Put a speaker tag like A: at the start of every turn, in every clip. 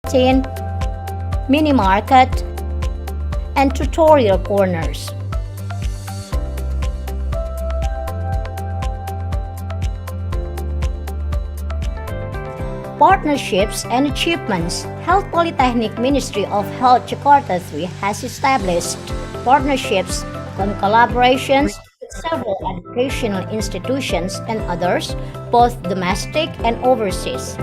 A: canteen, mini market, and tutorial corners. Partnerships and achievements. Health Polytechnic Ministry of Health Jakarta 3 has established partnerships and collaborations with several educational institutions and others, both domestic and overseas.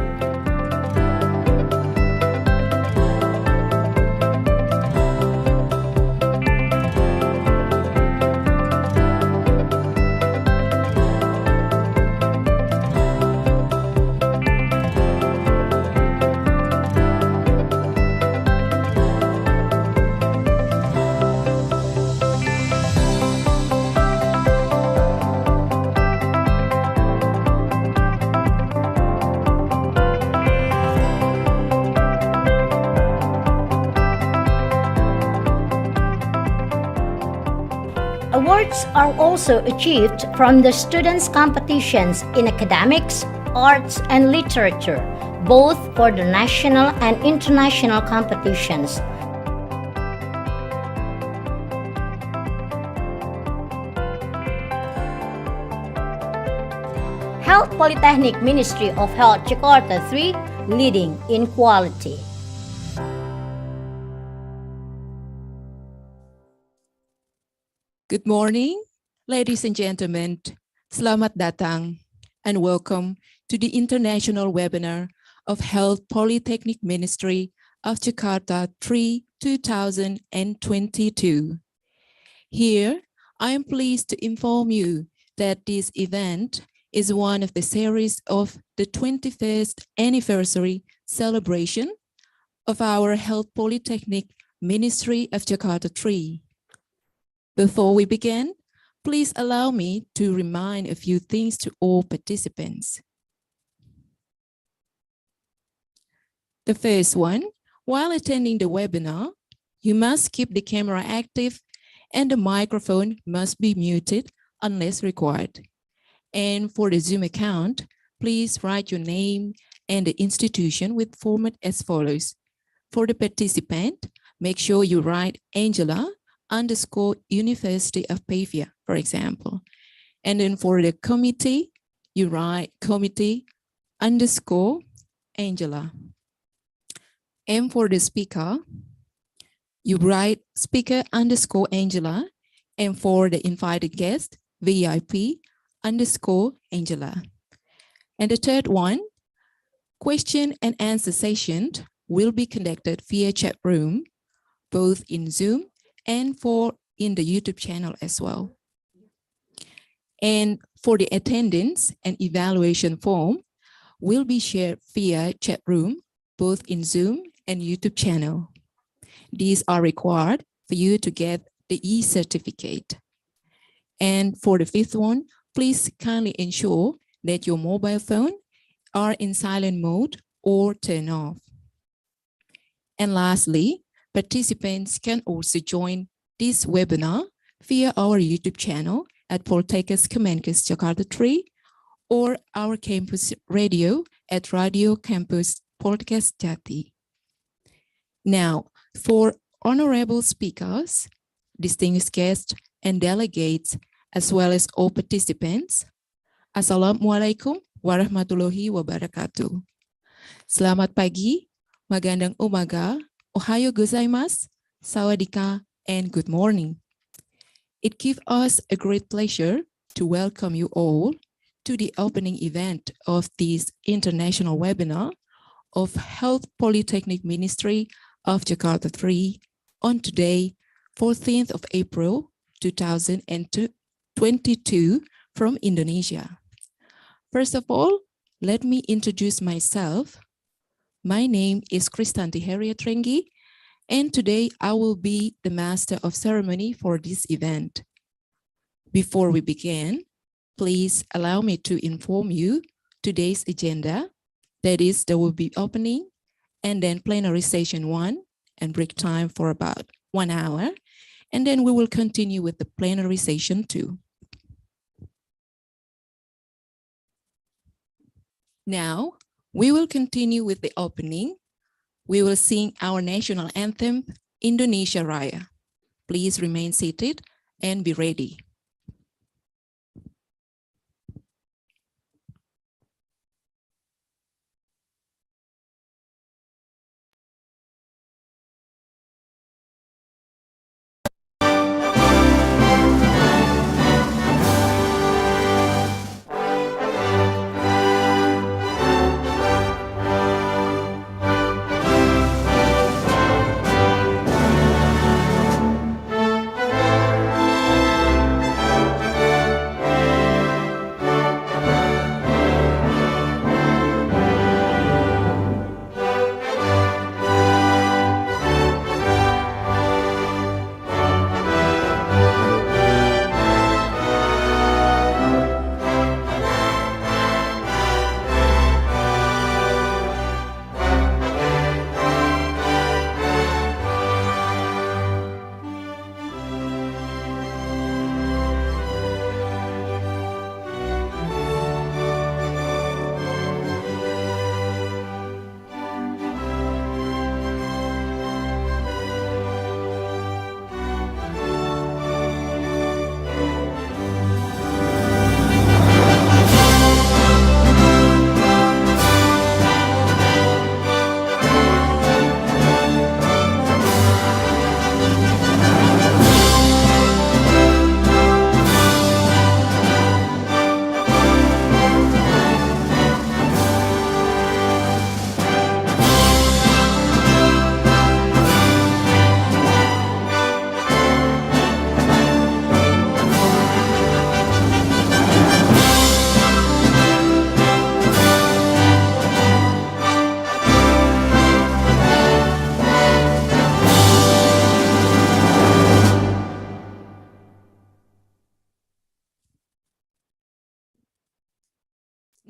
A: Awards are also achieved from the students' competitions in academics, arts, and literature, both for the national and international competitions. Health Polytechnic Ministry of Health Jakarta 3, leading in quality.
B: Good morning, ladies and gentlemen. Selamat datang and welcome to the international webinar of Health Polytechnic Ministry of Jakarta 3 2022. Here, I am pleased to inform you that this event is one of the series of the 21st anniversary celebration of our Health Polytechnic Ministry of Jakarta 3. Before we begin, please allow me to remind a few things to all participants. The first one, while attending the webinar, you must keep the camera active and the microphone must be muted unless required. And for the Zoom account, please write your name and the institution with format as follows. For the participant, make sure you write Angela _University of Pavia, for example. And then for the committee, you write committee _Angela. And for the speaker, you write speaker _Angela. And for the invited guest, VIP _Angela. And the third one, question and answer session will be conducted via chat room, both in Zoom and in the YouTube channel as well. And for the attendance and evaluation form will be shared via chat room, both in Zoom and YouTube channel. These are required for you to get the e-certificate. And for the fifth one, please kindly ensure that your mobile phone are in silent mode or turn off. And lastly, participants can also join this webinar via our YouTube channel at Poltekkes Kemenkes Jakarta 3 or our campus radio at Radio Campus Poltekkes Jati. Now, for honorable speakers, distinguished guests, and delegates, as well as all participants, Assalamualaikum warahmatullahi wabarakatuh. Selamat pagi, magandang umaga, Ohayo gozaimasu, sawadika, and good morning. It gives us a great pleasure to welcome you all to the opening event of this international webinar of Health Polytechnic Ministry of Jakarta 3 on today, 14th of April, 2022 from Indonesia. First of all, let me introduce myself. My name is Kristanti Heriatrengi, and today I will be the master of ceremony for this event. Before we begin, please allow me to inform you today's agenda. That is, there will be opening and then plenary session 1 and break time for about 1 hour. And then we will continue with the plenary session 2. Now, we will continue with the opening, We will sing our national anthem, Indonesia Raya. Please remain seated and be ready.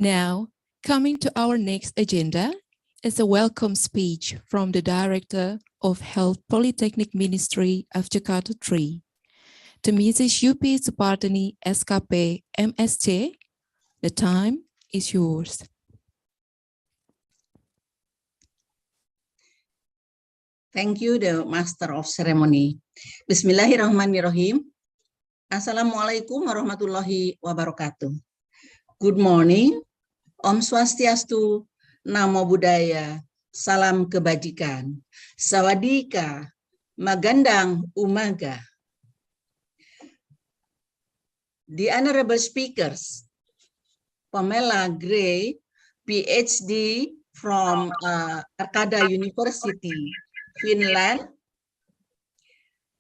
B: Now, coming to our next agenda is a welcome speech from the Director of Health Polytechnic Ministry of Jakarta 3, to Mrs. Yupi Supartani, SKP, MSc. The time is yours.
C: Thank you, the Master of Ceremony. Bismillahirrahmanirrahim. Assalamualaikum warahmatullahi wabarakatuh. Good morning. Om Swastiastu, Namo Buddhaya, Salam Kebajikan, Sawadika, Magandang Umaga. The honorable speakers, Pamela Gray, PhD from Jakarta University, Finland.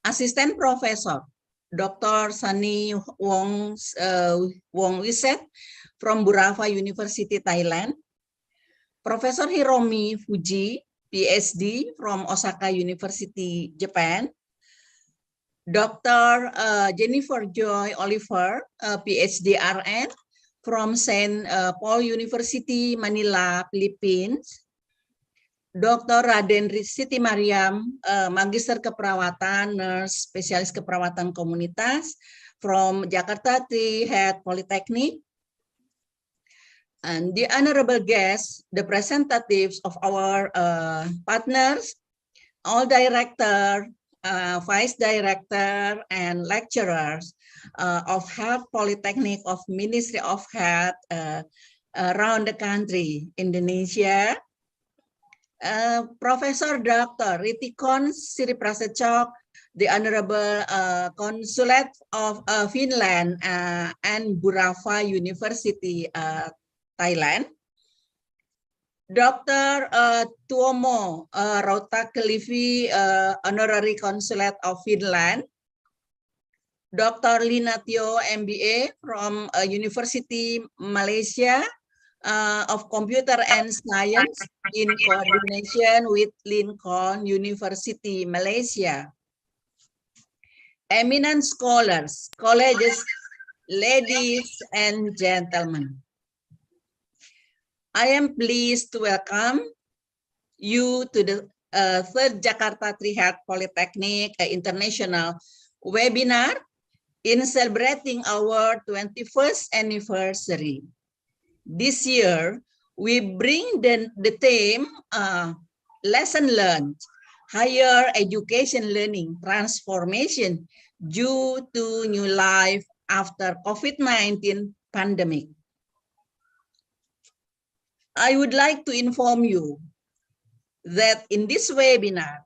C: Assistant Professor, Dr. Sunny Wong Wiset from Burapha University, Thailand. Professor Hiromi Fuji, PhD from Osaka University, Japan. Dr. Jennifer Joy Oliver, PhD RN from St. Paul University, Manila, Philippines. Dr. Raden Siti Mariam, Magister Keperawatan, Nurse, Spesialis Keperawatan Komunitas from Jakarta 3 Head Polytechnic. And the honorable guests, the representatives of our partners, all director, vice director, and lecturers of Health Polytechnic of Ministry of Health around the country, Indonesia. Professor Dr. Ritikon Siriprasetchok, the Honorable Consulate of Finland and Burapha University, Thailand. Dr. Tuomo Rautakelivi, Honorary Consulate of Finland. Dr. Linatio, MBA from University Malaysia of Computer and Science in coordination with Lincoln University, Malaysia. Eminent scholars, colleagues, ladies and gentlemen. I am pleased to welcome you to the third Jakarta 3 Health Polytechnic International webinar in celebrating our 21st anniversary. This year, we bring the theme lesson learned, higher education learning transformation due to new life after COVID-19 pandemic. I would like to inform you that in this webinar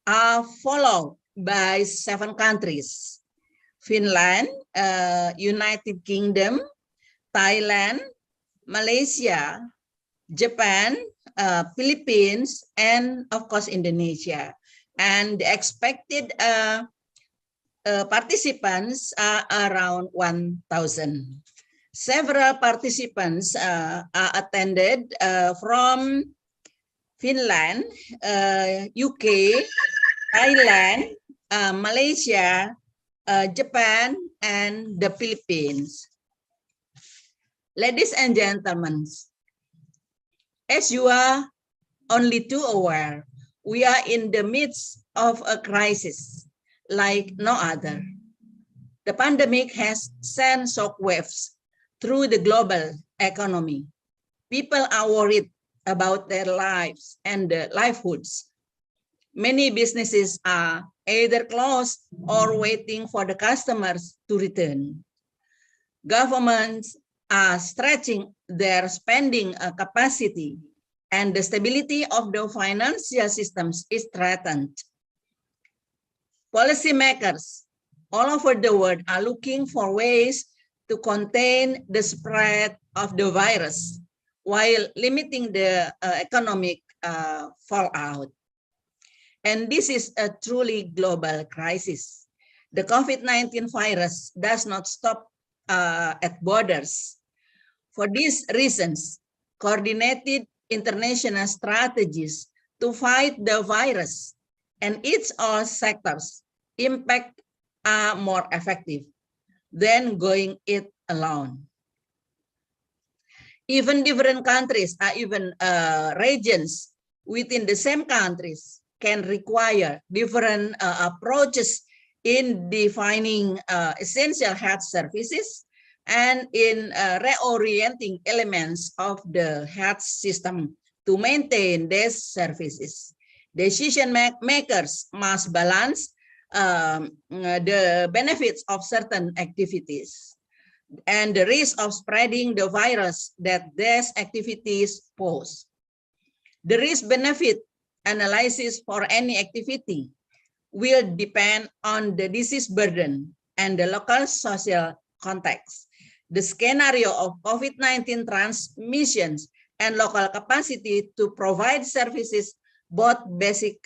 C: are followed by 7 countries: Finland, United Kingdom, Thailand, Malaysia, Japan, Philippines, and of course Indonesia. And the expected participants are around 1,000. Several participants are attended from Finland, UK, Thailand, Malaysia, Japan, and the Philippines. Ladies and gentlemen, as you are only too aware, we are in the midst of a crisis like no other. The pandemic has sent shockwaves through the global economy. People are worried about their lives and their livelihoods. Many businesses are either closed or waiting for the customers to return. Governments are stretching their spending capacity, and the stability of the financial systems is threatened. Policymakers all over the world are looking for ways to contain the spread of the virus while limiting the economic fallout. And this is a truly global crisis. The COVID-19 virus does not stop at borders. For these reasons, coordinated international strategies to fight the virus and its all sectors impact are more effective than going it alone. Even different countries or even regions within the same countries can require different approaches in defining essential health services and in reorienting elements of the health system to maintain these services. Decision makers must balance the benefits of certain activities and the risk of spreading the virus that these activities pose. The risk-benefit analysis for any activity will depend on the disease burden and the local social context, the scenario of COVID-19 transmissions, and local capacity to provide services, both basic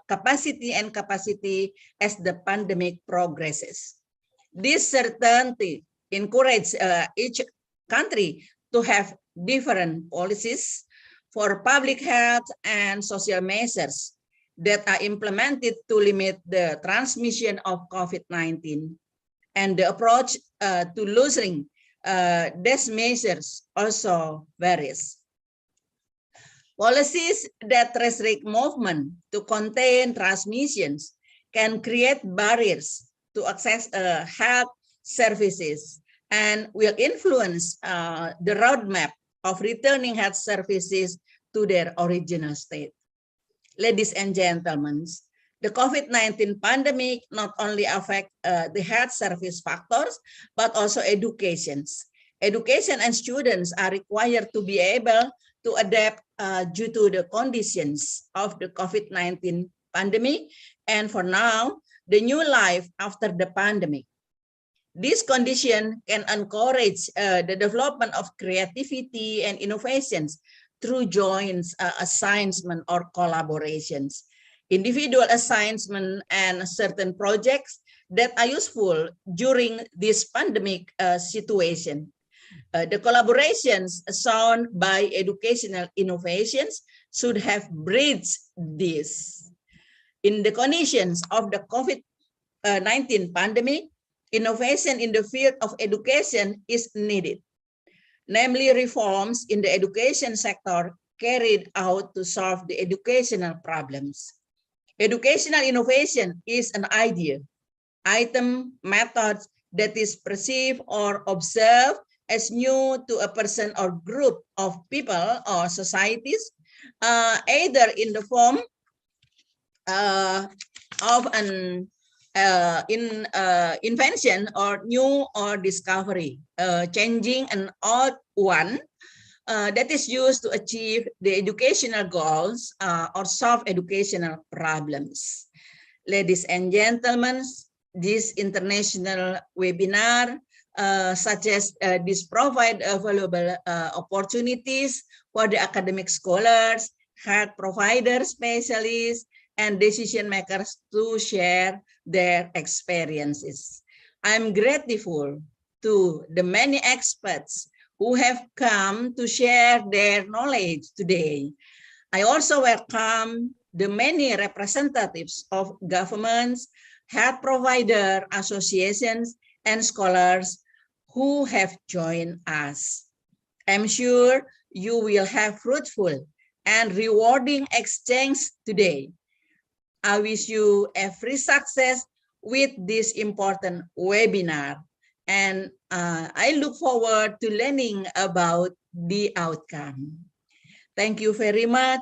C: capacity and capacity as the pandemic progresses. This certainty encourages each country to have different policies for public health and social measures that are implemented to limit the transmission of COVID-19. And the approach to loosening these measures also varies. Policies that restrict movement to contain transmissions can create barriers to access health services and will influence the roadmap of returning health services to their original state. Ladies and gentlemen, the COVID-19 pandemic not only affects the health service factors, but also education. Education and students are required to be able to adapt due to the conditions of the COVID-19 pandemic, and for now, the new life after the pandemic. This condition can encourage the development of creativity and innovations through joint assignment or collaborations, individual assignment, and certain projects that are useful during this pandemic situation. The collaborations shown by educational innovations should have bridged this. In the conditions of the COVID-19 pandemic, innovation in the field of education is needed, namely reforms in the education sector carried out to solve the educational problems. Educational innovation is an idea, item, method that is perceived or observed as new to a person or group of people or societies, either in the form of an invention or new or discovery, changing an old one that is used to achieve the educational goals or solve educational problems. Ladies and gentlemen, this international webinar such as this provide valuable opportunities for the academic scholars, health providers, specialists, and decision makers to share their experiences. I'm grateful to the many experts who have come to share their knowledge today. I also welcome the many representatives of governments, health provider associations, and scholars who have joined us. I'm sure you will have fruitful and rewarding exchange today. I wish you every success with this important webinar, and I look forward to learning about the outcome. Thank you very much.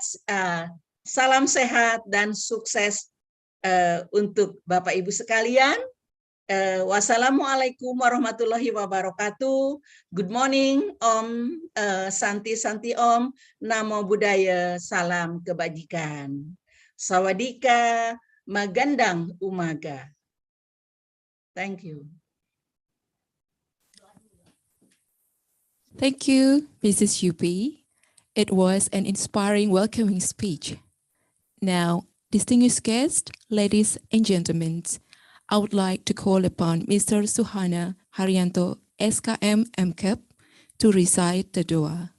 C: Salam sehat dan sukses untuk Bapak Ibu sekalian. Wassalamualaikum warahmatullahi wabarakatuh. Good morning, Om Santi Om. Namo Buddhaya, salam kebajikan. Sawadika, magandang umaga. Thank you.
B: Thank you, Mrs. Yupi. It was an inspiring welcoming speech. Now, distinguished guests, ladies and gentlemen, I would like to call upon Mr. Suhana Haryanto, SKM MCAP, to recite the dua.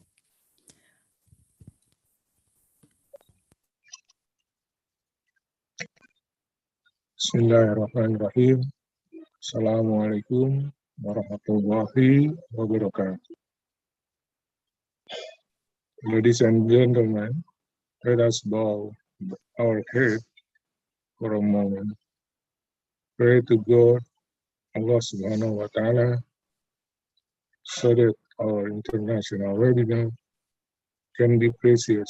D: Bismillahirrahmanirrahim. Assalamualaikum warahmatullahi wabarakatuh. Ladies and gentlemen, let us bow our head for a moment. Pray to God, Allah Subhanahu wa Ta'ala, so that our international webinar can be precious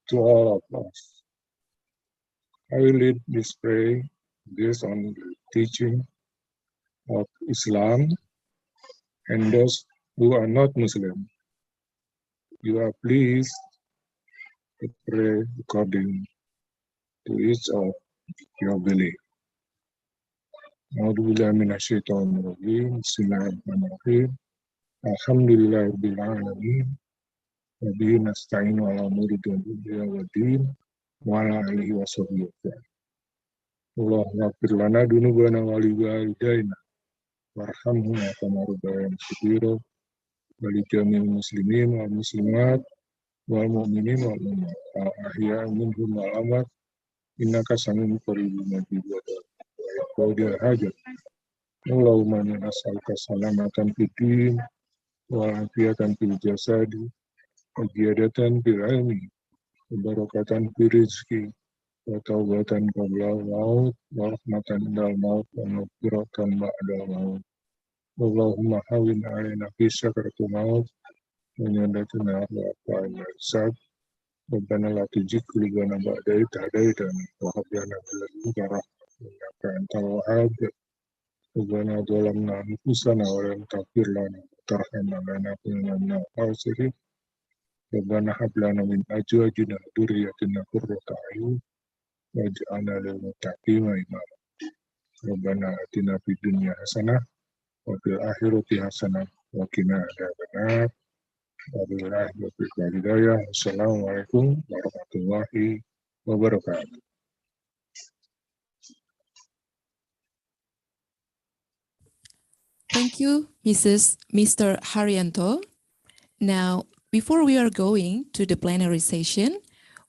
D: to all of us. I will lead this prayer based on the teaching of Islam and those who are not Muslim. You are pleased to pray according to each of your belief. A'udzubillahi minasyaitonirrajim. Bismillahirrahmanirrahim. Alhamdulillahirabbil alamin. Wa bihi nasta'inu ala umuri dunya waddin wa ala alihi washabbihi. Allahumma ighfir lana dzunubana wa li walidayna warhamhum kama rabbayana shaghira wa li jami'il muslimin wal muslimat wal mu'minin wal mu'minat al ahya'i minhum wal amwat innaka sami'un qaribun mujibud qawli hajat. Allahumma inna nas'aluka salamatan fid din wa afiyatan fil jasadi wa ziyadatan fil ilmi wa barakatan fil rizqi wa taubatan qabla al-maut wa rahmatan indal maut wa maghfiratan ba'dal maut. Allahumma hawwin 'alaina fi sakratil maut wa nyadatina wa fa'ina sad. Rabbana la tuzigh qulubana ba'da idh hadaytana wa hab lana min ladunka rahmatan innaka antal wahhab. Rabbana zalamna anfusana wa lam taghfir lana wa tarhamna lanakunanna minal khasirin. Rabbana hab lana min azwajina wa dhurriyyatina qurrata a'yun waj'alna lil muttaqina imama. Rabbana atina fid dunya hasanah wa fil akhirati hasanah wa qina adzabannar. Wabillahi taufiq wal hidayah. Assalamualaikum warahmatullahi wabarakatuh.
B: Thank you, Mr. Haryanto. Now, before we are going to the plenary session,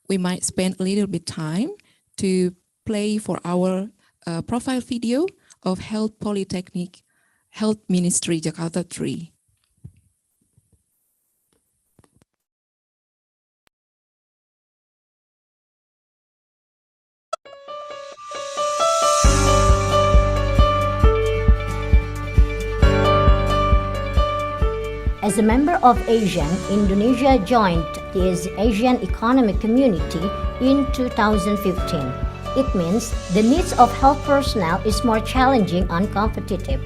B: we might spend a little bit time to play for our profile video of Health Polytechnic, Health Ministry Jakarta 3.
A: As a member of ASEAN, Indonesia joined the Asian Economic Community in 2015. It means the needs of health personnel is more challenging and competitive.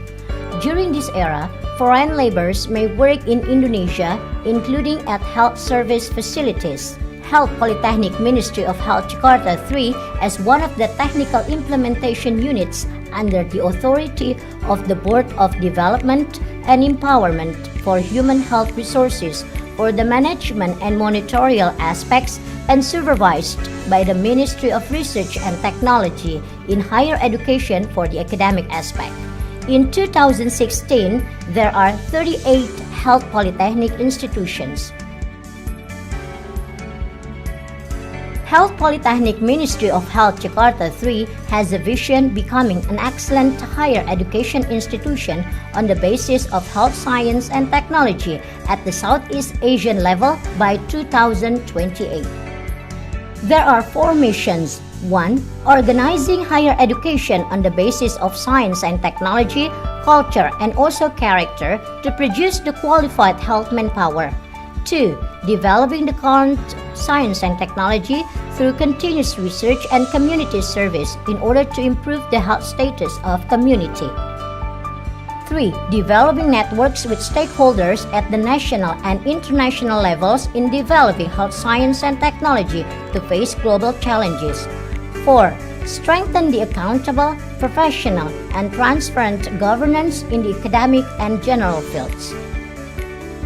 A: During this era, foreign laborers may work in Indonesia, including at health service facilities. Health Polytechnic Ministry of Health Jakarta 3 as one of the technical implementation units under the authority of the Board of Development and Empowerment for Human Health Resources for the management and monitorial aspects and supervised by the Ministry of Research and Technology in Higher Education for the academic aspect. In 2016, there are 38 health polytechnic institutions. Health Polytechnic Ministry of Health Jakarta 3 has a vision becoming an excellent higher education institution on the basis of health science and technology at the Southeast Asian level by 2028. There are 4 missions. 1. Organizing higher education on the basis of science and technology, culture, and also character to produce the qualified health manpower. 2. Developing the current science and technology through continuous research and community service in order to improve the health status of community. 3. Developing networks with stakeholders at the national and international levels in developing health science and technology to face global challenges. 4. Strengthen the accountable, professional, and transparent governance in the academic and general fields.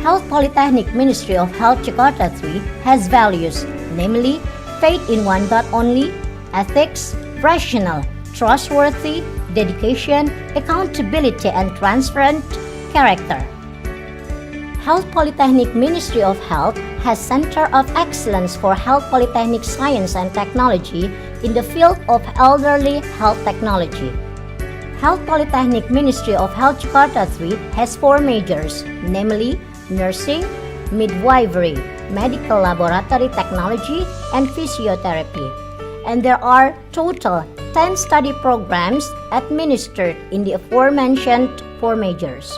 A: Health Polytechnic Ministry of Health Jakarta 3 has values, namely faith in one God only, ethics, rational, trustworthy, dedication, accountability, and transparent character. Health Polytechnic Ministry of Health has Center of Excellence for Health Polytechnic Science and Technology in the field of elderly health technology. Health Polytechnic Ministry of Health Jakarta 3 has 4 majors, namely nursing, midwifery, medical laboratory technology, and physiotherapy. And there are total 10 study programs administered in the aforementioned 4 majors.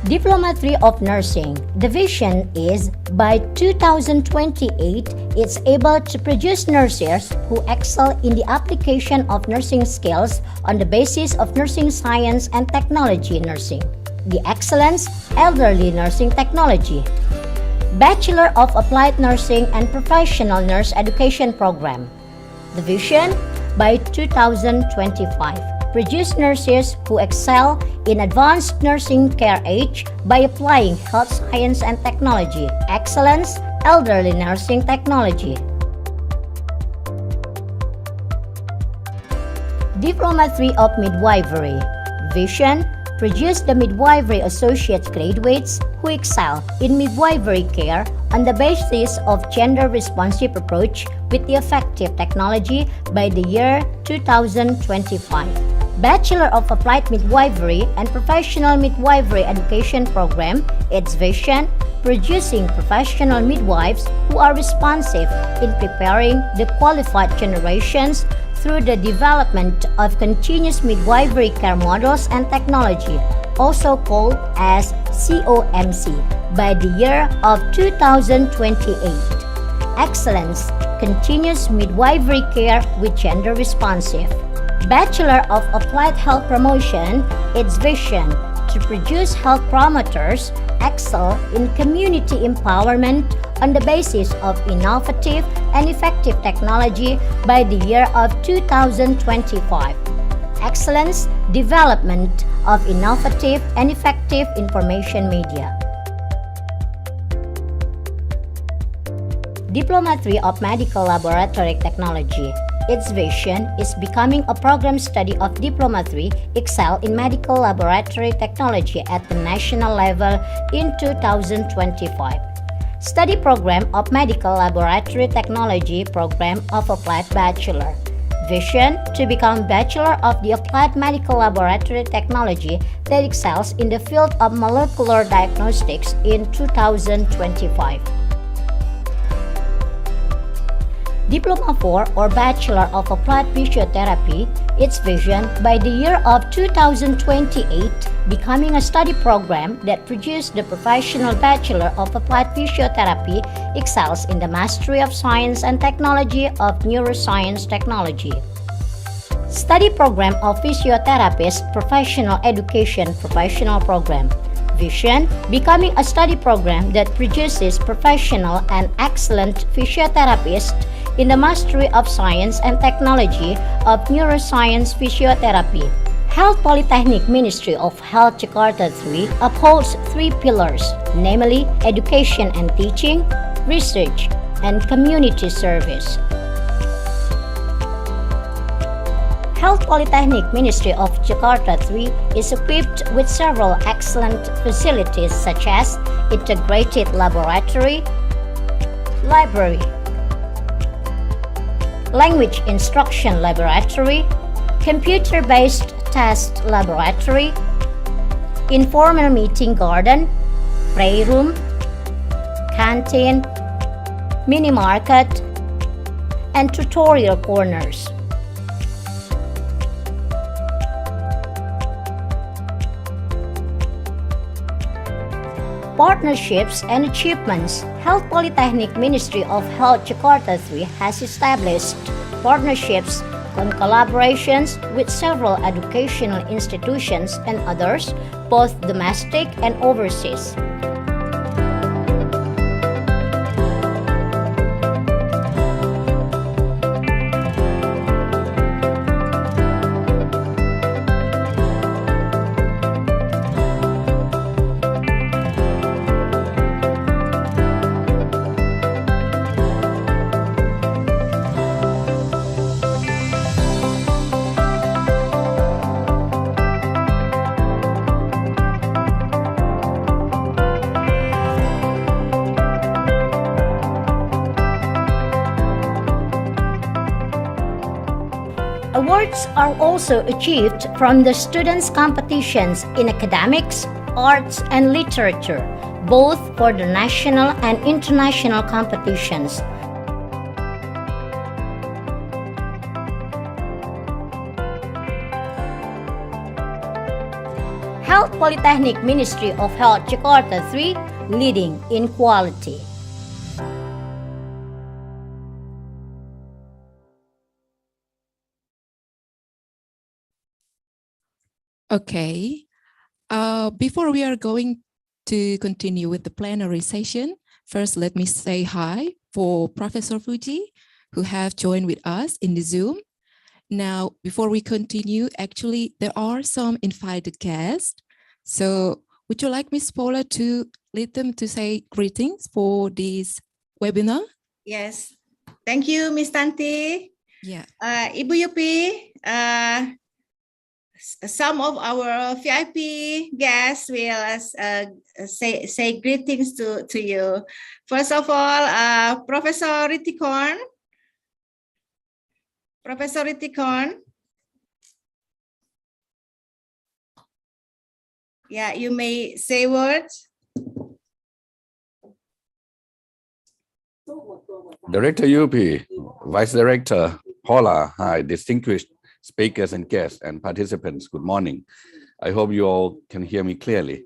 A: Diploma 3 of Nursing. The vision is by 2028, it's able to produce nurses who excel in the application of nursing skills on the basis of nursing science and technology nursing. The Excellence Elderly Nursing Technology. Bachelor of Applied Nursing and Professional Nurse Education Program. The vision by 2025. Produce nurses who excel in advanced nursing care age by applying health science and technology. Excellence Elderly Nursing Technology. Diploma 3 of Midwifery. Vision: produce the midwifery associate graduates who excel in midwifery care on the basis of gender-responsive approach with the effective technology by the year 2025. Bachelor of Applied Midwifery and Professional Midwifery Education Program, its vision: producing professional midwives who are responsive in preparing the qualified generations through the development of continuous midwifery care models and technology, also called as COMC, by the year of 2028. Excellence, continuous midwifery care with gender responsive. Bachelor of Applied Health Promotion, its vision: to produce health promoters excel in community empowerment on the basis of innovative and effective technology by the year of 2025. Excellence, development of innovative and effective information media. Diploma 3 of Medical Laboratory Technology. Its vision is becoming a program study of Diploma 3 excel in medical laboratory technology at the national level in 2025. Study program of Medical Laboratory Technology Program of Applied Bachelor. Vision: to become Bachelor of the Applied Medical Laboratory Technology that excels in the field of molecular diagnostics in 2025. Diploma 4 or Bachelor of Applied Physiotherapy, its vision: by the year of 2028, becoming a study program that produces the professional Bachelor of Applied Physiotherapy excels in the mastery of science and technology of neuroscience technology. Study program of Physiotherapist Professional Education Professional Program. Vision, becoming a study program that produces professional and excellent physiotherapists in the mastery of science and technology of neuroscience physiotherapy. Health Polytechnic Ministry of Health Jakarta 3 upholds three pillars, namely education and teaching, research, and community service. Health Polytechnic Ministry of Jakarta 3 is equipped with several excellent facilities such as integrated laboratory, library, language instruction laboratory, computer-based test laboratory, informal meeting garden, playroom, canteen, mini market, and tutorial corners. Partnerships and achievements. Health Polytechnic Ministry of Health Jakarta 3 has established partnerships and collaborations with several educational institutions and others, both domestic and overseas. Awards are also achieved from the students' competitions in academics, arts, and literature, both for the national and international competitions. Health Polytechnic Ministry of Health Jakarta 3, leading in quality.
B: Okay. Before we are going to continue with the plenary session, first let me say hi for Professor Fuji, who have joined with us in the Zoom. Now, before we continue, actually, there are some invited guests. So would you like Ms. Paula to lead them to say greetings for this webinar?
C: Yes. Thank you, Ms. Tanti.
B: Yeah.
C: Ibu Yupi, some of our VIP guests will say greetings to you. First of all, Professor Ritikon. Professor Ritikon. Yeah, you may say words.
E: Director UP, Vice Director Paula, hi, distinguished speakers and guests and participants, good morning. I hope you all can hear me clearly.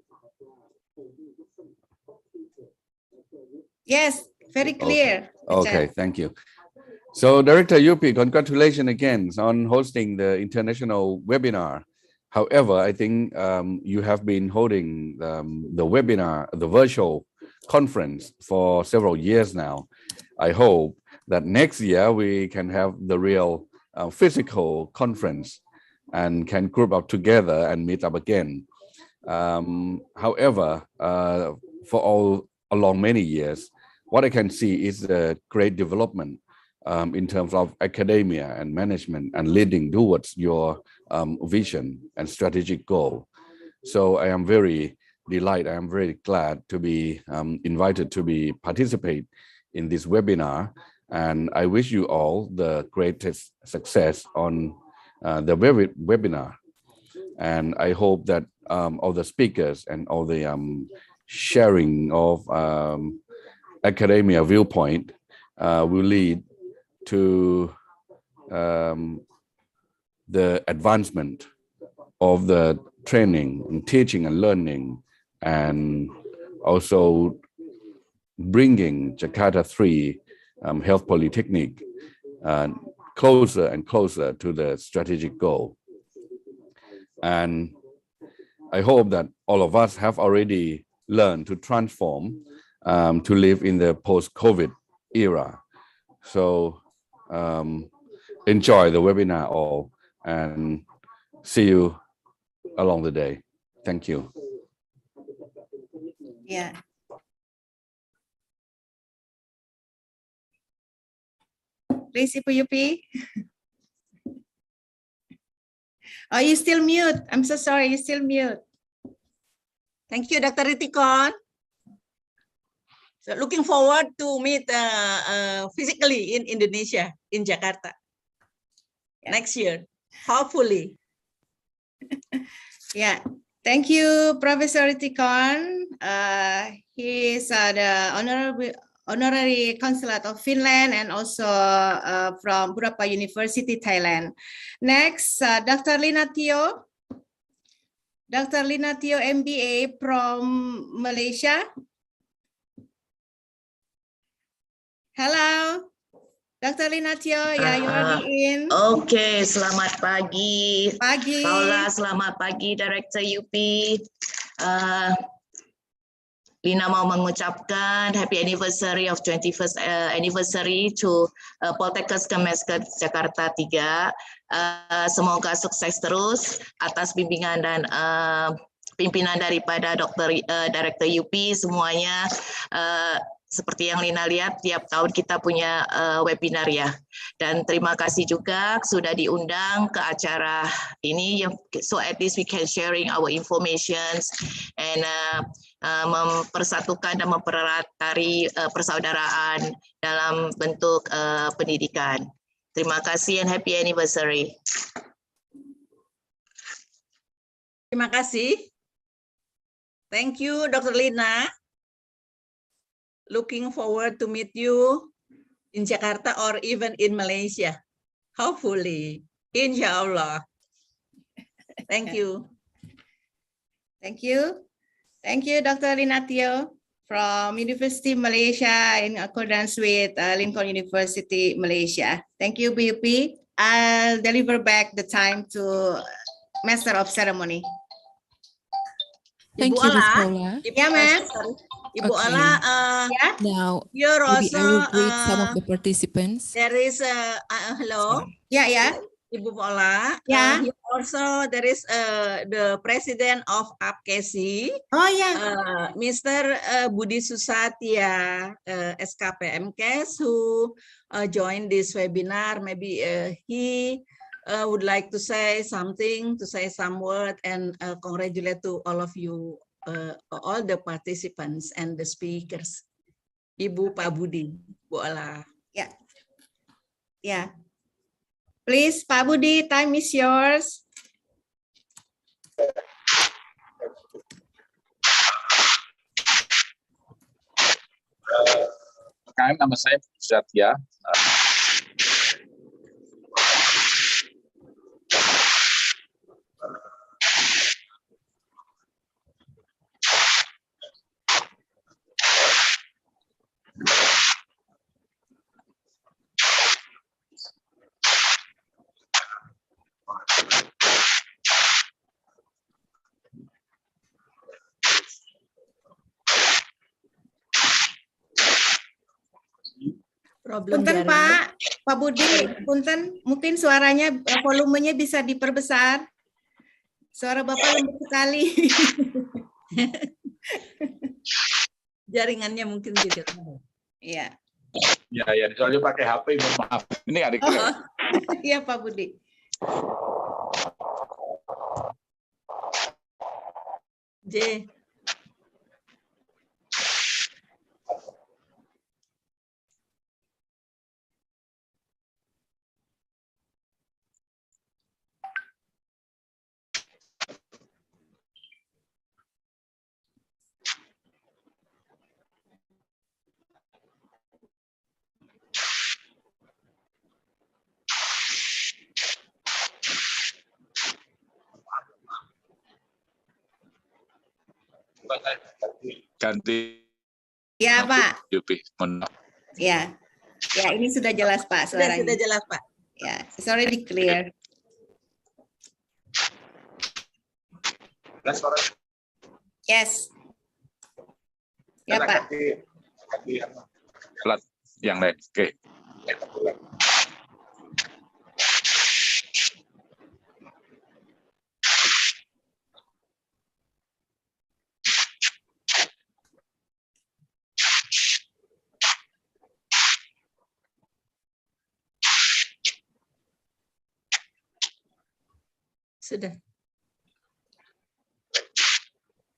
C: Yes, very clear.
E: Okay, thank you. So Director UP, congratulations again on hosting the international webinar. However, I think you have been holding the webinar, the virtual conference for several years now. I hope that next year we can have the real physical conference and can group up together and meet up again. However, for all along many years, what I can see is a great development in terms of academia and management and leading towards your vision and strategic goal. So I am very delighted, I am very glad to be invited to participate in this webinar. And I wish you all the greatest success on the webinar. And I hope that all the speakers and all the sharing of academia viewpoint will lead to the advancement of the training and teaching and learning, and also bringing Jakarta 3 Health Polytechnic closer and closer to the strategic goal. And I hope that all of us have already learned to transform to live in the post-COVID era. So enjoy the webinar all, and see you along the day. Thank you.
F: Yeah. Please, Ibu Yupi. Oh, you still mute. I'm so sorry, you still mute.
C: Thank you, Dr. Ritikon. So looking forward to meet physically in Indonesia, in Jakarta, next year, hopefully.
F: Yeah, thank you, Professor Ritikon. He is the honorary consulate of Finland and also from Burapa University, Thailand. Next, Dr. Lina Tio. Dr. Lina Tio, MBA from Malaysia. Hello, Dr. Lina Tio, yeah, you already in.
G: Oke, selamat pagi.
F: Pagi.
G: Paula, selamat pagi, Director UP. Lina mau mengucapkan happy anniversary of 21st anniversary to Polytechnic Kemenkes Jakarta 3. Semoga sukses terus atas bimbingan dan pimpinan daripada Director UP semuanya. Seperti yang Lina lihat, tiap tahun kita punya webinar ya. Dan terima kasih juga sudah diundang ke acara ini, so at least we can sharing our informations and mempersatukan dan mempererat tali persaudaraan dalam bentuk pendidikan. Terima kasih and happy anniversary.
C: Terima kasih. Thank you, Dr. Lina. Looking forward to meet you in Jakarta or even in Malaysia. Hopefully, inshallah. Thank you.
F: Thank you. Thank you, Dr. Lina Tio from University Malaysia in accordance with Lincoln University, Malaysia. Thank you, BUP. I'll deliver back the time to Master of Ceremony.
B: Thank
C: Ibu
B: you, Ms.
C: Ola.
B: Paula.
F: Yeah, ma'am.
C: Ibu
B: Okay.
C: Ola,
F: Yeah.
B: Now,
C: you're
B: maybe I
C: also,
B: will greet some of the participants.
C: there is hello.
F: Yeah, yeah.
C: Ibu Ola,
F: Yeah.
C: here also there is the president of APKESI,
F: Oh, yeah.
C: Mr. Budi Susatya, SKPMKes, who joined this webinar. Maybe he would like to say something, to say some word, and congratulate to all of you, all the participants and the speakers. Ibu Pak Budi, Bu Ola.
F: Yeah. Yeah. Please, Pak Budi, time is yours.
H: Nama saya Satya.
C: Problem
F: Punten
C: jaringan.
F: Pak Budi, punten, mungkin suaranya, volumenya bisa diperbesar. Suara Bapak lembut sekali.
C: Jaringannya mungkin juga.
F: Iya.
H: Ya, soalnya pakai HP, maaf. Ini adik.
F: Iya, Pak Budi.
C: J.
H: Ganti
F: Ya, Pak.
H: Yupi.
F: Ya. Ya, ini sudah jelas, Pak, suaranya.
C: Sudah jelas, Pak.
F: Ya, it's already clear. Yes. Ya, Pak.
H: Alat yang lain. Oke.
C: Sudah.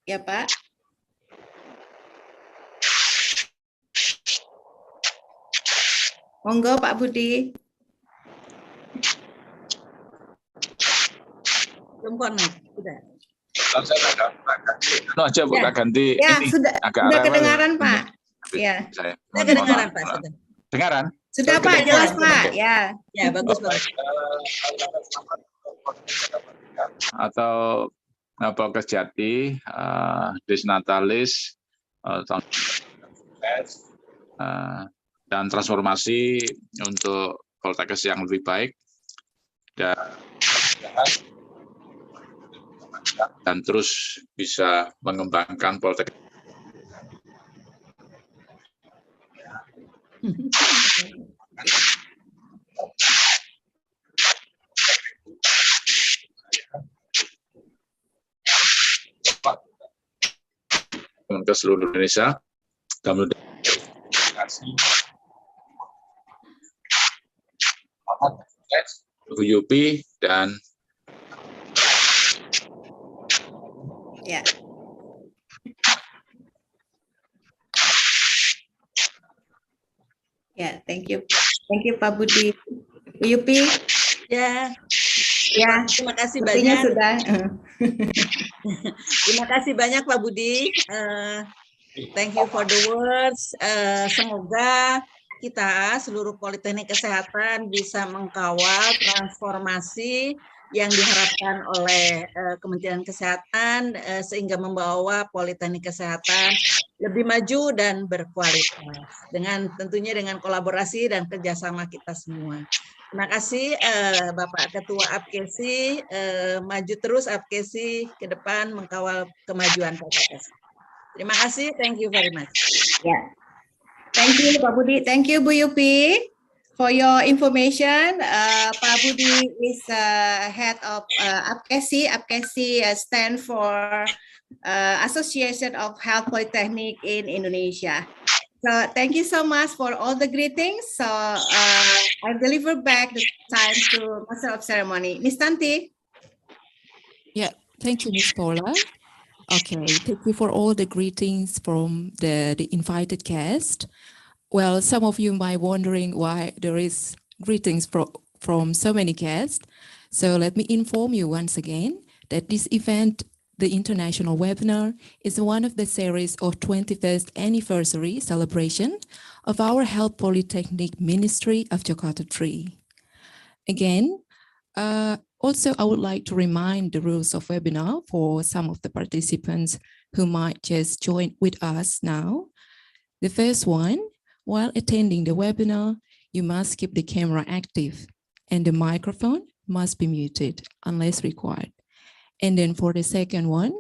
F: Ya, Pak. Monggo, Pak Budi.
C: Belum connect. Sudah.
H: No aja Bu, tak ganti
F: Ya,
H: ini.
F: sudah
H: Agak rewel
F: kedengaran,
H: ini.
F: Pak. Ya.
H: Saya
C: Sudah kedengaran, Pak. Sudah.
H: Dengaran?
F: Sudah, Pak, jelas, Pak. Ya.
C: Ya, bagus, bagus.
H: Atau Kejati, Desnatalis, dan transformasi untuk Poltekkes yang lebih baik dan terus bisa mengembangkan Poltekkes. Ke seluruh Indonesia. Kemudian Bu Yupi dan
F: Ya. Ya, thank you. Thank you, Pak Budi. Bu Yupi.
C: Ya.
F: Ya,
C: Terima kasih
F: sepertinya
C: banyak.
F: sudah.
C: Terima kasih banyak Pak Budi. Thank you for the words. Semoga kita seluruh Politeknik Kesehatan bisa mengkawal transformasi yang diharapkan oleh Kementerian Kesehatan sehingga membawa Politeknik Kesehatan lebih maju dan berkualitas tentunya dengan kolaborasi dan kerjasama kita semua. Terima kasih Bapak Ketua Apkesi, maju terus Apkesi ke depan mengkawal kemajuan Poltekkes. Terima kasih, thank you very much.
F: Yeah. Thank you, Pak Budi. Thank you, Bu Yupi, for your information. Pak Budi is head of Apkesi. Apkesi stand for Association of Health Polytechnic in Indonesia. So thank you so much for all the greetings. So I deliver back the time to Master of Ceremony. Miss Tanti.
B: Yeah, thank you, Ms. Paula. Okay, thank you for all the greetings from the invited guest. Well, some of you might wondering why there is greetings from so many guests. So let me inform you once again that this event, the international webinar, is one of the series of 21st anniversary celebration of our Health Polytechnic Ministry of Jakarta 3. Again, also, I would like to remind the rules of webinar for some of the participants who might just join with us now. The first one, while attending the webinar, you must keep the camera active and the microphone must be muted unless required. And then for the second one,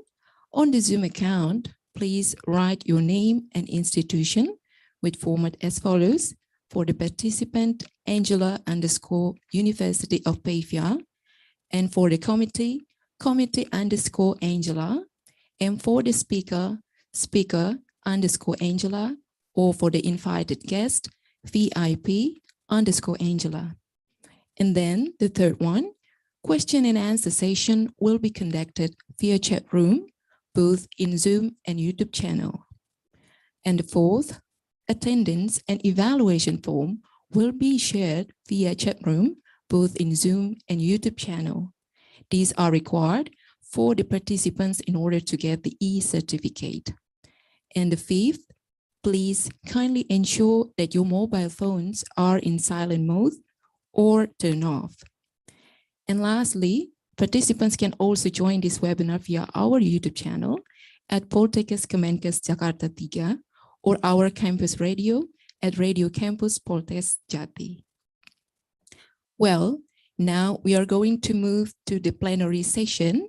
B: on the Zoom account, please write your name and institution with format as follows. For the participant, Angela_University of Pavia. And for the committee, committee_Angela. And for the speaker, speaker_Angela. Or for the invited guest, VIP_Angela. And then the third one, question and answer session will be conducted via chat room, both in Zoom and YouTube channel. And the fourth, attendance and evaluation form will be shared via chat room, both in Zoom and YouTube channel. These are required for the participants in order to get the e-certificate. And the fifth, please kindly ensure that your mobile phones are in silent mode or turn off. And lastly, participants can also join this webinar via our YouTube channel at Polytechnic Kemenkes Jakarta 3 or our campus radio at Radio Campus Poltes Jati. Well, now we are going to move to the plenary session.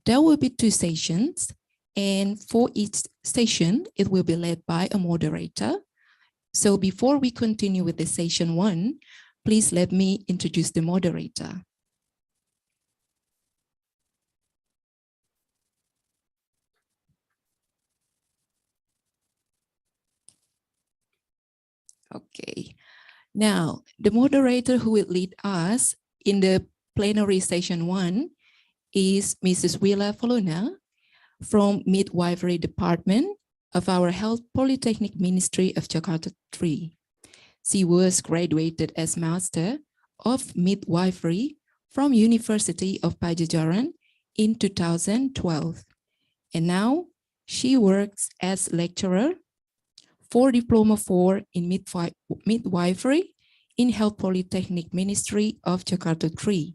B: There will be 2 sessions, and for each session, it will be led by a moderator. So before we continue with the session 1, please let me introduce the moderator. Okay, now the moderator who will lead us in the plenary session 1 is Mrs. Willa Folona from Midwifery Department of our Health Polytechnic Ministry of Jakarta 3. She was graduated as Master of Midwifery from University of Pajajaran in 2012. And now she works as lecturer for Diploma 4 in Midwifery in Health Polytechnic Ministry of Jakarta 3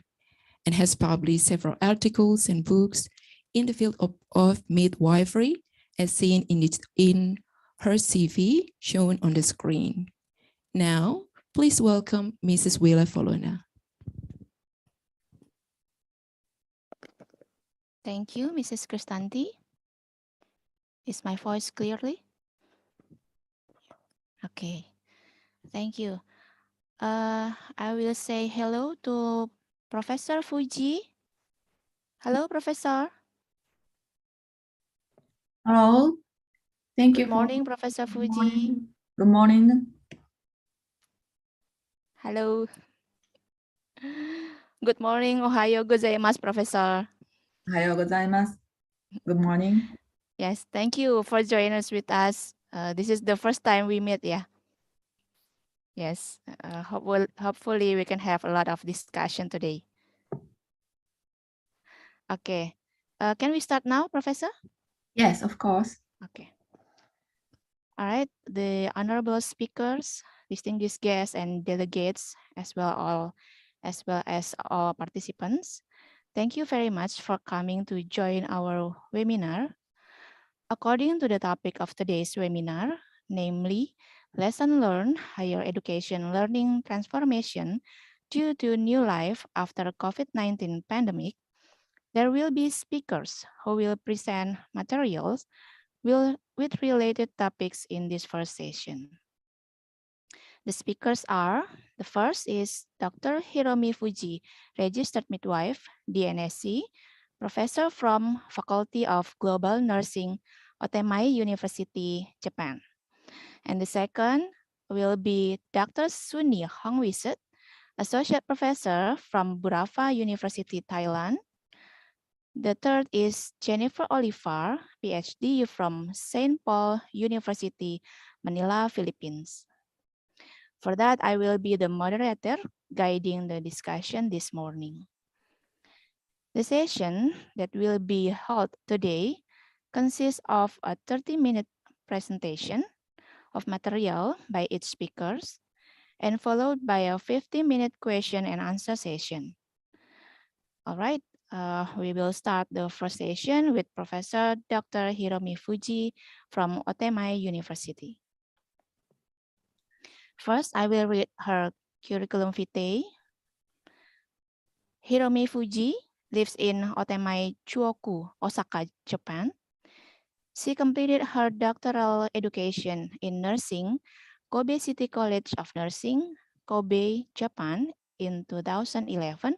B: and has published several articles and books in the field of midwifery as seen in her CV shown on the screen. Now, please welcome Mrs. Willa Folona.
I: Thank you, Mrs. Kristanti. Is my voice clearly? Okay, thank you. I will say hello to Professor Fuji. Hello, Professor.
J: Hello. Thank you.
I: Good morning, Professor Fuji.
J: Good morning.
I: Hello. Good morning, Ohayo gozaimasu, Professor.
J: Ohayo gozaimasu. Good morning.
I: Yes, thank you for joining us with us. This is the first time we meet, yeah. Yes, hopefully we can have a lot of discussion today. Okay, can we start now, Professor?
J: Yes, of course.
I: Okay. All right, the honorable speakers, distinguished guests and delegates, as well as all participants, thank you very much for coming to join our webinar. According to the topic of today's webinar, namely, lesson learned, higher education learning transformation due to new life after COVID-19 pandemic, there will be speakers who will present materials with related topics in this first session. The speakers are, the first is Dr. Hiromi Fuji, registered midwife, DNSC, professor from Faculty of Global Nursing, Otemai University, Japan. And the second will be Dr. Suni Hongwiset, associate professor from Burapha University, Thailand. The third is Jennifer Olivar, PhD from St. Paul University, Manila, Philippines. For that, I will be the moderator guiding the discussion this morning. The session that will be held today consists of a 30-minute presentation of material by each speakers and followed by a 50-minute question and answer session. All right. We will start the first session with Professor Dr. Hiromi Fuji from Otemai University. First, I will read her curriculum vitae. Hiromi Fuji lives in Otemai, Chuoku, Osaka, Japan. She completed her doctoral education in nursing, Kobe City College of Nursing, Kobe, Japan, in 2011,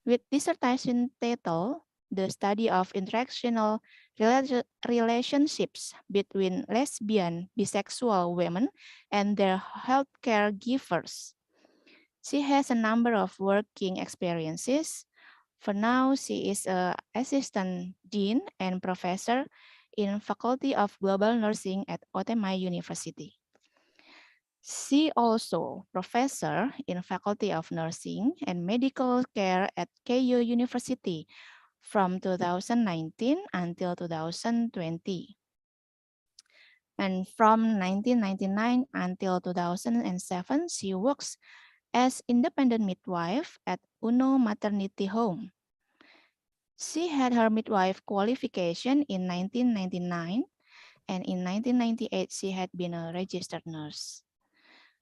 I: with dissertation title, The Study of Interactional Relationships Between Lesbian, Bisexual Women and Their Healthcare Givers. She has a number of working experiences. For now, she is an assistant dean and professor in Faculty of Global Nursing at Otemai University. She also professor in Faculty of Nursing and Medical Care at Keio University from 2019 until 2020. And from 1999 until 2007, she works as independent midwife at Uno Maternity Home. She had her midwife qualification in 1999, and in 1998, she had been a registered nurse.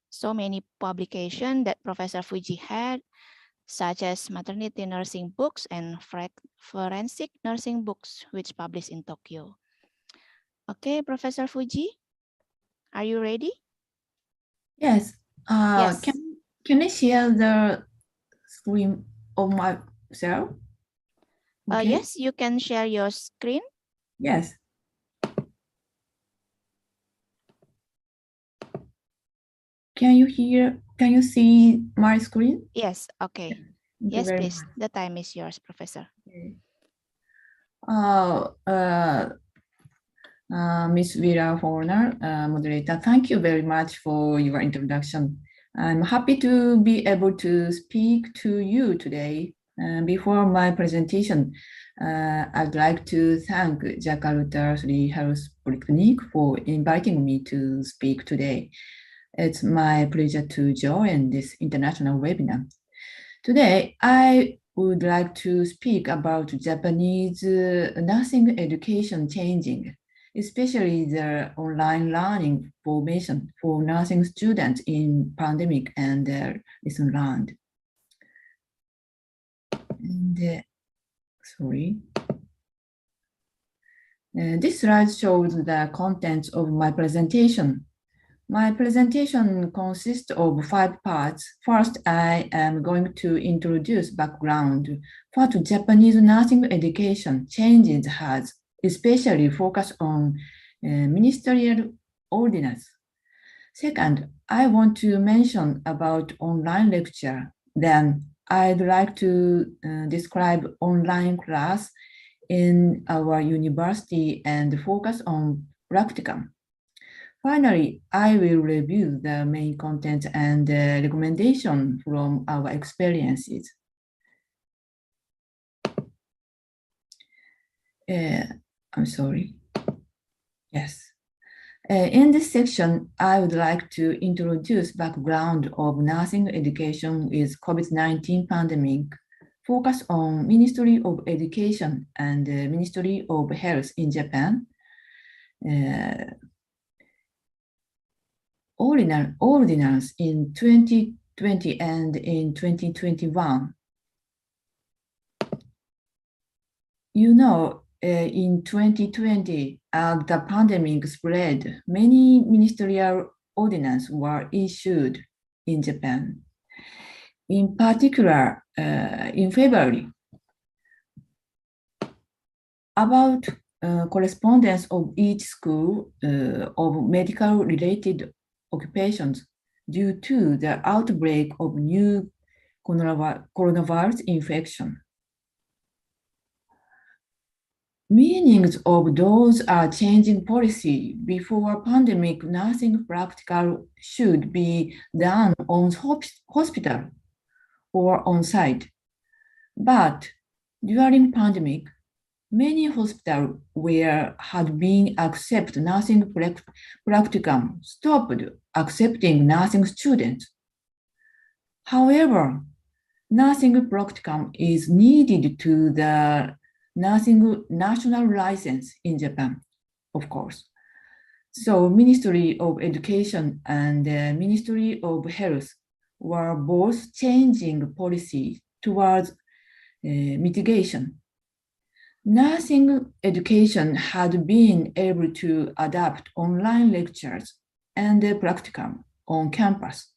I: So many publications that Professor Fuji had, such as maternity nursing books and forensic nursing books, which published in Tokyo. Okay, Professor Fuji, are you ready?
J: Yes.
I: Yes.
J: Can I share the screen of myself? Okay.
I: Yes, you can share your screen.
J: Yes. Can you see my screen?
I: Yes, okay.
J: Thank you
I: Yes,
J: very
I: please. The time is yours, Professor.
J: much. Ms. Vera Horner, moderator, thank you very much for your introduction. I'm happy to be able to speak to you today. Before my presentation, I'd like to thank Jakarta Three Health Polytechnic for inviting me to speak today. It's my pleasure to join this international webinar. Today, I would like to speak about Japanese nursing education changing, especially the online learning formation for nursing students in pandemic and their lesson learned. And, this slide shows the contents of my presentation. My presentation consists of 5 parts. First, I am going to introduce background. What Japanese nursing education changes has, especially focus on ministerial ordinance. Second, I want to mention about online lecture. Then I'd like to describe online class in our university and focus on practicum. Finally, I will review the main content and recommendation from our experiences. I'm sorry. Yes. In this section, I would like to introduce background of nursing education with COVID-19 pandemic, focus on Ministry of Education and Ministry of Health in Japan, ordinance in 2020 and in 2021. You know, in 2020, the pandemic spread, many ministerial ordinances were issued in Japan. In particular, in February, about correspondence of each school of medical-related occupations due to the outbreak of new coronavirus infection. Meanings of those are changing policy. Before pandemic, nursing practical should be done on hospital or on site. But during pandemic, many hospitals where had been accept nursing practicum stopped accepting nursing students. However, nursing practicum is needed to the nursing national license in Japan, of course. So Ministry of Education and Ministry of Health were both changing policy towards mitigation. Nursing education had been able to adapt online lectures and practicum on campus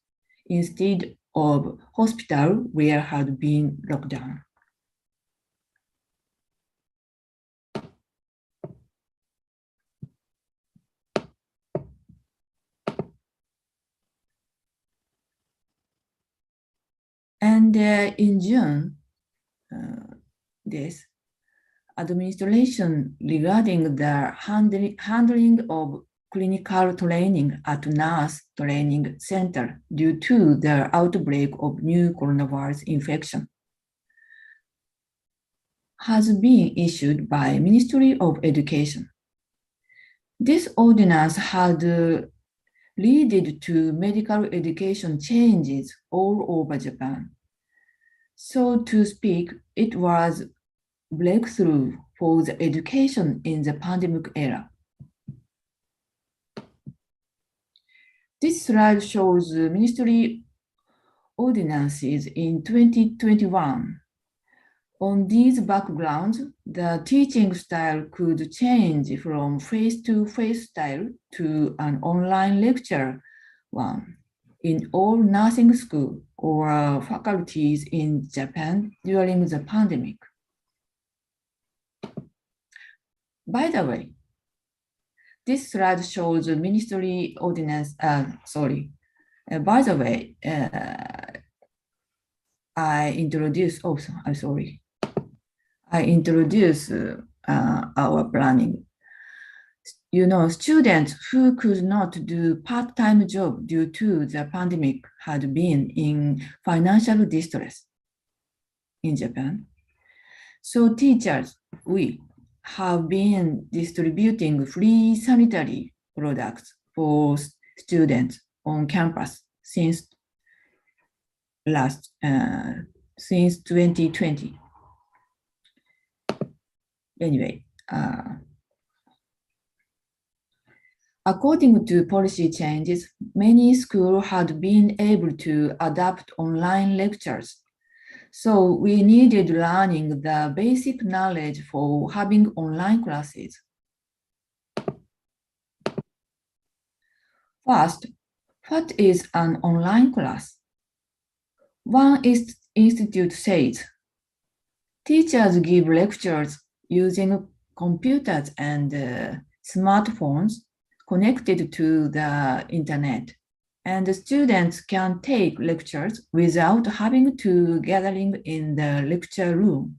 J: instead of hospital where had been locked down. And in June, this administration regarding the handling of clinical training at nurse training center due to the outbreak of new coronavirus infection has been issued by Ministry of Education. This ordinance had led to medical education changes all over Japan. So to speak, it was breakthrough for the education in the pandemic era. This slide shows ministry ordinances in 2021. On these backgrounds, the teaching style could change from face-to-face style to an online lecture one in all nursing school or faculties in Japan during the pandemic. By the way, this slide shows the ministry ordinance, by the way, I introduce our planning. You know, students who could not do part-time job due to the pandemic had been in financial distress in Japan. So teachers, we have been distributing free sanitary products for students on campus since 2020. Anyway, according to policy changes, many schools had been able to adapt online lectures. So we needed learning the basic knowledge for having online classes. First, what is an online class? One institute says, teachers give lectures using computers and smartphones connected to the internet, and the students can take lectures without having to gathering in the lecture room.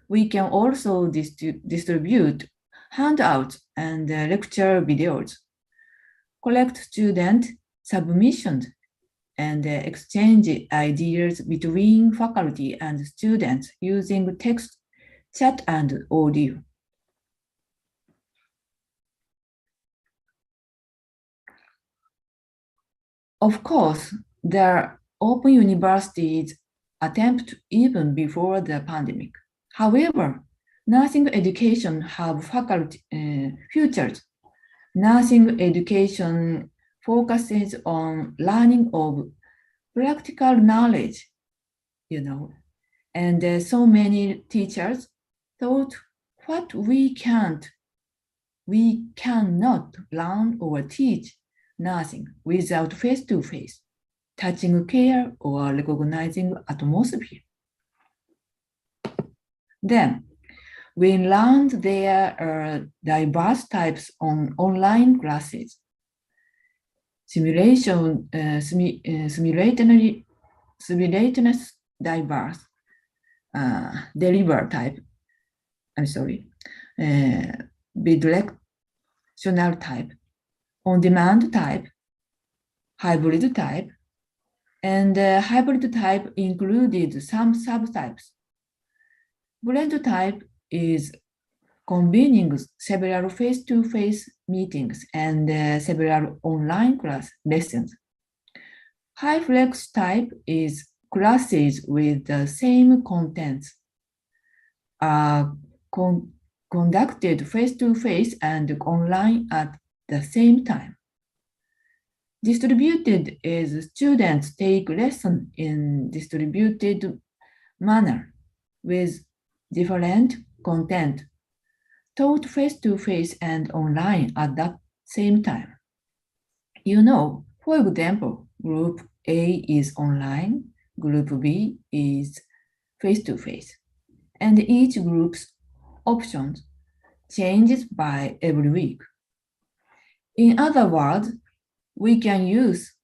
J: We can also distribute handouts and lecture videos, collect student submissions, and exchange ideas between faculty and students using text, chat, and audio. Of course, the Open Universities attempt even before the pandemic. However, nursing education have faculty futures. Nursing education focuses on learning of practical knowledge, you know, and so many teachers thought what we cannot learn or teach nursing without face-to-face, touching care or recognizing atmosphere. Then, we learned there are diverse types on online classes. Simultaneous diverse, deliver type, bidirectional type, on-demand type, hybrid type, and hybrid type included some subtypes. Blend type is combining several face-to-face meetings and several online class lessons. High flex type is classes with the same contents conducted face-to-face and online at the same time. Distributed is students take lesson in distributed manner with different content taught face-to-face and online at the same time. You know, for example, group A is online, group B is face-to-face, and each group's options changes by every week. In other words, we can use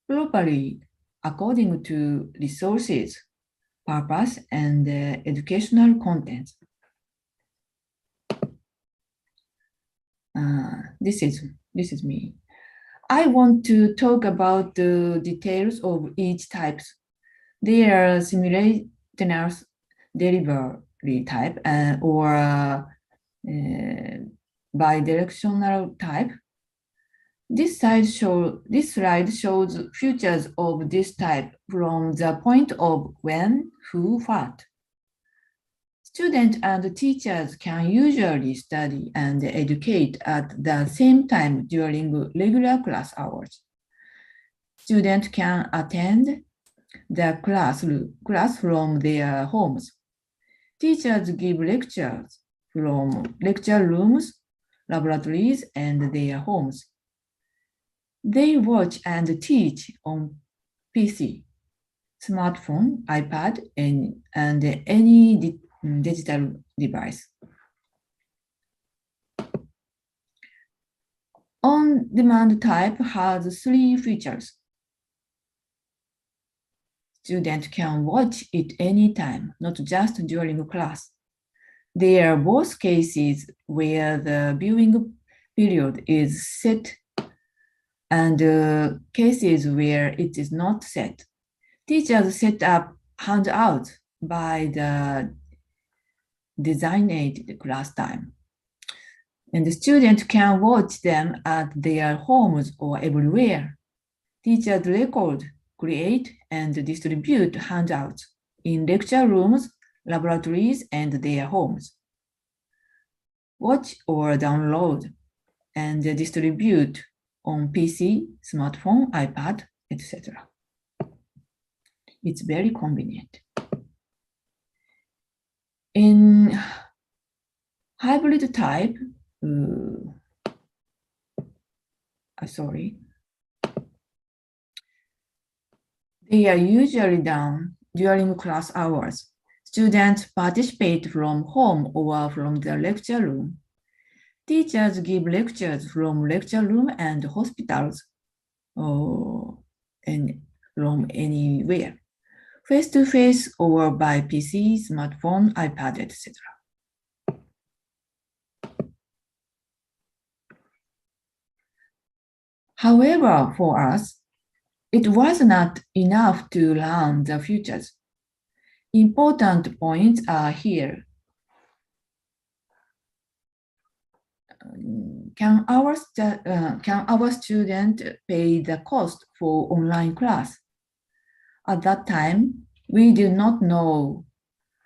J: properly according to resources, purpose, and educational content. This is me. I want to talk about the details of each types. They are simultaneous delivery type or bidirectional type. This slide shows features of this type from the point of when, who, what. Students and teachers can usually study and educate at the same time during regular class hours. Students can attend the class from their homes. Teachers give lectures from lecture rooms, laboratories, and their homes. They watch and teach on PC, smartphone, iPad, and any digital device. On-demand type has 3 features. Students can watch it anytime, not just during class. There are both cases where the viewing period is set and cases where it is not set. Teachers set up handouts by the designated class time. And the students can watch them at their homes or everywhere. Teachers record, create, and distribute handouts in lecture rooms, laboratories, and their homes. Watch or download and distribute on PC, smartphone, iPad, etc. It's very convenient. In hybrid type, they are usually done during class hours. Students participate from home or from the lecture room. Teachers give lectures from lecture room and hospitals and from anywhere, face-to-face or by PC, smartphone, iPad, etc. However, for us, it was not enough to learn the futures. Important points are here. Can our student pay the cost for online class? At that time, we did not know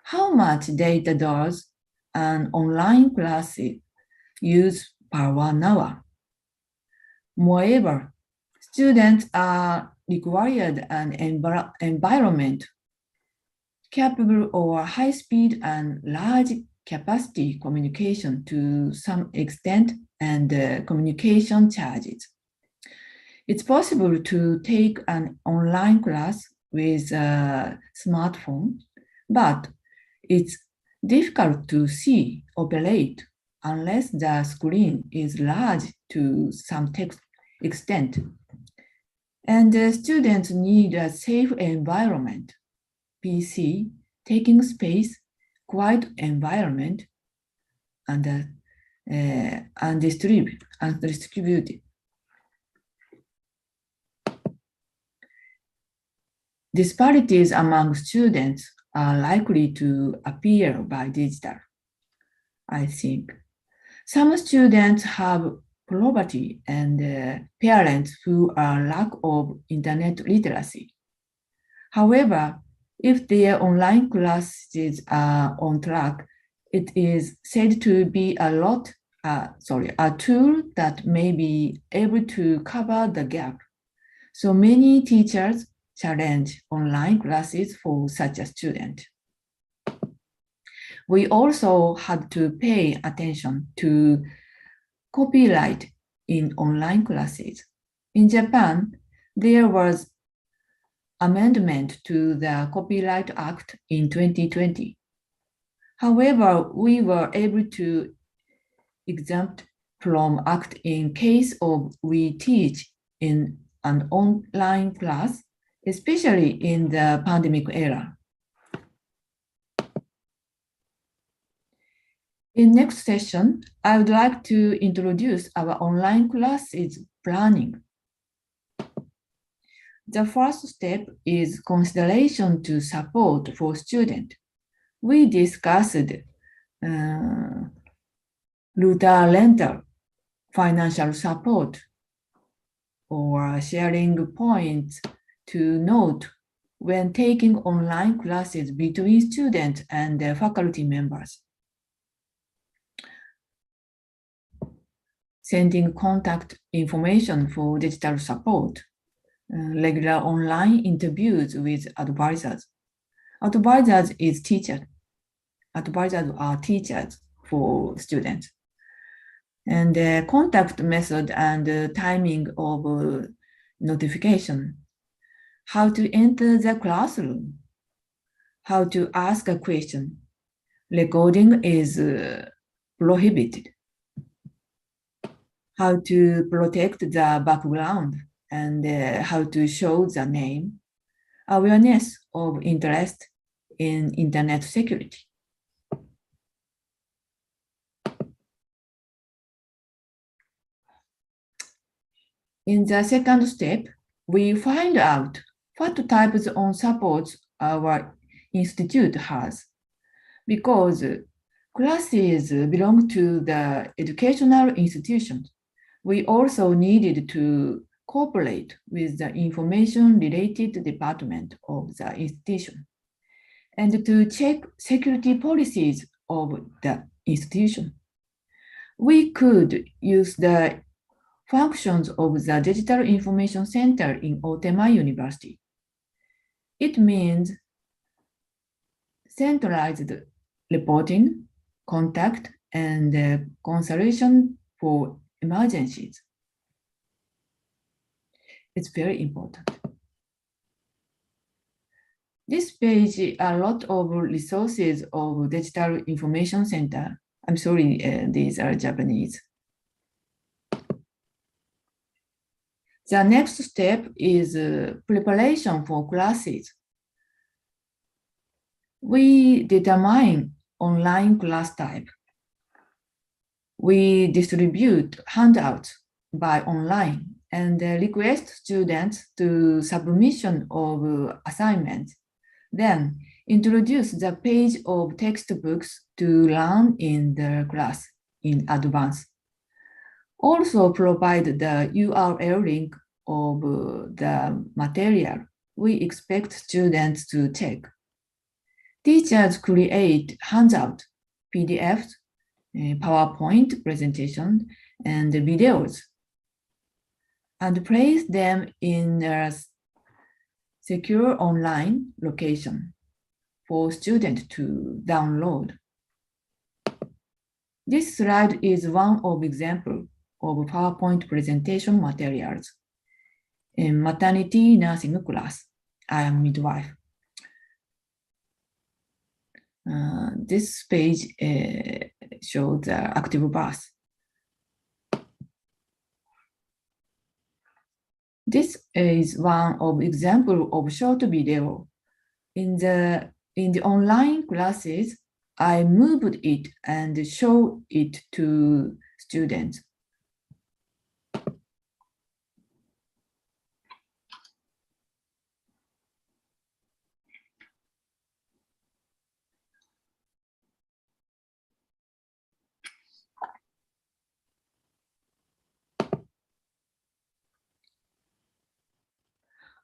J: how much data does an online class use per 1 hour. Moreover, students are required an environment capable of high-speed and large capacity communication to some extent and communication charges. It's possible to take an online class with a smartphone, but it's difficult to see operate unless the screen is large to some extent. And the students need a safe environment, PC, taking space, quiet environment, and distributed. Disparities among students are likely to appear by digital, I think. Some students have poverty and parents who are lack of internet literacy. However, if their online classes are on track, it is said to be a tool that may be able to cover the gap. So many teachers challenge online classes for such a student. We also had to pay attention to copyright in online classes. In Japan, there was amendment to the Copyright Act in 2020. However, we were able to exempt from Act in case of we teach in an online class, especially in the pandemic era. In next session, I would like to introduce our online classes planning. The first step is consideration to support for students. We discussed router rental, financial support, or sharing points to note when taking online classes between students and their faculty members. Sending contact information for digital support, regular online interviews with advisors. Advisors are teachers for students. And the contact method and timing of notification. How to enter the classroom. How to ask a question. Recording is prohibited. How to protect the background and how to show the name. Awareness of interest in internet security. In the second step, we find out what types of supports our institute has. Because classes belong to the educational institutions, we also needed to cooperate with the information-related department of the institution and to check security policies of the institution. We could use the functions of the Digital Information Center in Otema University. It means centralized reporting, contact, and consultation for emergencies. It's very important. This page a lot of resources of Digital Information Center. I'm sorry, these are Japanese. The next step is preparation for classes. We determine online class type. We distribute handouts by online and request students to submission of assignments. Then introduce the page of textbooks to learn in the class in advance. Also provide the URL link of the material we expect students to check. Teachers create handout, PDFs, PowerPoint presentation, and videos, and place them in a secure online location for students to download. This slide is one of examples of PowerPoint presentation materials. In maternity nursing class, I am midwife. This page shows the active birth. This is one of example of short video. In the online classes, I moved it and show it to students.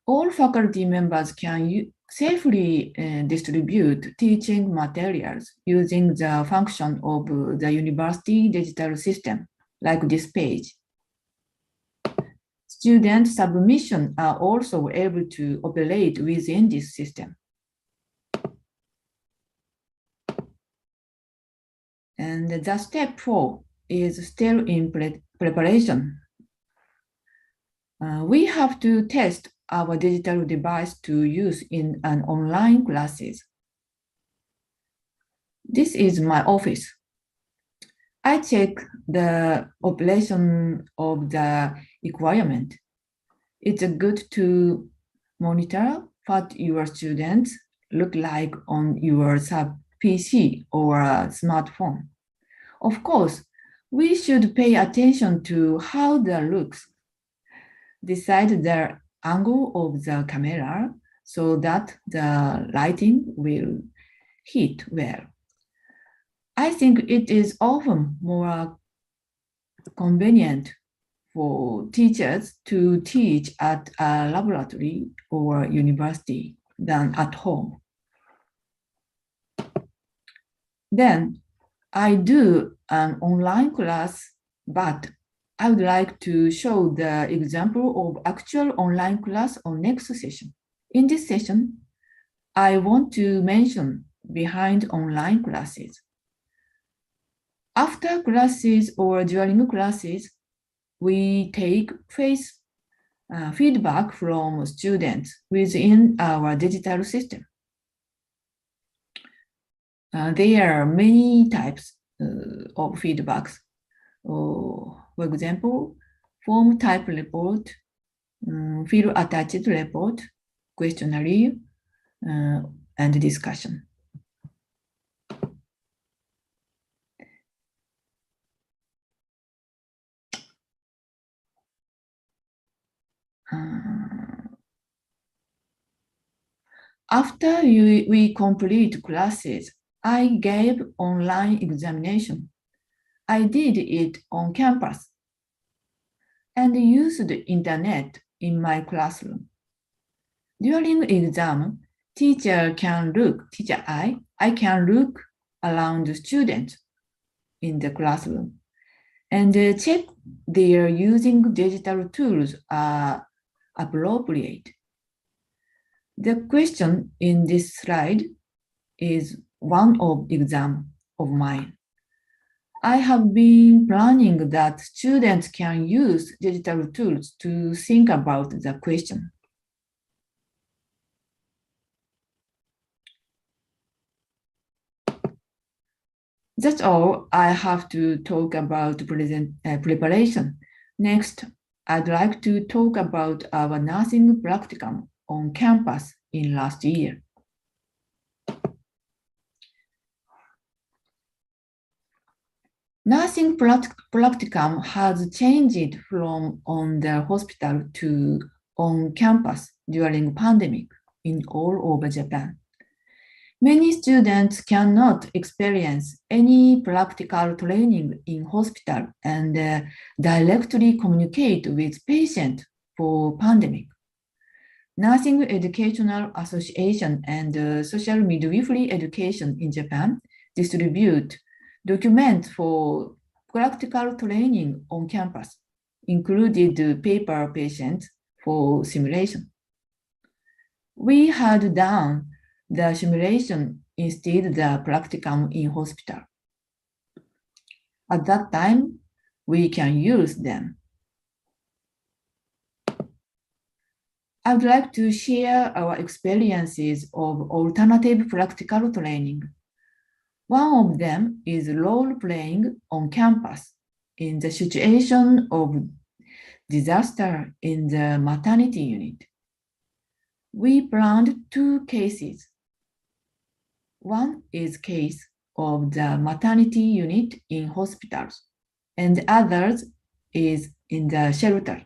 J: All faculty members can safely distribute teaching materials using the function of the university digital system, like this page. Student submissions are also able to operate within this system. And the step 4 is still in preparation. We have to test our digital device to use in an online classes. This is my office. I check the operation of the requirement. It's good to monitor what your students look like on your sub-PC or a smartphone. Of course, we should pay attention to how that looks. Decide the angle of the camera so that the lighting will hit well. I think it is often more convenient for teachers to teach at a laboratory or university than at home. Then I do an online class, but I would like to show the example of actual online class on next session. In this session, I want to mention behind online classes. After classes or during classes, we take feedback from students within our digital system. There are many types of feedbacks. For example, form type report, field attached report, questionnaire, and discussion. After we complete classes, I gave online examination. I did it on campus and used the internet in my classroom. During exam, I can look around the students in the classroom and check their using digital tools are appropriate. The question in this slide is one of exam of mine. I have been planning that students can use digital tools to think about the question. That's all I have to talk about preparation. Next, I'd like to talk about our nursing practicum on campus in last year. Nursing practicum has changed from on the hospital to on campus during pandemic in all over Japan. Many students cannot experience any practical training in hospital and directly communicate with patients for pandemic. Nursing Educational Association and Social Midwifery Education in Japan distribute documents for practical training on campus, included paper patients for simulation. We had done the simulation instead the practicum in hospital. At that time, we can use them. I would like to share our experiences of alternative practical training. One of them is role-playing on campus in the situation of disaster in the maternity unit. We planned two cases. One is case of the maternity unit in hospitals, and the other is in the shelter.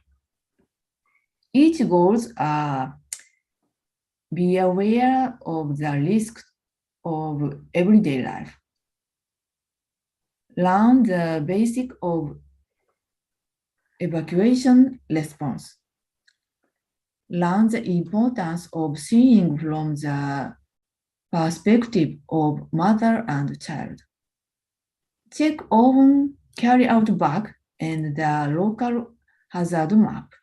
J: Each goals are be aware of the risks of everyday life. Learn the basic of evacuation response. Learn the importance of seeing from the perspective of mother and child. Check often carry out bag and the local hazard map.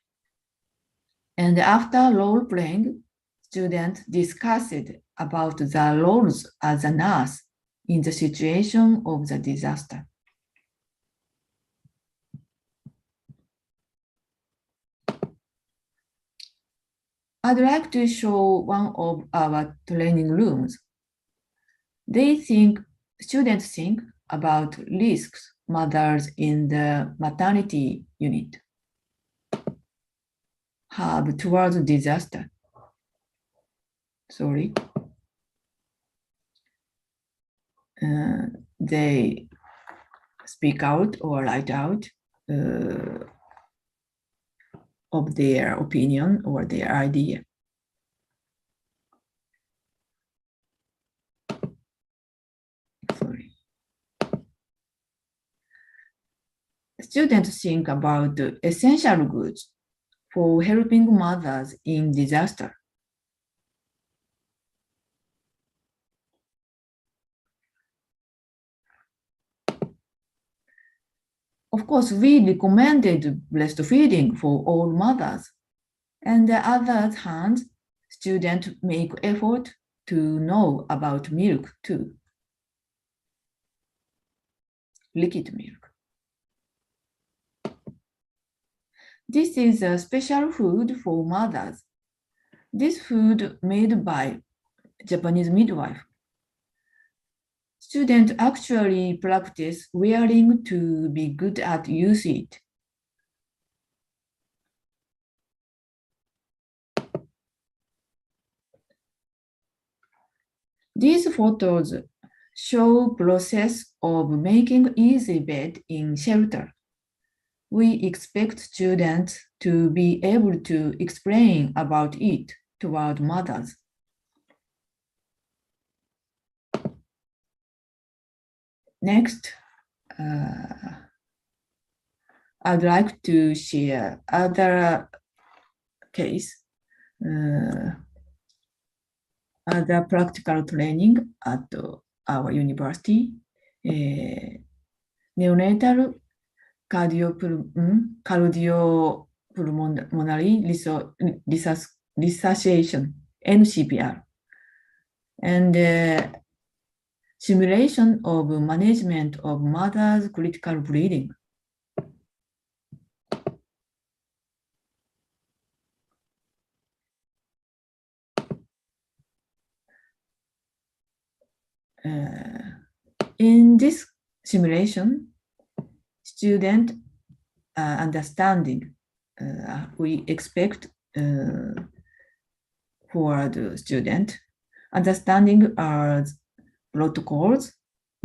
J: And after role playing, students discussed about the roles as a nurse in the situation of the disaster. I'd like to show one of our training rooms. Students think about risks mothers in the maternity unit have towards disaster. Sorry. They speak out or write out of their opinion or their idea. Sorry. Students think about the essential goods for helping mothers in disaster. Of course, we recommended breastfeeding for all mothers. And the other hand, students make effort to know about milk too. Liquid milk. This is a special food for mothers. This food made by Japanese midwife. Students actually practice wearing to be good at use it. These photos show process of making easy bed in shelter. We expect students to be able to explain about it toward mothers. Next, I'd like to share other case, other practical training at our university, neonatal cardiopulmonary resuscitation, NCPR, and simulation of management of mother's critical bleeding. In this simulation, student understanding, we expect for the student, understanding our protocols,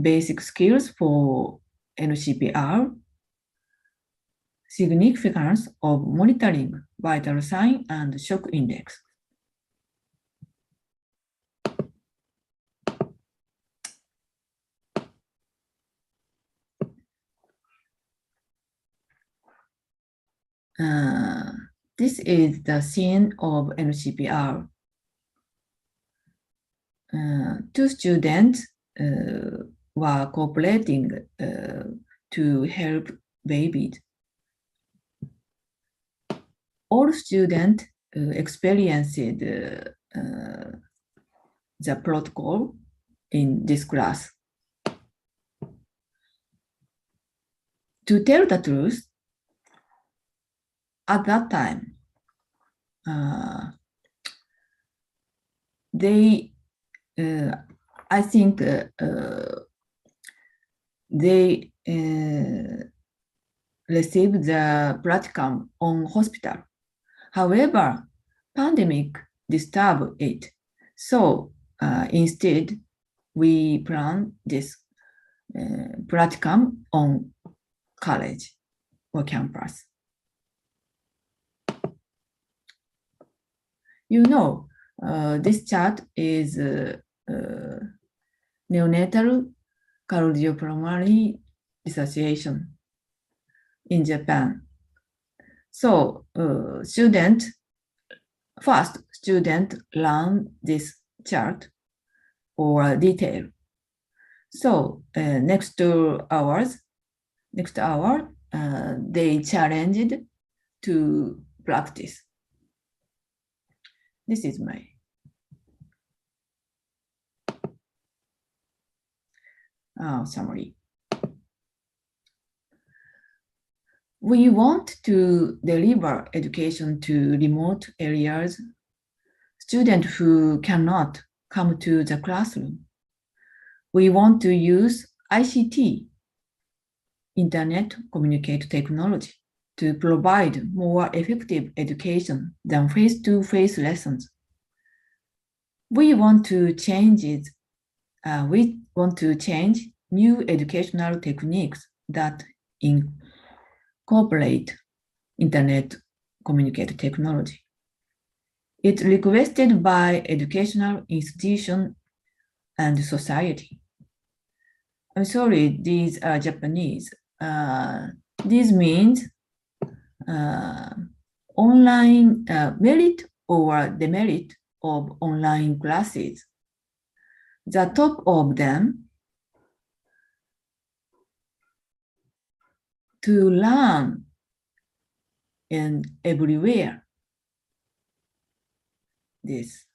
J: basic skills for NCPR, significance of monitoring vital sign and shock index. This is the scene of NCPR. Two students were cooperating to help babies. All students experienced the protocol in this class. To tell the truth, at that time, I think they received the practicum on hospital. However, pandemic disturbed it. So instead, we plan this practicum on college or campus. You know, this chart is neonatal cardiopulmonary resuscitation in Japan. So first student learn this chart or detail. So next hour, they challenged to practice. This is my summary. We want to deliver education to remote areas, students who cannot come to the classroom. We want to use ICT, Internet Communication Technology, to provide more effective education than face-to-face lessons. We want to change new educational techniques that incorporate Internet Communication Technology. It's requested by educational institution and society. I'm sorry, these are Japanese. This means online merit or demerit of online classes. The top of them to learn and everywhere. This.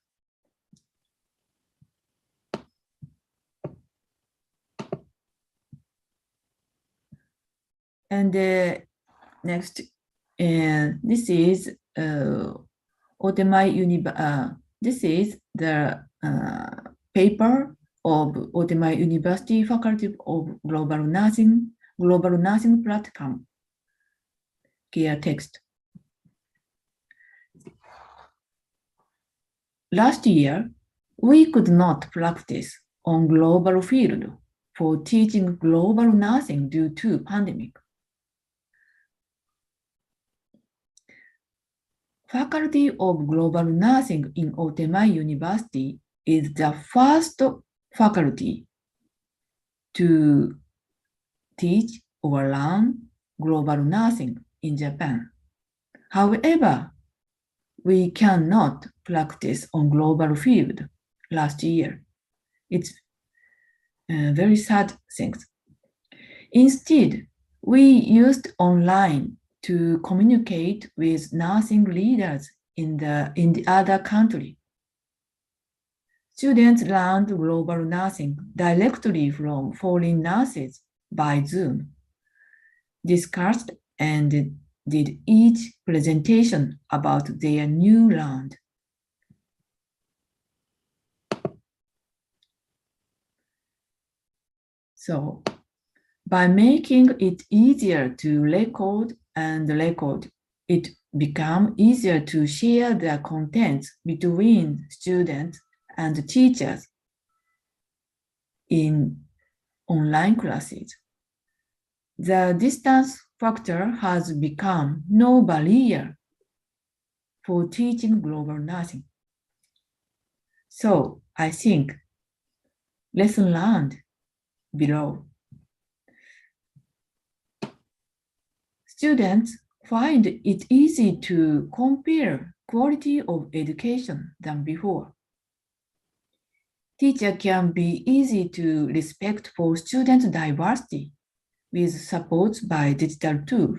J: And next, this is this is the paper of Otemae University Faculty of Global Nursing Practicum. Here text. Last year, we could not practice on global field for teaching global nursing due to pandemic. Faculty of Global Nursing in Otemae University is the first faculty to teach or learn global nursing in Japan. However, we cannot practice on global field last year. It's very sad things. Instead, we used online to communicate with nursing leaders in the other country. Students learned global nursing directly from foreign nurses by Zoom, discussed and did each presentation about their new learned. So, by making it easier to record, it became easier to share the contents between students and teachers in online classes. The distance factor has become no barrier for teaching global nursing. So I think lesson learned below. Students find it easy to compare quality of education than before. Teacher can be easy to respect for student diversity with support by digital tools.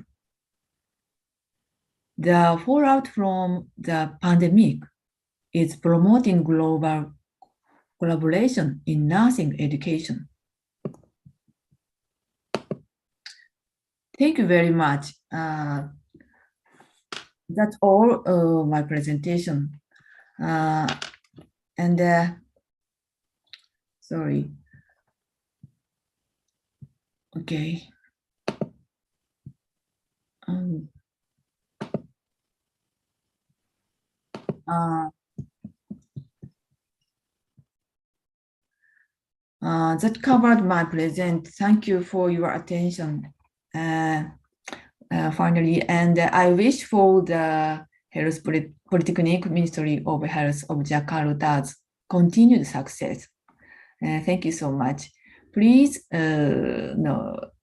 J: The fallout from the pandemic is promoting global collaboration in nursing education. Thank you very much. That's all my presentation. Sorry. Okay. That covered my present. Thank you for your attention. Finally, and I wish for the Polytechnic Ministry of Health of Jakarta's continued success. Thank you so much. Please,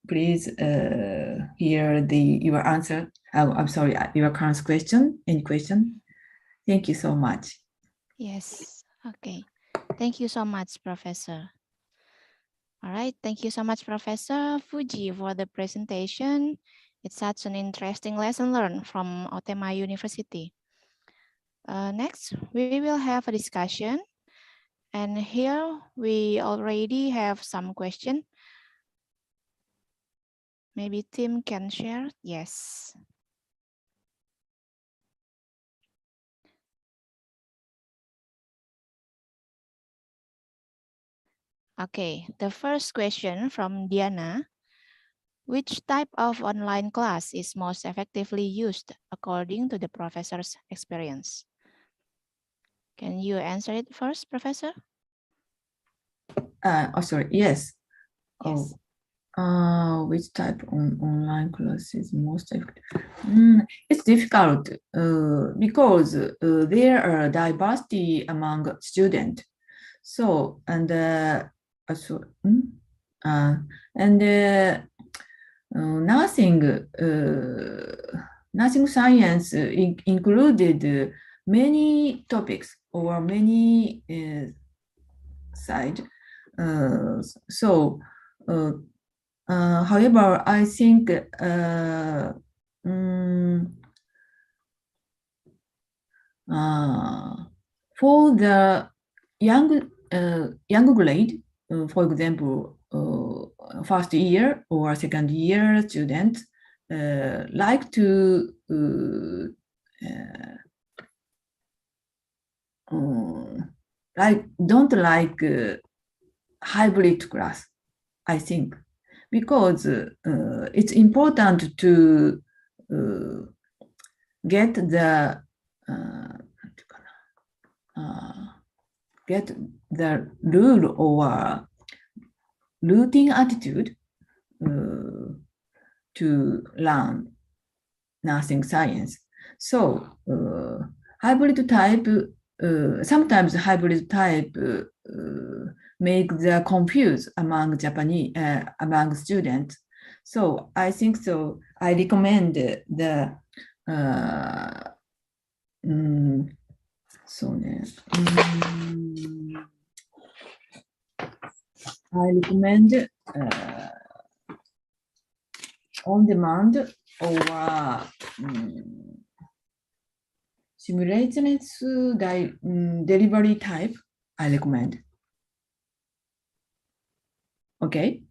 J: please hear your answer. I'm sorry, your current question. Any question? Thank you so much.
I: Yes. Okay. Thank you so much, Professor. All right. Thank you so much, Professor Fuji, for the presentation. It's such an interesting lesson learned from Otemae University. Next, we will have a discussion. And here we already have some questions. Maybe Tim can share. Yes. Okay, the first question from Diana. Which type of online class is most effectively used according to the professor's experience? Can you answer it first, Professor?
J: Sorry, yes.
I: Yes.
J: Which type of online class is most effective? It's difficult because there are diversity among students. So, nursing science included many topics or many sides. However, I think for the young grade, for example, first year or second year student like to don't like hybrid class, I think, because it's important to get the rule or routine attitude to learn nursing science. So hybrid type, sometimes hybrid type make the confuse among Japanese among students. So I think so. I recommend the I recommend on demand or simultaneous delivery type. I recommend. Okay.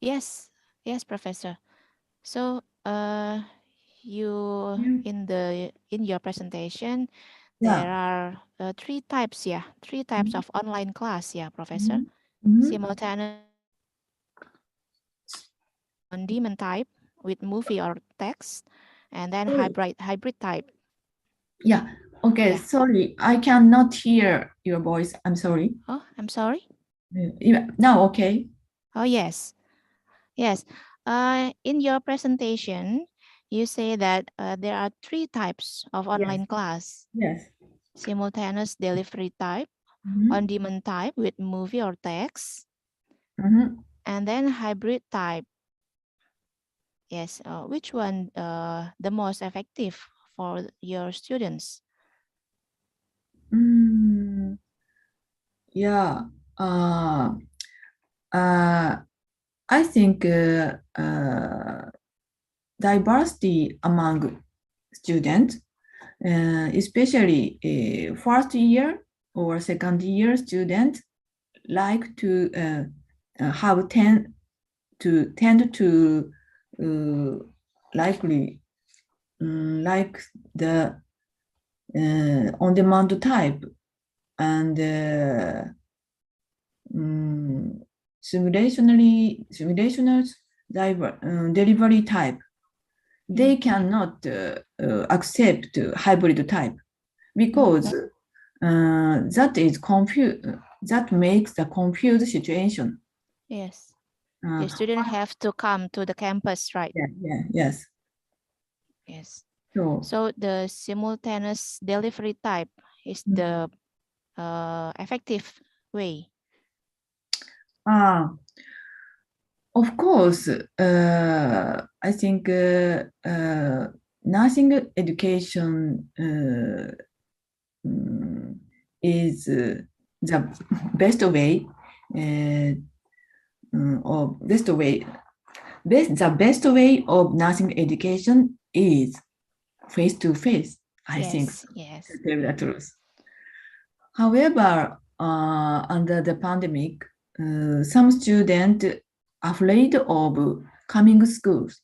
I: Yes, yes, Professor. So, you in your presentation, there are three types, three types of online class, Professor. Simultaneous on-demand type with movie or text, and then hybrid type.
J: Yeah. Okay.
I: Yeah.
J: Sorry, I cannot hear your voice. I'm sorry.
I: Oh, I'm sorry.
J: Now, okay.
I: Oh, yes. Yes. In your presentation, you say that there are three types of online class.
J: Yes.
I: Simultaneous delivery type, on-demand type with movie or text, and then hybrid type. Yes. Which one the most effective for your students?
J: Yeah. I think diversity among students, especially first year or second year students, like to have tend to likely like the on-demand type and simulational delivery type. They cannot accept hybrid type because that makes the confused situation.
I: Yes. The student have to come to the campus, right?
J: Yes.
I: Yes. So the simultaneous delivery type is the effective way.
J: Of course, I think nursing education is the best way, or the best way of nursing education is face to face. I think.
I: Yes.
J: To tell the truth. However, under the pandemic, some students afraid of coming to schools.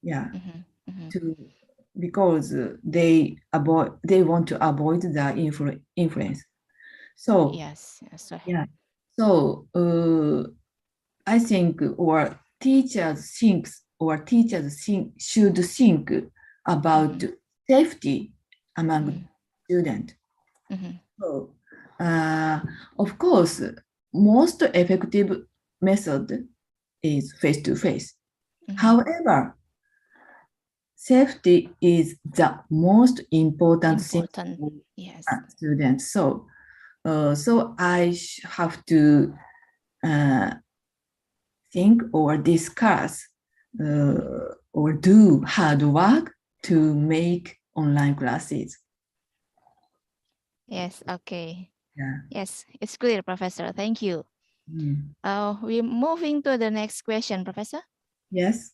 J: Yeah, because they want to avoid the influence. So
I: yes.
J: Yeah. So I think teachers should think about safety among students. So, of course, most effective method is face-to-face. However, safety is the most important thing for students. So I have to think or discuss or do hard work to make online classes.
I: Yes, okay.
J: Yeah.
I: Yes, it's clear, Professor. Thank you.
J: Mm.
I: We're moving to the next question, Professor.
J: Yes.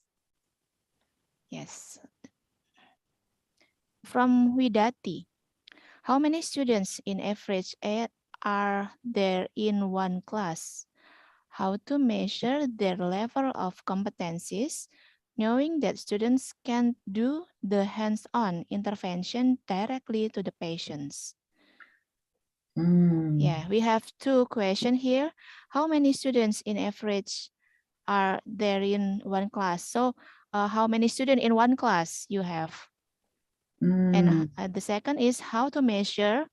I: Yes. From Widati, how many students in average are there in one class? How to measure their level of competencies, knowing that students can do the hands-on intervention directly to the patients?
J: Mm.
I: Yeah, we have two questions here. How many students in average are there in one class? So how many students in one class you have? And the second is how to measure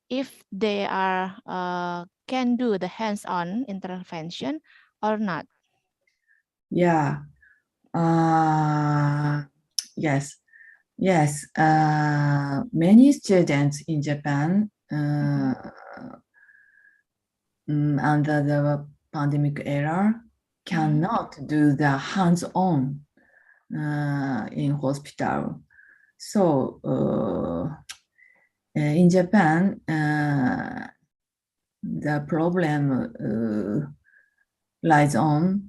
I: if they are can do the hands-on intervention or not.
J: Yeah. Yes. Yes. Many students in Japan under the pandemic era cannot do the hands-on in hospital. So in Japan, the problem lies on,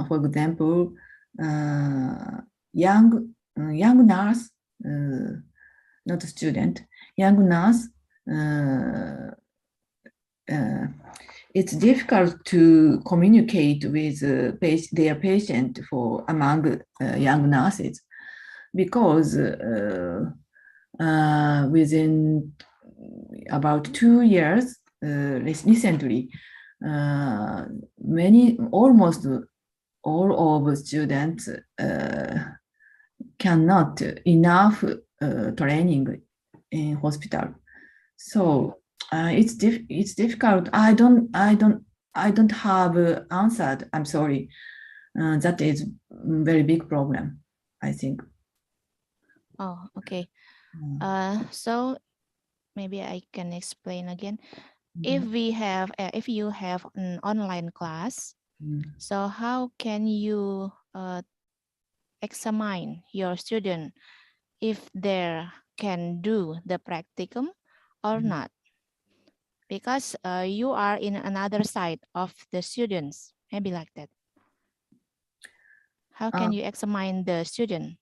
J: for example, young nurse, not student, young nurse. It's difficult to communicate with their patient for among young nurses because within about 2 years recently, almost all of students cannot enough training in hospital. So it's difficult. I don't have answered. I'm sorry. That is very big problem, I think.
I: Oh, okay. So maybe I can explain again. If you have an online class, so how can you examine your student if they can do the practicum or not? Because you are in another side of the students, maybe like that. How can you examine the student?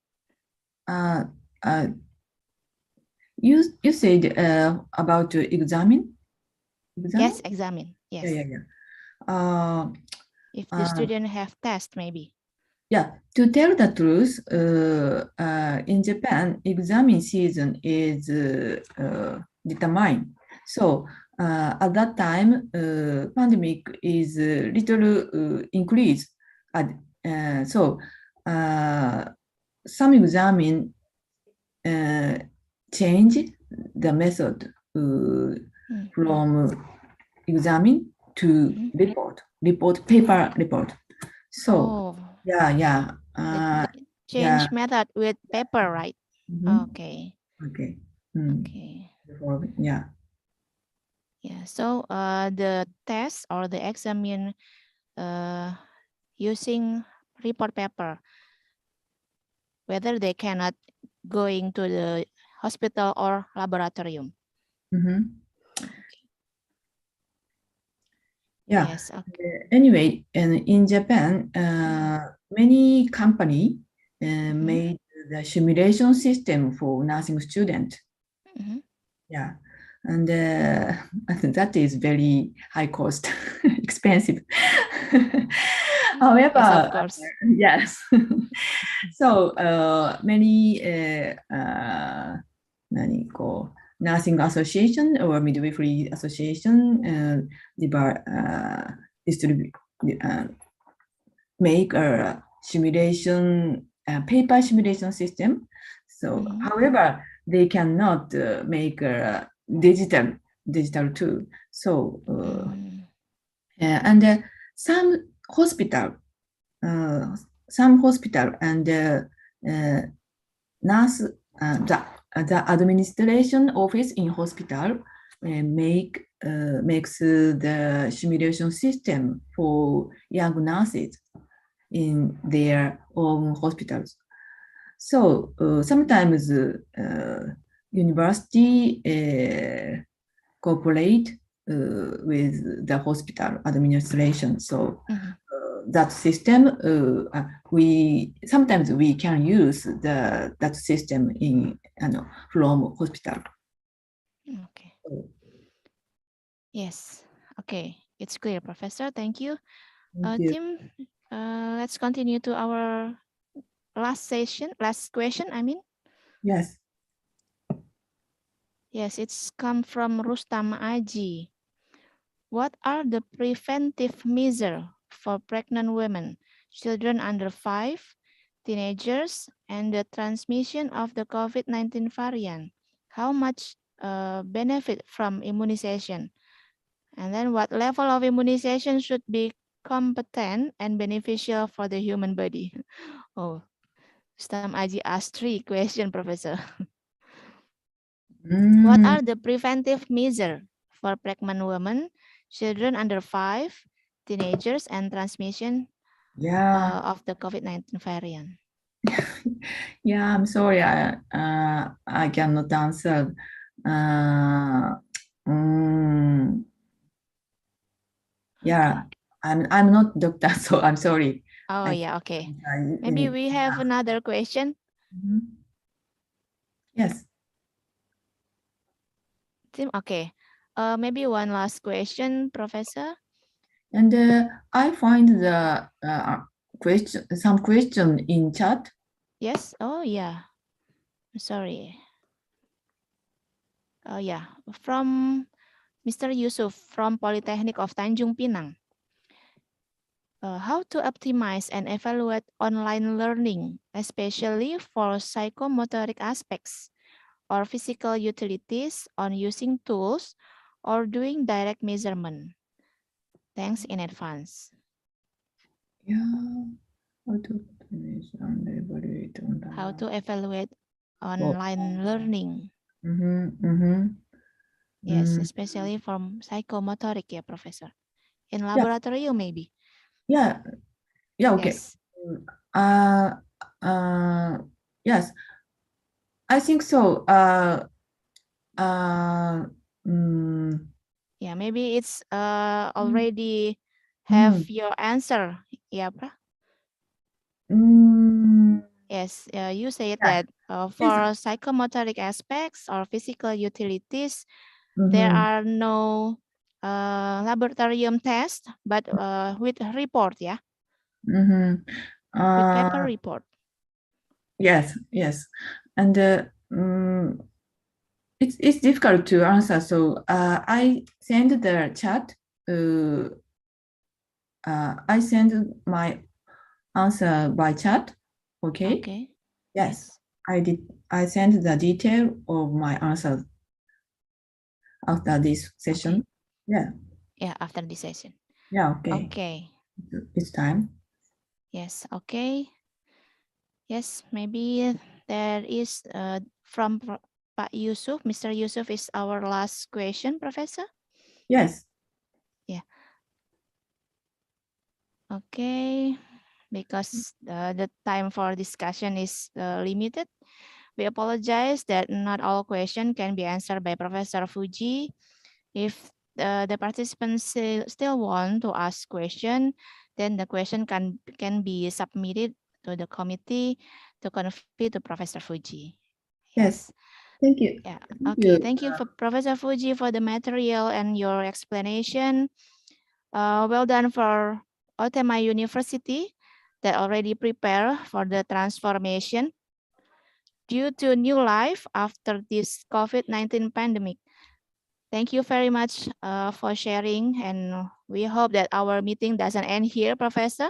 J: You said about examine?
I: Yes, examine. Yes.
J: Yeah.
I: If the student have test, maybe.
J: Yeah, to tell the truth, in Japan, exam season is determined. So at that time, pandemic is little increase. So some examine change the method from examine to report paper report. So yeah.
I: Change method with paper, right? Okay.
J: Okay.
I: Okay.
J: Yeah.
I: Yeah. So the test or the examine using report paper, whether they cannot going to the hospital or laboratorium.
J: Yeah.
I: Yes. Okay.
J: Anyway, and in Japan, many company made the simulation system for nursing student. Yeah, and I think that is very high cost, expensive. However,
I: yes, of course.
J: Yes. So many nursing association or midwifery association distribute make a simulation paper simulation system. So however, they cannot make a digital tool. So and some hospital and nurse the administration office in hospital makes the simulation system for young nurses in their own hospitals. So sometimes university cooperate with the hospital administration. So that system, we sometimes we can use that system in from hospital.
I: Okay. Yes. Okay. It's clear, Professor. Thank you.
J: Thank you.
I: Tim, let's continue to our last question, I mean.
J: Yes.
I: Yes, it's come from Rustam Aji. What are the preventive measures for pregnant women, children under 5, teenagers, and the transmission of the COVID-19 variant? How much benefit from immunization? And then what level of immunization should be competent and beneficial for the human body? Oh, Rustam Aji asked 3 questions, Professor. What are the preventive measures for pregnant women, children under 5, teenagers, and transmission of the COVID-19 variant?
J: Yeah, I'm sorry, I cannot answer. Yeah, I'm not doctor, so I'm sorry.
I: Oh yeah, okay. Maybe we have another question.
J: Yes.
I: Tim, okay. Maybe one last question, Professor.
J: And I find the some question in chat.
I: Yes. Oh yeah. Sorry. Oh yeah. From Mr. Yusuf from Polytechnic of Tanjung Pinang. How to optimize and evaluate online learning, especially for psychomotoric aspects or physical utilities on using tools or doing direct measurement. Thanks in advance.
J: Yeah, how to evaluate online.
I: How to evaluate online learning. Yes, especially from psychomotoric, yeah, Professor. In laboratory, maybe.
J: Yeah, yeah, okay.
I: Yes.
J: Yes, I think so.
I: Yeah, maybe it's already have your answer, yeah, Pra? Yes, you said that for psychomotoric aspects or physical utilities, there are no laboratorium tests, but with report, yeah? With paper report.
J: Yes, yes. And it's difficult to answer. So I send the chat. I send my answer by chat. Okay.
I: Okay.
J: Yes, I did. I sent the detail of my answer after this session. Yeah.
I: Yeah, after this session.
J: Yeah. Okay.
I: Okay.
J: It's time.
I: Yes. Okay. Yes, maybe there is from Pak Yusuf. Mr. Yusuf is our last question, Professor.
J: Yes.
I: Yeah. Okay, because the time for discussion is limited. We apologize that not all questions can be answered by Professor Fuji. If the participants still want to ask question, then the question can be submitted to the committee to convey to Professor Fuji.
J: Yes. Thank you.
I: Yeah.
J: Thank
I: Okay.
J: you.
I: Thank you for Professor Fuji for the material and your explanation. Well done for Otema University that already prepare for the transformation due to new life after this COVID-19 pandemic. Thank you very much for sharing, and we hope that our meeting doesn't end here, Professor,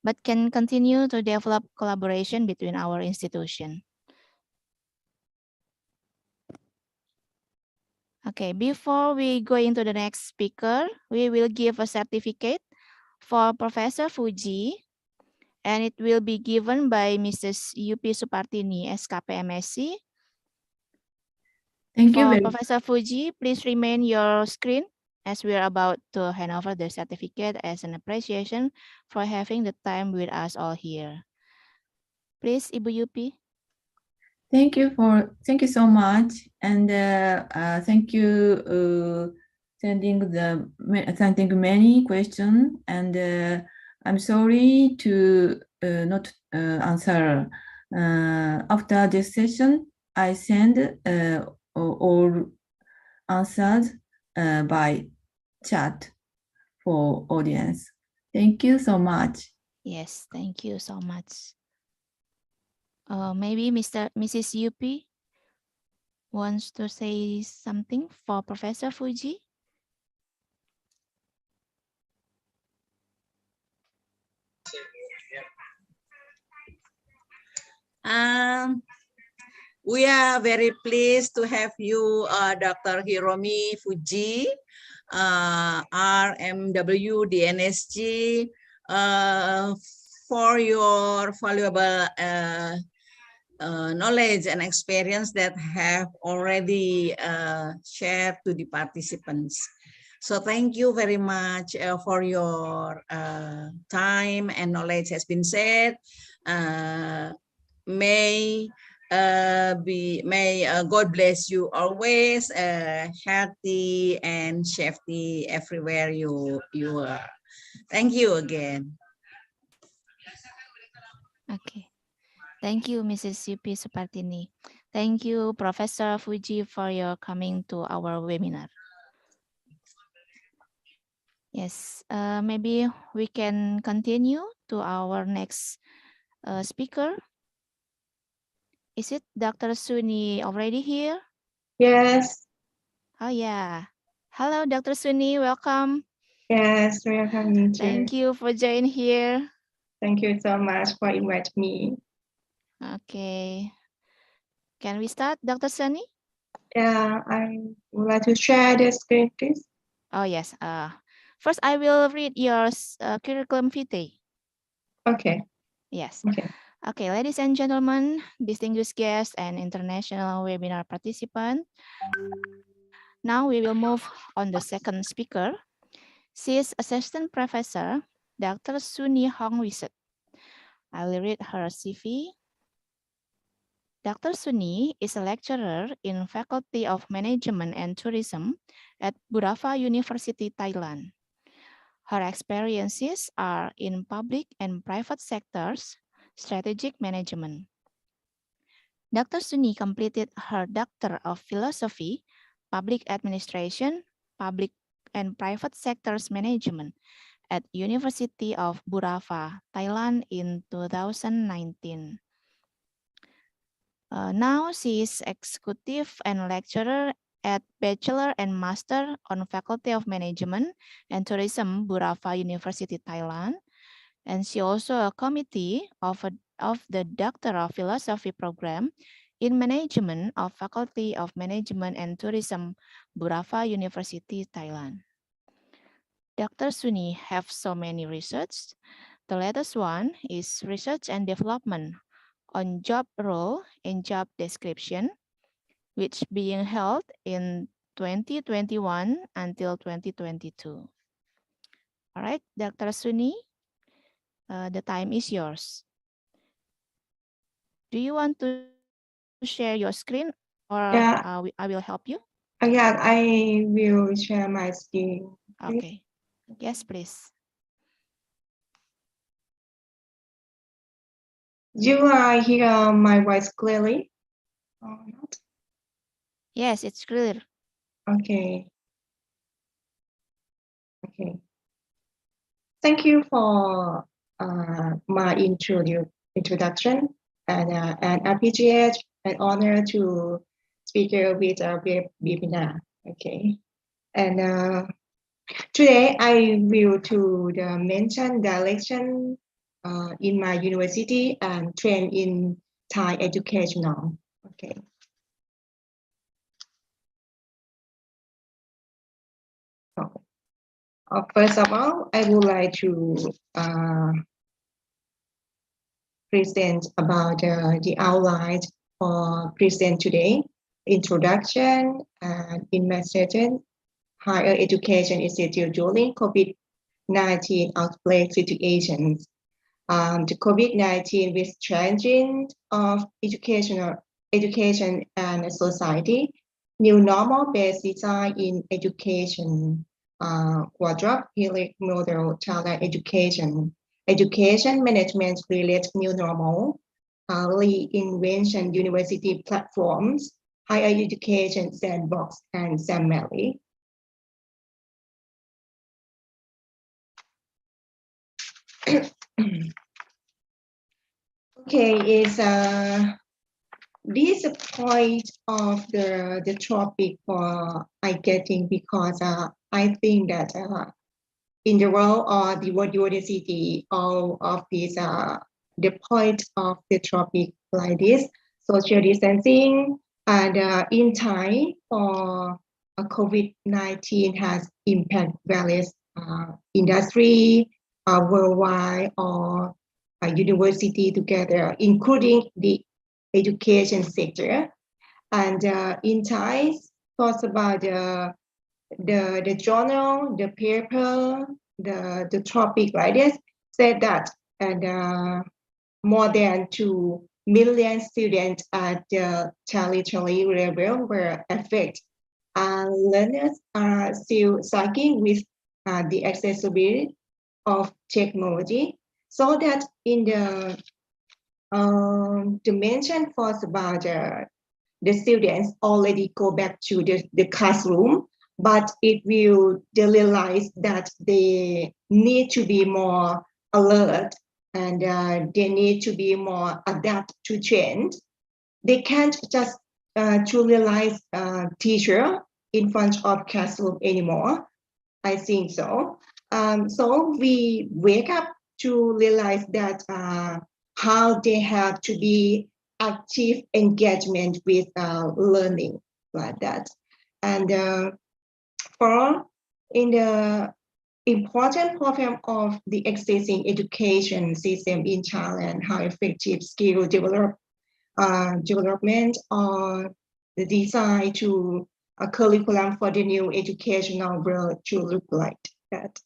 I: but can continue to develop collaboration between our institution. Okay, before we go into the next speaker, we will give a certificate for Professor Fuji, and it will be given by Mrs. Yupi Supartini, SKP MSc.
J: Thank you.
I: For Professor Fuji, please remain your screen as we are about to hand over the certificate as an appreciation for having the time with us all here. Please, Ibu Yupi.
J: Thank you so much, and thank you sending many questions. And I'm sorry to not answer. After this session, I send all answers by chat for audience. Thank you so much.
I: Yes, thank you so much. Maybe Mrs. Yupi wants to say something for Professor Fuji.
C: We are very pleased to have you, Dr. Hiromi Fuji, RMW DNSG, for your valuable knowledge and experience that have already shared to the participants. So thank you very much for your time and knowledge has been said. May God bless you always, healthy and safety everywhere you are. Thank you again.
I: Okay. Thank you, Mrs. Yupi Supartini. Thank you, Professor Fuji, for your coming to our webinar. Yes, maybe we can continue to our next speaker. Is it Dr. Suni already here?
K: Yes.
I: Oh, yeah. Hello, Dr. Suni. Welcome.
K: Yes, welcome you too.
I: Thank you for joining here.
K: Thank you so much for inviting me.
I: Okay. Can we start, Dr. Suni?
K: Yeah, I would like to share the screen, please.
I: Oh, yes. First, I will read your curriculum vitae.
K: Okay.
I: Yes.
K: Okay.
I: Okay, ladies and gentlemen, distinguished guests and international webinar participants. Now we will move on the second speaker. She is Assistant Professor, Dr. Suni Hong Wisset. I will read her CV. Dr. Suni is a lecturer in Faculty of Management and Tourism at Burapha University, Thailand. Her experiences are in public and private sectors, strategic management. Dr. Suni completed her Doctor of Philosophy, Public Administration, Public and Private Sectors Management at University of Burapha, Thailand in 2019. Now she is executive and lecturer at Bachelor and Master on Faculty of Management and Tourism, Burapha University, Thailand. And she also a committee of the Doctor of Philosophy program in Management of Faculty of Management and Tourism, Burapha University, Thailand. Dr. Suni have so many research. The latest one is research and development on job role and job description, which being held in 2021 until 2022. All right, Dr. Suni, the time is yours. Do you want to share your screen or
K: Yeah.
I: I will help you?
K: Yeah, I will share my screen. Please.
I: Okay. Yes, please.
K: You hear my voice clearly or not?
I: Yes, it's clear.
K: Okay. Okay. Thank you for my introduction, and I appreciate and honor to speak with a webinar. Okay, and today I will to the mention direction in my university and train in Thai educational. Okay. First of all, I would like to present about the outline for present today, introduction and investigation, higher education institute during COVID-19 outbreak situations. The COVID-19 with challenging of educational education and society, new normal-based design in education, quadruplet model, child education, education management related new normal, reinvention university platforms, higher education sandbox, and SAMMELI. Okay, is this point of the topic for I getting because I think that in the world or the world university, all of these the point of the topic like this, social distancing, and in Thai for COVID-19 has impact various industry worldwide or university together, including the education sector. And in Thai, talks about the journal, the paper, the topic like this, said that and more than 2 million students at the territory level were affected. Learners are still struggling with the accessibility of technology, so that in the mention first about the students already go back to the classroom, but it will realize that they need to be more alert and they need to be more adapt to change. They can't just to realize teacher in front of classroom anymore. I think so. So we wake up to realize that how they have to be active engagement with learning like that. And for in the important problem of the existing education system in Thailand, how effective skill development or the design to a curriculum for the new educational world to look like that.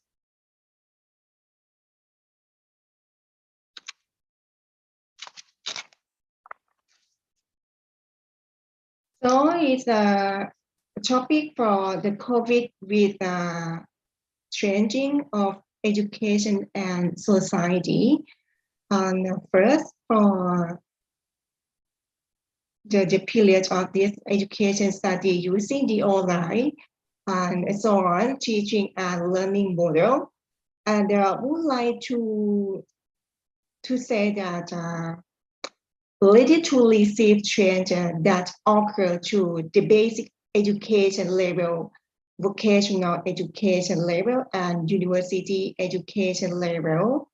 K: So it's a topic for the COVID with changing of education and society. First, for the period of this education study using the online and so on, teaching and learning model. And I would like to say that ready to receive change that occur to the basic education level, vocational education level, and university education level,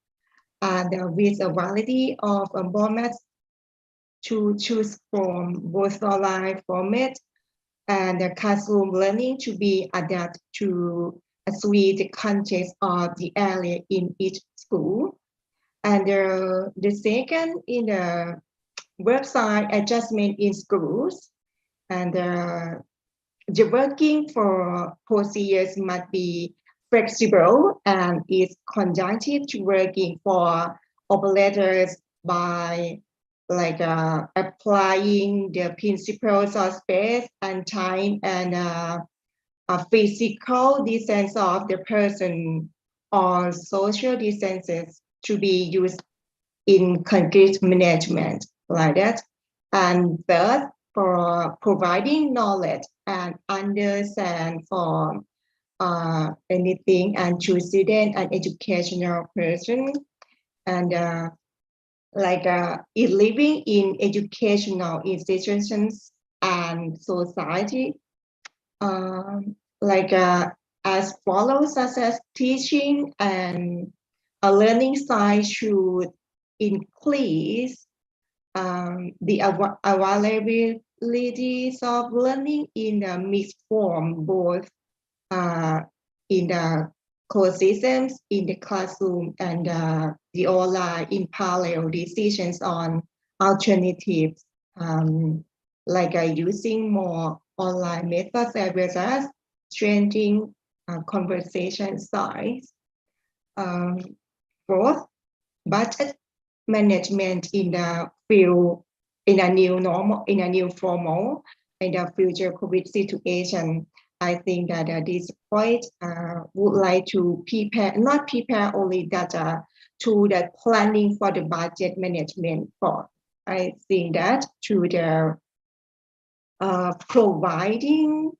K: and with a variety of formats to choose from, both online format and the classroom learning to be adapted to suit the context of the area in each school. And the second in the website adjustment in schools, and the working for procedures must be flexible and is conjunctive to working for operators by like applying the principles of space and time and a physical distance of the person or social distances to be used in conflict management like that. And third, for providing knowledge and understand for anything and to student and educational person, and in living in educational institutions and society, as follows, such as teaching and a learning side should increase the availabilities of learning in a mixed form, both in the core systems, in the classroom, and the online in parallel decisions on alternatives, using more online methods as well as changing conversation size. Fourth, budget management in the field in a new normal, in a new formal, in the future COVID situation. I think that at this point, would like to prepare, not prepare only that to the planning for the budget management for. I think that to the providing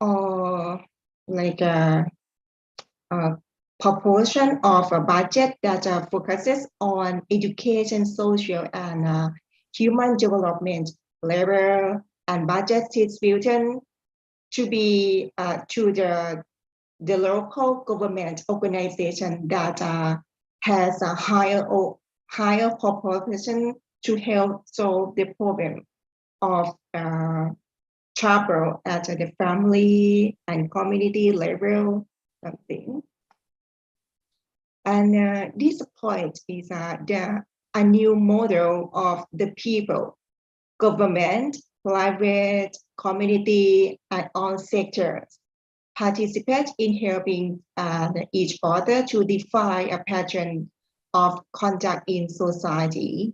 K: or like a proportion of a budget that focuses on education, social, and human development level, and budget distribution to be to the local government organization that has a higher proportion to help solve the problem of trouble at the family and community level, something. And this point is a new model of the people, government, private, community, and all sectors participate in helping each other to define a pattern of conduct in society.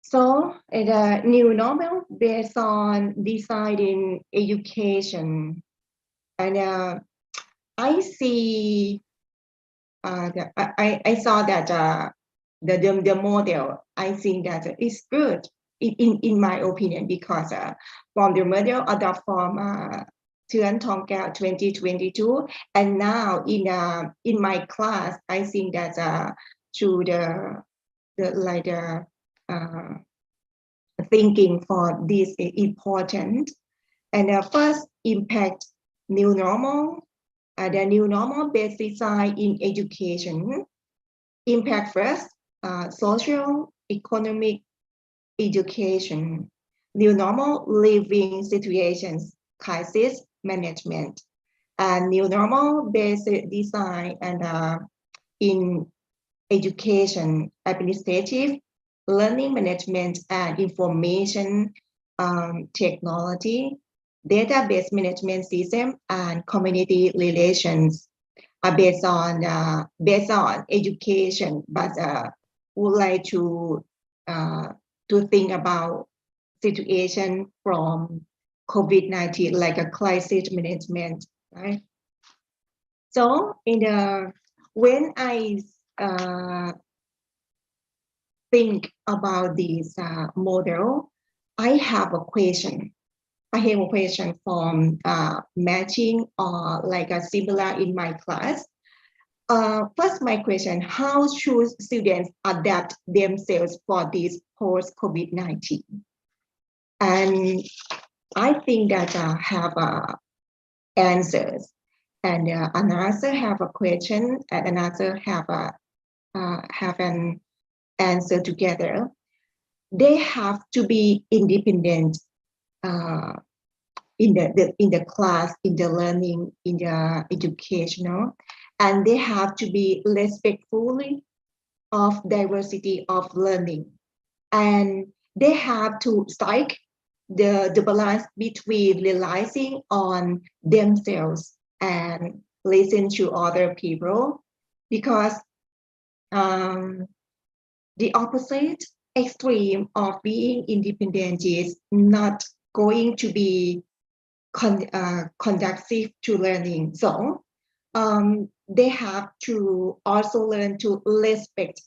K: So the new normal based on deciding education, and I see I saw that the model, I think that is good in my opinion, because from the model adopted from Tuan Tong Kao 2022, and now in my class, I think that through the thinking for this is important. And first impact new normal, the new normal based design in education. Impact first, social, economic, education, new normal living situations, crisis management, and new normal based design and in education, administrative, learning management, and information technology, database management system, and community relations are based on education, but would like to think about situation from COVID-19, like a crisis management, right? So when I think about this model, I have a question. I have a question from matching or like a similar in my class. First, my question, how should students adapt themselves for this post-COVID-19? And I think that I have answers, and another have a question, and another have an answer together. They have to be independent in the class, in the learning, in the educational, and they have to be respectfully of diversity of learning, and they have to strike the balance between relying on themselves and listen to other people, because the opposite extreme of being independent is not going to be conducive to learning. So they have to also learn to respect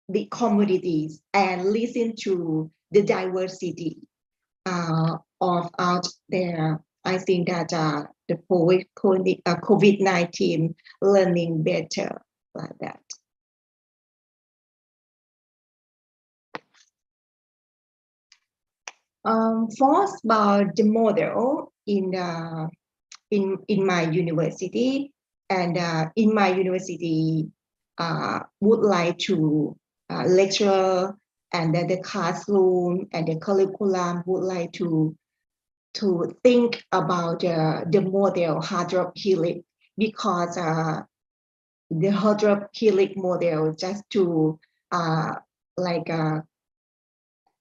K: the communities and listen to the diversity of out there. I think that the COVID-19 learning better like that. First, about the model in my university, and in my university would like to lecture, and then the classroom and the curriculum would like to think about the model hydrophilic, because the hydrophilic model just to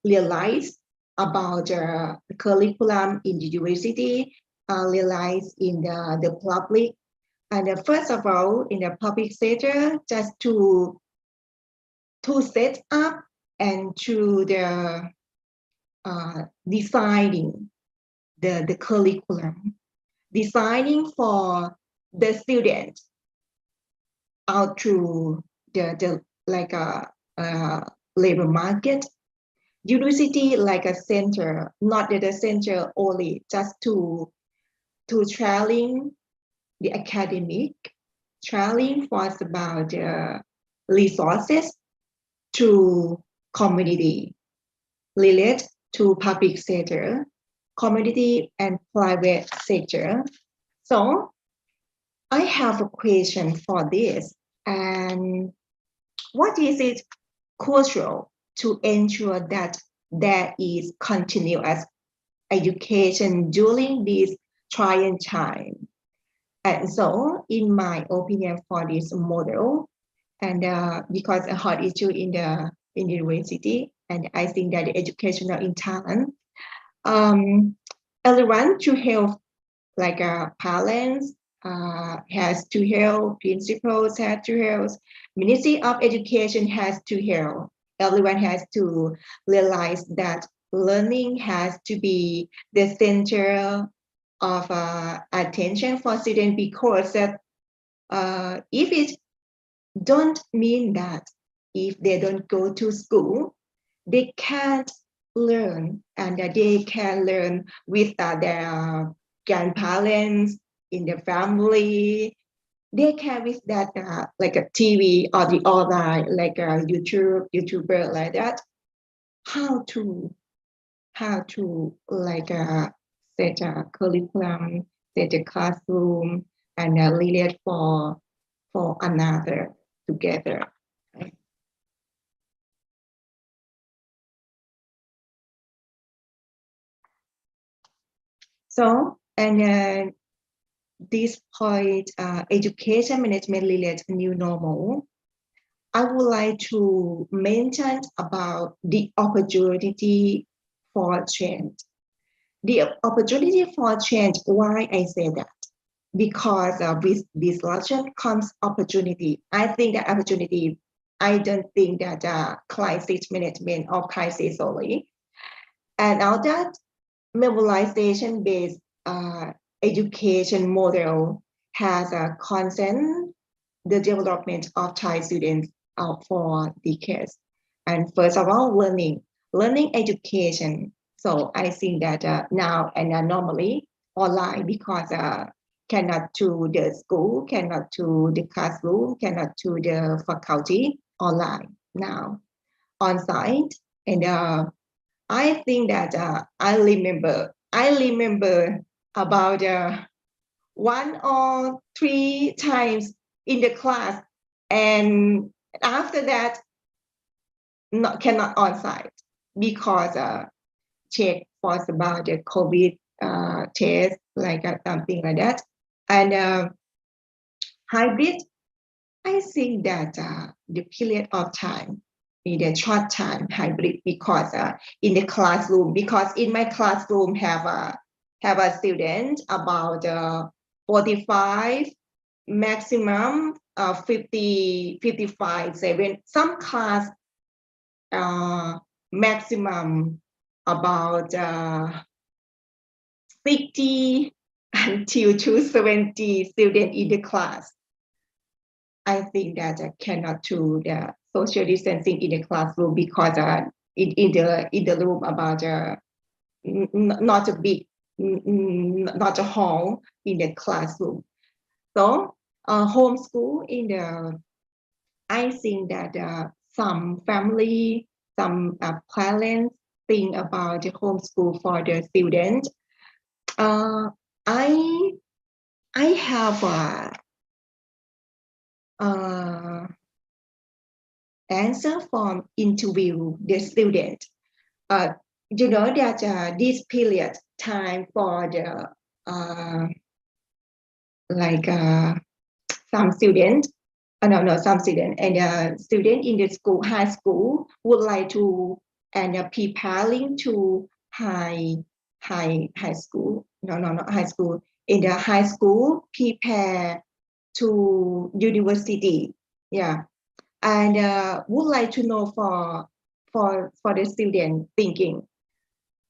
K: realize about the curriculum in the university, realize in the public And first of all, in the public sector, just to set up and to the designing the curriculum, designing for the student out to the like a labor market. University like a center, not the center only, just to training the academic, training for about the resources to community, relate to public sector, community and private sector. So I have a question for this. And what is it crucial to ensure that there is continuous education during this trying time? And so, in my opinion, for this model, and because a hot issue in the university, and I think that the educational in talent, everyone to help, like parents has to help, principals have to help, Ministry of Education has to help. Everyone has to realize that learning has to be the center of attention for students, because if it don't mean that if they don't go to school, they can't learn, and they can learn with their grandparents in the family. They can with that like a TV or the online, like a YouTuber like that. How to like set a curriculum, set a classroom, and relate for another together. Right? So, and this point, education management related new normal, I would like to mention about the opportunity for change. The opportunity for change, why I say that? Because with disruption comes opportunity. I think that opportunity, I don't think that crisis management or crisis only. And all that mobilization-based education model has a consent the development of Thai students for decades. And first of all, learning education. So I think that now and normally online, because cannot to the school, cannot to the classroom, cannot to the faculty, online now, on site. And I think that I remember about 1 or 3 times in the class, and after that cannot on site, because check for about the COVID test, like something like that. And hybrid, I think that the period of time in the short time hybrid, because in the classroom, because in my classroom have a student about 45, maximum 50, 55, 7. Some class maximum about 60 until 270 students in the class. I think that cannot do the social distancing in the classroom, because in the room about not a big, not a hall in the classroom. So homeschool in the, I think that some family, some parents think about the homeschool for the student. I have answer from interview the student. You know that this period time for the like some student, some student, and student in the school, high school, would like to and preparing to high school. No, not high school. In the high school, prepare to university. Yeah, and would like to know for the student thinking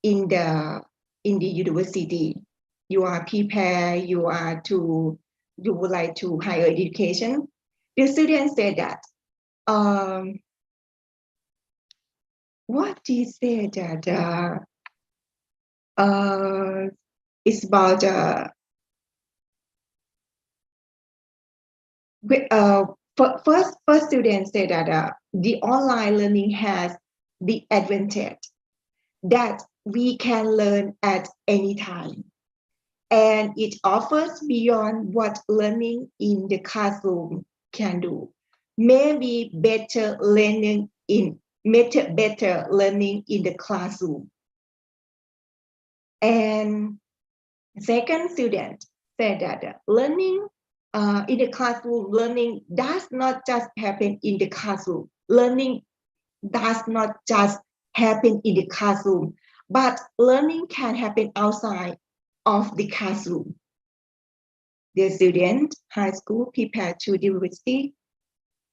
K: in the university. You are prepared. You would like to higher education. The student said that. What he said that it's about first student said that the online learning has the advantage that we can learn at any time, and it offers beyond what learning in the classroom can do. Maybe better learning in the classroom. And second student said that learning in the classroom, learning does not just happen in the classroom. Learning does not just happen in the classroom, but learning can happen outside of the classroom. The student, high school, prepared to university,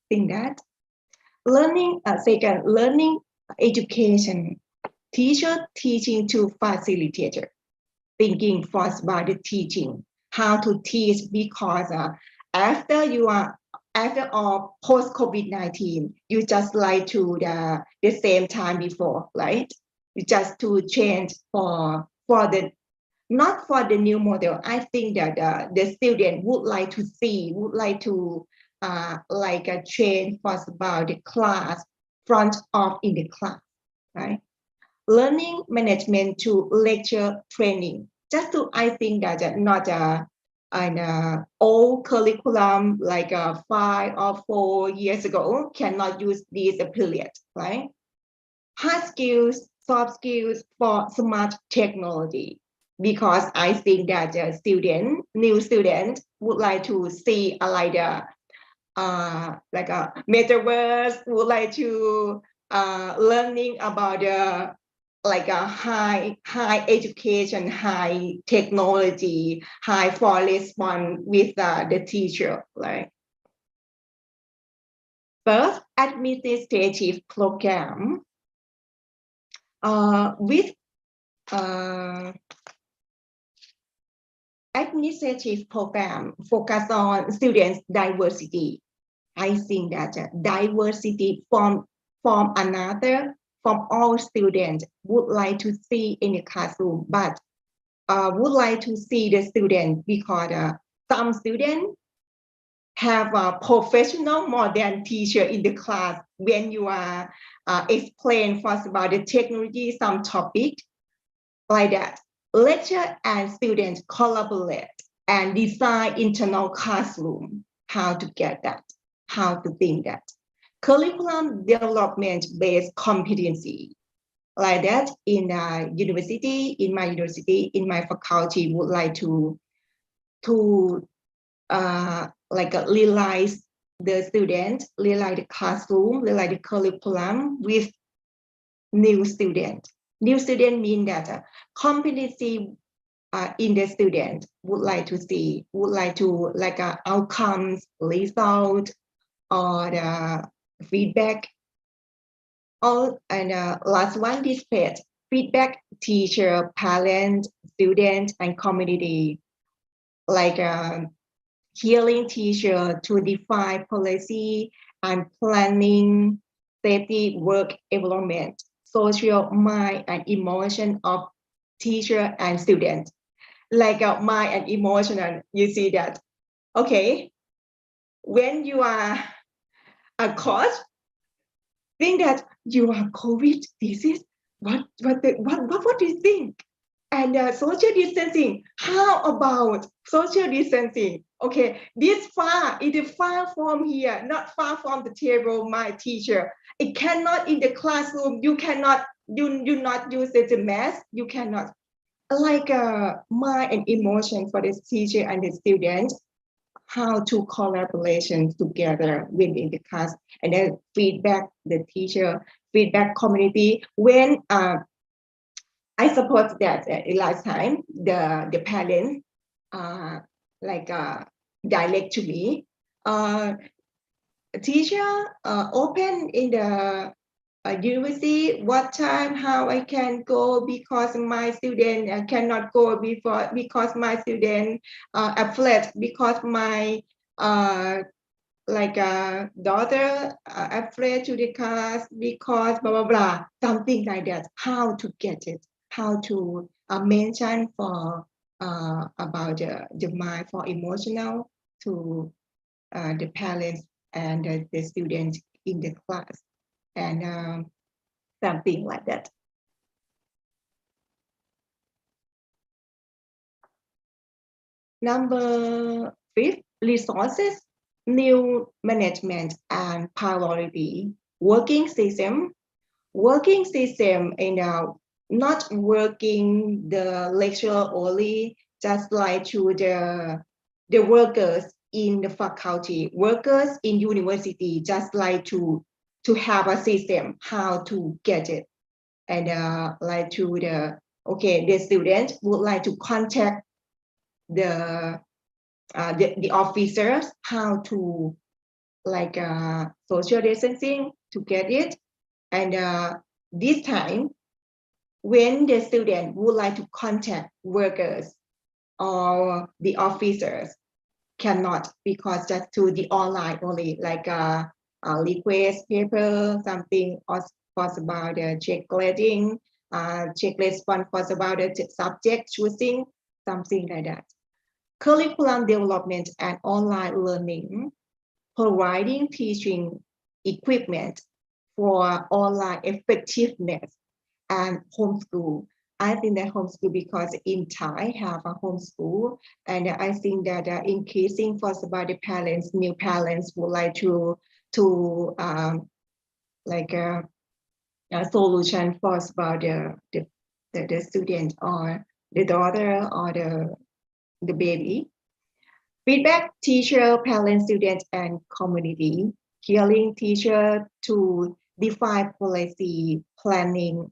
K: think that learning, second, learning education, teacher teaching to facilitator, thinking first about the teaching, how to teach, because after all post-COVID-19, you just like to the same time before, right? You just to change for the, not for the new model. I think that the student would like to see, would like to like a change first about the class, front of in the class, right? Learning management to lecture training. Just to, I think that not an old curriculum like 5 or 4 years ago cannot use this period, right? Hard skills, soft skills for smart technology, because I think that new student would like to see like a metaverse, would like to learning about like a high education, high technology, high for respond with the teacher, right? First, administrative program with administrative program focus on students' diversity. I think that diversity from all students would like to see in the classroom, but would like to see the student, because some students have a professional more than teacher in the class. When you are explain first about the technology, some topic like that, lecturer and students collaborate and design internal classroom. How to get that? How to think that? Curriculum development based competency, like that in university, in my university, in my faculty would like to like realize the student, realize the classroom, realize the curriculum with new student. New student mean that competency in the student would like to see, would like to like outcomes, result, or the feedback. All and last one, dispatch, feedback, teacher, parent, student, and community, like hearing teacher to define policy and planning, safety, work environment, social mind and emotion of teacher and student. Like mind and emotional, you see that. Okay, when you are a coach, think that you are COVID disease. What do you think? And social distancing. How about social distancing? Okay, this far, it is far from here, not far from the table. My teacher, it cannot in the classroom. You cannot. You not use the mask. You cannot. Like mind and emotion for the teacher and the student. How to collaboration together within the class, and then feedback the teacher, feedback community. When I suppose that last time the parents like direct to me. Teacher, open in the university, what time, how I can go, because my student cannot go before, because my student afraid, because my daughter afraid to the class, because blah blah blah, something like that. How to get it? How to mention for about the mind for emotional to the parents and the students in the class, and something like that. Number 5, resources, new management and priority, working system. Working system, not working the lecture only, just like to the workers in the faculty, workers in university, just like to have a system, how to get it. And like to the students would like to contact the officers, how to social distancing to get it. And this time, when the student would like to contact workers or the officers, cannot, because just to the online only, like a request paper, something was about the checklist, checklist one was about the subject choosing, something like that. Curriculum development and online learning, providing teaching equipment for online effectiveness and homeschool. I think that homeschool, because in Thai have a homeschool, and I think that increasing for about the parents, new parents would like to a solution for about the student or the daughter or the baby. Feedback, teacher, parents, students, and community. Hearing teacher to define policy, planning.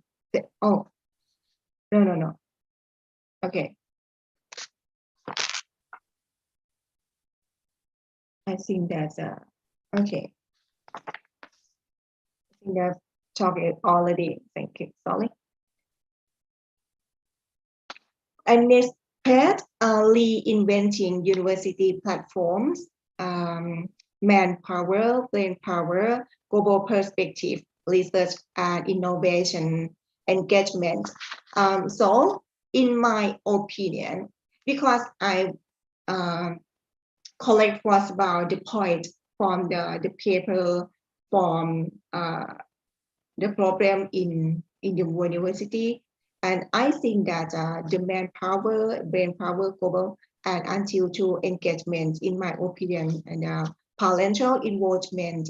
K: Oh, no. Okay. I think that's okay. I think I've talked it already. Thank you. Sorry. And next part, reinventing university platforms, manpower, brain power, global perspective, research and innovation, engagement. So in my opinion, because I collect was about the point from the paper from the problem in the university. And I think that the manpower, brain power, global, and until to engagement, in my opinion, and parental involvement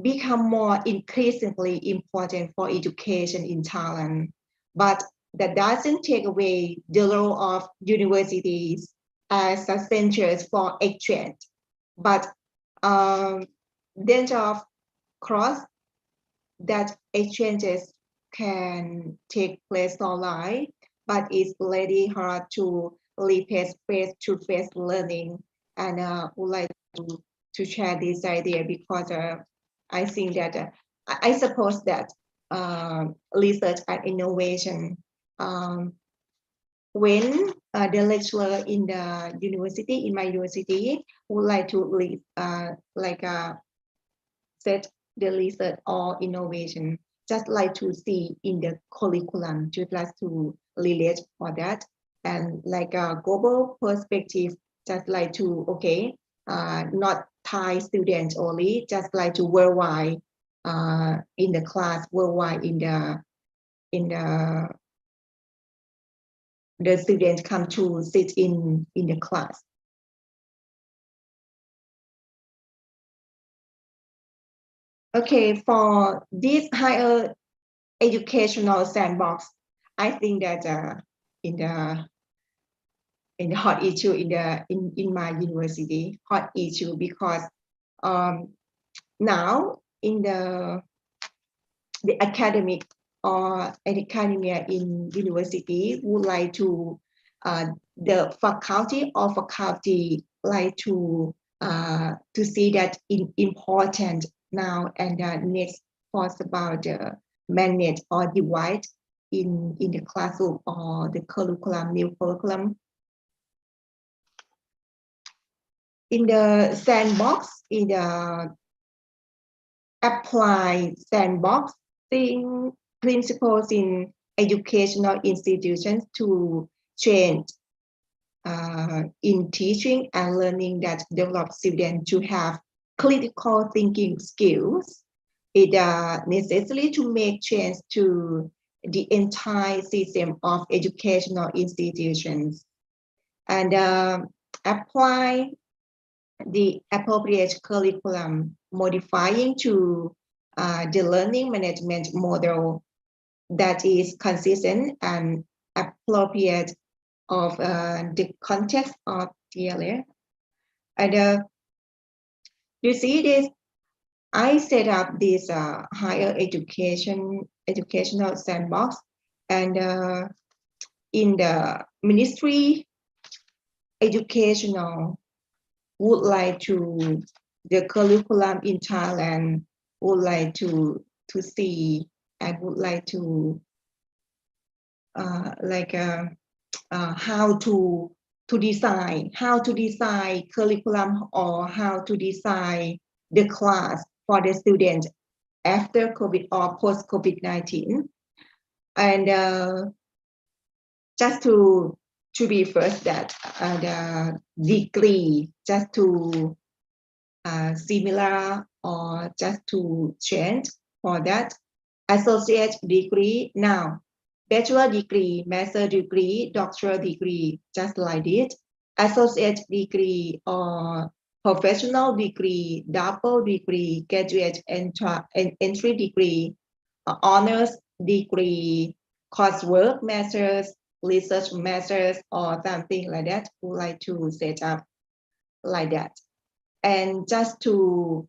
K: become more increasingly important for education in Thailand. But that doesn't take away the role of universities as centers for exchange. But danger of cross that exchanges can take place online, but it's really hard to replace face-to-face learning. And would like to share this idea, because I think that I suppose that research and innovation, when the lecturer in the university, in my university, would like to set the research or innovation, just like to see in the curriculum, just like to relate for that. And like a global perspective, just like to, not Thai students only, just like to worldwide in the class, worldwide in the students come to sit in the class. Okay, for this higher educational sandbox, I think that in the hot issue in my university, hot issue, because now in the academic or academia in university would like to the faculty like to see that important now, and next was about the manage or divide in the classroom or the curriculum, new curriculum. In the sandbox, in the apply sandbox thing principles in educational institutions to change in teaching and learning that develop students to have critical thinking skills. It necessary to make change to the entire system of educational institutions and apply the appropriate curriculum, modifying to the learning management model that is consistent and appropriate of the context of the area. And you see this, I set up this higher educational sandbox, and in the ministry educational would like to, the curriculum in Thailand would like to see, and would like to how to design curriculum, or how to design the class for the student after COVID or post COVID-19. And just to be first that the degree just to similar or just to change for that associate degree now, bachelor degree, master degree, doctoral degree, just like this, associate degree or professional degree, double degree, graduate entry degree, honors degree, coursework masters, research masters, or something like that, would like to set up like that. And just to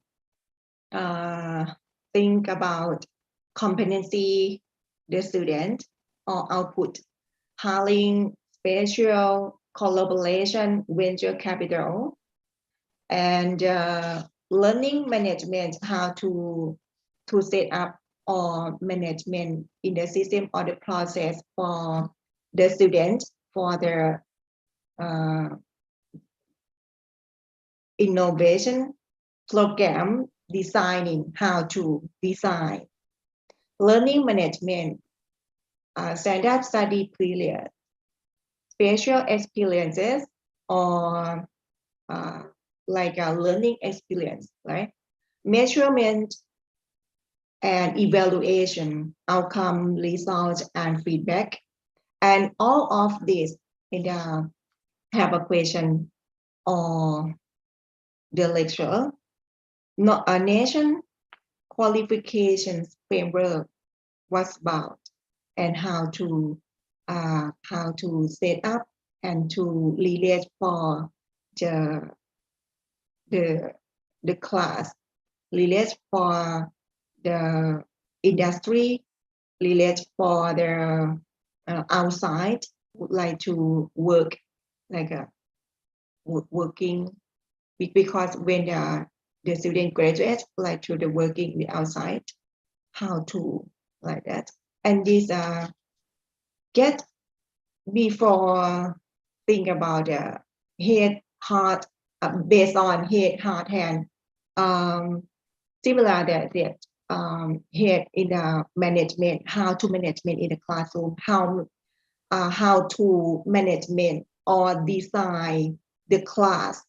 K: think about competency, the student or output, hiring, spatial collaboration, venture capital, and learning management, how to set up or management in the system or the process for the student for their innovation program designing, how to design learning management, standard study period, special experiences, or like a learning experience, right? Measurement and evaluation, outcome, results, and feedback. And all of this, have a question or the lecture. Not a nation qualifications framework was about, and how to set up and to relate for the class, relate for the industry, relate for the outside, would like to work like a working, because when the student graduates, like to the working in the outside, how to like that. And this get before think about the head, heart, based on head, heart, hand, similar that head in the management, how to management in the classroom, how to management or design the class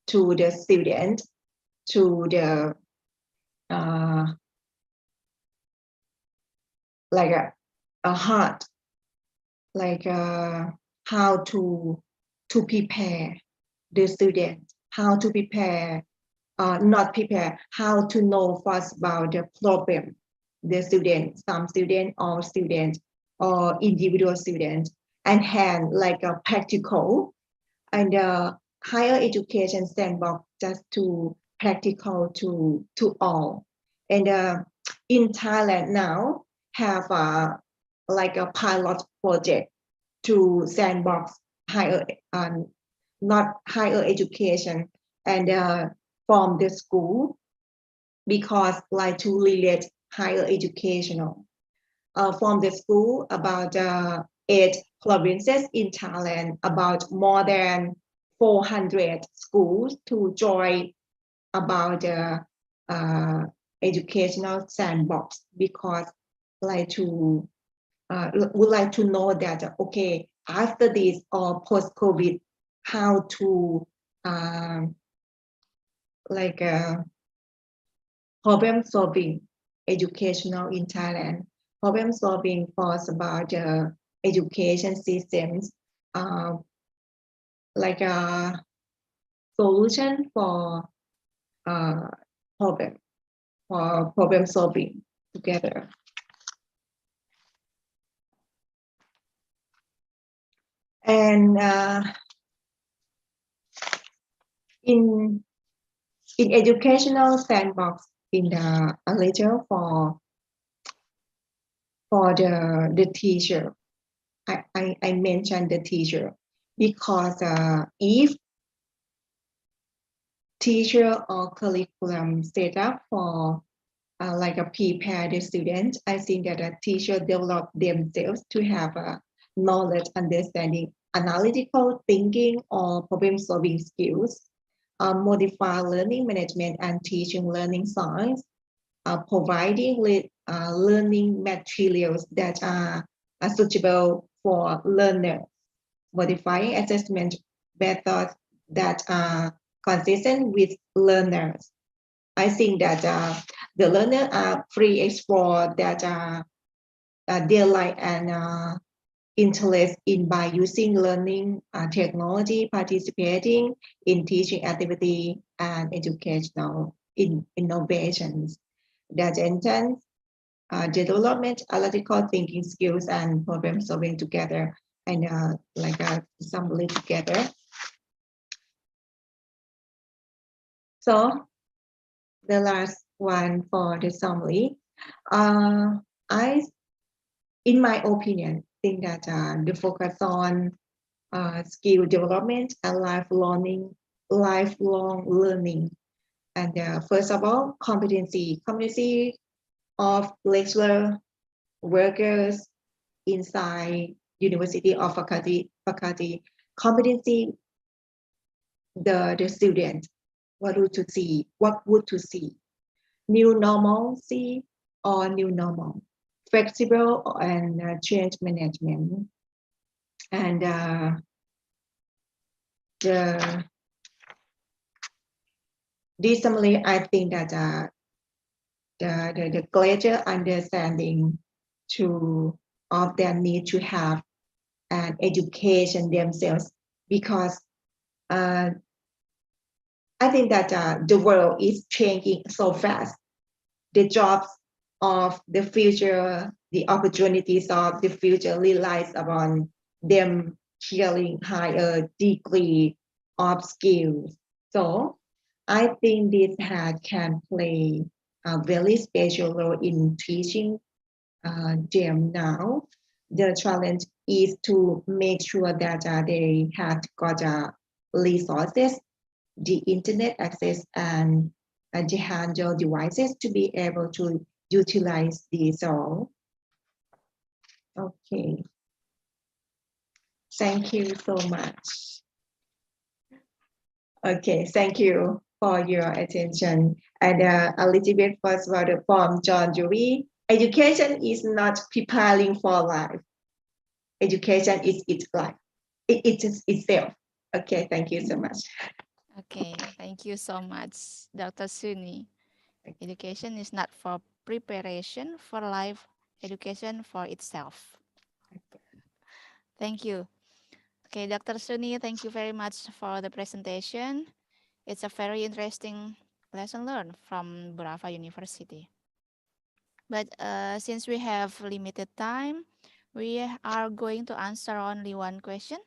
K: to the student, to the like a heart, like how to prepare the student, how to prepare, not prepare, how to know first about the problem, the student, some student, all students, or individual students, and hand like a practical, and higher education sandbox just to practical to all. And in Thailand now have like a pilot project to sandbox higher, not higher education, and from the school, because like to relate higher educational from the school about 8 provinces in Thailand, about more than 400 schools to join about the educational sandbox, because like to would like to know that okay, after this or post COVID, how to like problem solving educational in Thailand, problem solving for about education systems, like a solution for problem solving together. And in educational sandbox, in the a little for the teacher, I mentioned the teacher because if teacher or curriculum set up for like a prepare the student, I think that a teacher develop themselves to have a knowledge, understanding, analytical thinking, or problem solving skills, modify learning management and teaching learning science, providing learning materials that are suitable for learners, modifying assessment methods that are consistent with learners. I think that the learners are free explore that their life and interest in by using learning technology, participating in teaching activity and educational innovations that intend development, analytical thinking skills, and problem solving together, and like assembly together. So the last one for the summary, in my opinion, think that the focus on skill development and lifelong learning. And first of all, competency of lecturer, workers inside university or faculty, competency the student, what would to see, new normalcy or new normal, flexible and change management, and recently I think that the greater understanding of their need to have an education themselves, because I think that the world is changing so fast. The jobs of the future, the opportunities of the future relies upon them sharing higher degree of skills. So I think this can play a very special role in teaching them now. The challenge is to make sure that they have got resources, the internet access, and the handheld devices to be able to utilize these all. Okay. Thank you so much. Okay, thank you for your attention. And a little bit first word from John Dewey. Education is not preparing for life. Education is its life. It is itself. Okay, thank you so much.
I: Okay, thank you so much, Dr. Suni. Education is not for preparation for life, education for itself. Thank you. Okay, Dr. Suni, thank you very much for the presentation. It's a very interesting lesson learned from Burapha University. But since we have limited time, we are going to answer only one question.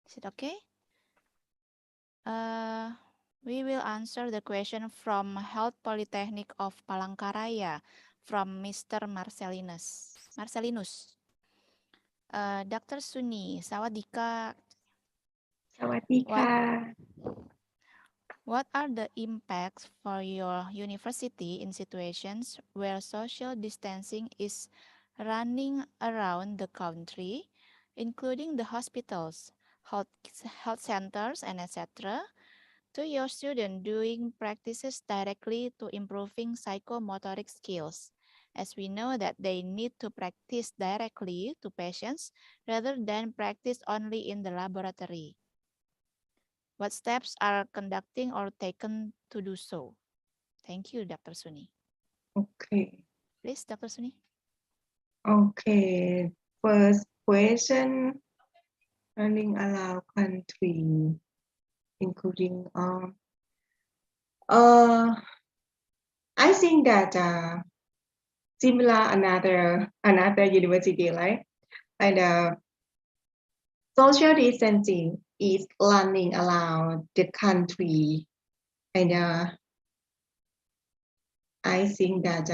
I: Is it okay? We will answer the question from Health Polytechnic of Palangkaraya from Mr. Marcelinus. Dr. Suni, Sawadika.
K: สวัสดีค่ะ
I: What are the impacts for your university in situations where social distancing is running around the country, including the hospitals, health centers, and etc., to your student doing practices directly to improving psychomotoric skills, as we know that they need to practice directly to patients rather than practice only in the laboratory? What steps are conducting or taken to do so? Thank you, Dr. Suni.
K: Okay.
I: Please, Dr. Suni.
K: Okay. First question, running around country, including I think that similar another university, right? And social distancing is running around the country, and I think that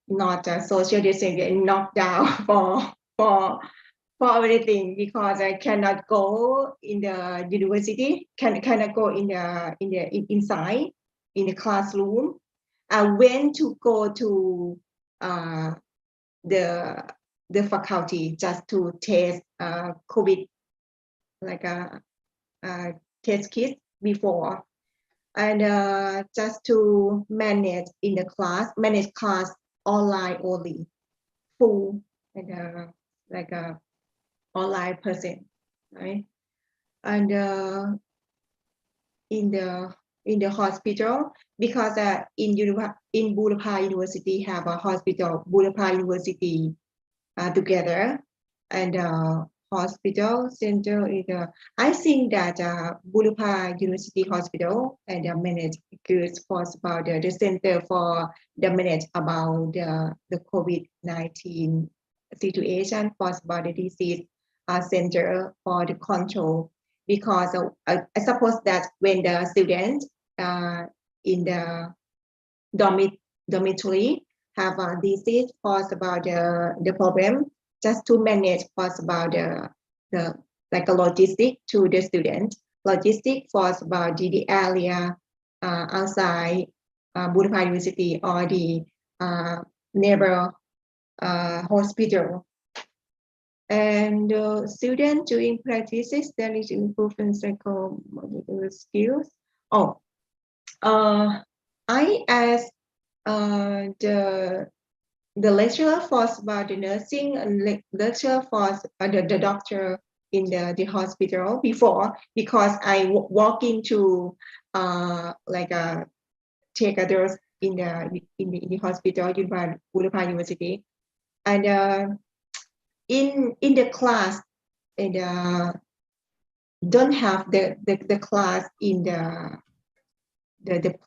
K: not social distancing knocked down for everything, because I cannot go in the university, cannot go inside in the classroom. I went to go to the faculty just to test COVID, like a test kit before, and just to manage in the class, manage class online only, full, and like a online person, right? And in the hospital, because in Budapest University have a hospital, Budapest University together, and hospital center is I think that Budapest University Hospital and manage good for about the center for the manage about the COVID-19 situation, for about the disease center for the control, because I suppose that when the students in the dormitory have a disease caused about the problem, just to manage caused about the like a logistic to the student, logistic for about the area outside Budapest University or the neighbor hospital. And students doing practices that is improving psychomotor skills. Oh, I asked the lecturer for about the nursing and lecturer for the doctor in the hospital before, because I walk into like take a dose in the hospital in Budapest University, and in the class, and don't have the class in the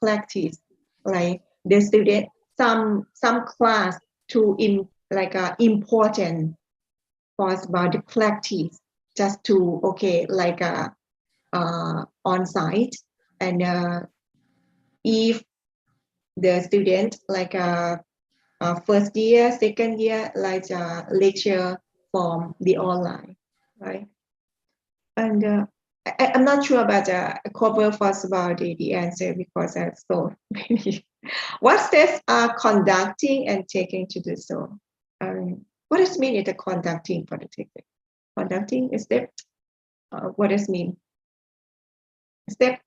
K: practice, like the student some class to in like important for about the practice, just to okay like on site, and if the student like first year, second year, like lecture from the online, right? And I'm not sure about cover first about the answer, because I so many. What steps are conducting and taking to do so? What does mean the conducting for the technique? Conducting is step. What does mean? Step.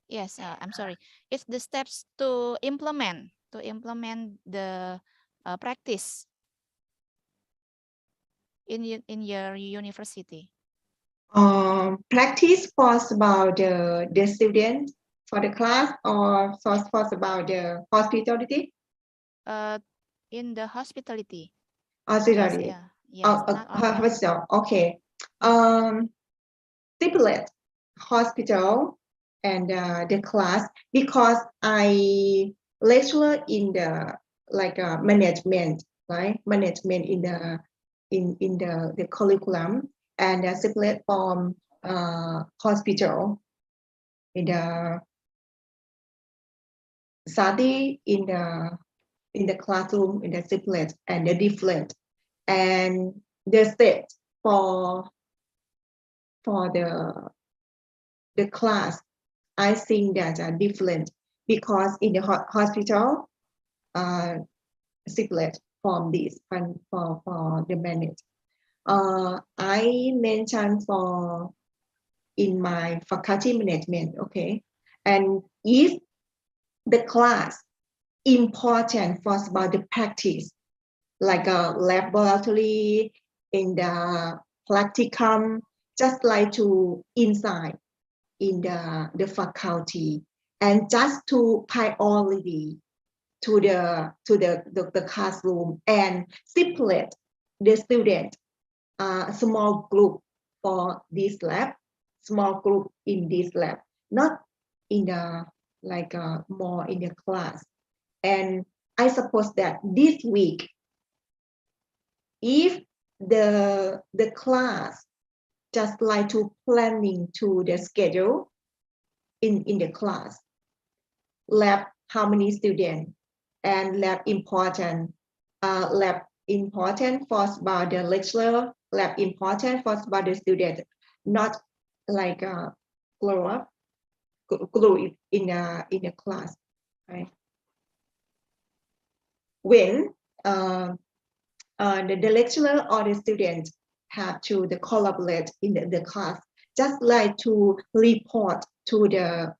I: Yes, I'm sorry. It's the steps to implement the practice in your university.
K: Practice was about the student for the class, or was about the hospitality?
I: In the hospitality.
K: Hospitality.
I: Yes, yeah. Yes,
K: hospital. Okay. Separate hospital and the class, because I lecture in the like management, right? Management in the curriculum, and separate from hospital in the study in the classroom, in the separate and the different, and the state for for the class, I think that are different because in the hospital, separate from this for the manage. I mentioned for in my faculty management, okay, and if the class important for about the practice, like a laboratory in the practicum, just like to inside in the faculty and just to priority to the classroom and separate the student small group for this lab, small group in this lab, not in the like more in the class. And I suppose that this week, if the class just like to planning to the schedule in the class, lab how many students and lab important for about the lecturer, lab important for about the student, not like grow up glue in a class, right? When the lecturer or the student have to collaborate in the class, just like to report to the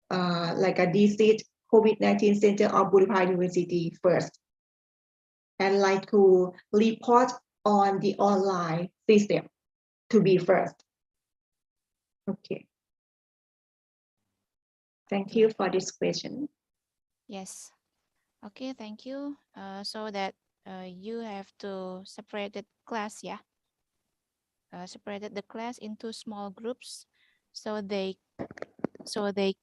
K: like a disease COVID-19 Center of Budapest University first, and like to report on the online system to be first. Okay. Thank you for this question.
I: Yes. Okay, thank you. So that you have to separate the class, yeah. Separated the class into small groups, so they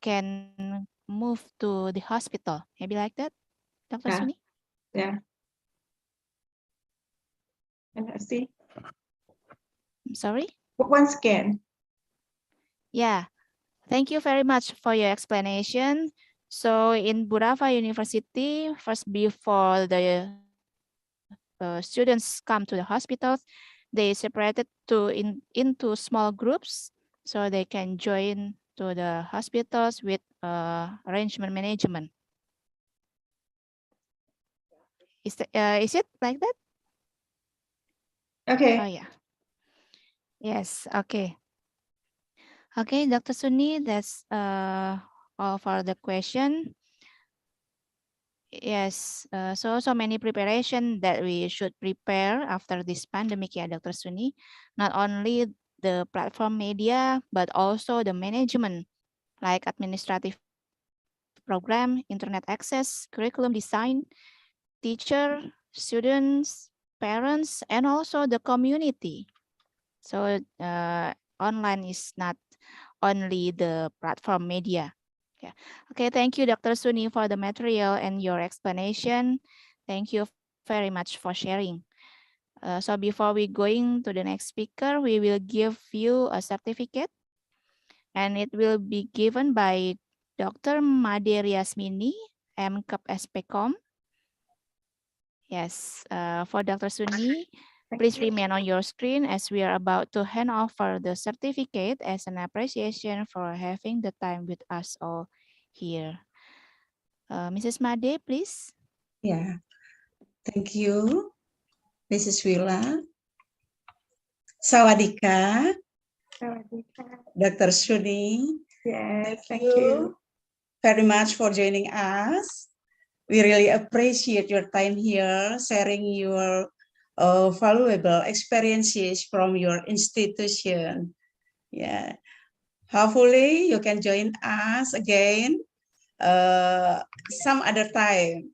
I: can move to the hospital. Maybe like that, Dr.
K: Yeah.
I: Suni?
K: Yeah. And I see.
I: I'm sorry?
K: Once again.
I: Yeah. Thank you very much for your explanation. So in Budapest University, first before the students come to the hospitals, they separated into small groups so they can join to the hospitals with arrangement management. Is it like that?
K: Okay.
I: Oh yeah. Yes. Okay. Okay, Dr. Suni, that's all for the question. Yes, so many preparation that we should prepare after this pandemic, yeah, Dr. Suni. Not only the platform media, but also the management, like administrative program, internet access, curriculum design, teacher, students, parents, and also the community. So online is not only the platform media. Yeah. Okay, thank you, Dr. Suni, for the material and your explanation. Thank you very much for sharing. So before we going to the next speaker, we will give you a certificate, and it will be given by Dr. Made Riasmini, MCAP SPCOM. Yes, for Dr. Suni, please remain on your screen as we are about to hand over the certificate as an appreciation for having the time with us all here. Mrs. Made, please.
L: Yeah, thank you, Mrs. Willa. Sawadika, Dr. Suni.
K: Yes,
L: Thank you very much for joining us. We really appreciate your time here, sharing your valuable experiences from your institution. Yeah, hopefully you can join us again some other time.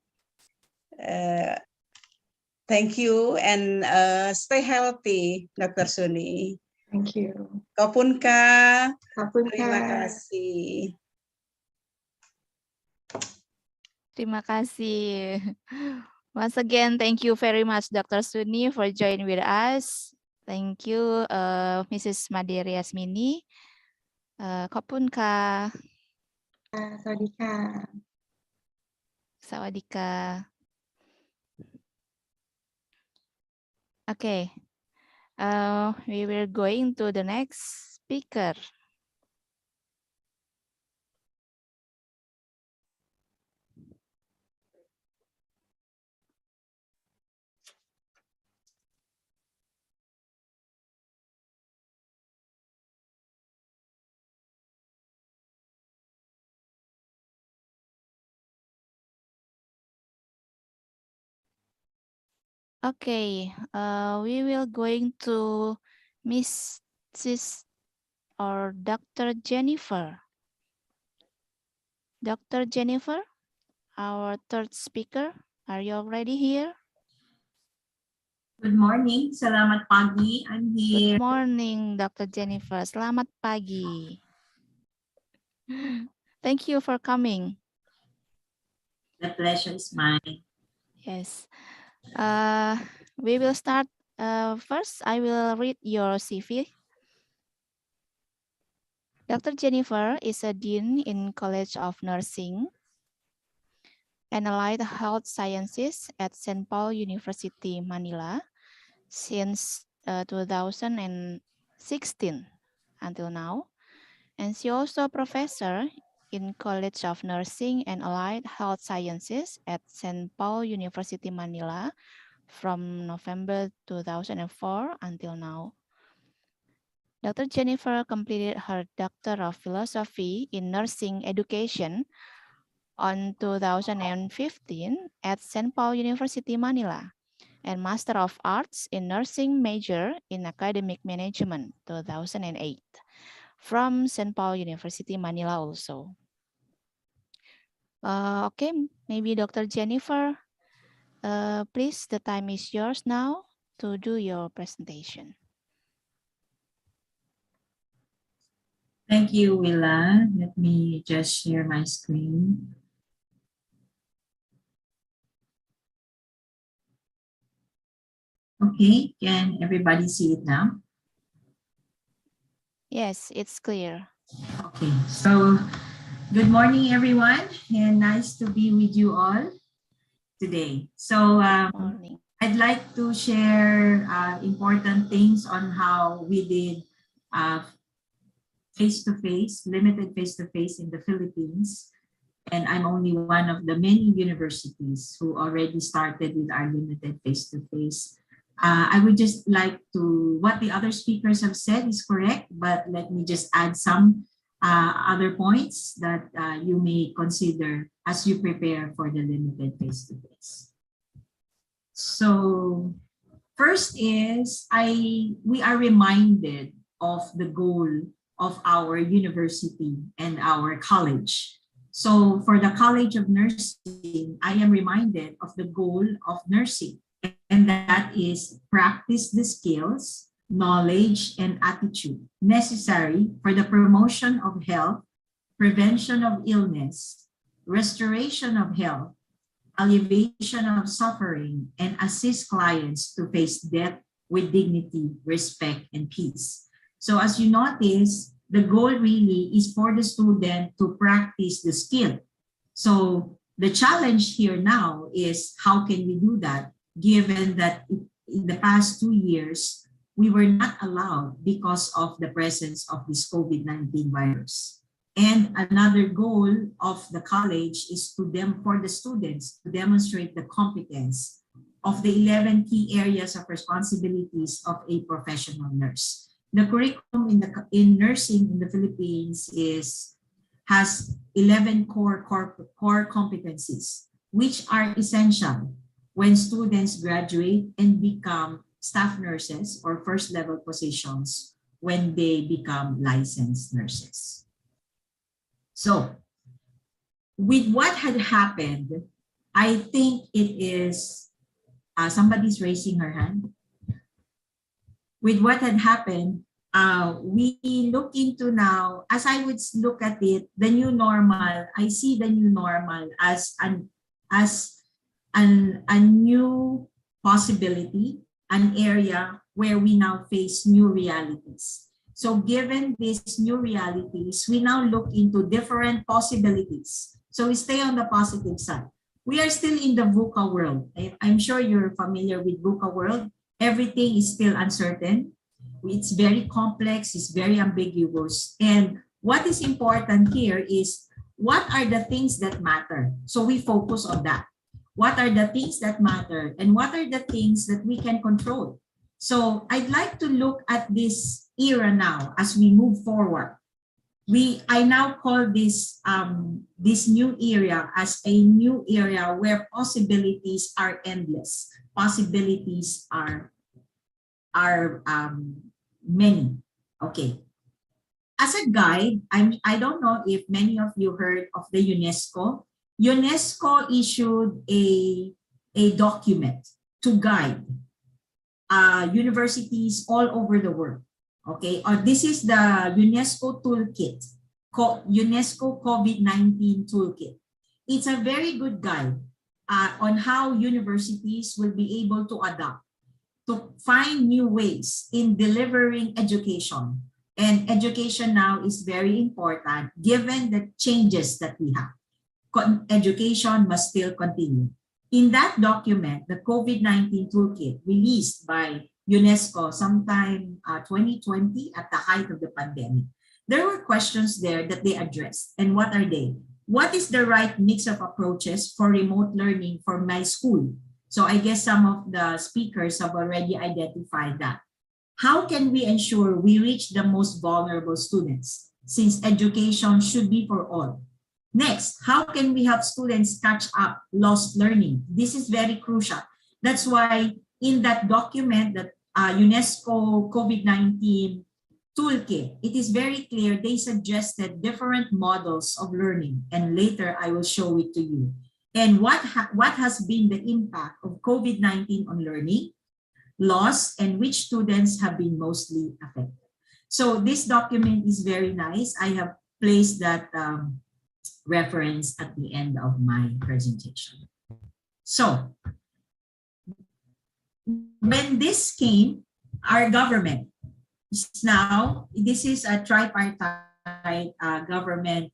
L: Thank you and stay healthy, Dr. Suni.
K: Thank you.
L: Kapunka. Terima kasih.
I: Terima kasih. Once again, thank you very much, Dr. Suni, for joining with us. Thank you, Mrs. Made Riasmini. ขอบคุณค่ะ
K: สวัสดีค่ะ
I: สวัสดีค่ะ Okay. We will going to the next speaker. Okay, we will going to Mrs. or Dr. Jennifer. Dr. Jennifer, our third speaker, are you already here?
M: Good morning, selamat pagi. I'm here.
I: Good morning, Dr. Jennifer. Selamat pagi. Thank you for coming.
M: The pleasure is mine.
I: Yes. We will start. First, I will read your CV. Dr. Jennifer is a dean in College of Nursing and Allied Health Sciences at St. Paul University, Manila since 2016 until now. And she also a professor in College of Nursing and Allied Health Sciences at St. Paul University, Manila from November 2004 until now. Dr. Jennifer completed her Doctor of Philosophy in Nursing Education on 2015 at St. Paul University, Manila, and Master of Arts in Nursing major in Academic Management 2008 from St. Paul University, Manila also. Okay, maybe Dr. Jennifer, please, the time is yours now to do your presentation.
M: Thank you, Willa. Let me just share my screen. Okay, can everybody see it now?
I: Yes, it's clear.
M: Okay, so good morning, everyone, and nice to be with you all today. So I'd like to share important things on how we did face-to-face, limited face-to-face in the Philippines. And I'm only one of the many universities who already started with our limited face-to-face. I would just like to, what the other speakers have said is correct, but let me just add some other points that you may consider as you prepare for the limited face-to-face. So first is, we are reminded of the goal of our university and our college. So for the College of Nursing, I am reminded of the goal of nursing, and that is practice the skills, knowledge, and attitude necessary for the promotion of health, prevention of illness, restoration of health, alleviation of suffering, and assist clients to face death with dignity, respect, and peace. So as you notice, the goal really is for the student to practice the skill. So the challenge here now is how can we do that, given that in the past 2 years, we were not allowed because of the presence of this COVID-19 virus. And another goal of the college is for the students to demonstrate the competence of the 11 key areas of responsibilities of a professional nurse. The curriculum in nursing in the Philippines has 11 core competencies, which are essential when students graduate and become staff nurses or first level positions when they become licensed nurses. So with what had happened, I think it is, somebody's raising her hand. With what had happened, we look into now, as I would look at it, the new normal, I see the new normal as a new possibility, an area where we now face new realities. So given these new realities, we now look into different possibilities. So we stay on the positive side. We are still in the VUCA world. I'm sure you're familiar with VUCA world. Everything is still uncertain. It's very complex, it's very ambiguous. And what is important here is what are the things that matter? So we focus on that. What are the things that matter and what are the things that we can control? So I'd like to look at this era now as we move forward. I now call this this new area as a new area where possibilities are endless. Possibilities are many. Okay. As a guide, I don't know if many of you heard of the UNESCO. UNESCO issued a document to guide universities all over the world. Okay, this is the UNESCO toolkit, UNESCO COVID-19 toolkit. It's a very good guide on how universities will be able to adapt, to find new ways in delivering education. And education now is very important given the changes that we have. Education must still continue. In that document, the COVID-19 toolkit released by UNESCO sometime 2020 at the height of the pandemic, there were questions there that they addressed. And what are they? What is the right mix of approaches for remote learning for my school? So I guess some of the speakers have already identified that. How can we ensure we reach the most vulnerable students, since education should be for all? Next, how can we help students catch up lost learning? This is very crucial. That's why in that document, that UNESCO COVID-19 toolkit, it is very clear they suggested different models of learning, and later I will show it to you. And what has been the impact of COVID-19 on learning, loss, and which students have been mostly affected. So this document is very nice. I have placed that reference at the end of my presentation. So when this came, our government is now, this is a tripartite government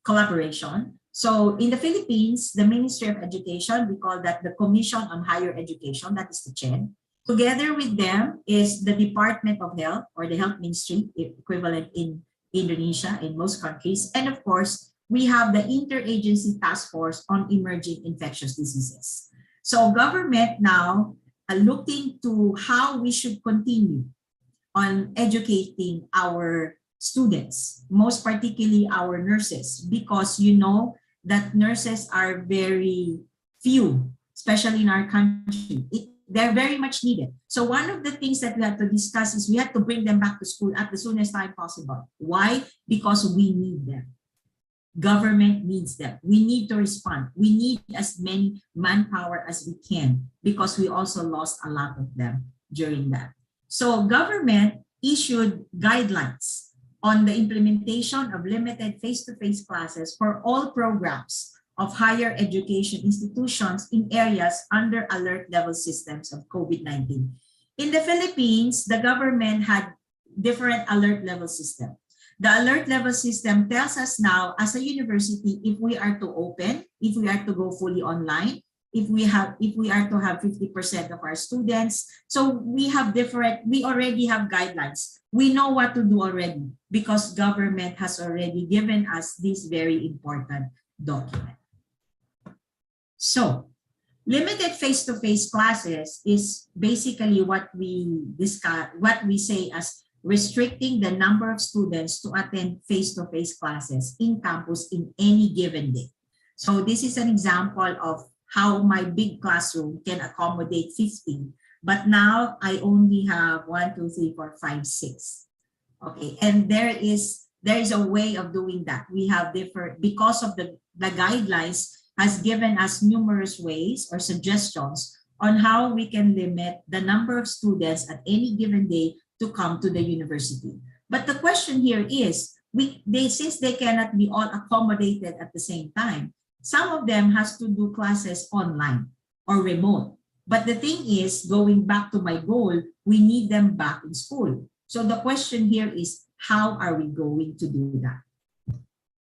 M: collaboration. So in the Philippines, the Ministry of Education, we call that the Commission on Higher Education, that is the CHED. Together with them is the Department of Health, or the Health Ministry, equivalent in Indonesia, in most countries. And of course, we have the Interagency Task Force on Emerging Infectious Diseases. So government now looking to how we should continue on educating our students, most particularly our nurses, because you know that nurses are very few, especially in our country. They're very much needed. So one of the things that we have to discuss is we have to bring them back to school at the soonest time possible. Why? Because we need them. Government needs them. We need to respond. We need as many manpower as we can, because we also lost a lot of them during that. So government issued guidelines on the implementation of limited face-to-face classes for all programs of higher education institutions in areas under alert level systems of COVID-19. In the Philippines, the government had different alert level system. The alert level system tells us now as a university if we are to open, if we are to go fully online, if we are to have 50% of our students. So we already have guidelines. We know what to do already because government has already given us this very important document. So limited face-to-face classes is basically what we discuss, what we say as restricting the number of students to attend face-to-face classes in campus in any given day. So this is an example of how my big classroom can accommodate 50, but now I only have 1, 2, 3, 4, 5, 6. Okay, and there is a way of doing that. We have different, because of the guidelines has given us numerous ways or suggestions on how we can limit the number of students at any given day to come to the university. But the question here is, since they cannot be all accommodated at the same time, some of them has to do classes online or remote. But the thing is, going back to my goal, we need them back in school. So the question here is, how are we going to do that?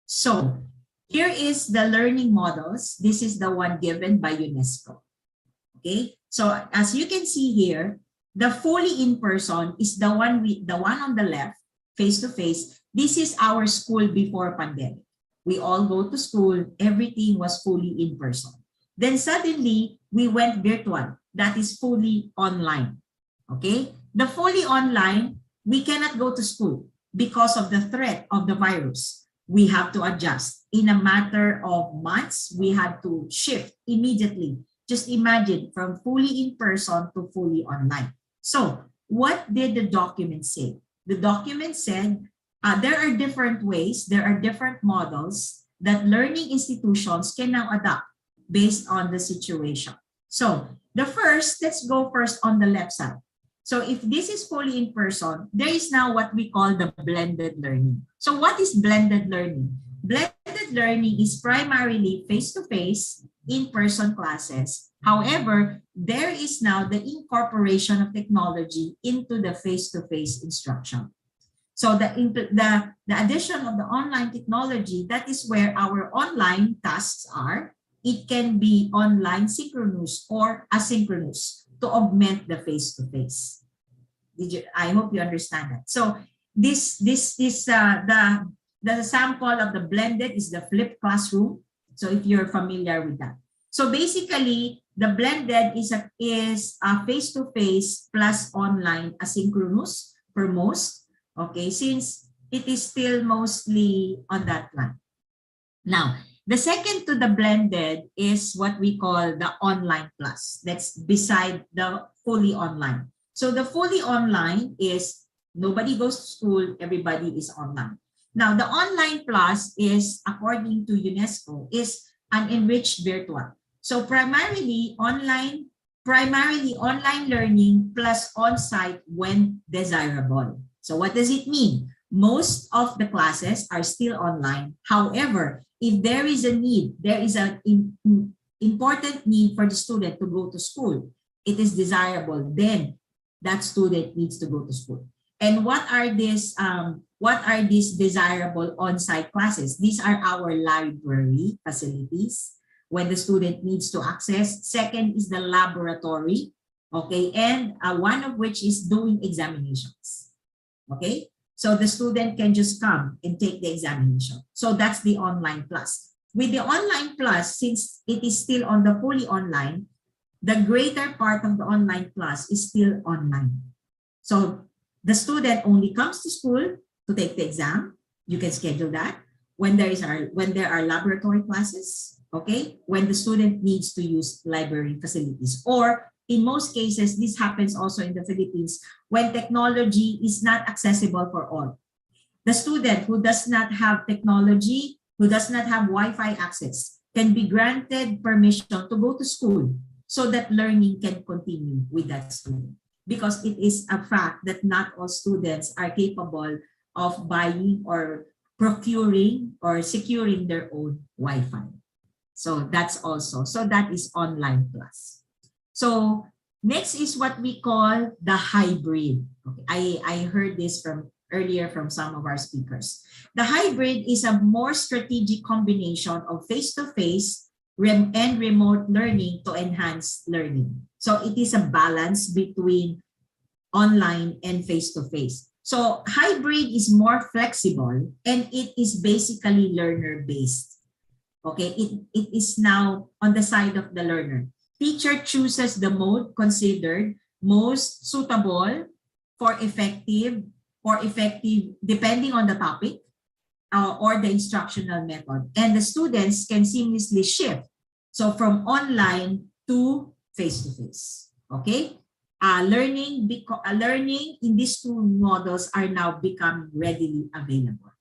M: So here is the learning models. This is the one given by UNESCO. Okay, so as you can see here, The fully in-person is the one on the left, face-to-face. This is our school before pandemic. We all go to school, everything was fully in-person. Then suddenly, we went virtual. That is fully online, okay? The fully online, we cannot go to school because of the threat of the virus. We have to adjust. In a matter of months, we had to shift immediately. Just imagine from fully in-person to fully online. So what did the document say? The document said there are different ways, there are different models that learning institutions can now adopt based on the situation. So the first, let's go first on the left side. So if this is fully in person, there is now what we call the blended learning. So what is blended learning? Blended learning is primarily face-to-face, in-person classes. However, there is now the incorporation of technology into the face-to-face instruction. So the addition of the online technology, that is where our online tasks are. It can be online synchronous or asynchronous to augment the face-to-face. I hope you understand that. So the sample of the blended is the flipped classroom. So if you're familiar with that. So basically, the blended is a face-to-face plus online asynchronous for most. Okay, since it is still mostly on that line. Now, the second to the blended is what we call the online plus. That's beside the fully online. So the fully online is nobody goes to school, everybody is online. Now, the online plus is, according to UNESCO, is an enriched virtual. So primarily online learning plus on-site when desirable. So what does it mean? Most of the classes are still online. However, if there is a need, there is an important need for the student to go to school, it is desirable, then that student needs to go to school. And what are these desirable on-site classes? These are our library facilities when the student needs to access. Second is the laboratory, okay? And one of which is doing examinations. Okay, so the student can just come and take the examination. So that's the online plus. With the online plus, since it is still on the fully online, the greater part of the online plus is still online. So the student only comes to school to take the exam. You can schedule that when there are laboratory classes. Okay, when the student needs to use library facilities, or in most cases, this happens also in the Philippines when technology is not accessible for all. The student who does not have technology, who does not have Wi-Fi access, can be granted permission to go to school so that learning can continue with that student. Because it is a fact that not all students are capable of buying or procuring or securing their own Wi-Fi. So that's also, so that is online plus. So next is what we call the hybrid. Okay. I heard this earlier from some of our speakers. The hybrid is a more strategic combination of face-to-face and remote learning to enhance learning. So it is a balance between online and face-to-face. So hybrid is more flexible and it is basically learner-based. Okay, it is now on the side of the learner. Teacher chooses the mode considered most suitable for effective depending on the topic or the instructional method. And the students can seamlessly shift. So from online to face-to-face. Okay? Learning in these two models are now becoming readily available.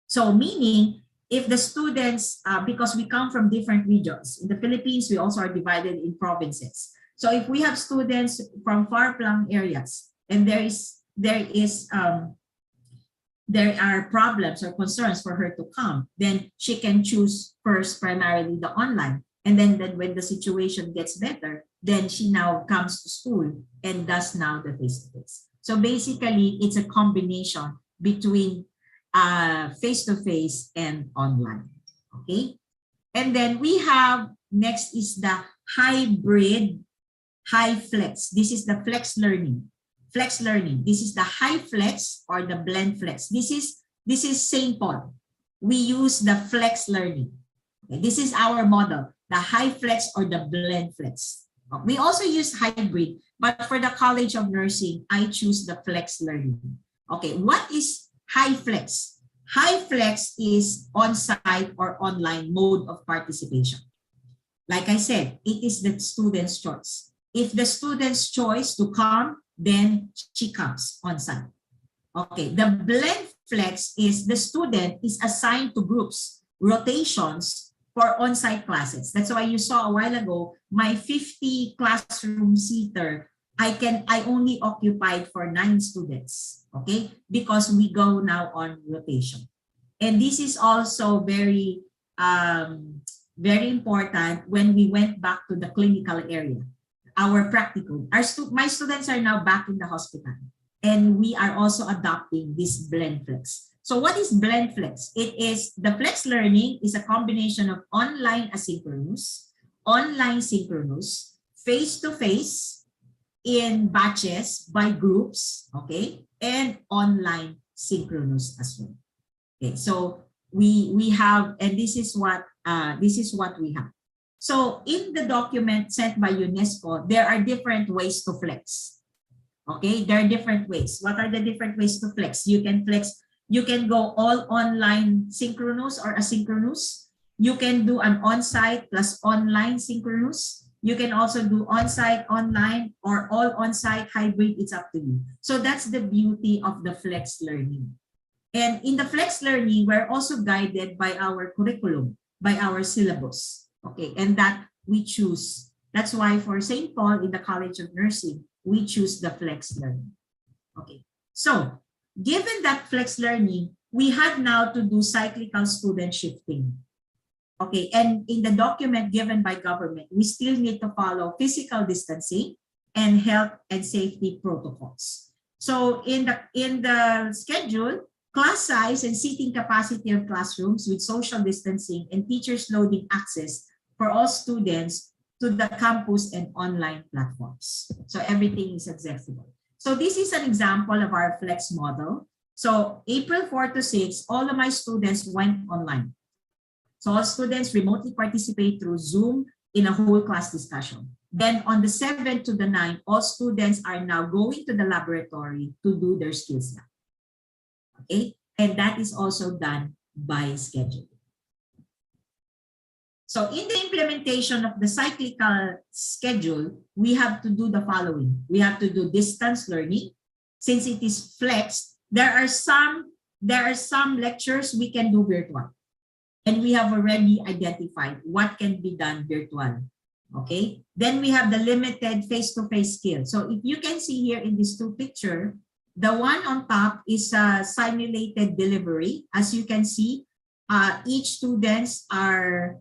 M: So meaning, if the students, because we come from different regions, in the Philippines, we also are divided in provinces. So if we have students from far-flung areas and there are problems or concerns for her to come, then she can choose first primarily the online. And then when the situation gets better, then she now comes to school and does now the face-to-face. So basically, it's a combination between face-to-face and online, okay? And then we have, next is the hybrid high flex. This is the flex learning. flex learning. This is the high flex or the blend flex. This is St. Paul. We use the flex learning. Okay, this is our model, the high flex or the blend flex. We also use hybrid, but for the College of Nursing, I choose the flex learning. Okay, what is high flex? High flex is on-site or online mode of participation. Like I said, it is the student's choice. If the student's choice to come, then she comes on-site. Okay, the blend flex is the student is assigned to groups, rotations for on-site classes. That's why you saw a while ago, my 50 classroom seater, I only occupied for 9 students, okay? Because we go now on rotation. And this is also very, very important when we went back to the clinical area, our practical. My students are now back in the hospital, and we are also adopting this blend flex. So what is blend flex? It is the flex learning is a combination of online asynchronous, online synchronous, face-to-face, in batches by groups, okay, and online synchronous as well. Okay, so we have, and this is what we have. So in the document sent by UNESCO, there are different ways to flex. Okay, there are different ways. What are the different ways to flex? You can flex. You can go all online synchronous or asynchronous. You can do an on-site plus online synchronous. You can also do on-site, online, or all on-site hybrid. It's up to you. So that's the beauty of the flex learning. And in the flex learning, we're also guided by our curriculum, by our syllabus. Okay, and that we choose. That's why for St. Paul in the College of Nursing, we choose the flex learning. Okay, so given that flex learning, we had now to do cyclical student shifting. Okay, and in the document given by government, we still need to follow physical distancing and health and safety protocols. So in the schedule, class size and seating capacity of classrooms with social distancing and teachers loading access for all students to the campus and online platforms. So everything is accessible. So this is an example of our flex model. So April 4 to 6, all of my students went online. So all students remotely participate through Zoom in a whole class discussion. Then on the 7th to the 9th, all students are now going to the laboratory to do their skills lab. Okay, and that is also done by schedule. So in the implementation of the cyclical schedule, we have to do the following. We have to do distance learning. Since it is flexed, there are some lectures we can do virtual. And we have already identified what can be done virtual. Okay, then we have the limited face-to-face skill. So if you can see here in these two pictures, the one on top is a simulated delivery. As you can see, each students are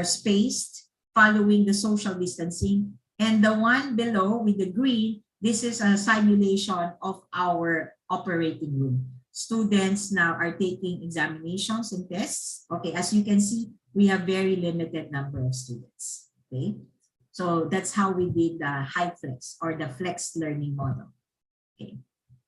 M: spaced following the social distancing. And the one below with the green, this is a simulation of our operating room. Students now are taking examinations and tests. Okay, as you can see, we have very limited number of students. Okay, so that's how we did the high flex or the flex learning model. Okay,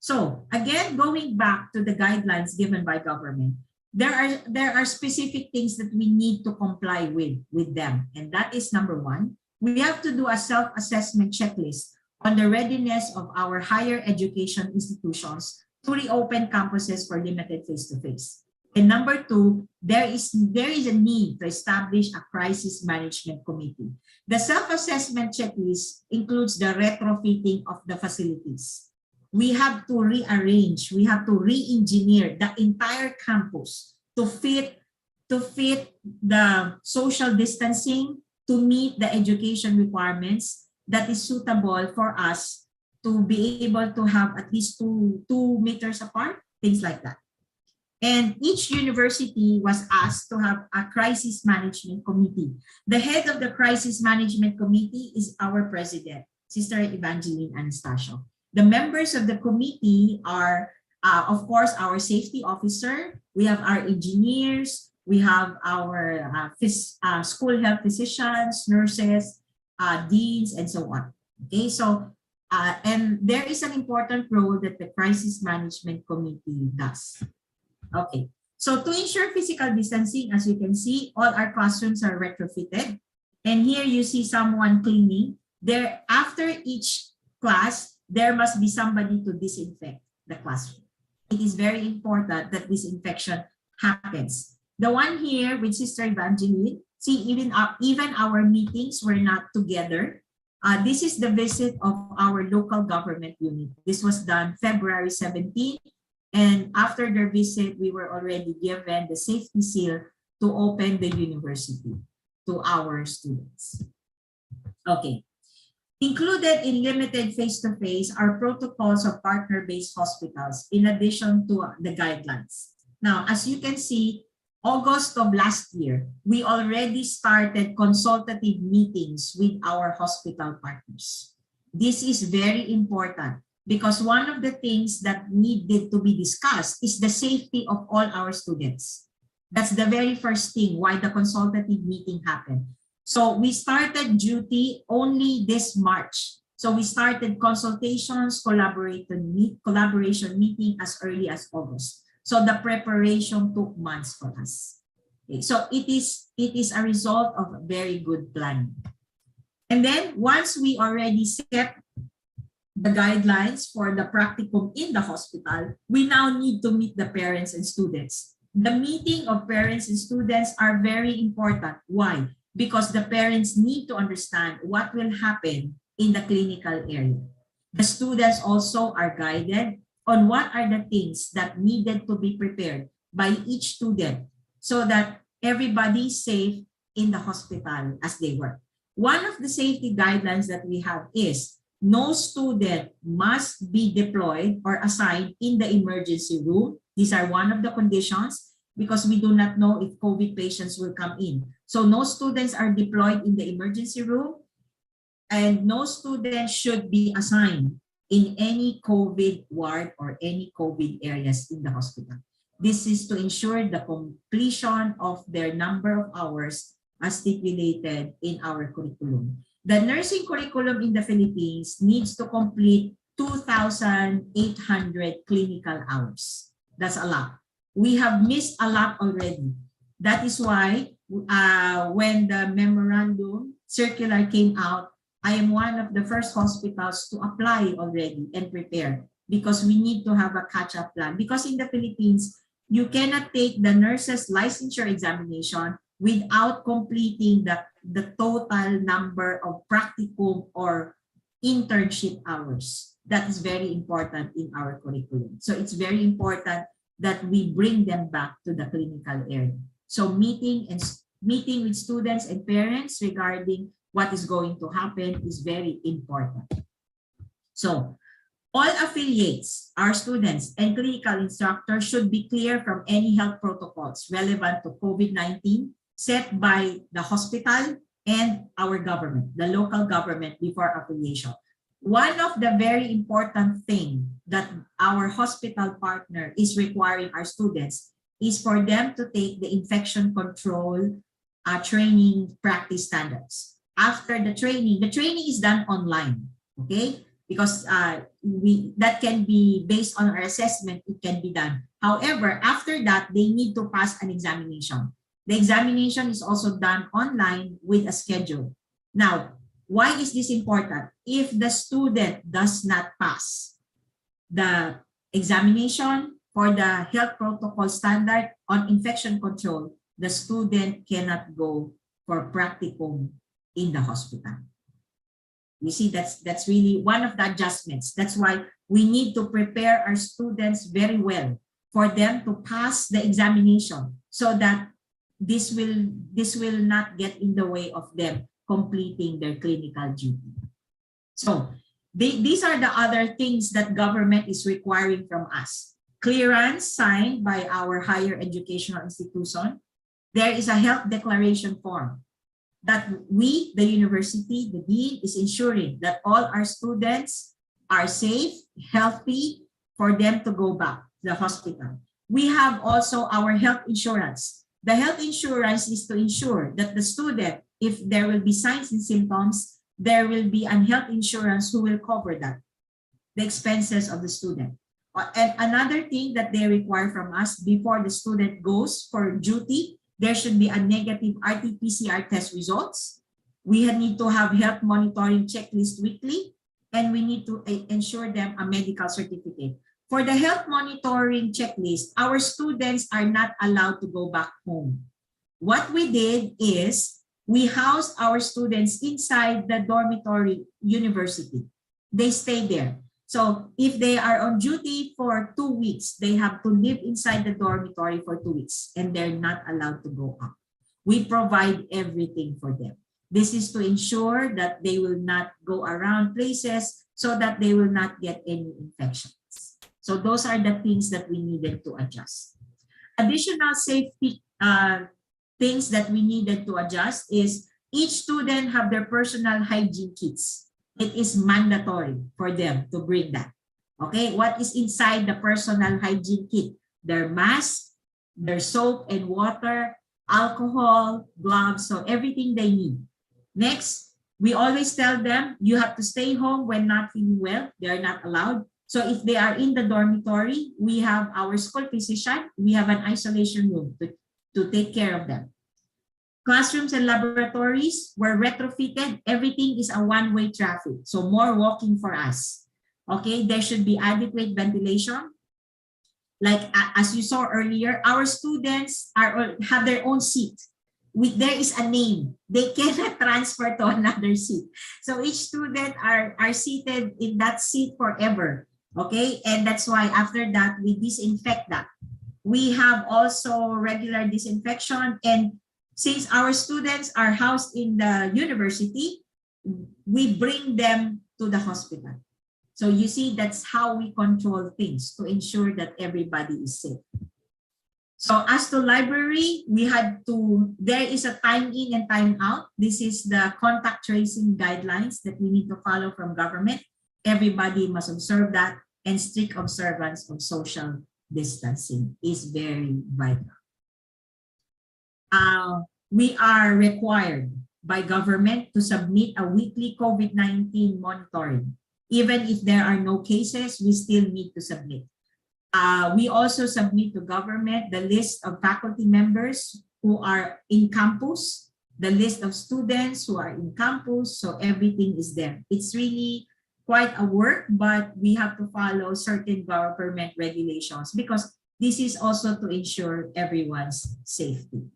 M: so again, going back to the guidelines given by government, there are specific things that we need to comply with them. And that is number one, we have to do a self-assessment checklist on the readiness of our higher education institutions to reopen campuses for limited face-to-face. And number two, there is a need to establish a crisis management committee. The self-assessment checklist includes the retrofitting of the facilities. We have to rearrange, we have to re-engineer the entire campus to fit the social distancing, to meet the education requirements that is suitable for us to be able to have at least two meters apart, things like that. And each university was asked to have a crisis management committee. The head of the crisis management committee is our president, Sister Evangeline Anastasio. The members of the committee are, of course, our safety officer. We have our engineers. We have our school health physicians, nurses, deans, and so on. Okay, so And there is an important role that the crisis management committee does. Okay, so to ensure physical distancing, as you can see, all our classrooms are retrofitted. And here you see someone cleaning. There, after each class, there must be somebody to disinfect the classroom. It is very important that disinfection happens. The one here with Sister Evangeline, see, even our meetings were not together. This is the visit of our local government unit. This was done February 17, and after their visit, we were already given the safety seal to open the university to our students. Okay. Included in limited face-to-face are protocols of partner-based hospitals in addition to the guidelines. Now, as you can see, August of last year, we already started consultative meetings with our hospital partners. This is very important because one of the things that needed to be discussed is the safety of all our students. That's the very first thing why the consultative meeting happened. So we started duty only this March. So we started consultations, collaboration meeting as early as August. So the preparation took months for us. Okay, so it is a result of very good planning. And then once we already set the guidelines for the practicum in the hospital, we now need to meet the parents and students. The meeting of parents and students are very important. Why? Because the parents need to understand what will happen in the clinical area. The students also are guided on what are the things that needed to be prepared by each student so that everybody is safe in the hospital as they work. One of the safety guidelines that we have is no student must be deployed or assigned in the emergency room. These are one of the conditions because we do not know if COVID patients will come in. So no students are deployed in the emergency room and no students should be assigned in any COVID ward or any COVID areas in the hospital. This is to ensure the completion of their number of hours as stipulated in our curriculum. The nursing curriculum in the Philippines needs to complete 2,800 clinical hours. That's a lot. We have missed a lot already. That is why when the memorandum circular came out, I am one of the first hospitals to apply already and prepare because we need to have a catch-up plan. Because in the Philippines, you cannot take the nurse's licensure examination without completing the total number of practicum or internship hours. That is very important in our curriculum. So it's very important that we bring them back to the clinical area. So meeting with students and parents regarding what is going to happen is very important. So all affiliates, our students and clinical instructors should be clear from any health protocols relevant to COVID-19 set by the hospital and our government, the local government before affiliation. One of the very important thing that our hospital partner is requiring our students is for them to take the infection control training practice standards. After the training is done online, okay? Because that can be based on our assessment, it can be done. However, after that, they need to pass an examination. The examination is also done online with a schedule. Now, why is this important? If the student does not pass the examination for the health protocol standard on infection control, the student cannot go for practicum in the hospital. You see, that's really one of the adjustments. That's why we need to prepare our students very well for them to pass the examination so that this will not get in the way of them completing their clinical duty. So these are the other things that government is requiring from us. Clearance signed by our higher educational institution. There is a health declaration form that we, the university, the dean, is ensuring that all our students are safe, healthy, for them to go back to the hospital. We have also our health insurance. The health insurance is to ensure that the student, if there will be signs and symptoms, there will be a health insurance who will cover that, the expenses of the student. And another thing that they require from us before the student goes for duty, there should be a negative RT-PCR test results. We need to have health monitoring checklist weekly, and we need to ensure them a medical certificate. For the health monitoring checklist, our students are not allowed to go back home. What we did is we housed our students inside the dormitory university. They stay there. So if they are on duty for 2 weeks, they have to live inside the dormitory for 2 weeks, and they're not allowed to go out. We provide everything for them. This is to ensure that they will not go around places so that they will not get any infections. So those are the things that we needed to adjust. Additional safety things that we needed to adjust is each student have their personal hygiene kits. It is mandatory for them to bring that. Okay, what is inside the personal hygiene kit? Their mask, their soap and water, alcohol, gloves, so everything they need. Next, we always tell them you have to stay home when not feeling well. They are not allowed. So if they are in the dormitory, we have our school physician, we have an isolation room to take care of them. Classrooms and laboratories were retrofitted. Everything is a one-way traffic, so more walking for us. Okay, there should be adequate ventilation. Like as you saw earlier, our students have their own seat. There is a name. They cannot transfer to another seat. So each student are seated in that seat forever. Okay, and that's why after that, we disinfect that. We have also regular disinfection, and since our students are housed in the university, we bring them to the hospital. So you see, that's how we control things to ensure that everybody is safe. So as to library, there is a time in and time out. This is the contact tracing guidelines that we need to follow from government. Everybody must observe that, and strict observance of social distancing is very vital. We are required by government to submit a weekly COVID-19 monitoring. Even if there are no cases, we still need to submit. We also submit to government the list of faculty members who are in campus, the list of students who are in campus, so everything is there. It's really quite a work, but we have to follow certain government regulations because this is also to ensure everyone's safety.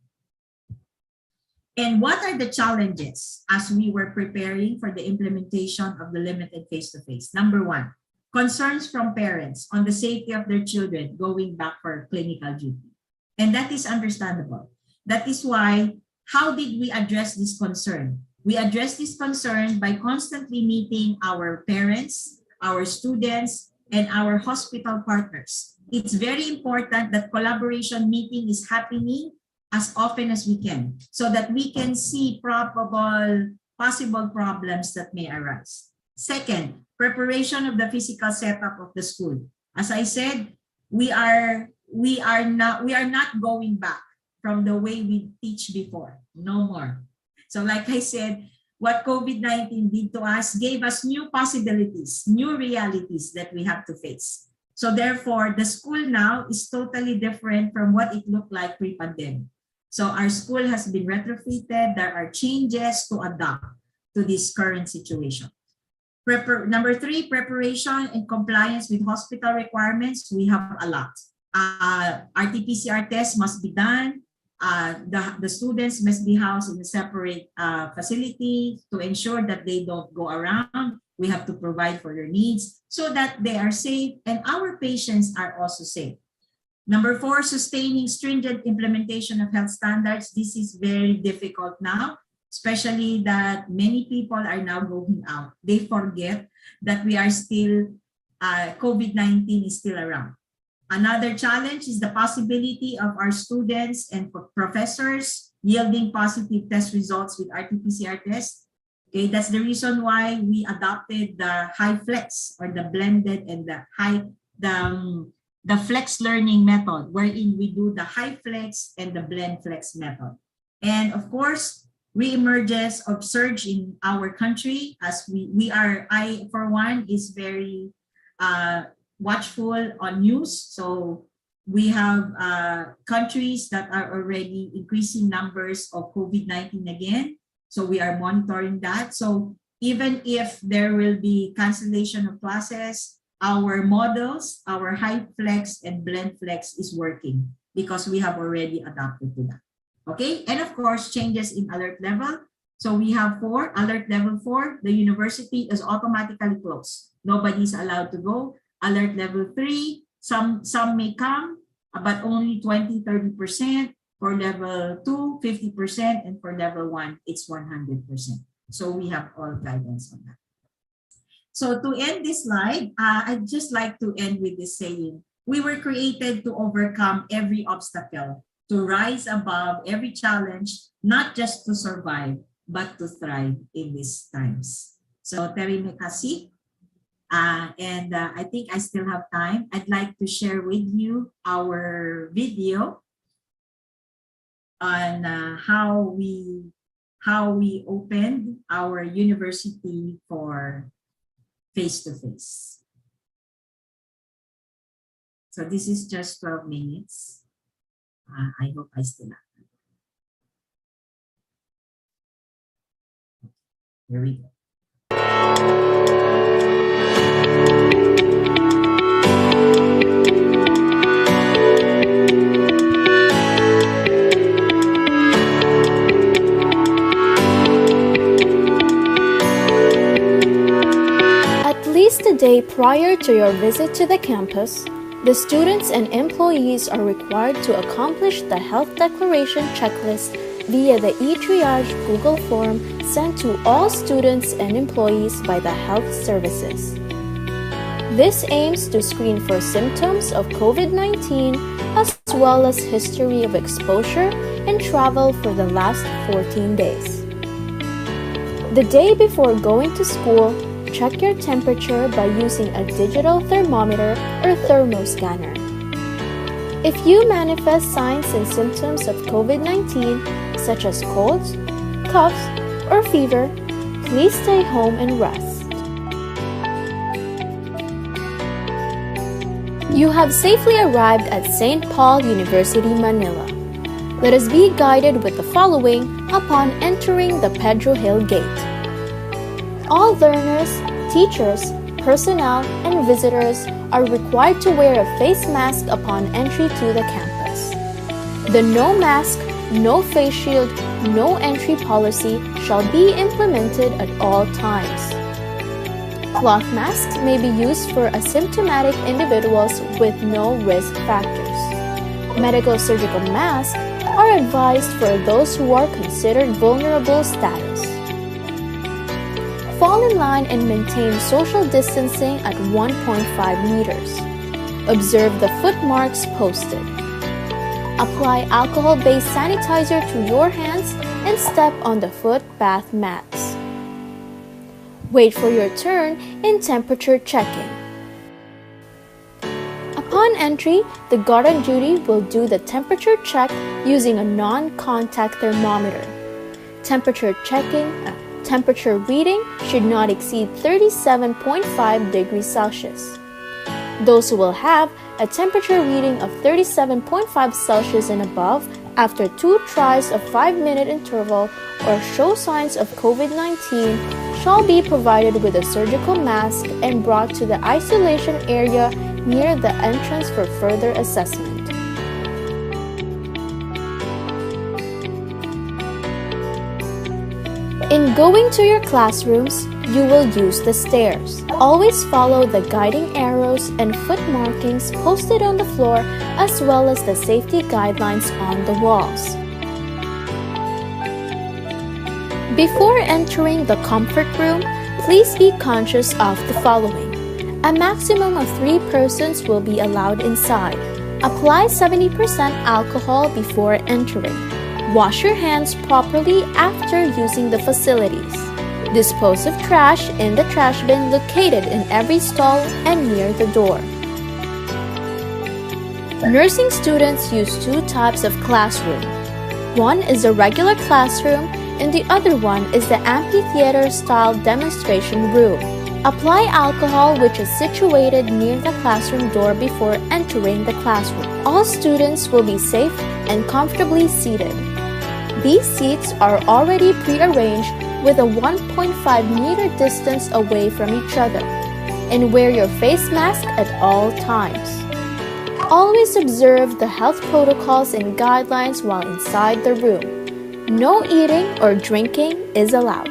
M: And what are the challenges as we were preparing for the implementation of the limited face-to-face? Number one, concerns from parents on the safety of their children going back for clinical duty. And that is understandable. That is why, how did we address this concern? We address this concern by constantly meeting our parents, our students, and our hospital partners. It's very important that collaboration meeting is happening as often as we can, so that we can see possible problems that may arise. Second, preparation of the physical setup of the school. As I said, we are not going back from the way we teach before, no more. So like I said, what COVID-19 did to us gave us new possibilities, new realities that we have to face. So therefore, the school now is totally different from what it looked like pre-pandemic. So our school has been retrofitted. There are changes to adapt to this current situation. Number three, preparation and compliance with hospital requirements. We have a lot. RT-PCR tests must be done. The students must be housed in a separate facility to ensure that they don't go around. We have to provide for their needs so that they are safe and our patients are also safe. Number four, sustaining stringent implementation of health standards. This is very difficult now, especially that many people are now going out. They forget that we are still, COVID-19 is still around. Another challenge is the possibility of our students and professors yielding positive test results with RT-PCR tests. Okay, that's the reason why we adopted the high flex or the blended and the flex learning method, wherein we do the high flex and the blend flex method. And of course, reemergence of surge in our country, as I for one is very watchful on news. So we have countries that are already increasing numbers of COVID-19 again. So we are monitoring that. So even if there will be cancellation of classes, our models, our high flex and blend flex is working because we have already adapted to that. Okay, and of course, changes in alert level. So we have alert level 4, the university is automatically closed. Nobody's allowed to go. Alert level 3, some may come, but only 20-30%. For level 2, 50%, and for level 1, it's 100%. So we have all guidance on that. So to end this slide, I'd just like to end with this saying, we were created to overcome every obstacle, to rise above every challenge, not just to survive, but to thrive in these times. So terima kasih. And I think I still have time. I'd like to share with you our video on how we opened our university for face-to-face. So this is just 12 minutes. I hope I still have time. Here we go.
N: The day prior to your visit to the campus, the students and employees are required to accomplish the health declaration checklist via the eTriage Google form sent to all students and employees by the health services. This aims to screen for symptoms of COVID-19 as well as history of exposure and travel for the last 14 days. The day before going to school, check your temperature by using a digital thermometer or thermoscanner. If you manifest signs and symptoms of COVID-19, such as colds, coughs, or fever, please stay home and rest. You have safely arrived at St. Paul University, Manila. Let us be guided with the following upon entering the Pedro Hill Gate. All learners, teachers, personnel, and visitors are required to wear a face mask upon entry to the campus. The no mask, no face shield, no entry policy shall be implemented at all times. Cloth masks may be used for asymptomatic individuals with no risk factors. Medical surgical masks are advised for those who are considered vulnerable status. Fall in line and maintain social distancing at 1.5 meters. Observe the foot marks posted. Apply alcohol-based sanitizer to your hands and step on the foot bath mats. Wait for your turn in temperature checking. Upon entry, the guard on duty will do the temperature check using a non-contact thermometer. Temperature reading should not exceed 37.5 degrees Celsius. Those who will have a temperature reading of 37.5 Celsius and above after 2 tries of 5-minute interval or show signs of COVID-19 shall be provided with a surgical mask and brought to the isolation area near the entrance for further assessment. In going to your classrooms, you will use the stairs. Always follow the guiding arrows and foot markings posted on the floor as well as the safety guidelines on the walls. Before entering the comfort room, please be conscious of the following. A maximum of 3 persons will be allowed inside. Apply 70% alcohol before entering. Wash your hands properly after using the facilities. Dispose of trash in the trash bin located in every stall and near the door. Nursing students use 2 types of classroom. One is a regular classroom and the other one is the amphitheater-style demonstration room. Apply alcohol, which is situated near the classroom door before entering the classroom. All students will be safe and comfortably seated. These seats are already pre-arranged with a 1.5-meter distance away from each other, and wear your face mask at all times. Always observe the health protocols and guidelines while inside the room. No eating or drinking is allowed.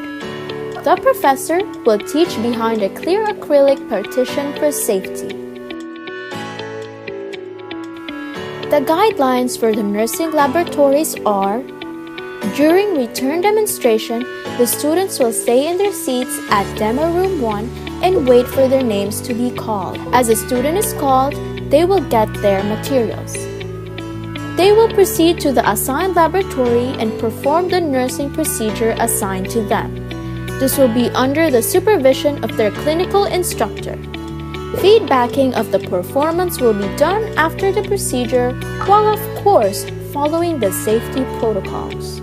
N: The professor will teach behind a clear acrylic partition for safety. The guidelines for the nursing laboratories are: during return demonstration, the students will stay in their seats at Demo Room 1 and wait for their names to be called. As a student is called, they will get their materials. They will proceed to the assigned laboratory and perform the nursing procedure assigned to them. This will be under the supervision of their clinical instructor. Feedbacking of the performance will be done after the procedure, while of course following the safety protocols.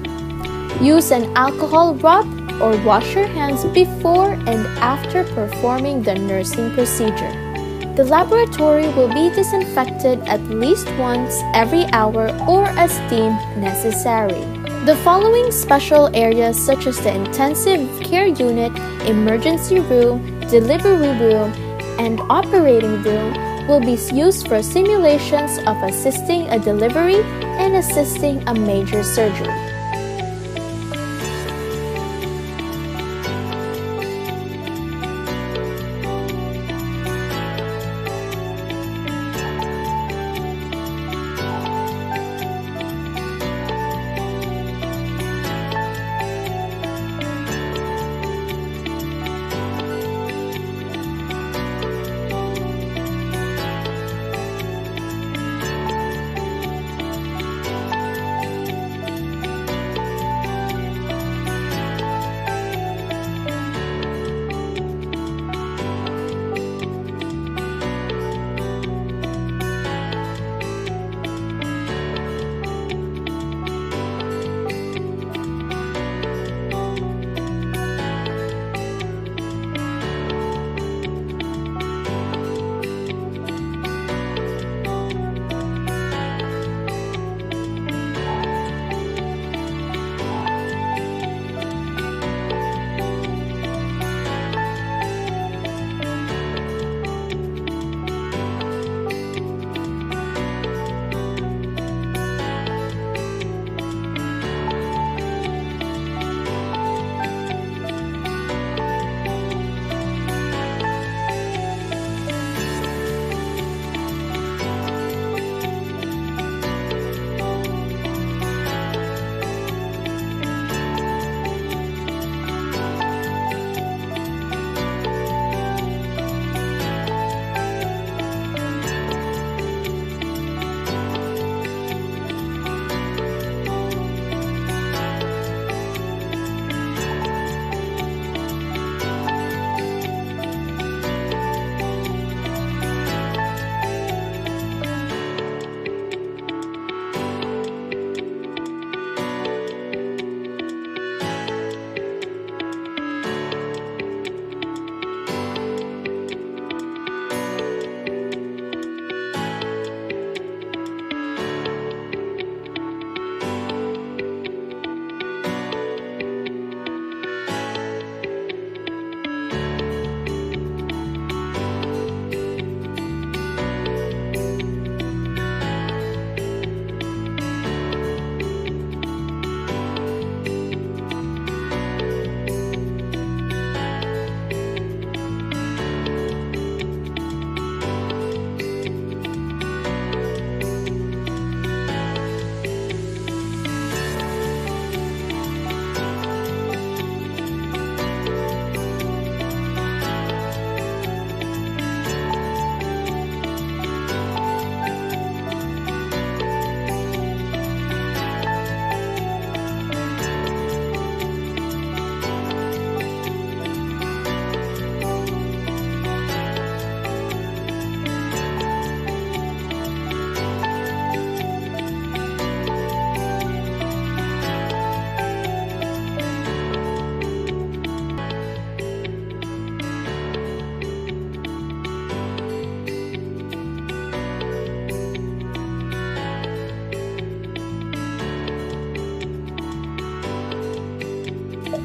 N: Use an alcohol rub or wash your hands before and after performing the nursing procedure. The laboratory will be disinfected at least once every hour or as deemed necessary. The following special areas such as the intensive care unit, emergency room, delivery room, and operating room will be used for simulations of assisting a delivery and assisting a major surgery.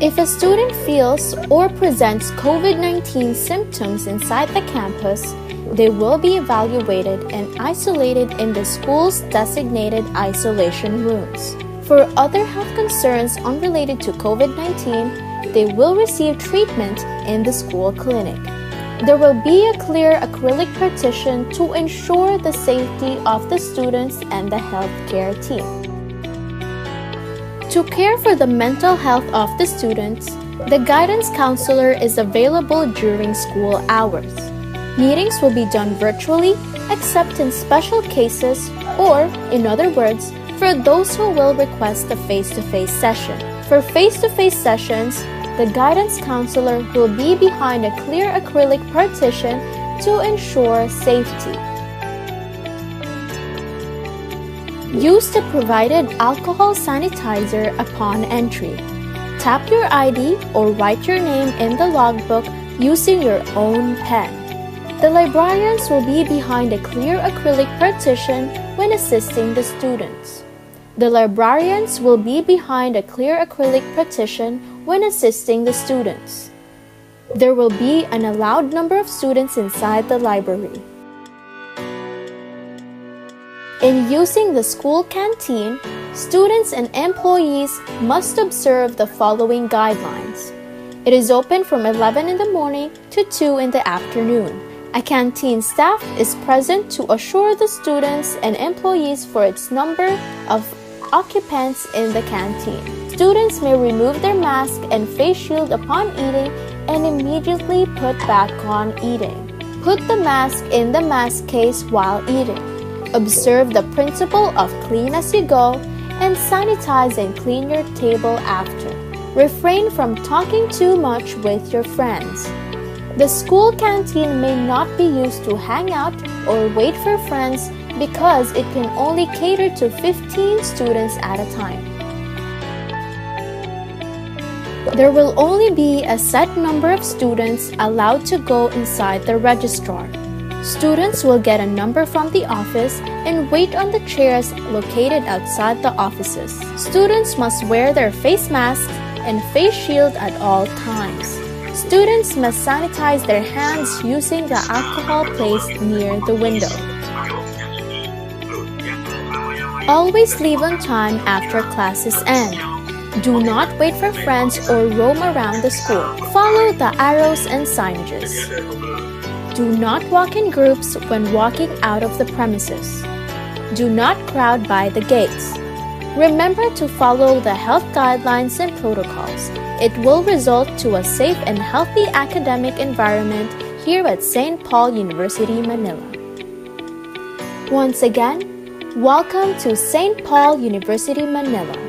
N: If a student feels or presents COVID-19 symptoms inside the campus, they will be evaluated and isolated in the school's designated isolation rooms. For other health concerns unrelated to COVID-19, they will receive treatment in the school clinic. There will be a clear acrylic partition to ensure the safety of the students and the healthcare team. To care for the mental health of the students, the guidance counselor is available during school hours. Meetings will be done virtually, except in special cases, or, in other words, for those who will request a face-to-face session. For face-to-face sessions, the guidance counselor will be behind a clear acrylic partition to ensure safety. Use the provided alcohol sanitizer upon entry. Tap your ID or write your name in the logbook using your own pen. The librarians will be behind a clear acrylic partition when assisting the students. The librarians will be behind a clear acrylic partition when assisting the students. There will be an allowed number of students inside the library. In using the school canteen, students and employees must observe the following guidelines. It is open from 11 in the morning to 2 in the afternoon. A canteen staff is present to assure the students and employees for its number of occupants in the canteen. Students may remove their mask and face shield upon eating and immediately put back on eating. Put the mask in the mask case while eating. Observe the principle of clean as you go and sanitize and clean your table after. Refrain from talking too much with your friends. The school canteen may not be used to hang out or wait for friends because it can only cater to 15 students at a time. There will only be a set number of students allowed to go inside the registrar. Students will get a number from the office and wait on the chairs located outside the offices. Students must wear their face masks and face shield at all times. Students must sanitize their hands using the alcohol placed near the window. Always leave on time after classes end. Do not wait for friends or roam around the school. Follow the arrows and signages. Do not walk in groups when walking out of the premises. Do not crowd by the gates. Remember to follow the health guidelines and protocols. It will result to a safe and healthy academic environment here at St. Paul University, Manila. Once again, welcome to St. Paul University, Manila.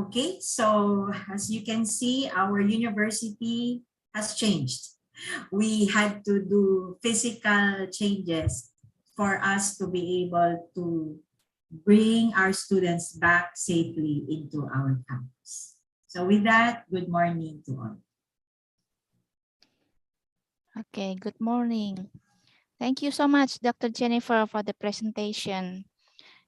M: Okay, so as you can see, our university has changed. We had to do physical changes for us to be able to bring our students back safely into our campus. So with that, good morning to all.
I: Okay, good morning. Thank you so much, Dr. Jennifer, for the presentation.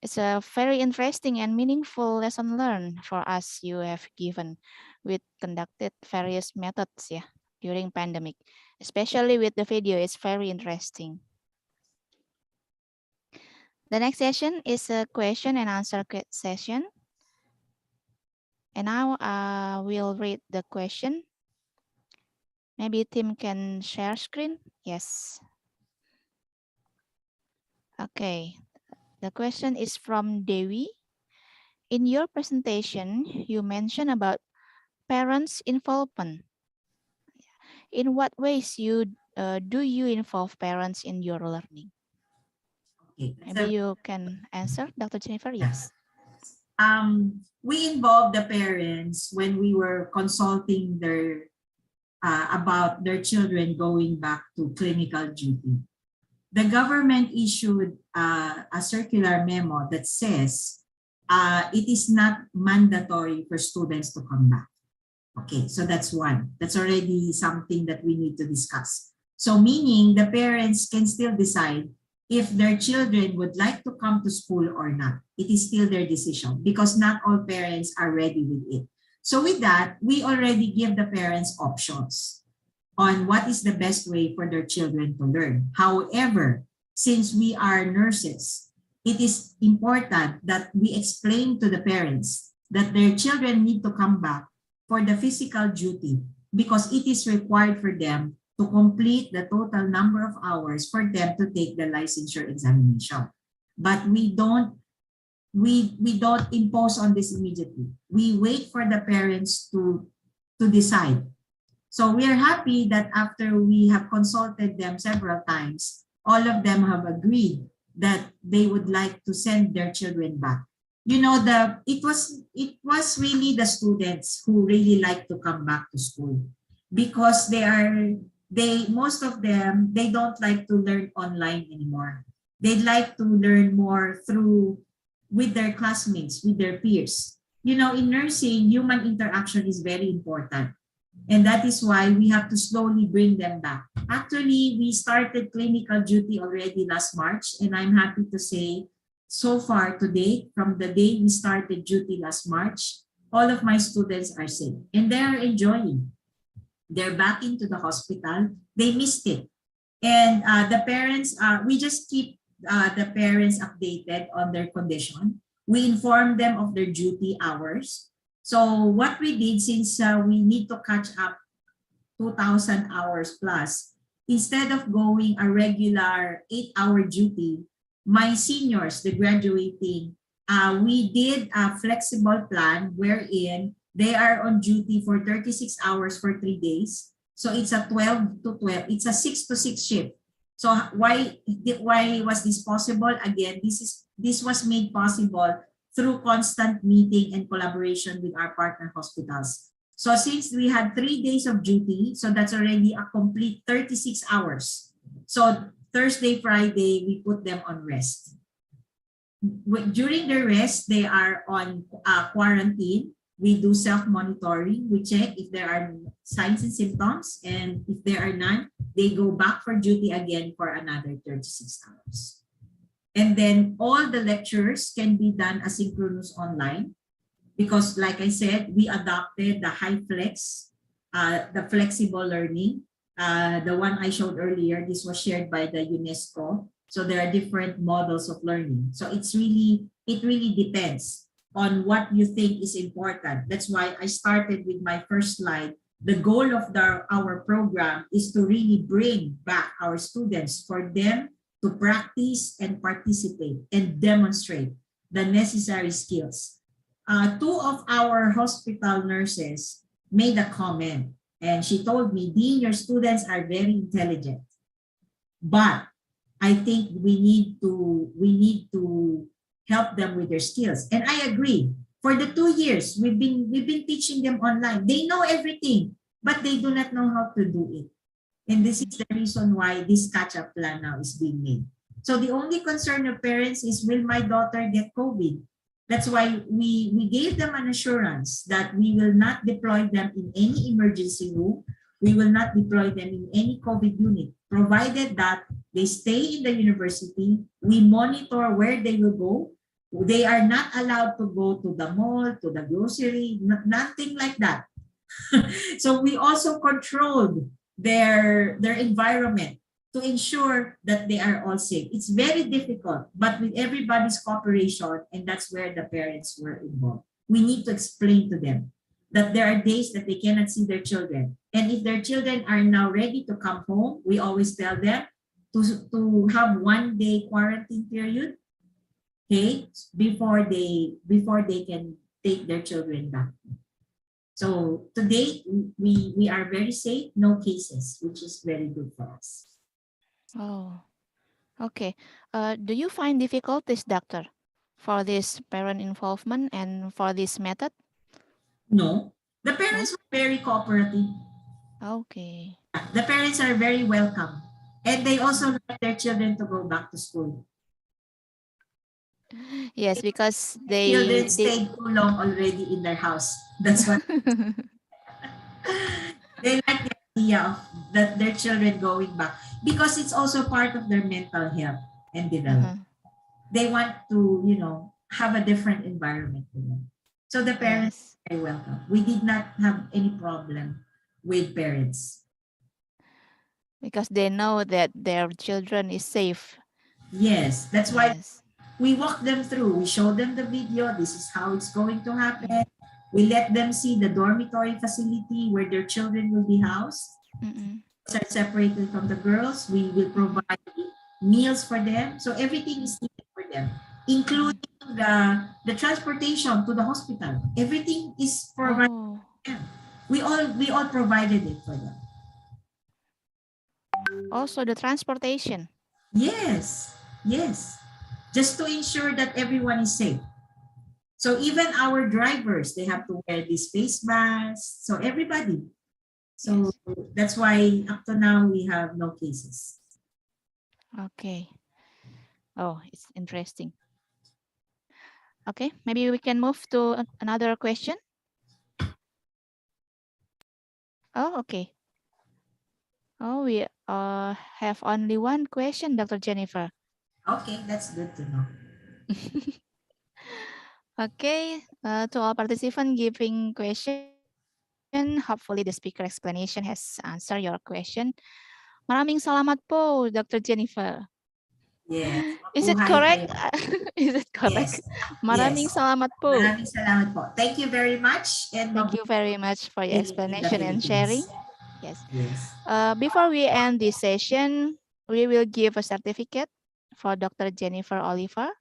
I: It's a very interesting and meaningful lesson learned for us you have given. We conducted various methods during pandemic, especially with the video. It's very interesting. The next session is a question and answer session. And now we'll read the question. Maybe Tim can share screen. Yes. Okay. The question is from Dewi. In your presentation, you mentioned about parents' involvement. In what ways do you involve parents in your learning?
M: Okay,
I: maybe you can answer, Dr. Jennifer. Yes.
M: We involved the parents when we were consulting their about their children going back to clinical duty. The government issued a circular memo that says it is not mandatory for students to come back. Okay, so that's one. That's already something that we need to discuss. So meaning the parents can still decide if their children would like to come to school or not. It is still their decision because not all parents are ready with it. So with that, we already give the parents options on what is the best way for their children to learn. However, since we are nurses, it is important that we explain to the parents that their children need to come back for the physical duty because it is required for them to complete the total number of hours for them to take the licensure examination. But we don't impose on this immediately. We wait for the parents to decide. So we are happy that after we have consulted them several times, all of them have agreed that they would like to send their children back. You know, it was really the students who really like to come back to school because most of them, they don't like to learn online anymore. They like to learn more with their classmates, with their peers. You know, in nursing, human interaction is very important. And that is why we have to slowly bring them back. Actually, we started clinical duty already last March, and I'm happy to say, so far today, from the day we started duty last March, all of my students are safe and they are enjoying. They're back into the hospital. They missed it. And the parents, we just keep the parents updated on their condition. We inform them of their duty hours. So what we did, since we need to catch up 2,000 hours plus, instead of going a regular 8-hour duty, my seniors, the graduating, we did a flexible plan wherein they are on duty for 36 hours for 3 days. So it's a 12 to 12, it's a 6 to 6 shift. So why was this possible? Again, this was made possible through constant meeting and collaboration with our partner hospitals. So since we had 3 days of duty, so that's already a complete 36 hours. So Thursday, Friday, we put them on rest. During the rest, they are on quarantine. We do self-monitoring. We check if there are signs and symptoms, and if there are none, they go back for duty again for another 36 hours. And then all the lectures can be done asynchronous online because, like I said, we adopted the high flex, the flexible learning. The one I showed earlier, this was shared by the UNESCO. So there are different models of learning. So it really depends on what you think is important. That's why I started with my first slide. The goal of our program is to really bring back our students for them to practice and participate and demonstrate the necessary skills. 2 of our hospital nurses made a comment, and she told me, Dean, your students are very intelligent, but I think we need to help them with their skills. And I agree. For the 2 years, we've been teaching them online. They know everything, but they do not know how to do it. And this is the reason why this catch-up plan now is being made. So the only concern of parents is, will my daughter get COVID? That's why we gave them an assurance that we will not deploy them in any emergency room. We will not deploy them in any COVID unit, provided that they stay in the university. We monitor where they will go. They are not allowed to go to the mall, to the grocery, nothing like that. So we also controlled their environment to ensure that they are all safe. It's very difficult, but with everybody's cooperation, and that's where the parents were involved. We need to explain to them that there are days that they cannot see their children. And if their children are now ready to come home, we always tell them to have 1 day quarantine period, okay, before they can take their children back. So to date, we are very safe, no cases, which is very good for us.
I: Oh, okay. Do you find difficulties, doctor, for this parent involvement and for this method?
M: No, the parents were very cooperative.
I: Okay.
M: The parents are very welcome, and they also like their children to go back to school.
I: Yes, because
M: Children stayed too long already in their house. That's what they like the idea of that their children going back, because it's also part of their mental health. and develop. They want to, have a different environment to them. So the parents are very welcome. We did not have any problem with parents.
I: Because they know that their children is safe.
M: Yes, that's why we walk them through. We show them the video. This is how it's going to happen. We let them see the dormitory facility where their children will be housed. Are separated from the girls. We will provide meals for them. So everything is needed for them, including the transportation to the hospital. Everything is provided for them. We all provided it for them.
I: Also the transportation.
M: Yes, yes. Just to ensure that everyone is safe. So even our drivers, they have to wear these face masks. So everybody. So that's why up to now we have no cases.
I: Okay. Oh, it's interesting. Okay, maybe we can move to another question. Oh, okay. Oh, we have only one question, Dr. Jennifer.
M: Okay, that's good to know.
I: Okay, to all participants giving question, hopefully the speaker explanation has answered your question. Maraming salamat po, Dr. Jennifer.
M: Yes.
I: Is it correct? Is it correct?
M: Yes.
I: Maraming
M: Yes.
I: salamat po.
M: Maraming salamat po. Thank you very much. And
I: thank you very much for your explanation and sharing. Yes.
M: Yes.
I: Before we end this session, we will give a certificate for Dr. Jennifer Oliver.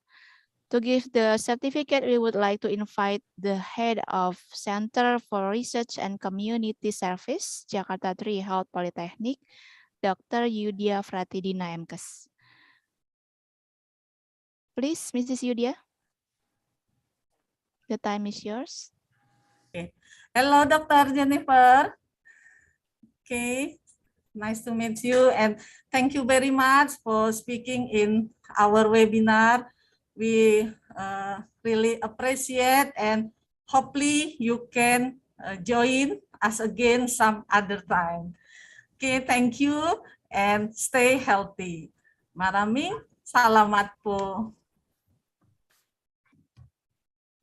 I: To give the certificate, we would like to invite the head of Center for Research and Community Service, Jakarta 3 Health Polytechnic, Dr. Yudia Fratidina MKes. Please, Mrs. Yudia, the time is yours.
O: Okay. Hello, Dr. Jennifer. Okay, nice to meet you, and thank you very much for speaking in our webinar. We really appreciate, and hopefully you can join us again some other time. Okay, thank you and stay healthy. Maraming salamat po.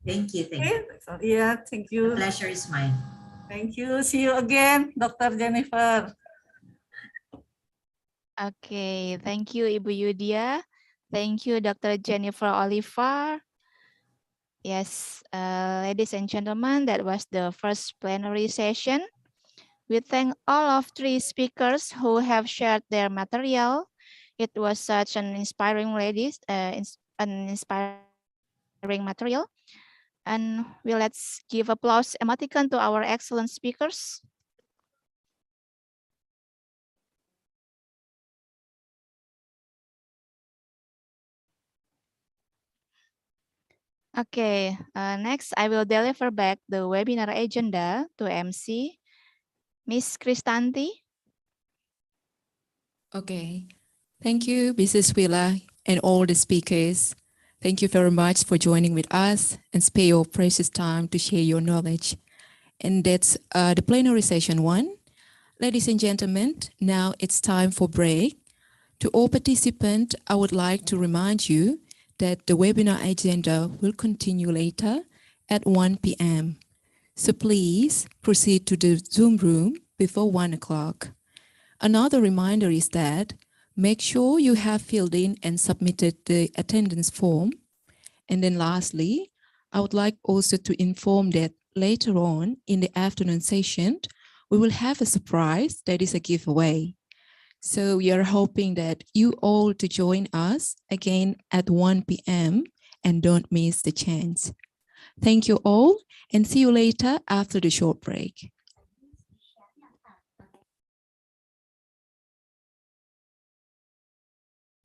M: Thank you. Thank you.
O: So, yeah, thank you.
M: The pleasure is mine.
O: Thank you. See you again, Dr. Jennifer.
I: Okay, thank you, Ibu Yudia. Thank you, Dr. Jennifer Oliver. Yes, ladies and gentlemen, that was the first plenary session. We thank all of 3 speakers who have shared their material. It was such an inspiring material. And let's give applause emoticon to our excellent speakers. Okay, next I will deliver back the webinar agenda to MC, Miss Kristanti.
B: Okay, thank you, Mrs. Willa, and all the speakers. Thank you very much for joining with us and spare your precious time to share your knowledge. And that's the plenary session 1. Ladies and gentlemen, now it's time for break. To all participants, I would like to remind you that the webinar agenda will continue later at 1 p.m. So please proceed to the Zoom room before 1 o'clock. Another reminder is that make sure you have filled in and submitted the attendance form. And then lastly, I would like also to inform that later on in the afternoon session, we will have a surprise that is a giveaway. So we are hoping that you all to join us again at 1 p.m. and don't miss the chance. Thank you all and see you later after the short break.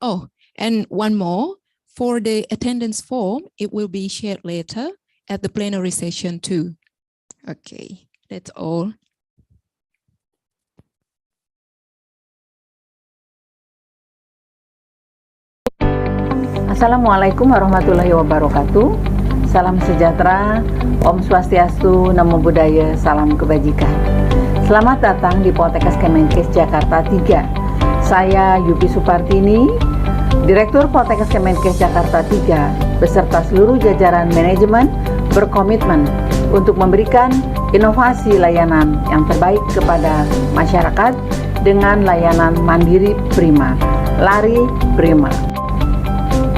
B: Oh, and one more. For the attendance form, it will be shared later at the plenary session too. Okay, that's all.
P: Assalamualaikum warahmatullahi wabarakatuh. Salam sejahtera, Om Swastiastu, Namo Buddhaya, salam kebajikan. Selamat datang di Polytechnic Kemenkes Jakarta 3. Saya Yupi Supartini, Direktur Polytechnic Kemenkes Jakarta 3 beserta seluruh jajaran manajemen berkomitmen untuk memberikan inovasi layanan yang terbaik kepada masyarakat dengan layanan mandiri prima, lari prima.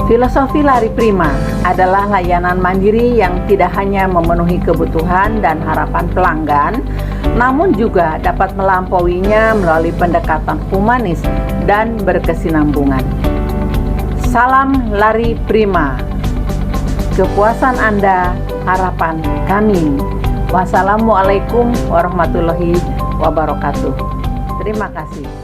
P: Filosofi lari prima adalah layanan mandiri yang tidak hanya memenuhi kebutuhan dan harapan pelanggan, namun juga dapat melampauinya melalui pendekatan humanis dan berkesinambungan. Salam lari prima. Kepuasan Anda, harapan kami. Wassalamualaikum warahmatullahi wabarakatuh. Terima kasih.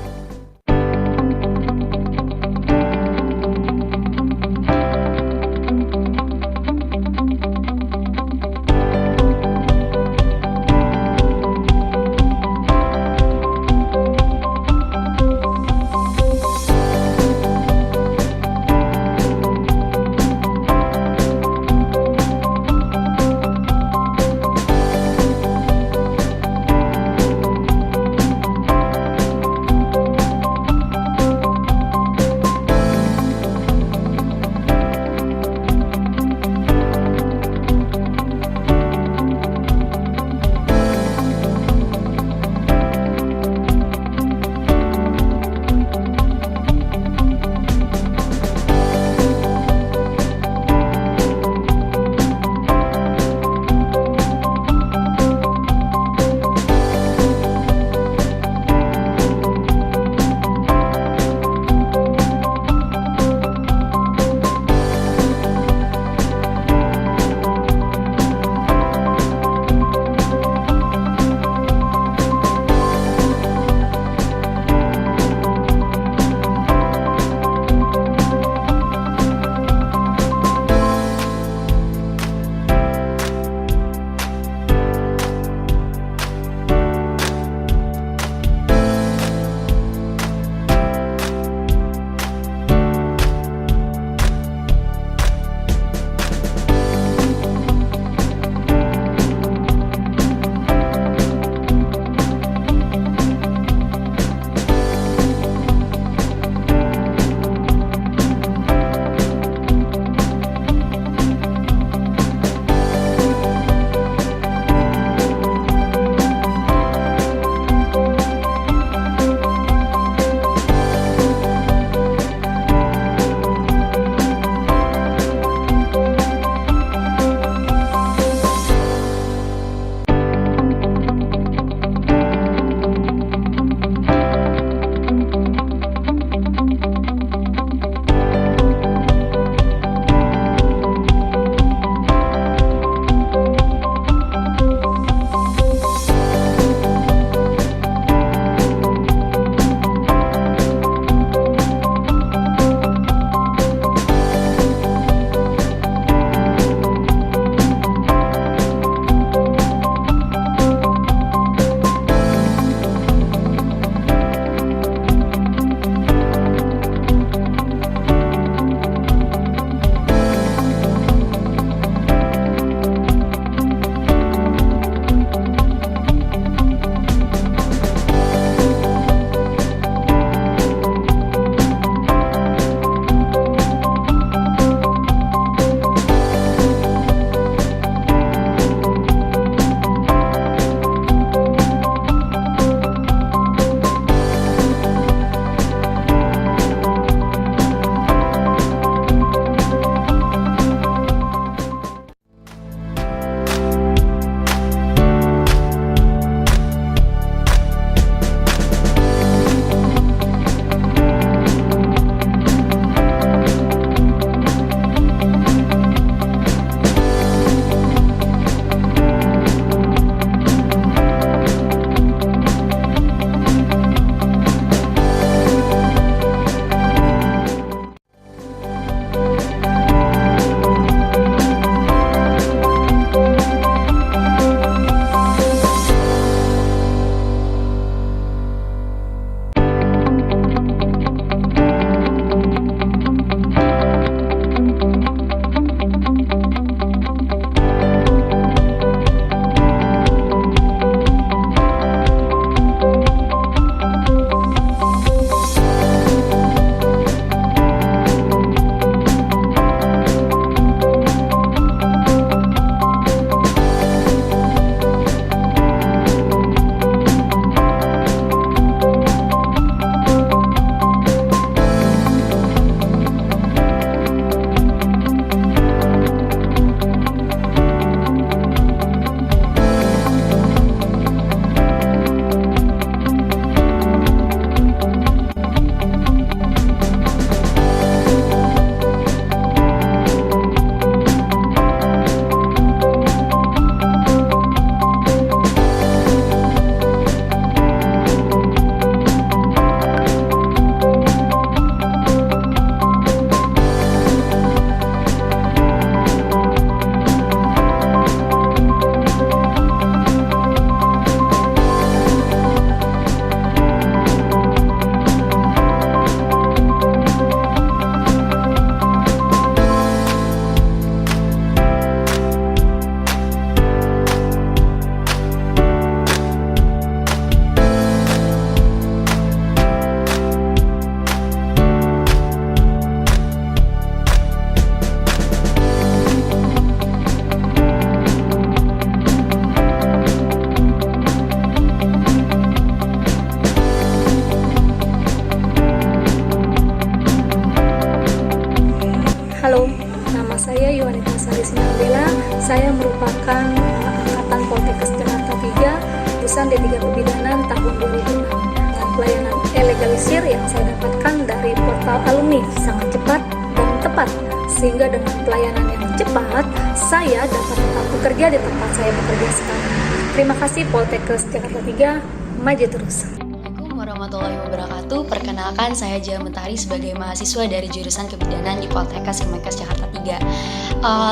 Q: jurusan D3 Kebidanan tahun 2006. Dan pelayanan e-legalisir yang saya dapatkan dari portal alumni sangat cepat dan tepat, sehingga dengan pelayanan yang cepat, saya dapat tetap bekerja di tempat saya bekerja sekarang. Terima kasih Polytechnic Jakarta 3, maju terus.
R: Assalamualaikum warahmatullahi wabarakatuh. Perkenalkan, saya Jaya Mentari sebagai mahasiswa dari jurusan Kebidanan di Polytechnic Kemenkes Jakarta 3.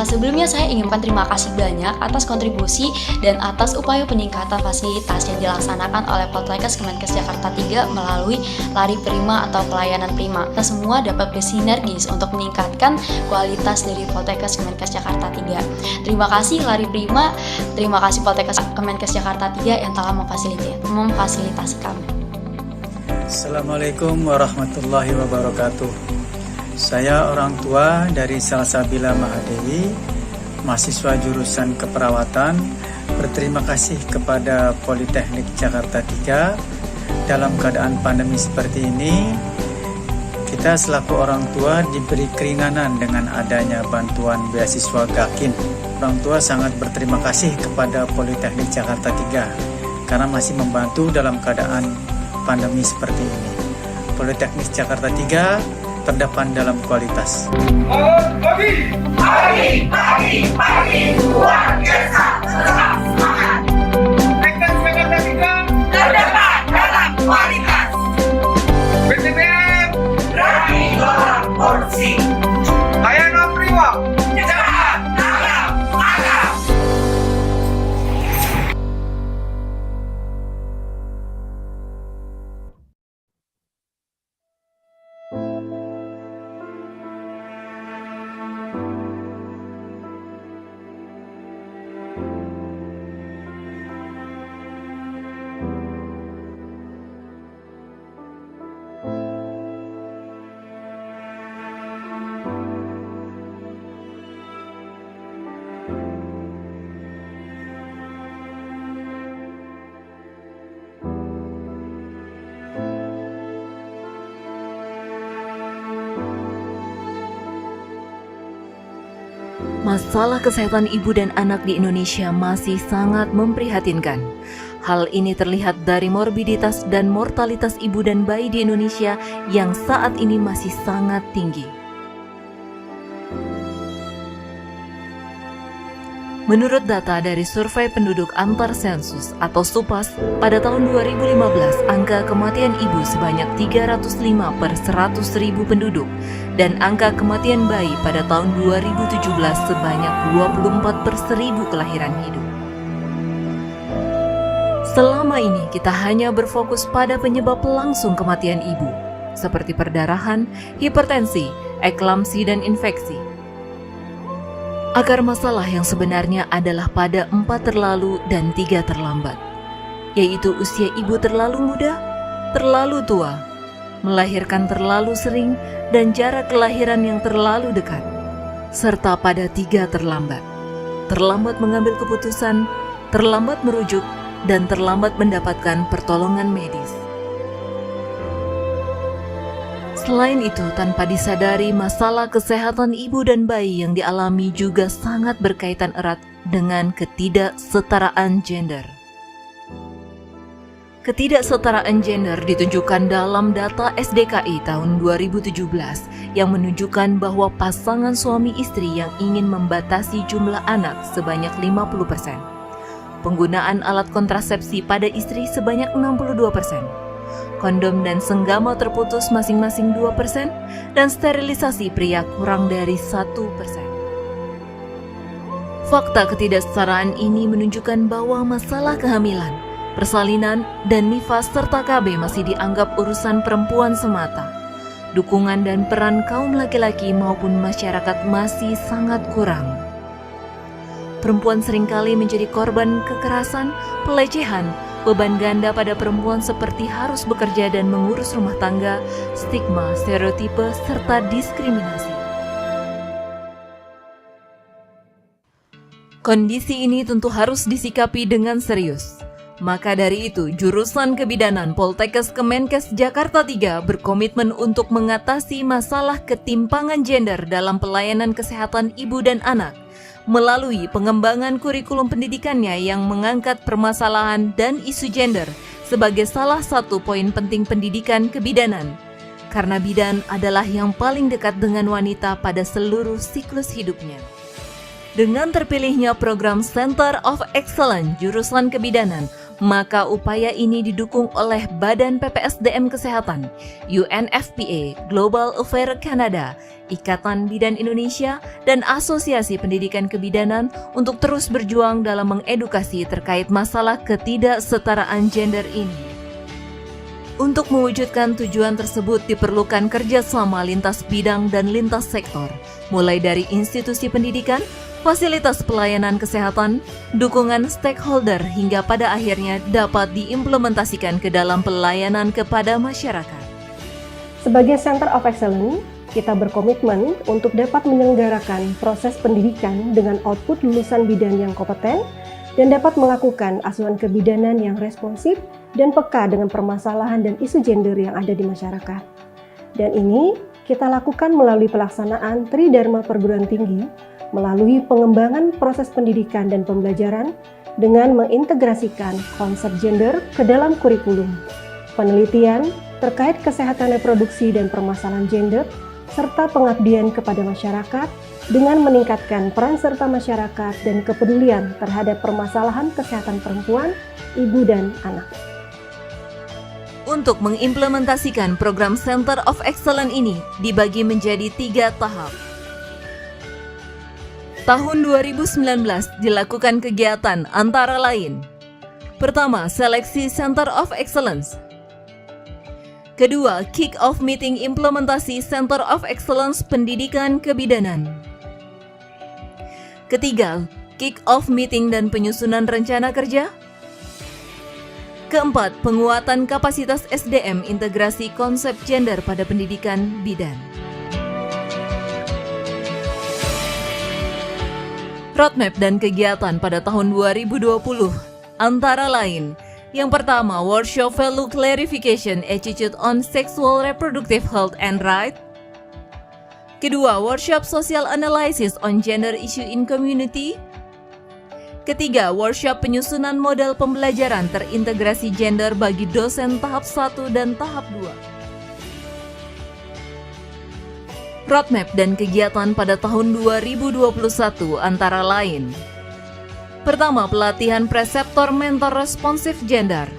R: Sebelumnya saya ingin terima kasih banyak atas kontribusi dan atas upaya peningkatan fasilitas yang dilaksanakan oleh Polytechnic Kemenkes Jakarta 3 melalui Lari Prima atau pelayanan prima. Kita semua dapat bersinergis untuk meningkatkan kualitas dari Polytechnic Kemenkes Jakarta 3. Terima kasih Lari Prima, terima kasih Polytechnic Kemenkes Jakarta 3 yang telah memfasilitasi kami.
S: Assalamualaikum warahmatullahi wabarakatuh. Saya orang tua dari Salsabila Mahadewi, mahasiswa jurusan keperawatan. Berterima kasih kepada Polytechnic Jakarta 3. Dalam keadaan pandemi seperti ini, kita selaku orang tua diberi keringanan dengan adanya bantuan beasiswa GAKIN. Orang tua sangat berterima kasih kepada Polytechnic Jakarta 3 karena masih membantu dalam keadaan pandemi seperti ini. Polytechnic Jakarta 3 terdepan dalam kualitas.
T: Pagi, luar biasa, tetap semangat. Polytechnic Jakarta 3 terdepan dalam kualitas. BCPM berani dorong korupsi. Layanan prima, cepat, tanggap, tanggap.
U: Masalah kesehatan ibu dan anak di Indonesia masih sangat memprihatinkan. Hal ini terlihat dari morbiditas dan mortalitas ibu dan bayi di Indonesia yang saat ini masih sangat tinggi. Menurut data dari Survei Penduduk Antar Sensus atau SUPAS, pada tahun 2015 angka kematian ibu sebanyak 305 per 100.000 penduduk dan angka kematian bayi pada tahun 2017 sebanyak 24 per 1.000 kelahiran hidup. Selama ini kita hanya berfokus pada penyebab langsung kematian ibu, seperti perdarahan, hipertensi, eklamsi, dan infeksi. Akar masalah yang sebenarnya adalah pada 4 terlalu dan 3 terlambat, yaitu usia ibu terlalu muda, terlalu tua, melahirkan terlalu sering, dan jarak kelahiran yang terlalu dekat, serta pada 3 terlambat. Terlambat mengambil keputusan, terlambat merujuk, dan terlambat mendapatkan pertolongan medis. Selain itu, tanpa disadari, masalah kesehatan ibu dan bayi yang dialami juga sangat berkaitan erat dengan ketidaksetaraan gender. Ketidaksetaraan gender ditunjukkan dalam data SDKI tahun 2017 yang menunjukkan bahwa pasangan suami istri yang ingin membatasi jumlah anak sebanyak 50%, penggunaan alat kontrasepsi pada istri sebanyak 62%, kondom dan senggama terputus masing-masing 2%, dan sterilisasi pria kurang dari 1%. Fakta ketidaksetaraan ini menunjukkan bahwa masalah kehamilan, persalinan, dan nifas serta KB masih dianggap urusan perempuan semata. Dukungan dan peran kaum laki-laki maupun masyarakat masih sangat kurang. Perempuan seringkali menjadi korban kekerasan, pelecehan, beban ganda pada perempuan seperti harus bekerja dan mengurus rumah tangga, stigma, stereotipe, serta diskriminasi. Kondisi ini tentu harus disikapi dengan serius. Maka dari itu, jurusan kebidanan Poltekkes Kemenkes Jakarta 3 berkomitmen untuk mengatasi masalah ketimpangan gender dalam pelayanan kesehatan ibu dan anak melalui pengembangan kurikulum pendidikannya yang mengangkat permasalahan dan isu gender sebagai salah satu poin penting pendidikan kebidanan. Karena bidan adalah yang paling dekat dengan wanita pada seluruh siklus hidupnya. Dengan terpilihnya program Center of Excellence jurusan kebidanan, maka upaya ini didukung oleh Badan PPSDM Kesehatan, UNFPA, Global Affairs Canada, Ikatan Bidan Indonesia, dan Asosiasi Pendidikan Kebidanan untuk terus berjuang dalam mengedukasi terkait masalah ketidaksetaraan gender ini. Untuk mewujudkan tujuan tersebut diperlukan kerjasama lintas bidang dan lintas sektor, mulai dari institusi pendidikan, fasilitas pelayanan kesehatan, dukungan stakeholder hingga pada akhirnya dapat diimplementasikan ke dalam pelayanan kepada masyarakat.
D: Sebagai Center of Excellence, kita berkomitmen untuk dapat menyelenggarakan proses pendidikan dengan output lulusan bidan yang kompeten dan dapat melakukan asuhan kebidanan yang responsif dan peka dengan permasalahan dan isu gender yang ada di masyarakat. Dan ini kita lakukan melalui pelaksanaan Tridharma Perguruan Tinggi, melalui pengembangan proses pendidikan dan pembelajaran dengan mengintegrasikan konsep gender ke dalam kurikulum, penelitian terkait kesehatan reproduksi dan permasalahan gender, serta pengabdian kepada masyarakat dengan meningkatkan peran serta masyarakat dan kepedulian terhadap permasalahan kesehatan perempuan, ibu, dan anak.
U: Untuk mengimplementasikan program Center of Excellence ini dibagi menjadi 3 tahap. Tahun 2019 dilakukan kegiatan antara lain. Pertama, seleksi Center of Excellence. Kedua, kick-off meeting implementasi Center of Excellence Pendidikan Kebidanan. Ketiga, kick-off meeting dan penyusunan rencana kerja. Keempat, penguatan kapasitas SDM integrasi konsep gender pada pendidikan bidan. Roadmap dan kegiatan pada tahun 2020 antara lain: yang pertama, workshop value clarification attitude on sexual reproductive health and right. Kedua, workshop social analysis on gender issue in community. Ketiga, workshop penyusunan model pembelajaran terintegrasi gender bagi dosen tahap 1 dan tahap 2. Roadmap dan kegiatan pada tahun 2021 antara lain: pertama, pelatihan preseptor mentor responsif gender.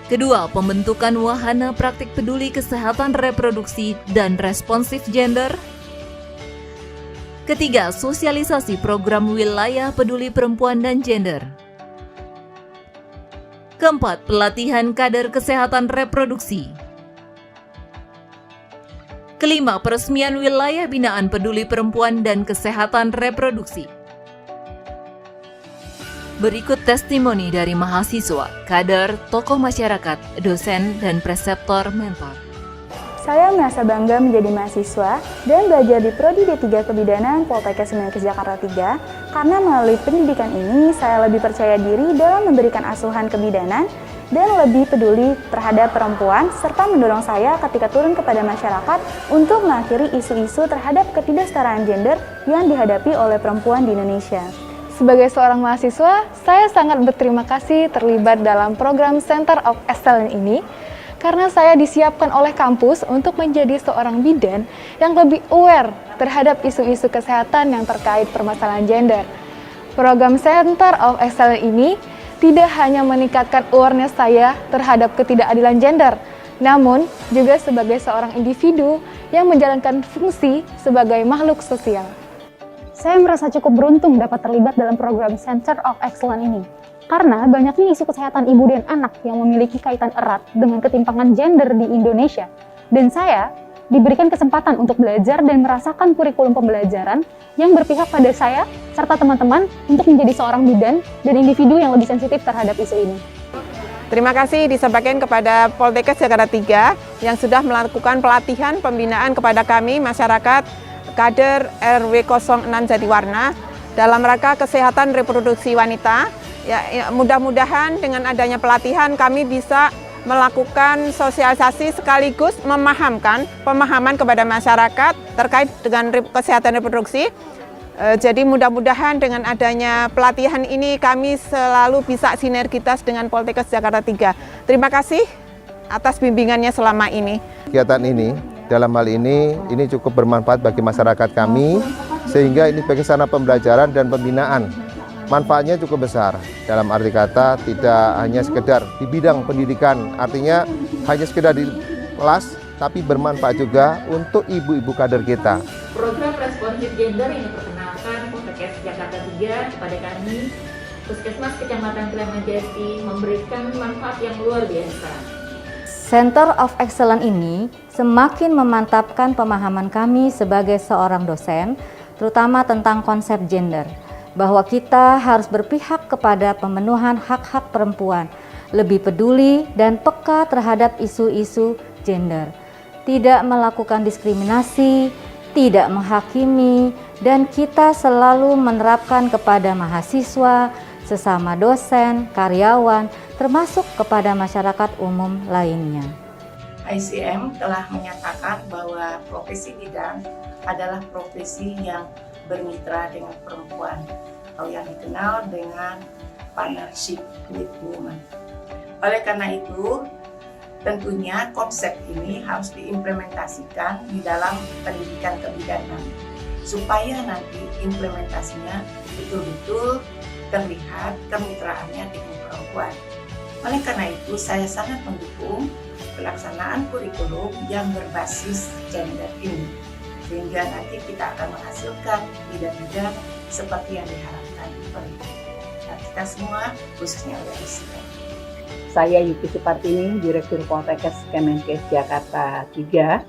U: Kedua, pembentukan wahana praktik peduli kesehatan reproduksi dan responsif gender. Ketiga, sosialisasi program wilayah peduli perempuan dan gender. Keempat, pelatihan kader kesehatan reproduksi. Kelima, peresmian wilayah binaan peduli perempuan dan kesehatan reproduksi. Berikut testimoni dari mahasiswa, kader, tokoh masyarakat, dosen, dan preseptor mentor.
V: Saya merasa bangga menjadi mahasiswa dan belajar di Prodi D3 Kebidanan Poltekkes Kemenkes Jakarta 3 karena melalui pendidikan ini saya lebih percaya diri dalam memberikan asuhan kebidanan dan lebih peduli terhadap perempuan serta mendorong saya ketika turun kepada masyarakat untuk mengakhiri isu-isu terhadap ketidaksetaraan gender yang dihadapi oleh perempuan di Indonesia.
W: Sebagai seorang mahasiswa, saya sangat berterima kasih terlibat dalam program Center of Excellence ini karena saya disiapkan oleh kampus untuk menjadi seorang bidan yang lebih aware terhadap isu-isu kesehatan yang terkait permasalahan gender. Program Center of Excellence ini tidak hanya meningkatkan awareness saya terhadap ketidakadilan gender, namun juga sebagai seorang individu yang menjalankan fungsi sebagai makhluk sosial.
X: Saya merasa cukup beruntung dapat terlibat dalam program Center of Excellence ini. Karena banyaknya isu kesehatan ibu dan anak yang memiliki kaitan erat dengan ketimpangan gender di Indonesia. Dan saya diberikan kesempatan untuk belajar dan merasakan kurikulum pembelajaran yang berpihak pada saya serta teman-teman untuk menjadi seorang bidan dan individu yang lebih sensitif terhadap isu ini.
Y: Terima kasih disampaikan kepada Poltekkes Jakarta 3 yang sudah melakukan pelatihan pembinaan kepada kami masyarakat kader RW 06 Jatiwarna dalam rangka kesehatan reproduksi wanita Ya, mudah-mudahan dengan adanya pelatihan kami bisa melakukan sosialisasi sekaligus pemahaman kepada masyarakat terkait dengan kesehatan reproduksi. Jadi mudah-mudahan dengan adanya pelatihan ini kami selalu bisa sinergitas dengan Polytechnic Jakarta 3. Terima kasih atas bimbingannya selama ini.
A: Kegiatan ini dalam hal ini cukup bermanfaat bagi masyarakat kami, sehingga ini bagi sarana pembelajaran dan pembinaan. Manfaatnya cukup besar, dalam arti kata tidak hanya sekedar di bidang pendidikan, artinya hanya sekedar di kelas, tapi bermanfaat juga untuk ibu-ibu kader kita.
U: Program responsif gender yang diperkenalkan Polytechnic Jakarta 3 kepada kami, Puskesmas Kecamatan Kramajati, memberikan manfaat yang luar biasa.
E: Center of Excellence ini semakin memantapkan pemahaman kami sebagai seorang dosen, terutama tentang konsep gender, bahwa kita harus berpihak kepada pemenuhan hak-hak perempuan, lebih peduli dan peka terhadap isu-isu gender, tidak melakukan diskriminasi, tidak menghakimi, dan kita selalu menerapkan kepada mahasiswa, sesama dosen, karyawan, termasuk kepada masyarakat umum lainnya.
F: ICM telah menyatakan bahwa profesi bidan adalah profesi yang bermitra dengan perempuan atau yang dikenal dengan partnership with women. Oleh karena itu, tentunya konsep ini harus diimplementasikan di dalam pendidikan kebidanan supaya nanti implementasinya betul-betul terlihat kemitraannya dengan perempuan. Oleh karena itu, saya sangat mendukung pelaksanaan kurikulum yang berbasis gender ini, sehingga nanti kita akan menghasilkan bidan-bidan seperti yang diharapkan oleh kita semua, khususnya oleh ICM.
P: Saya Yuki Supartini, Direktur Polytechnic Kemenkes Jakarta 3,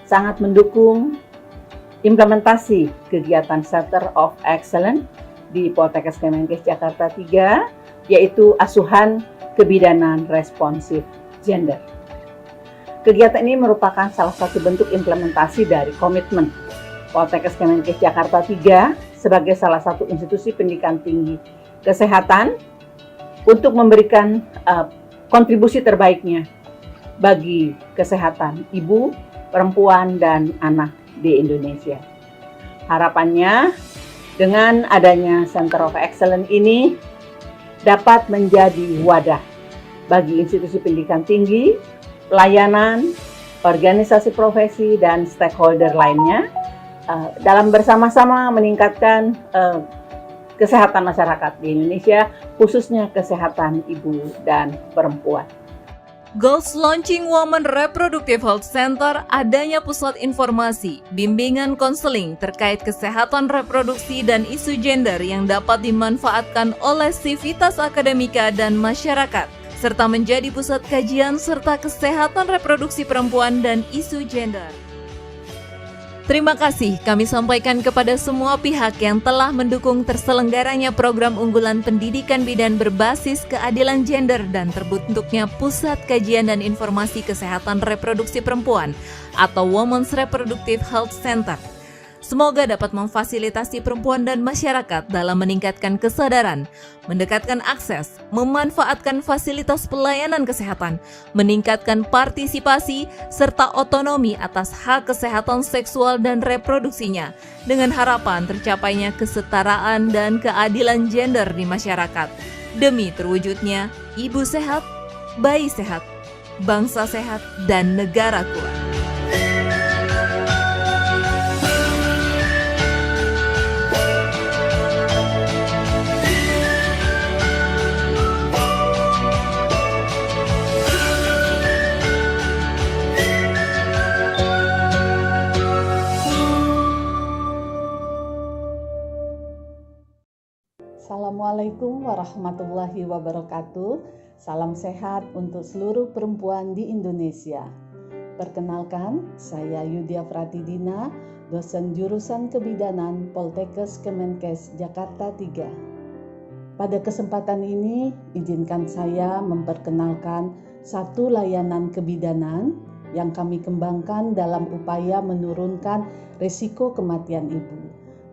P: sangat mendukung implementasi kegiatan Center of Excellence di Polytechnic Kemenkes Jakarta 3, yaitu asuhan kebidanan responsif gender. Kegiatan ini merupakan salah satu bentuk implementasi dari komitmen Polytechnic Kemenkes Jakarta 3 sebagai salah satu institusi pendidikan tinggi kesehatan untuk memberikan kontribusi terbaiknya bagi kesehatan ibu, perempuan, dan anak di Indonesia. Harapannya dengan adanya Center of Excellence ini dapat menjadi wadah bagi institusi pendidikan tinggi, pelayanan, organisasi profesi, dan stakeholder lainnya dalam bersama-sama meningkatkan kesehatan masyarakat di Indonesia, khususnya kesehatan ibu dan perempuan.
U: Goals Launching Women Reproductive Health Center, adanya pusat informasi, bimbingan konseling terkait kesehatan reproduksi dan isu gender yang dapat dimanfaatkan oleh sivitas akademika dan masyarakat, serta menjadi pusat kajian serta kesehatan reproduksi perempuan dan isu gender. Terima kasih kami sampaikan kepada semua pihak yang telah mendukung terselenggaranya program unggulan pendidikan bidan berbasis keadilan gender dan terbentuknya Pusat Kajian dan Informasi Kesehatan Reproduksi Perempuan atau Women's Reproductive Health Center. Semoga dapat memfasilitasi perempuan dan masyarakat dalam meningkatkan kesadaran, mendekatkan akses, memanfaatkan fasilitas pelayanan kesehatan, meningkatkan partisipasi, serta otonomi atas hak kesehatan seksual dan reproduksinya, dengan harapan tercapainya kesetaraan dan keadilan gender di masyarakat, demi terwujudnya ibu sehat, bayi sehat, bangsa sehat, dan negara kuat.
G: Assalamualaikum warahmatullahi wabarakatuh. Salam sehat untuk seluruh perempuan di Indonesia. Perkenalkan, saya Yudia Pratidina, dosen jurusan kebidanan Polytechnic Kemenkes Jakarta 3. Pada kesempatan ini, izinkan saya memperkenalkan satu layanan kebidanan yang kami kembangkan dalam upaya menurunkan risiko kematian ibu.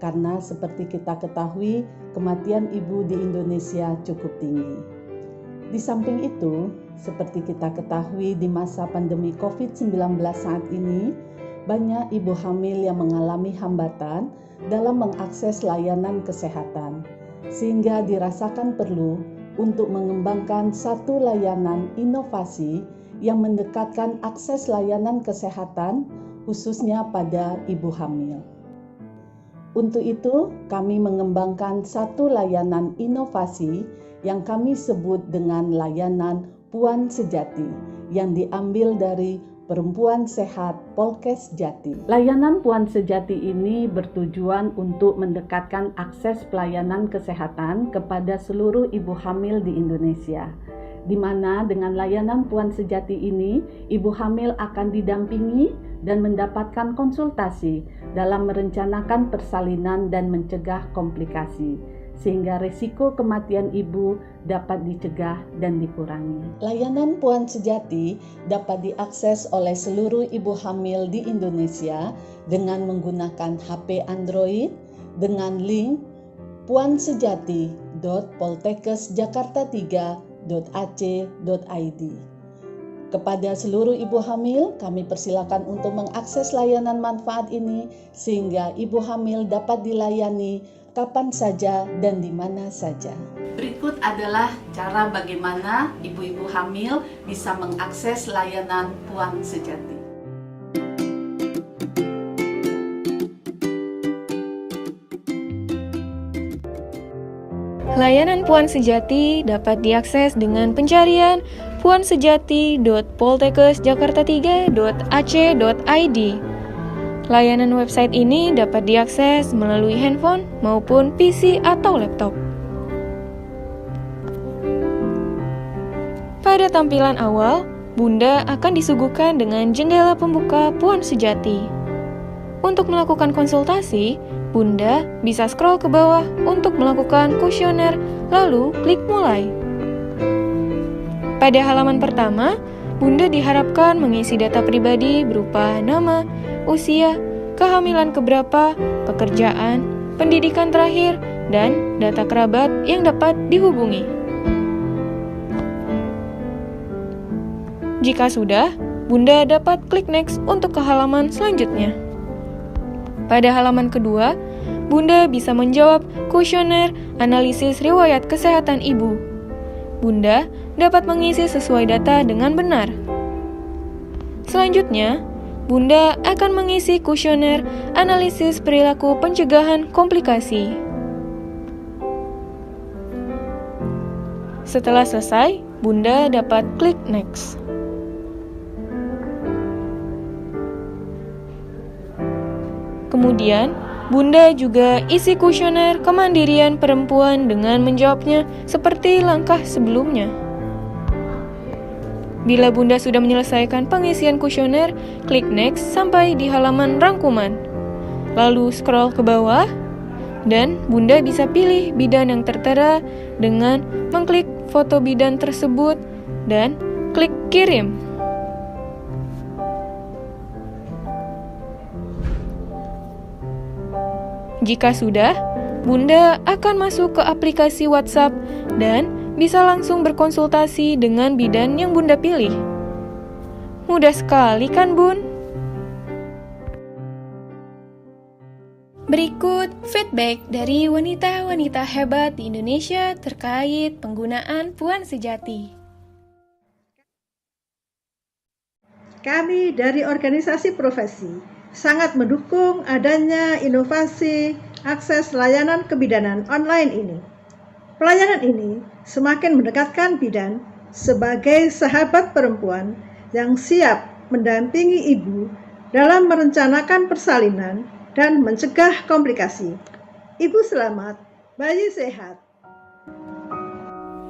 G: karena seperti kita ketahui, kematian ibu di Indonesia cukup tinggi. Di samping itu, seperti kita ketahui di masa pandemi COVID-19 saat ini, banyak ibu hamil yang mengalami hambatan dalam mengakses layanan kesehatan, sehingga dirasakan perlu untuk mengembangkan satu layanan inovasi yang mendekatkan akses layanan kesehatan, khususnya pada ibu hamil. Untuk itu, kami mengembangkan satu layanan inovasi yang kami sebut dengan layanan Puan Sejati yang diambil dari Perempuan Sehat Polkes Jati. Layanan Puan Sejati ini bertujuan untuk mendekatkan akses pelayanan kesehatan kepada seluruh ibu hamil di Indonesia, di mana dengan layanan Puan Sejati ini, ibu hamil akan didampingi dan mendapatkan konsultasi dalam merencanakan persalinan dan mencegah komplikasi, sehingga risiko kematian ibu dapat dicegah dan dikurangi. Layanan Puan Sejati dapat diakses oleh seluruh ibu hamil di Indonesia dengan menggunakan HP Android dengan link puansejati.poltekkesjakarta3.ac.id. Kepada seluruh ibu hamil, kami persilakan untuk mengakses layanan manfaat ini sehingga ibu hamil dapat dilayani kapan saja dan di mana saja.
C: Berikut adalah cara bagaimana ibu-ibu hamil bisa mengakses layanan Puan Sejati.
H: Layanan Puan Sejati dapat diakses dengan pencarian puansejati.poltekkesjakarta3.ac.id. Layanan website ini dapat diakses melalui handphone maupun PC atau laptop. Pada tampilan awal, Bunda akan disuguhkan dengan jendela pembuka Puan Sejati. Untuk melakukan konsultasi, Bunda bisa scroll ke bawah untuk melakukan kuesioner, lalu klik mulai. Pada halaman pertama, Bunda diharapkan mengisi data pribadi berupa nama, usia, kehamilan keberapa, pekerjaan, pendidikan terakhir, dan data kerabat yang dapat dihubungi. Jika sudah, Bunda dapat klik next untuk ke halaman selanjutnya. Pada halaman kedua, Bunda bisa menjawab kuesioner analisis riwayat kesehatan ibu. Bunda dapat mengisi sesuai data dengan benar. Selanjutnya, Bunda akan mengisi kuesioner analisis perilaku pencegahan komplikasi. Setelah selesai, Bunda dapat klik next. Kemudian, Bunda juga isi kuesioner kemandirian perempuan dengan menjawabnya seperti langkah sebelumnya. Bila Bunda sudah menyelesaikan pengisian kuesioner, klik next sampai di halaman rangkuman. Lalu scroll ke bawah, dan Bunda bisa pilih bidan yang tertera dengan mengklik foto bidan tersebut dan klik kirim. Jika sudah, Bunda akan masuk ke aplikasi WhatsApp dan bisa langsung berkonsultasi dengan bidan yang Bunda pilih. Mudah sekali kan, Bun? Berikut feedback dari wanita-wanita hebat di Indonesia terkait penggunaan Puan Sejati.
J: Kami dari organisasi profesi sangat mendukung adanya inovasi akses layanan kebidanan online ini. Pelayanan ini semakin mendekatkan bidan sebagai sahabat perempuan yang siap mendampingi ibu dalam merencanakan persalinan dan mencegah komplikasi. Ibu selamat, bayi sehat.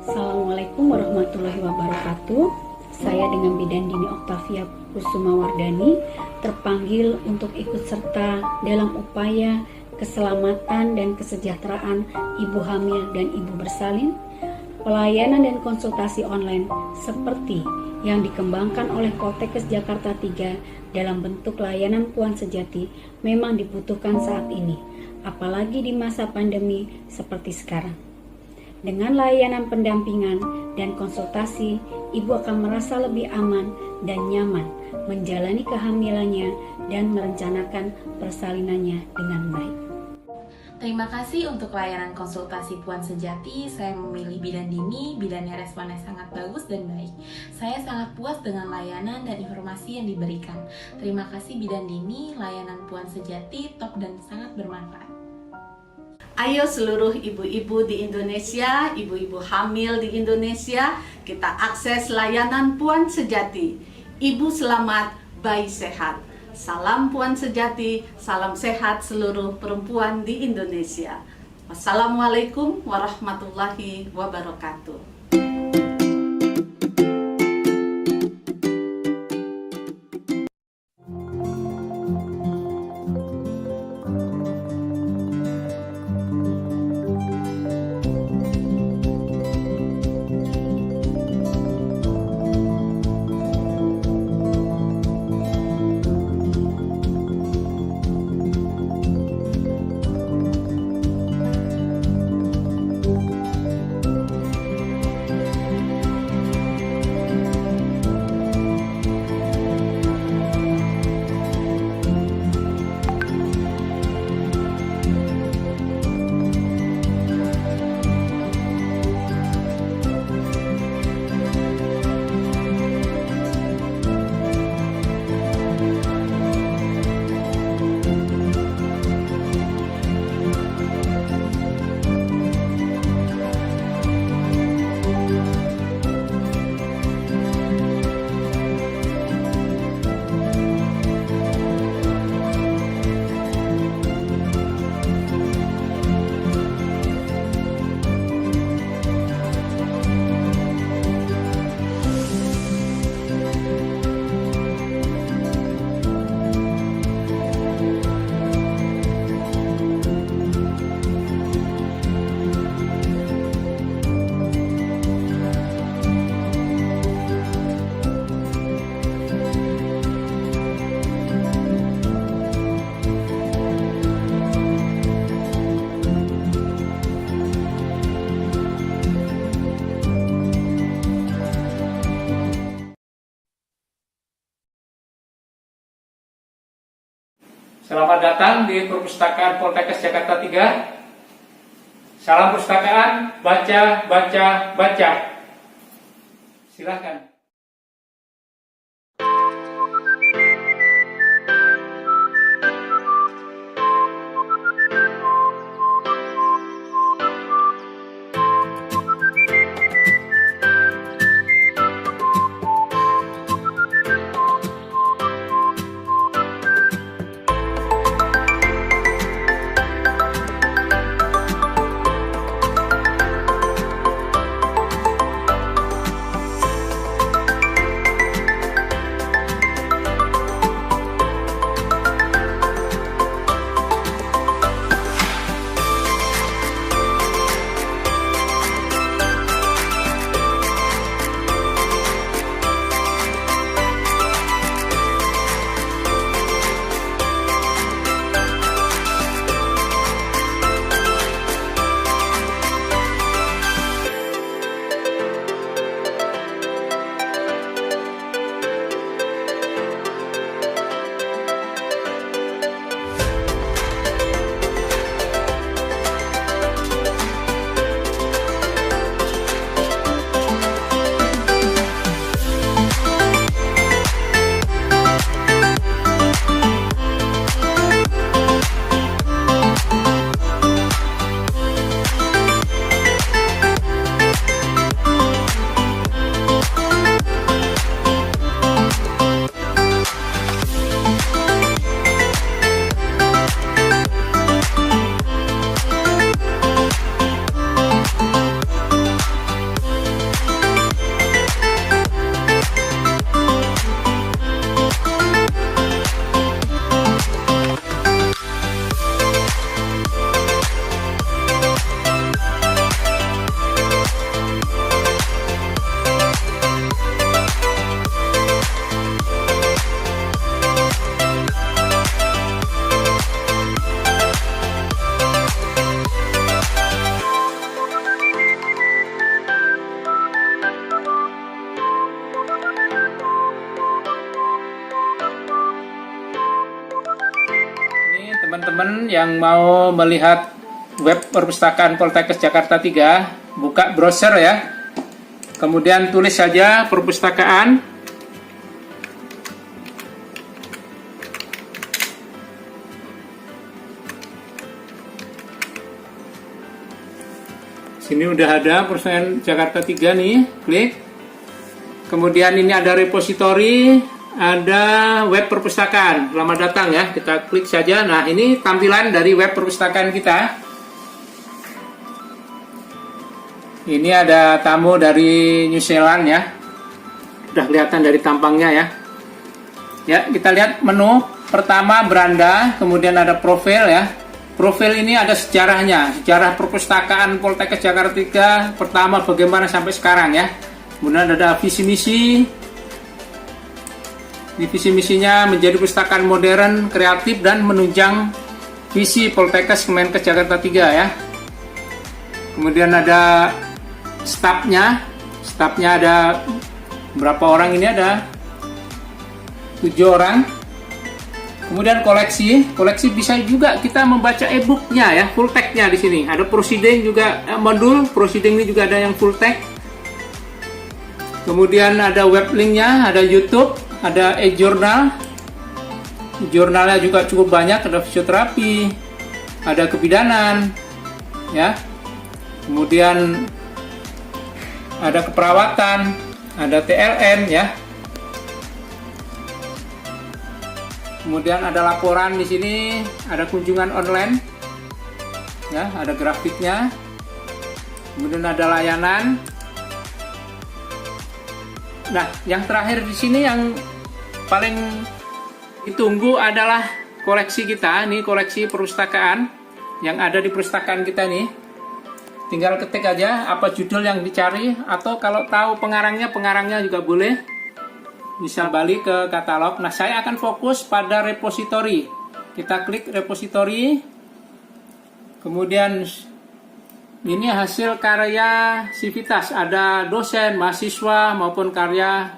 K: Assalamualaikum warahmatullahi wabarakatuh. Saya dengan Bidan Dini Oktavia Kusuma Wardani terpanggil untuk ikut serta dalam upaya keselamatan dan kesejahteraan ibu hamil dan ibu bersalin, pelayanan dan konsultasi online seperti yang dikembangkan oleh Poltekkes Jakarta 3 dalam bentuk layanan Puan Sejati memang dibutuhkan saat ini, apalagi di masa pandemi seperti sekarang. Dengan layanan pendampingan dan konsultasi, ibu akan merasa lebih aman dan nyaman menjalani kehamilannya dan merencanakan persalinannya dengan baik.
I: Terima kasih untuk layanan konsultasi Puan Sejati. Saya memilih bidan dini, bidannya responnya sangat bagus dan baik. Saya sangat puas dengan layanan dan informasi yang diberikan. Terima kasih bidan dini, layanan Puan Sejati top dan sangat bermanfaat.
C: Ayo seluruh ibu-ibu di Indonesia, ibu-ibu hamil di Indonesia, kita akses layanan Puan Sejati. Ibu selamat, bayi sehat. Salam Puan Sejati, salam sehat seluruh perempuan di Indonesia. Wassalamualaikum warahmatullahi wabarakatuh.
L: Selamat datang di Perpustakaan Polytechnic Jakarta 3. Salam perpustakaan, baca, baca, baca. Silakan. teman-teman yang mau melihat web perpustakaan Polytechnic Jakarta 3, buka browser ya. Kemudian tulis saja perpustakaan. Sini udah ada perpustakaan Jakarta 3 nih, klik. Kemudian ini ada repository, ada web perpustakaan. Selamat datang ya, kita klik saja. Nah, ini tampilan dari web perpustakaan kita. Ini ada tamu dari New Zealand ya. Udah kelihatan dari tampangnya ya. Ya, kita lihat menu. Pertama beranda, kemudian ada profil ya. Profil ini ada sejarahnya, sejarah perpustakaan Polytechnic Jakarta 3 pertama bagaimana sampai sekarang ya. Kemudian ada visi misi. Ini visi misinya menjadi perpustakaan modern, kreatif dan menunjang visi Polytechnic Kemenkes Jakarta 3 ya. Kemudian ada stafnya. Stafnya ada berapa orang ini, ada 7 orang. Kemudian koleksi bisa juga kita membaca e-booknya ya, full text-nya di sini. Ada proceeding juga, modul proceeding ini juga ada yang full text. Kemudian ada web link-nya, ada YouTube, ada e-journal. Jurnalnya juga cukup banyak, ada fisioterapi, ada kebidanan, ya. Kemudian ada keperawatan, ada TLN ya. Kemudian ada laporan di sini, ada kunjungan online, ya, ada grafiknya. Kemudian ada layanan. Nah, yang terakhir di sini yang paling ditunggu adalah koleksi kita. Ini koleksi perpustakaan yang ada di perpustakaan kita nih. Tinggal ketik aja apa judul yang dicari, atau kalau tahu pengarangnya juga boleh. Bisa balik ke katalog. Nah, saya akan fokus pada repository. Kita klik repository. Kemudian ini hasil karya sivitas. Ada dosen, mahasiswa maupun karya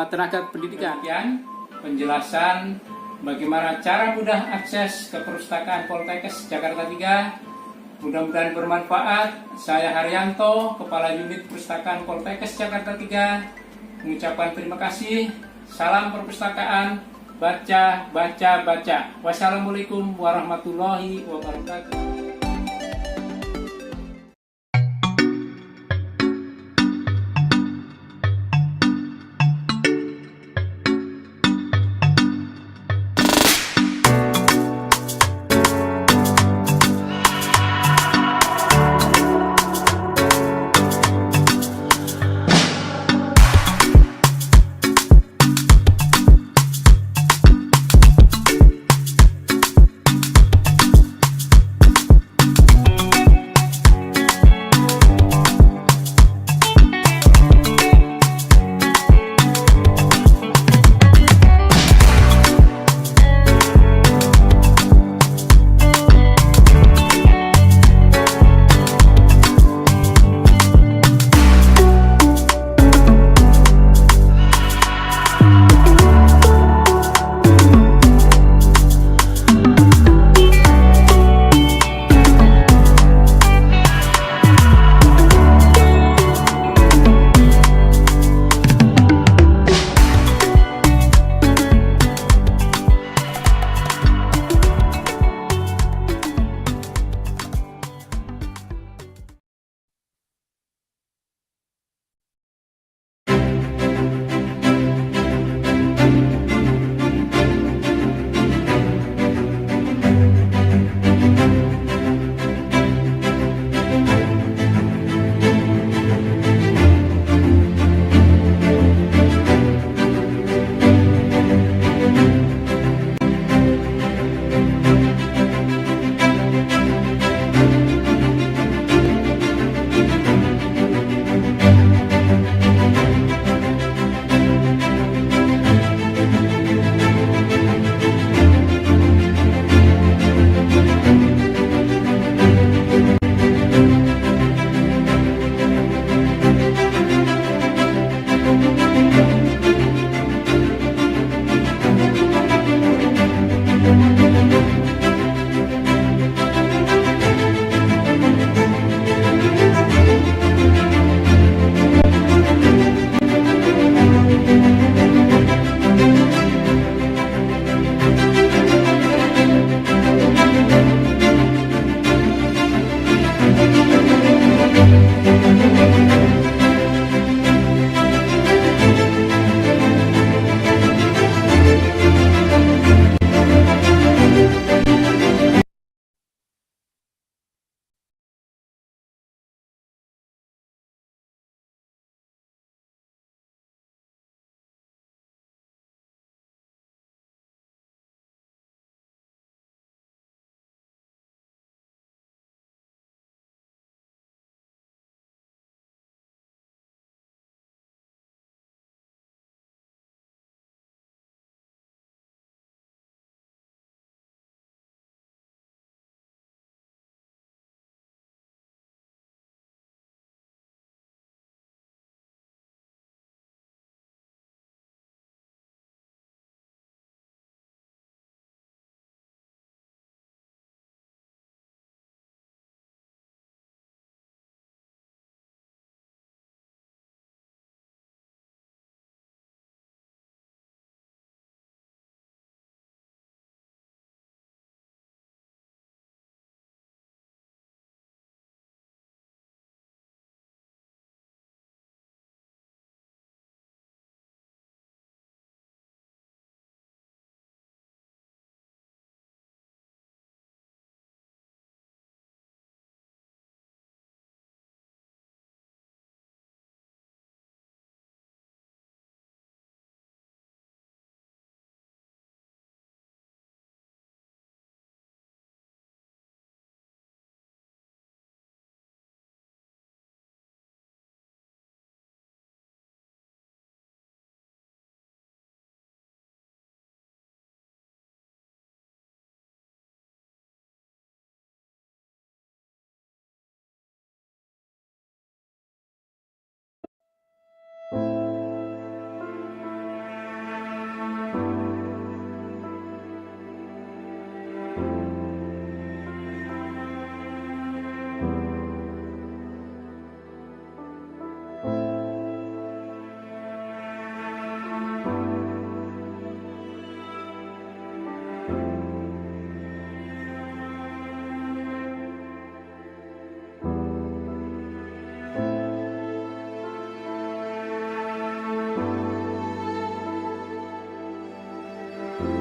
L: tenaga pendidikan. Penjelasan bagaimana cara mudah akses ke perpustakaan Polytechnic Jakarta 3. Mudah-mudahan bermanfaat. Saya Haryanto, Kepala Unit Perpustakaan Polytechnic Jakarta 3. Mengucapkan terima kasih. Salam perpustakaan, baca, baca, baca. Wassalamualaikum warahmatullahi wabarakatuh.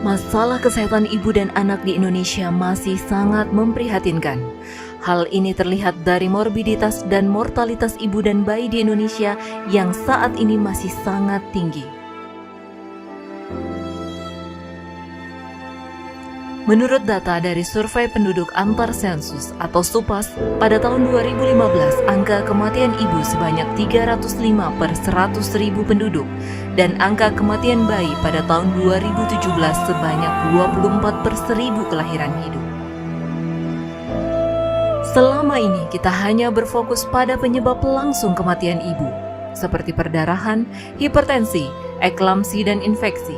U: Masalah kesehatan ibu dan anak di Indonesia masih sangat memprihatinkan. Hal ini terlihat dari morbiditas dan mortalitas ibu dan bayi di Indonesia yang saat ini masih sangat tinggi. Menurut data dari Survei Penduduk Antar Sensus atau SUPAS, pada tahun 2015 angka kematian ibu sebanyak 305 per 100.000 penduduk dan angka kematian bayi pada tahun 2017 sebanyak 24 per 1.000 kelahiran hidup. Selama ini kita hanya berfokus pada penyebab langsung kematian ibu, seperti perdarahan, hipertensi, eklamsi, dan infeksi.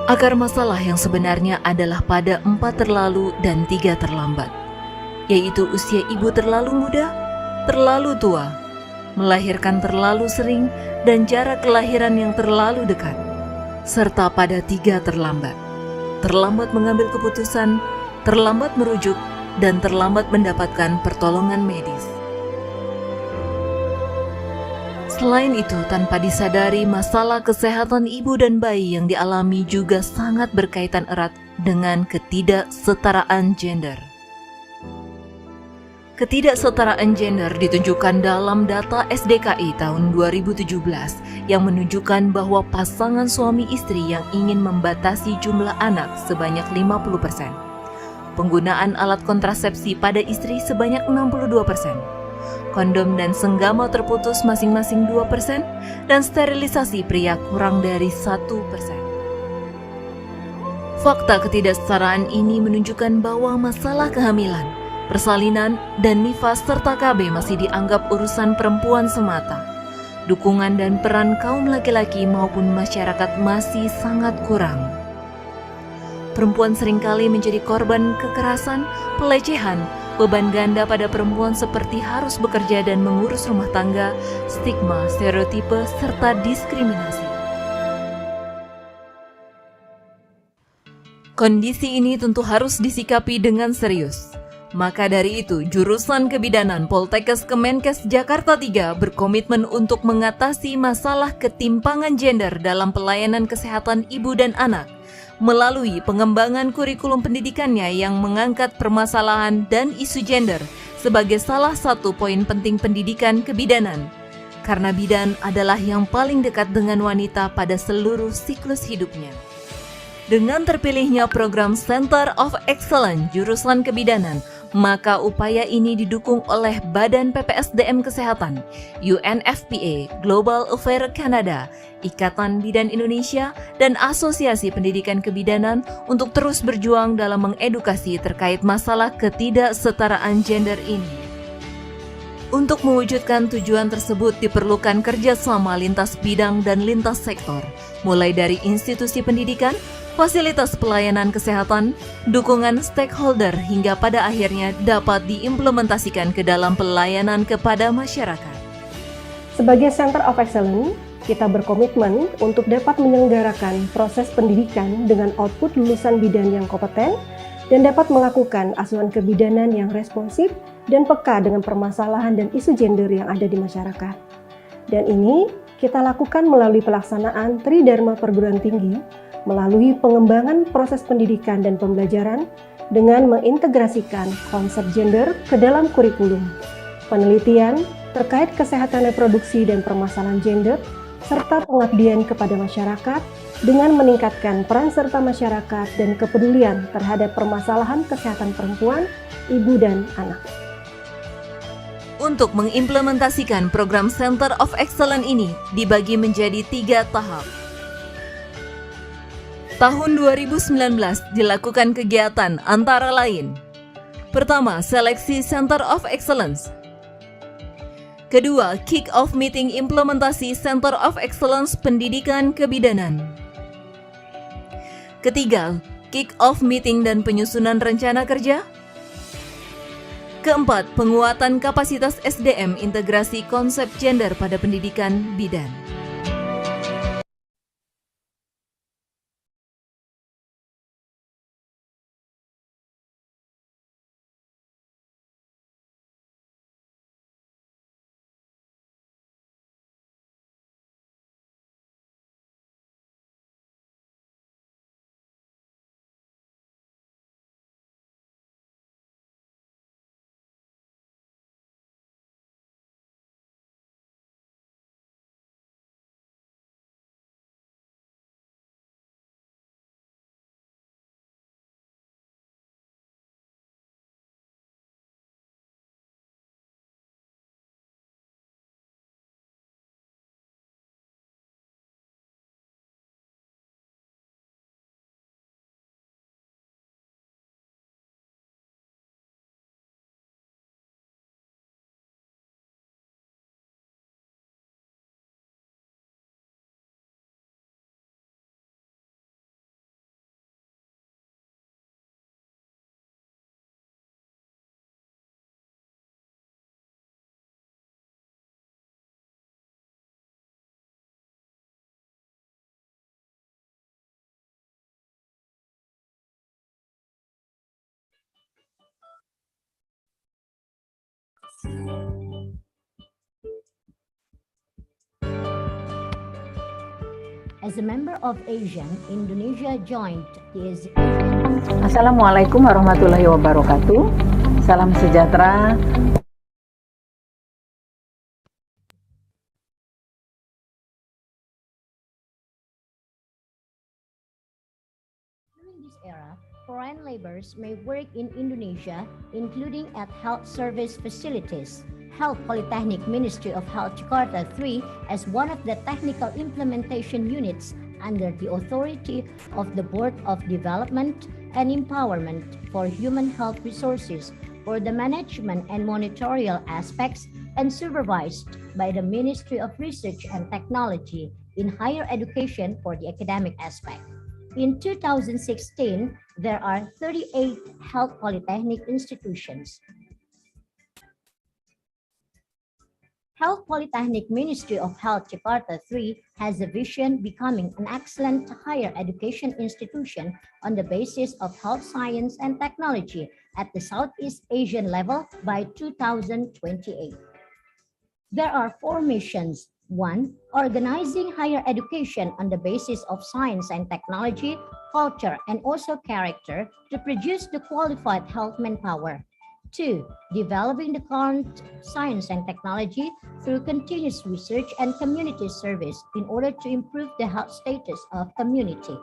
U: Akar masalah yang sebenarnya adalah pada 4 terlalu dan 3 terlambat, yaitu usia ibu terlalu muda, terlalu tua, melahirkan terlalu sering, dan jarak kelahiran yang terlalu dekat, serta pada 3 terlambat, terlambat mengambil keputusan, terlambat merujuk, dan terlambat mendapatkan pertolongan medis. Selain itu, tanpa disadari, masalah kesehatan ibu dan bayi yang dialami juga sangat berkaitan erat dengan ketidaksetaraan gender. Ketidaksetaraan gender ditunjukkan dalam data SDKI tahun 2017 yang menunjukkan bahwa pasangan suami istri yang ingin membatasi jumlah anak sebanyak 50%, penggunaan alat kontrasepsi pada istri sebanyak 62%, kondom dan senggama terputus masing-masing 2%, dan sterilisasi pria kurang dari 1%. Fakta ketidaksetaraan ini menunjukkan bahwa masalah kehamilan, persalinan, dan nifas serta KB masih dianggap urusan perempuan semata. Dukungan dan peran kaum laki-laki maupun masyarakat masih sangat kurang. Perempuan seringkali menjadi korban kekerasan, pelecehan, beban ganda pada perempuan seperti harus bekerja dan mengurus rumah tangga, stigma, stereotipe, serta diskriminasi. Kondisi ini tentu harus disikapi dengan serius. Maka dari itu, jurusan kebidanan Poltekkes Kemenkes Jakarta 3 berkomitmen untuk mengatasi masalah ketimpangan gender dalam pelayanan kesehatan ibu dan anak, melalui pengembangan kurikulum pendidikannya yang mengangkat permasalahan dan isu gender sebagai salah satu poin penting pendidikan kebidanan. Karena bidan adalah yang paling dekat dengan wanita pada seluruh siklus hidupnya. Dengan terpilihnya program Center of Excellence jurusan kebidanan, maka upaya ini didukung oleh Badan PPSDM Kesehatan, UNFPA, Global Affairs Canada, Ikatan Bidan Indonesia, dan Asosiasi Pendidikan Kebidanan untuk terus berjuang dalam mengedukasi terkait masalah ketidaksetaraan gender ini. Untuk mewujudkan tujuan tersebut diperlukan kerjasama lintas bidang dan lintas sektor, mulai dari institusi pendidikan, fasilitas pelayanan kesehatan, dukungan stakeholder hingga pada akhirnya dapat diimplementasikan ke dalam pelayanan kepada masyarakat.
D: Sebagai Center of Excellence, kita berkomitmen untuk dapat menyelenggarakan proses pendidikan dengan output lulusan bidan yang kompeten dan dapat melakukan asuhan kebidanan yang responsif dan peka dengan permasalahan dan isu gender yang ada di masyarakat. Dan ini kita lakukan melalui pelaksanaan Tridharma Perguruan Tinggi, melalui pengembangan proses pendidikan dan pembelajaran dengan mengintegrasikan konsep gender ke dalam kurikulum, penelitian terkait kesehatan reproduksi dan permasalahan gender, serta pengabdian kepada masyarakat dengan meningkatkan peran serta masyarakat dan kepedulian terhadap permasalahan kesehatan perempuan, ibu, dan anak.
U: Untuk mengimplementasikan program Center of Excellence ini dibagi menjadi 3 tahap. Tahun 2019 dilakukan kegiatan antara lain: pertama, seleksi Center of Excellence. Kedua, kick-off meeting implementasi Center of Excellence Pendidikan Kebidanan. Ketiga, kick-off meeting dan penyusunan rencana kerja. Keempat, penguatan kapasitas SDM integrasi konsep gender pada pendidikan bidan.
B: As a member of ASEAN, Indonesia joined the
P: Assalamualaikum warahmatullahi wabarakatuh. Salam sejahtera.
B: During this era, foreign laborers may work in Indonesia, including at health service facilities. Health Polytechnic Ministry of Health Jakarta 3 as one of the technical implementation units under the authority of the Board of Development and Empowerment for Human Health Resources for the management and monitorial aspects and supervised by the Ministry of Research and Technology in higher education for the academic aspect. In 2016, there are 38 health polytechnic institutions. Health Polytechnic Ministry of Health Jakarta 3 has a vision becoming an excellent higher education institution on the basis of health science and technology at the Southeast Asian level by 2028. There are 4 missions. 1. Organizing higher education on the basis of science and technology, culture, and also character to produce the qualified health manpower. 2. Developing the current science and technology through continuous research and community service in order to improve the health status of community.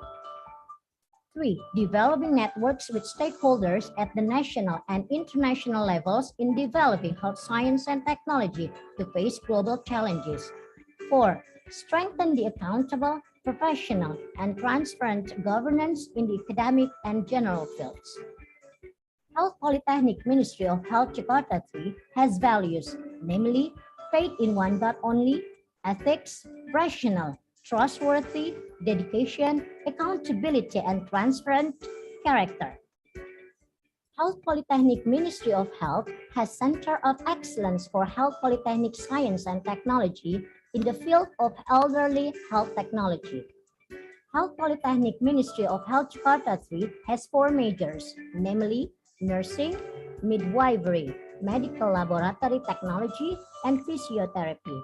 B: 3. Developing networks with stakeholders at the national and international levels in developing health science and technology to face global challenges. 4. Strengthen the accountable, professional, and transparent governance in the academic and general fields. Health Polytechnic Ministry of Health Jakarta 3 has values, namely faith in one God only, ethics, rational, trustworthy, dedication, accountability, and transparent character. Health Polytechnic Ministry of Health has Center of Excellence for Health Polytechnic Science and Technology in the field of elderly health technology. Health Polytechnic Ministry of Health Jakarta 3 has 4 majors, namely nursing, midwifery, medical laboratory technology, and physiotherapy.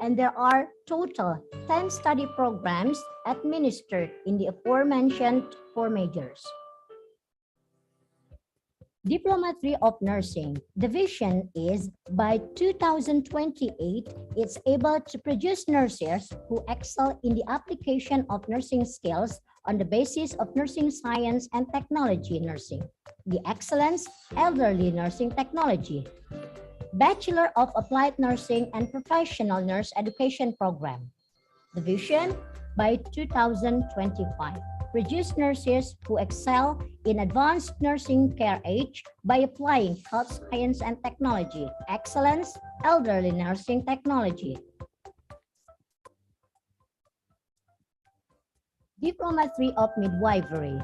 B: And there are total 10 study programs administered in the aforementioned 4 majors. Diploma 3 of Nursing. The vision is by 2028, it's able to produce nurses who excel in the application of nursing skills on the basis of nursing science and technology nursing. The Excellence Elderly Nursing Technology. Bachelor of Applied Nursing and Professional Nurse Education Program. The vision by 2025. Produce nurses who excel in advanced nursing care age by applying health science and technology. Excellence Elderly Nursing Technology. Diploma 3 of Midwifery.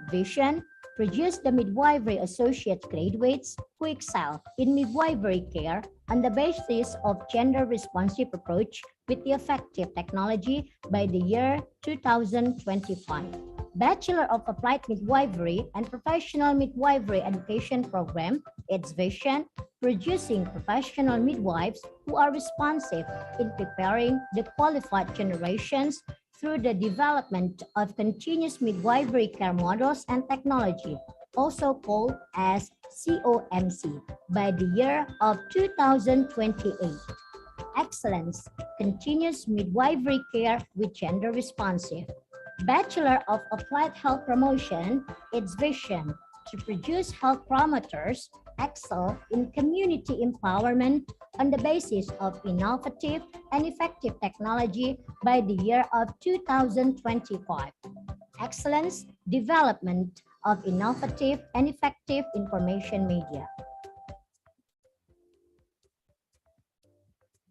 B: Vision, produce the midwifery associate graduates who excel in midwifery care on the basis of gender-responsive approach with the effective technology by the year 2025. Bachelor of Applied Midwifery and Professional Midwifery Education Program, its vision, producing professional midwives who are responsive in preparing the qualified generations through the development of continuous midwifery care models and technology, also called as COMC, by the year of 2028. Excellence, continuous midwifery care with gender responsive. Bachelor of Applied Health Promotion, its vision, to produce health promoters excel in community empowerment on the basis of innovative and effective technology by the year of 2025. Excellence, development of innovative and effective information media.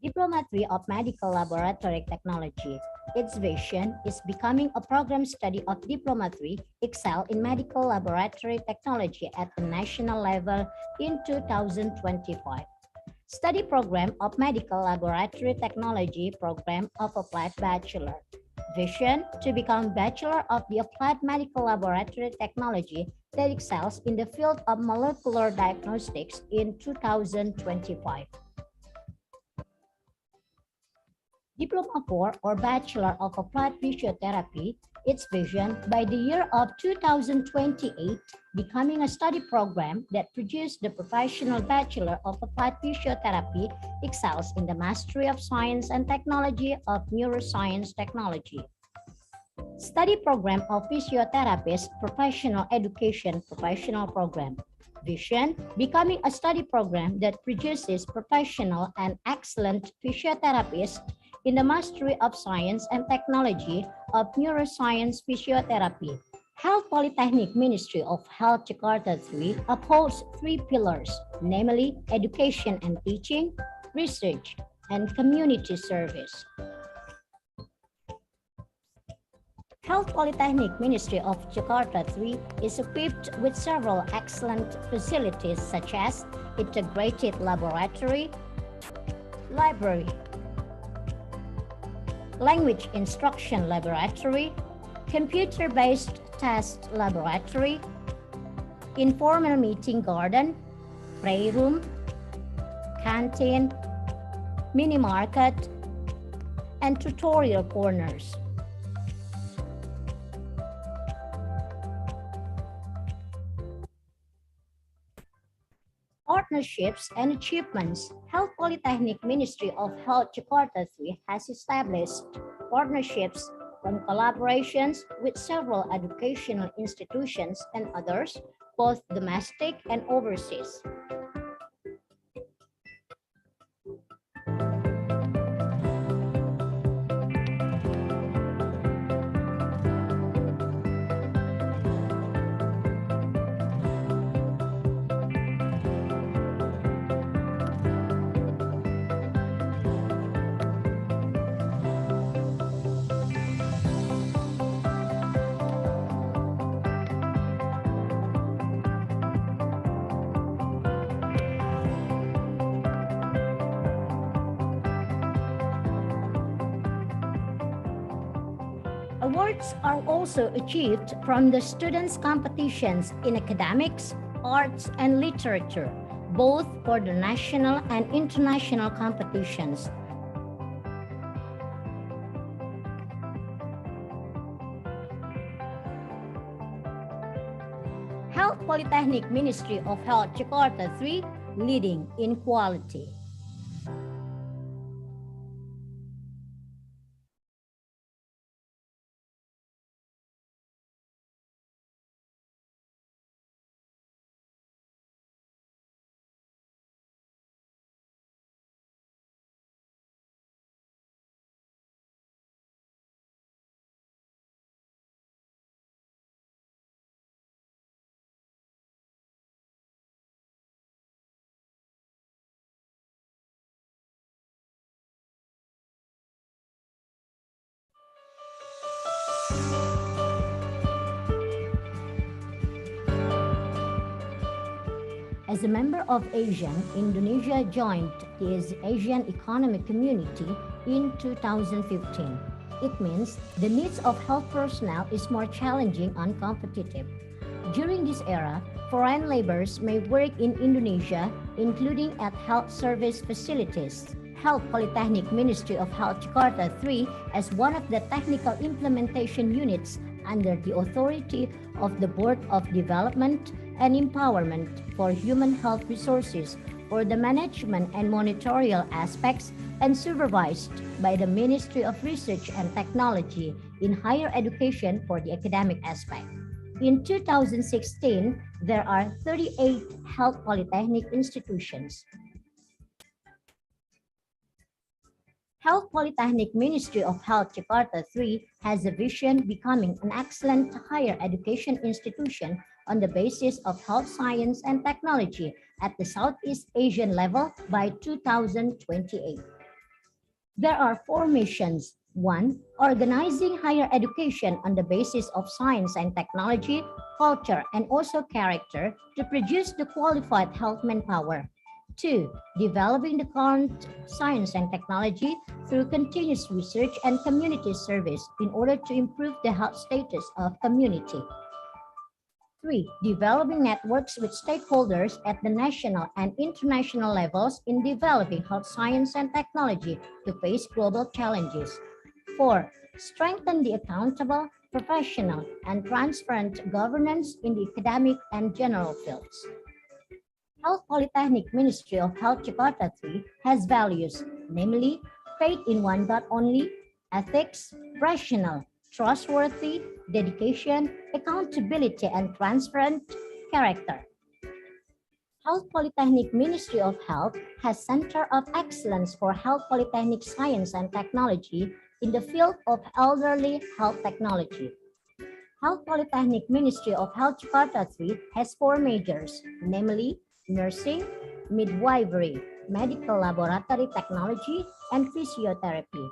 B: Diploma 3 of Medical Laboratory Technology. Its vision is becoming a program study of Diploma 3 excel in medical laboratory technology at the national level in 2025. Study program of Medical Laboratory Technology Program of Applied Bachelor. Vision to become Bachelor of the Applied Medical Laboratory Technology that excels in the field of molecular diagnostics in 2025. Diploma 4 or Bachelor of Applied Physiotherapy, its vision by the year of 2028 becoming a study program that produces the professional Bachelor of Applied Physiotherapy excels in the mastery of science and technology of neuroscience technology. Study program of Physiotherapist Professional Education Professional Program. Vision, becoming a study program that produces professional and excellent physiotherapists in the mastery of science and technology of neuroscience physiotherapy. Health Polytechnic Ministry of Health Jakarta 3 upholds three pillars, namely education and teaching, research, and community service. Health Polytechnic Ministry of Jakarta 3 is equipped with several excellent facilities such as integrated laboratory, library, language instruction laboratory, computer-based test laboratory, informal meeting garden, playroom, canteen, mini market, and tutorial corners. Partnerships and achievements. Health Polytechnic Ministry of Health Jakarta 3 has established partnerships and collaborations with several educational institutions and others, both domestic and overseas. Awards are also achieved from the students' competitions in academics, arts, and literature, both for the national and international competitions. Health Polytechnic Ministry of Health Jakarta 3, leading in quality. As a member of ASEAN, Indonesia joined the Asian Economic Community in 2015. It means the needs of health personnel is more challenging and competitive. During this era, foreign laborers may work in Indonesia, including at health service facilities. Health Polytechnic Ministry of Health Jakarta 3 as one of the technical implementation units under the authority of the Board of Development and Empowerment for Human Health Resources for the management and monitorial aspects and supervised by the Ministry of Research and Technology in Higher Education for the academic aspect. In 2016, there are 38 health polytechnic institutions. Health Polytechnic Ministry of Health Jakarta 3 has a vision becoming an excellent higher education institution on the basis of health science and technology at the Southeast Asian level by 2028. There are four missions. 1. Organizing higher education on the basis of science and technology, culture, and also character to produce the qualified health manpower. 2. Developing the current science and technology through continuous research and community service in order to improve the health status of community. 3. Developing networks with stakeholders at the national and international levels in developing health science and technology to face global challenges. 4. Strengthen the accountable, professional, and transparent governance in the academic and general fields. Health Polytechnic Ministry of Health Jakarta 3 has values, namely faith in one God only, ethics, rational, trustworthy, dedication, accountability, and transparent character. Health Polytechnic Ministry of Health has Center of Excellence for Health Polytechnic Science and Technology in the field of elderly health technology. Health Polytechnic Ministry of Health Jakarta 3 has 4 majors, namely nursing, midwifery, medical laboratory technology, and physiotherapy.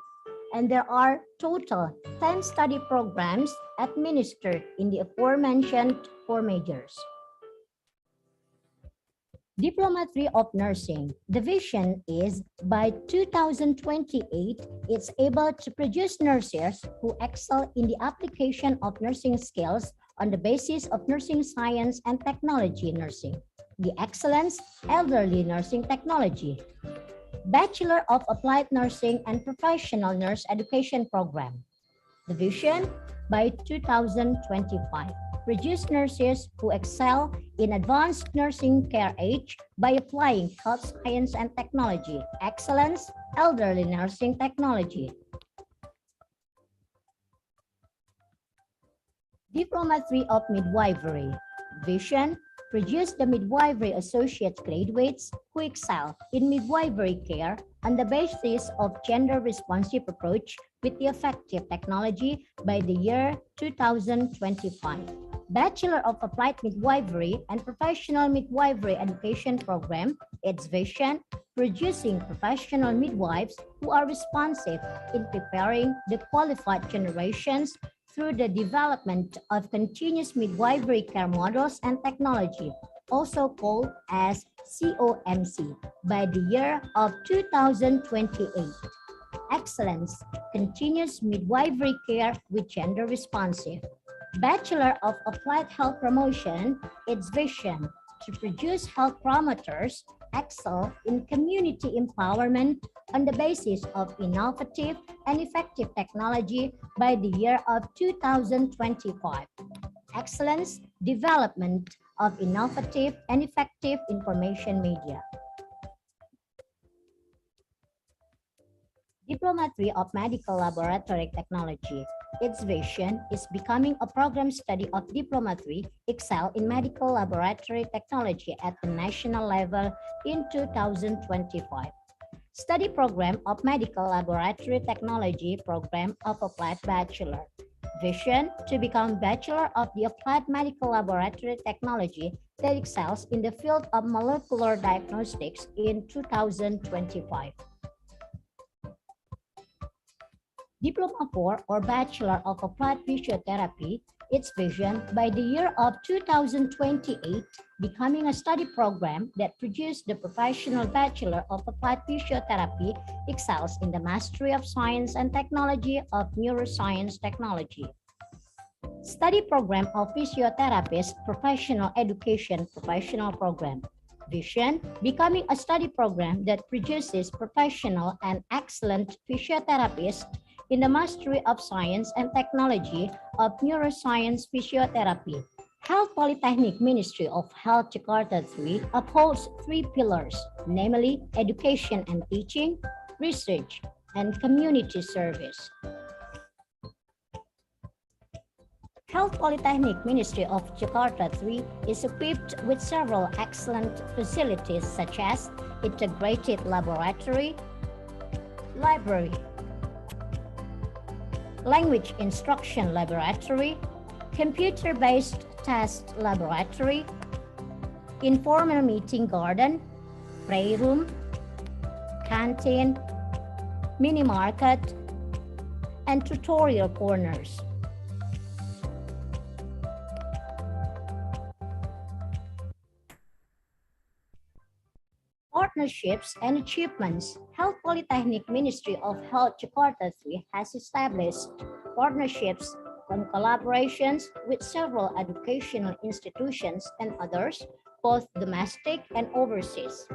B: And there are total 10 study programs administered in the aforementioned 4 majors. Diploma 3 of Nursing. The vision is by 2028, it's able to produce nurses who excel in the application of nursing skills on the basis of nursing science and technology nursing. The Excellence Elderly Nursing Technology. Bachelor of Applied Nursing and Professional Nurse Education Program. The vision by 2025. Produce nurses who excel in advanced nursing care age by applying health science and technology. Excellence Elderly Nursing Technology. Diploma 3 of Midwifery. Vision, produce the midwifery associate graduates who excel in midwifery care on the basis of gender-responsive approach with the effective technology by the year 2025. Bachelor of Applied Midwifery and Professional Midwifery Education Program, its vision, producing professional midwives who are responsive in preparing the qualified generations through the development of continuous midwifery care models and technology, also called as COMC, by the year of 2028. Excellence, continuous midwifery care with gender responsive. Bachelor of Applied Health Promotion, its vision, to produce health promoters excel in community empowerment on the basis of innovative and effective technology by the year of 2025. Excellence, development of innovative and effective information media. Diploma 3 of Medical Laboratory Technology. Its vision is becoming a program study of Diploma 3 Excel in Medical Laboratory Technology at the national level in 2025. Study program of Medical Laboratory Technology Program of Applied Bachelor. Vision to become Bachelor of the Applied Medical Laboratory Technology that excels in the field of molecular diagnostics in 2025. Diploma 4 or Bachelor of Applied Physiotherapy, its vision by the year of 2028, becoming a study program that produced the professional Bachelor of Applied Physiotherapy excels in the mastery of science and technology of neuroscience technology. Study program of Physiotherapist Professional Education Professional Program. Vision, becoming a study program that produces professional and excellent physiotherapists in the mastery of science and technology of neuroscience physiotherapy. Health Polytechnic Ministry of Health Jakarta 3 upholds 3 pillars, namely education and teaching, research, and community service. Health Polytechnic Ministry of Jakarta 3 is equipped with several excellent facilities such as integrated laboratory, library, language instruction laboratory, computer-based test laboratory, informal meeting garden, playroom, canteen, mini market, and tutorial corners. partnerships and achievements, Health Polytechnic Ministry of Health Jakarta 3 has established partnerships and collaborations with several educational institutions and others, both domestic and overseas.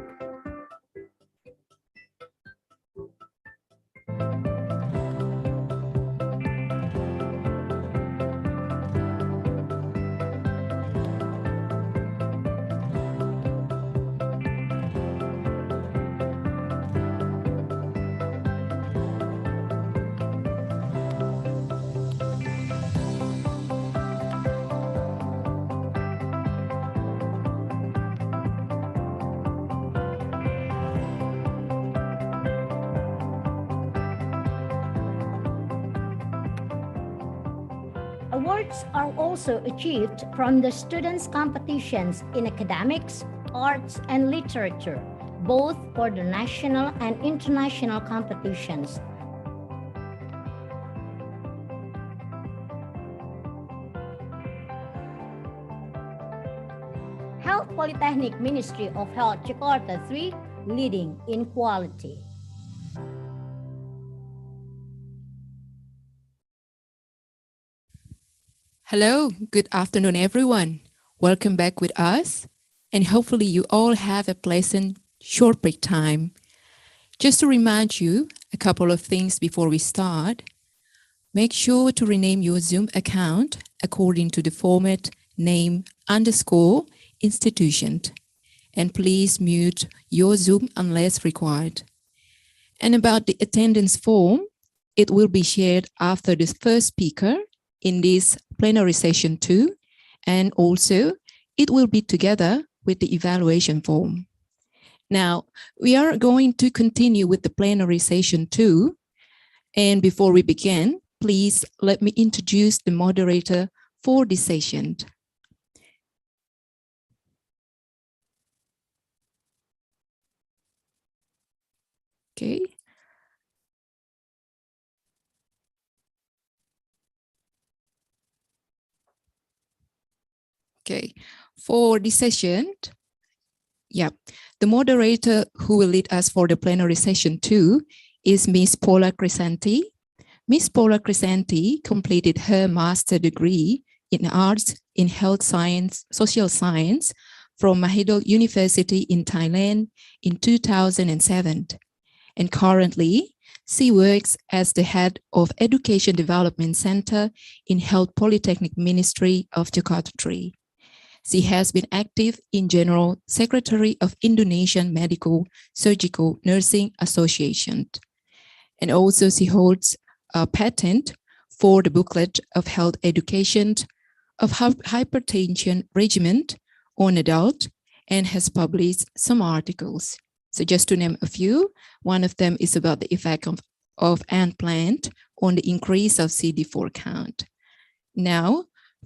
B: Awards are also achieved from the students' competitions in academics, arts, and literature, both for the national and international competitions. Health Polytechnic Ministry of Health Jakarta 3, leading in quality.
M: Hello, good afternoon, everyone. Welcome back with us, and hopefully you all have a pleasant short break time. Just to remind you a couple of things before we start, make sure to rename your Zoom account according to the format name_institution, and please mute your Zoom unless required. And about the attendance form, it will be shared after the first speaker in this plenary session 2, and also it will be together with the evaluation form. Now, we are going to continue with the plenary session 2, and before we begin, please let me introduce the moderator for this session. Okay. Okay, for this session, the moderator who will lead us for the plenary session 2 is Ms. Paula Crescenti. Ms. Paula Crescenti completed her master's degree in arts in health science, social science from Mahidol University in Thailand in 2007. And currently, she works as the head of Education Development Center in Health Polytechnic Ministry of Jakarta 3. She has been active in General Secretary of Indonesian Medical Surgical Nursing Association. And also she holds a patent for the booklet of health education of hypertension regimen on adult, and has published some articles. So just to name a few, one of them is about the effect of ant plant on the increase of CD4 count. Now,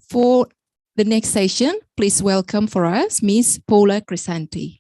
M: for the next session, please welcome for us Ms. Paula Crescenti.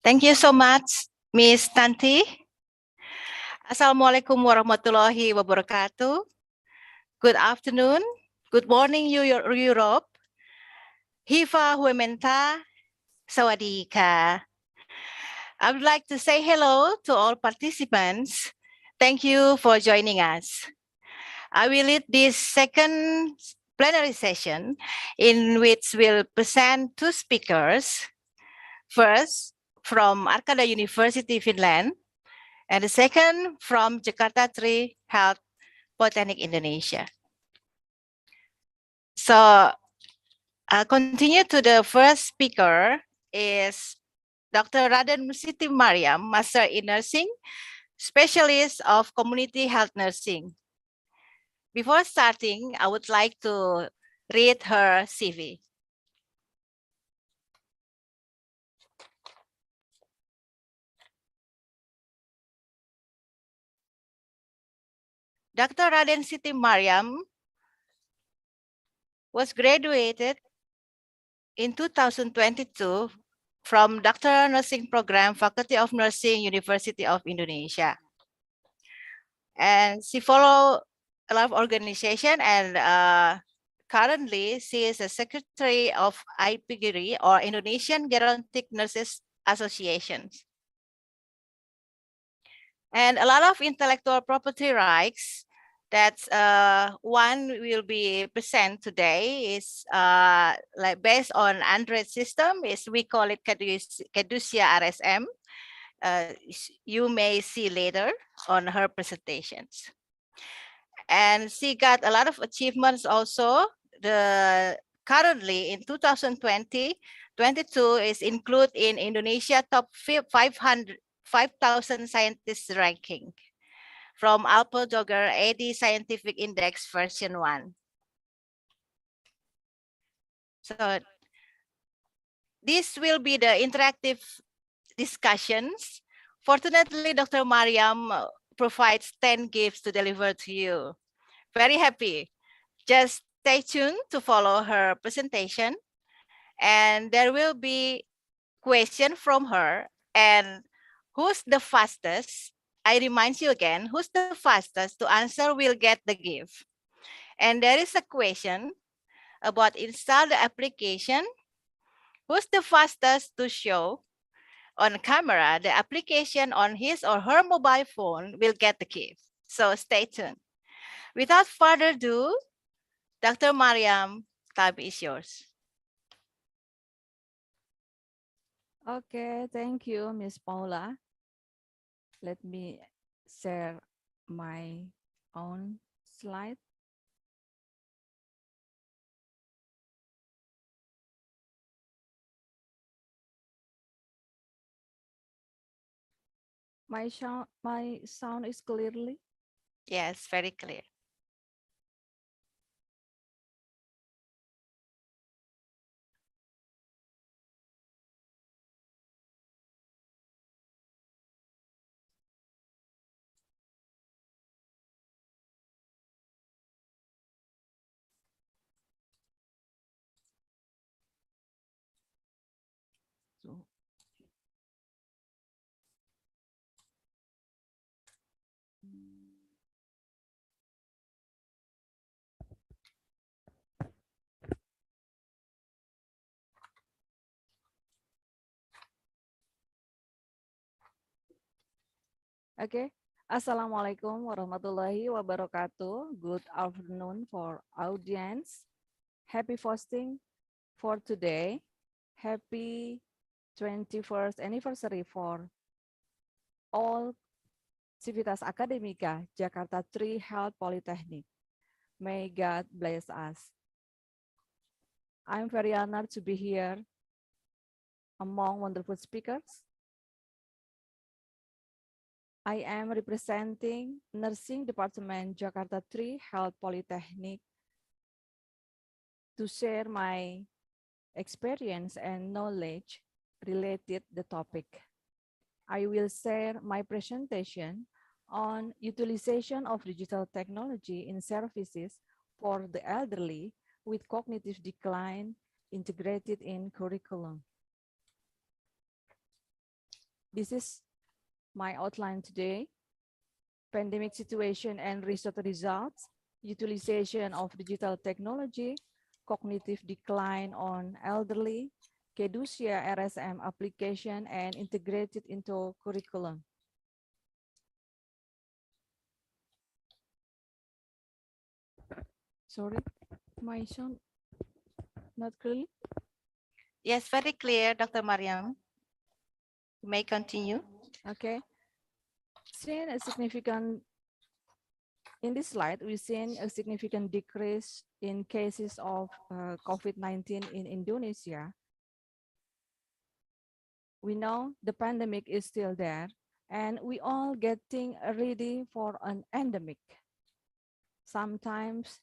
N: Thank you so much, Ms. Tanti. Assalamualaikum warahmatullahi wabarakatuh. Good afternoon. Good morning, Europe. Hiva Huementa, Sawadika. I would like to say hello to all participants. Thank you for joining us. I will lead this second plenary session in which we'll present two speakers. First, from Arkada University, Finland, and the second from Jakarta 3 Health Polytechnic, Indonesia. So continue to the first speaker is Dr. Raden Siti Mariam, Master in Nursing, Specialist of Community Health Nursing. Before starting, I would like to read her CV. Dr. Raden Siti Mariam was graduated in 2022 from Doctoral Nursing Program, Faculty of Nursing, University of Indonesia. And she followed a lot of organization, and currently she is a secretary of IPGRI, or Indonesian Gerontic Nurses Association. And a lot of intellectual property rights that one will be present today is like based on Android system. Is we call it Caducia RSM. You may see later on her presentations. And she got a lot of achievements also. Currently in 2020, 22 is included in Indonesia top 5,000 scientists ranking from Alpo Dogger AD Scientific Index version 1. So this will be the interactive discussions. Fortunately, Dr. Mariam provides 10 gifts to deliver to you. Very happy. Just stay tuned to follow her presentation, and there will be question from her. And who's the fastest? I remind you again, who's the fastest to answer will get the gift. And there is a question about install the application. Who's the fastest to show on camera the application on his or her mobile phone will get the gift. So stay tuned. Without further ado, Dr. Mariam, time is yours.
E: Okay, thank you, Miss Paula. Let me share my own slide. My sound is clearly?
N: Yes, very clear.
E: Okay. Assalamualaikum warahmatullahi wabarakatuh. Good afternoon for audience. Happy fasting for today. Happy 21st anniversary for all Civitas Academica Jakarta 3 Health Polytechnic. May God bless us. I'm very honored to be here among wonderful speakers. I am representing Nursing Department Jakarta 3 Health Polytechnic to share my experience and knowledge related the topic. I will share my presentation on utilization of digital technology in services for the elderly with cognitive decline integrated in curriculum. This is my outline today: pandemic situation and research results, utilization of digital technology, cognitive decline on elderly, Caducia RSM application and integrated into curriculum. Sorry.
O: My sound not clearly?
N: Yes, very clear, Dr. Mariam. You may continue.
O: Okay. Seeing a significant, in this slide, we've seen a significant decrease in cases of COVID-19 in Indonesia. We know the pandemic is still there and we all getting ready for an endemic. Sometimes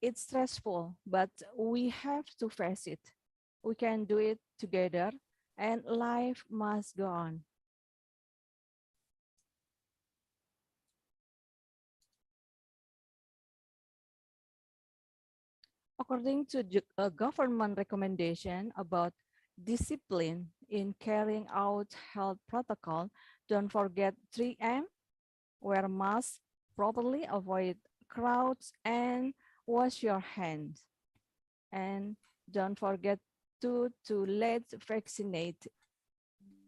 O: it's stressful, but we have to face it. We can do it together and life must go on. According to a government recommendation about discipline in carrying out health protocol, don't forget 3M, wear mask properly, avoid crowds, and wash your hands. And don't forget to let's vaccinate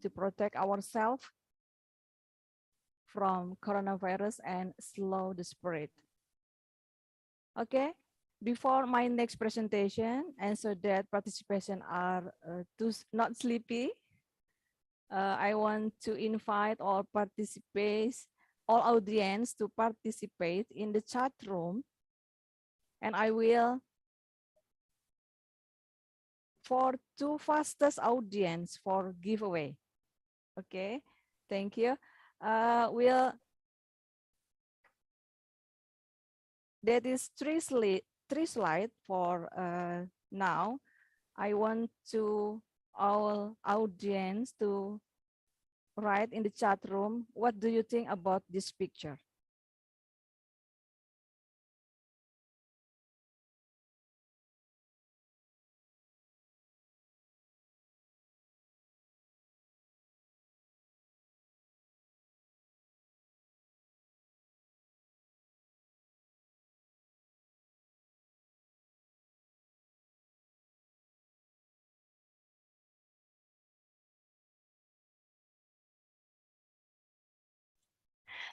O: to protect ourselves from coronavirus and slow the spread. Okay. Before my next presentation, and so that participation are not sleepy, I want to invite all participants, all audience to participate in the chat room, and I will for 2 fastest audience for giveaway. Okay, thank you. That is 3 slides for now. I want to our audience to write in the chat room, what do you think about this picture?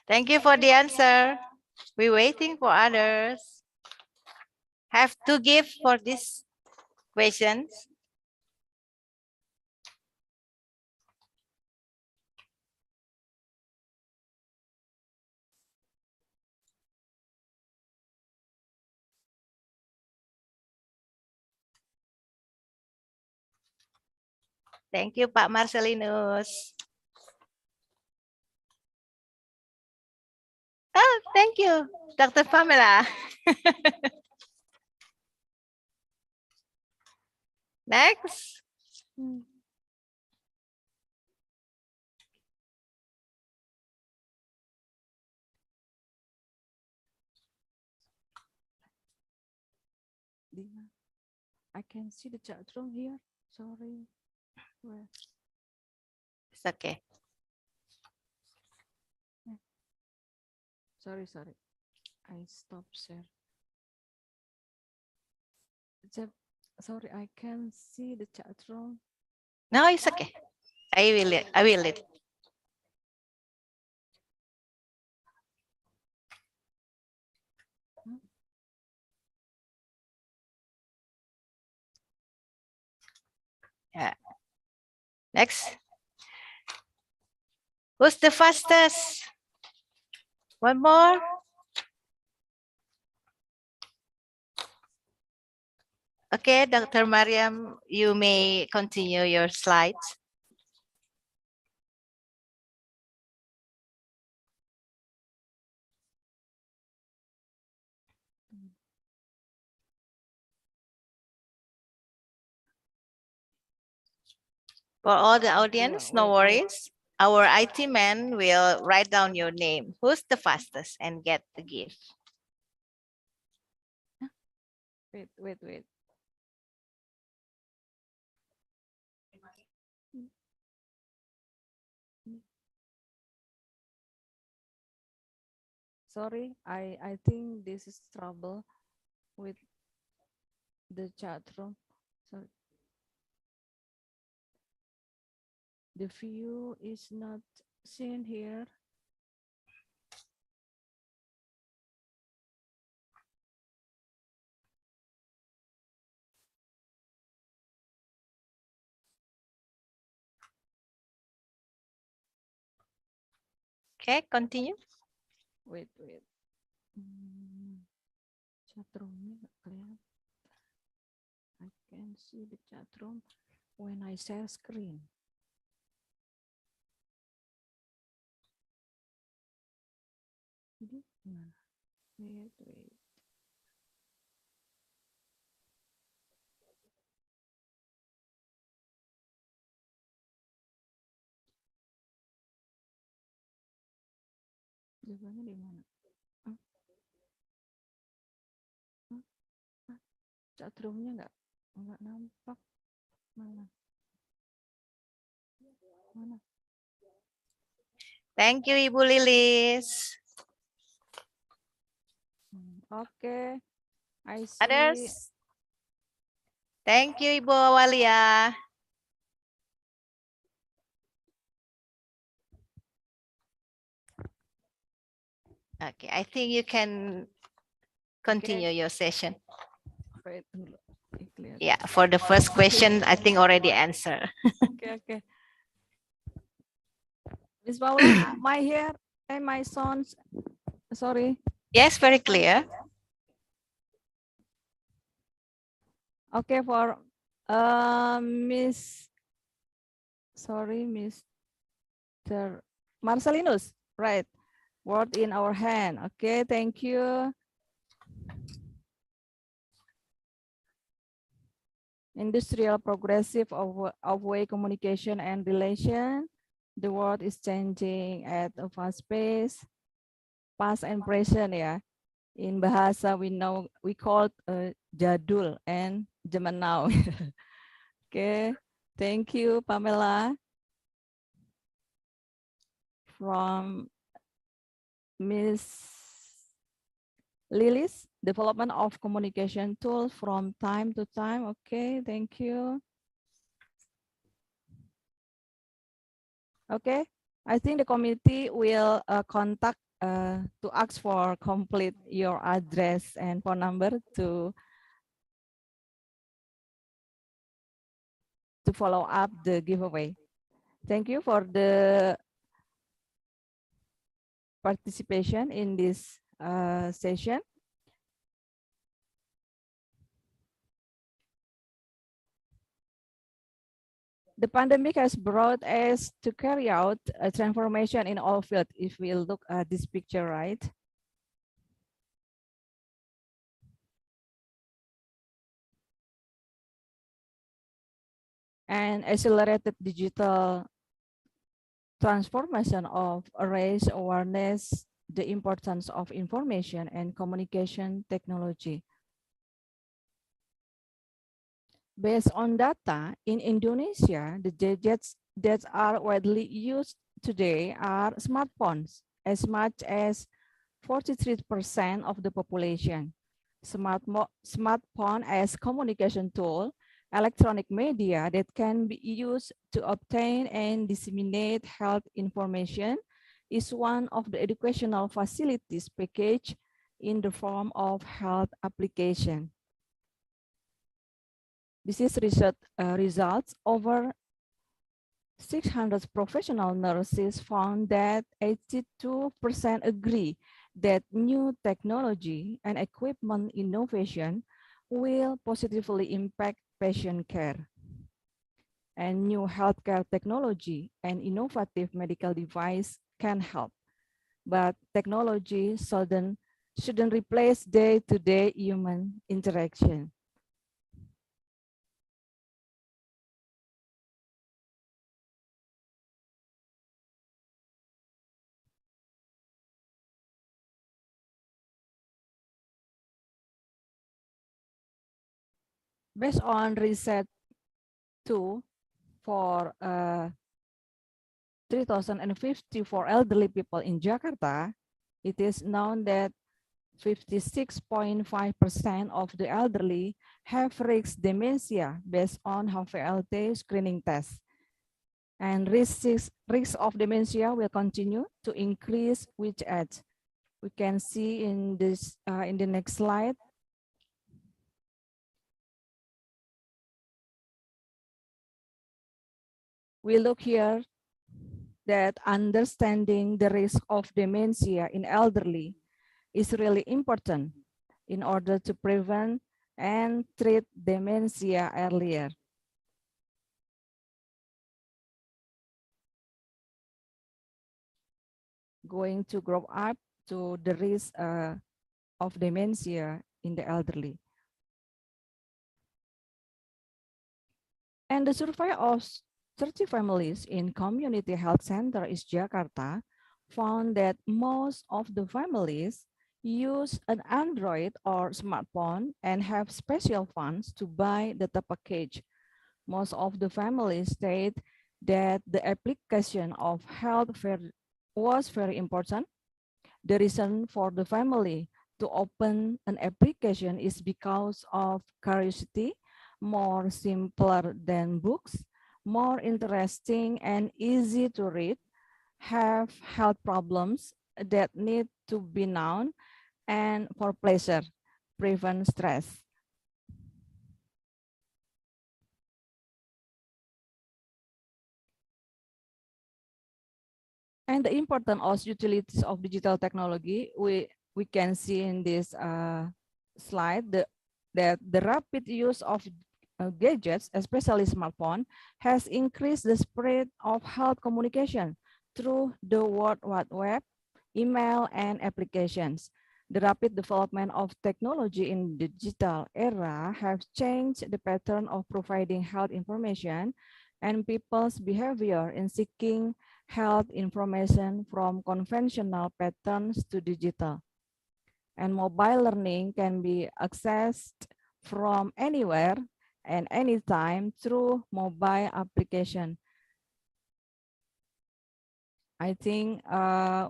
N: Thank you for the answer. We're waiting for others. Have to give for these questions. Thank you, Pak Marcelinus. Oh, thank you, Dr. Pamela. Next.
O: I can see the chat room here. Sorry. Where?
N: It's okay.
O: Sorry. I stopped share. Sorry, I can see the chat room.
N: No, it's okay. I will it. Yeah. Next. Who's the fastest? One more. Okay, Dr. Mariam, you may continue your slides. For all the audience, no worries. Our IT man will write down your name. Who's the fastest and get the gift?
O: Wait. Sorry, I think this is trouble with the chat room. Sorry. The view is not seen here.
N: Okay, continue.
O: Wait. Chat roomnya nggak kelihatan. I can see the chat room when I share screen. Jadi gimana? Wait. Jawabannya di mana? Chat roomnya nggak nampak. Mana?
N: Thank you, Ibu Lilis.
O: Okay, I see.
N: Others? Thank you, Ibu Awalia. Okay, I think you can continue your session.
O: Wait,
N: Yeah, for the first question, I think already answered.
O: Okay. Miss Paula, my hair and my sons. Sorry.
N: Yes, very clear.
O: Okay, for Mr. Marcelinus, right? Word in our hand. Okay, thank you. Industrial progressive of way communication and relation. The world is changing at a fast pace. Past and present, ya. In bahasa we call jadul and zaman now. Okay, thank you, Pamela. From Miss Lilis, development of communication tools from time to time. Okay, thank you. Okay, I think the committee will contact to ask for complete your address and phone number to follow up the giveaway. Thank you for the participation in this session. The pandemic has brought us to carry out a transformation in all fields. If we look at this picture, right? And accelerated digital transformation of raise awareness, the importance of information and communication technology. Based on data, in Indonesia, the gadgets that are widely used today are smartphones, as much as 43% of the population. Smartphone as communication tool, electronic media that can be used to obtain and disseminate health information is one of the educational facilities packaged in the form of health application. This is research results. Over 600 professional nurses found that 82% agree that new technology and equipment innovation will positively impact patient care. And new healthcare technology and innovative medical device can help, but technology shouldn't replace day-to-day human interaction. Based on research for 3,050 for elderly people in Jakarta, it is known that 56.5% of the elderly have risk dementia based on HVLT screening tests. And risk of dementia will continue to increase with age. We can see in this in the next slide. We look here that understanding the risk of dementia in elderly is really important in order to prevent and treat dementia earlier. Going to grow up to the risk of dementia in the elderly. And the survey of 30 families in Community Health Center in Jakarta found that most of the families use an Android or smartphone and have special funds to buy data package. Most of the families state that the application of health was very important. The reason for the family to open an application is because of curiosity, more simpler than books, more interesting and easy to read, have health problems that need to be known, and for pleasure, prevent stress. And the importance of utilities of digital technology, we can see in this slide that the rapid use of gadgets, especially smartphone, has increased the spread of health communication through the World Wide Web, email, and applications. The rapid development of technology in the digital era have changed the pattern of providing health information and people's behavior in seeking health information from conventional patterns to digital. And mobile learning can be accessed from anywhere and anytime through mobile application. I think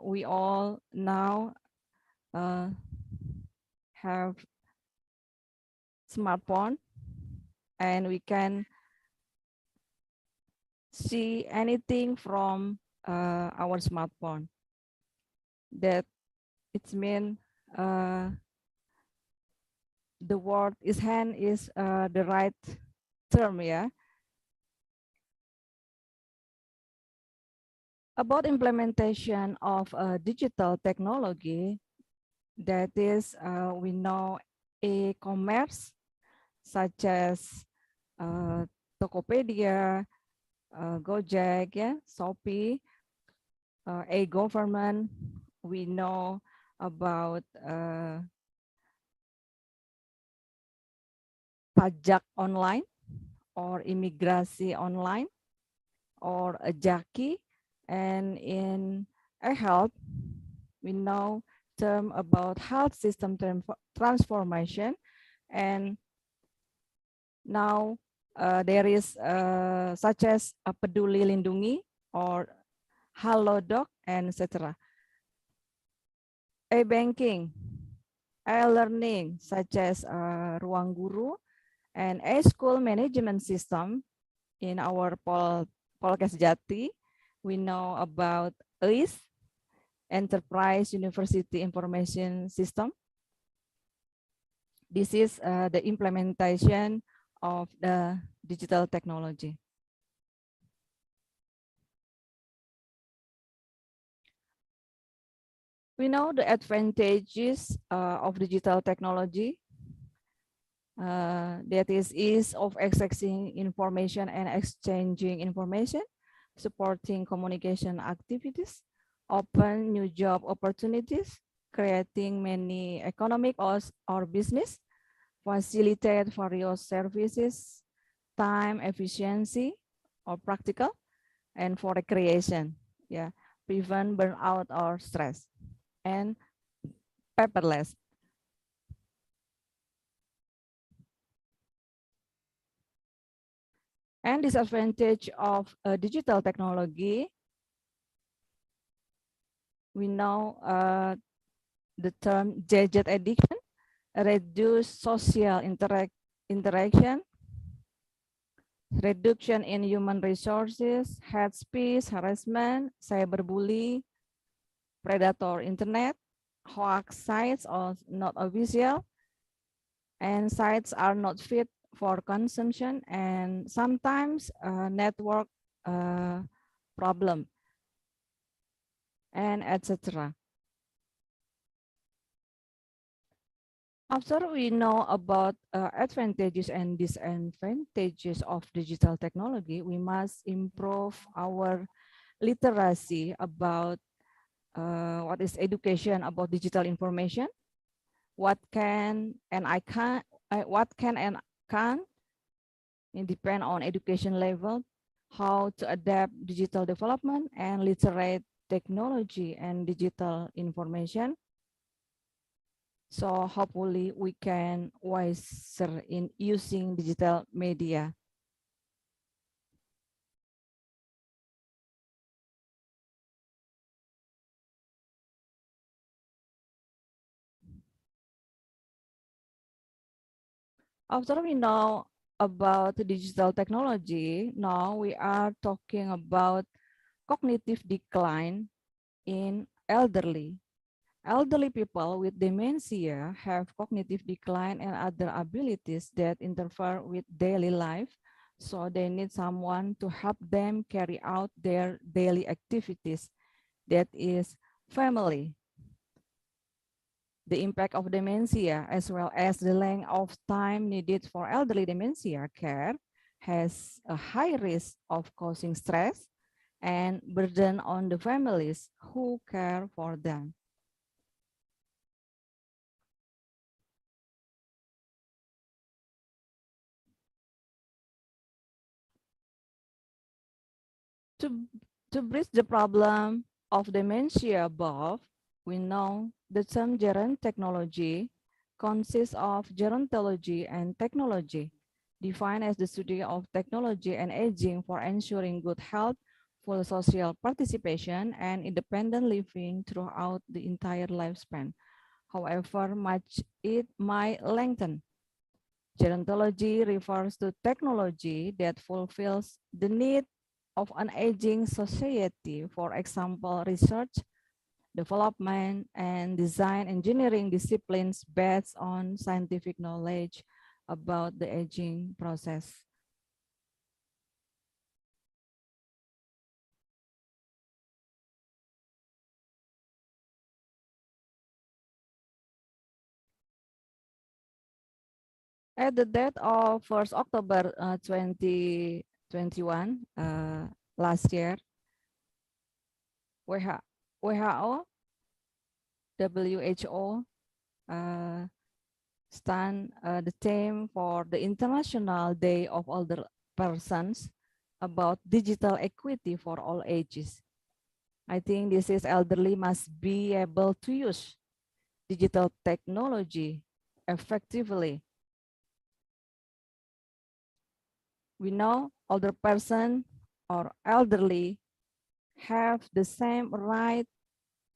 O: we all now have smartphone and we can see anything from our smartphone. That it means the word is hand is the right term, yeah. About implementation of digital technology, that is, we know e-commerce such as Tokopedia, Gojek, yeah, Shopee, e-government. We know about pajak online or imigrasi online or a Jaki, and in health, we know term about health system transformation, and now there is such as a Peduli Lindungi or Halodoc, and etc. E-banking, e-learning such as Ruang Guru, and school management system in our Polkes Jati. We know about EIS, Enterprise University Information System. This is the implementation of the digital technology. We know the advantages of digital technology. That is ease of accessing information and exchanging information, supporting communication activities, open new job opportunities, creating many economic or business, facilitate various services, time efficiency or practical, and for recreation, yeah, prevent burnout or stress, and paperless. And disadvantage of digital technology, we know the term gadget addiction, reduce social interaction, reduction in human resources, hate speech, harassment, cyberbully, predator internet, hoax sites are not official, and sites are not fit for consumption, and sometimes network problem. and etc. After we know about advantages and disadvantages of digital technology, we must improve our literacy about what is education about digital information, what can and can't it depend on education level, how to adapt digital development and literate technology and digital information. So hopefully we can wiser in using digital media. After we know about digital technology, now we are talking about cognitive decline in elderly. Elderly people with dementia have cognitive decline and other abilities that interfere with daily life, so they need someone to help them carry out their daily activities, that is family. The impact of dementia, as well as the length of time needed for elderly dementia care, has a high risk of causing stress and burden on the families who care for them. To bridge the problem of dementia above, we know the term gerontechnology consists of gerontology and technology, defined as the study of technology and aging for ensuring good health, full social participation, and independent living throughout the entire lifespan. However much it might lengthen. Gerontology refers to technology that fulfills the need of an aging society, for example, research, development, and design engineering disciplines based on scientific knowledge about the aging process. At the date of 1st October 2021, last year, WHO, stand the theme for the International Day of Older Persons about digital equity for all ages. I think this is elderly must be able to use digital technology effectively. We know older person or elderly have the same right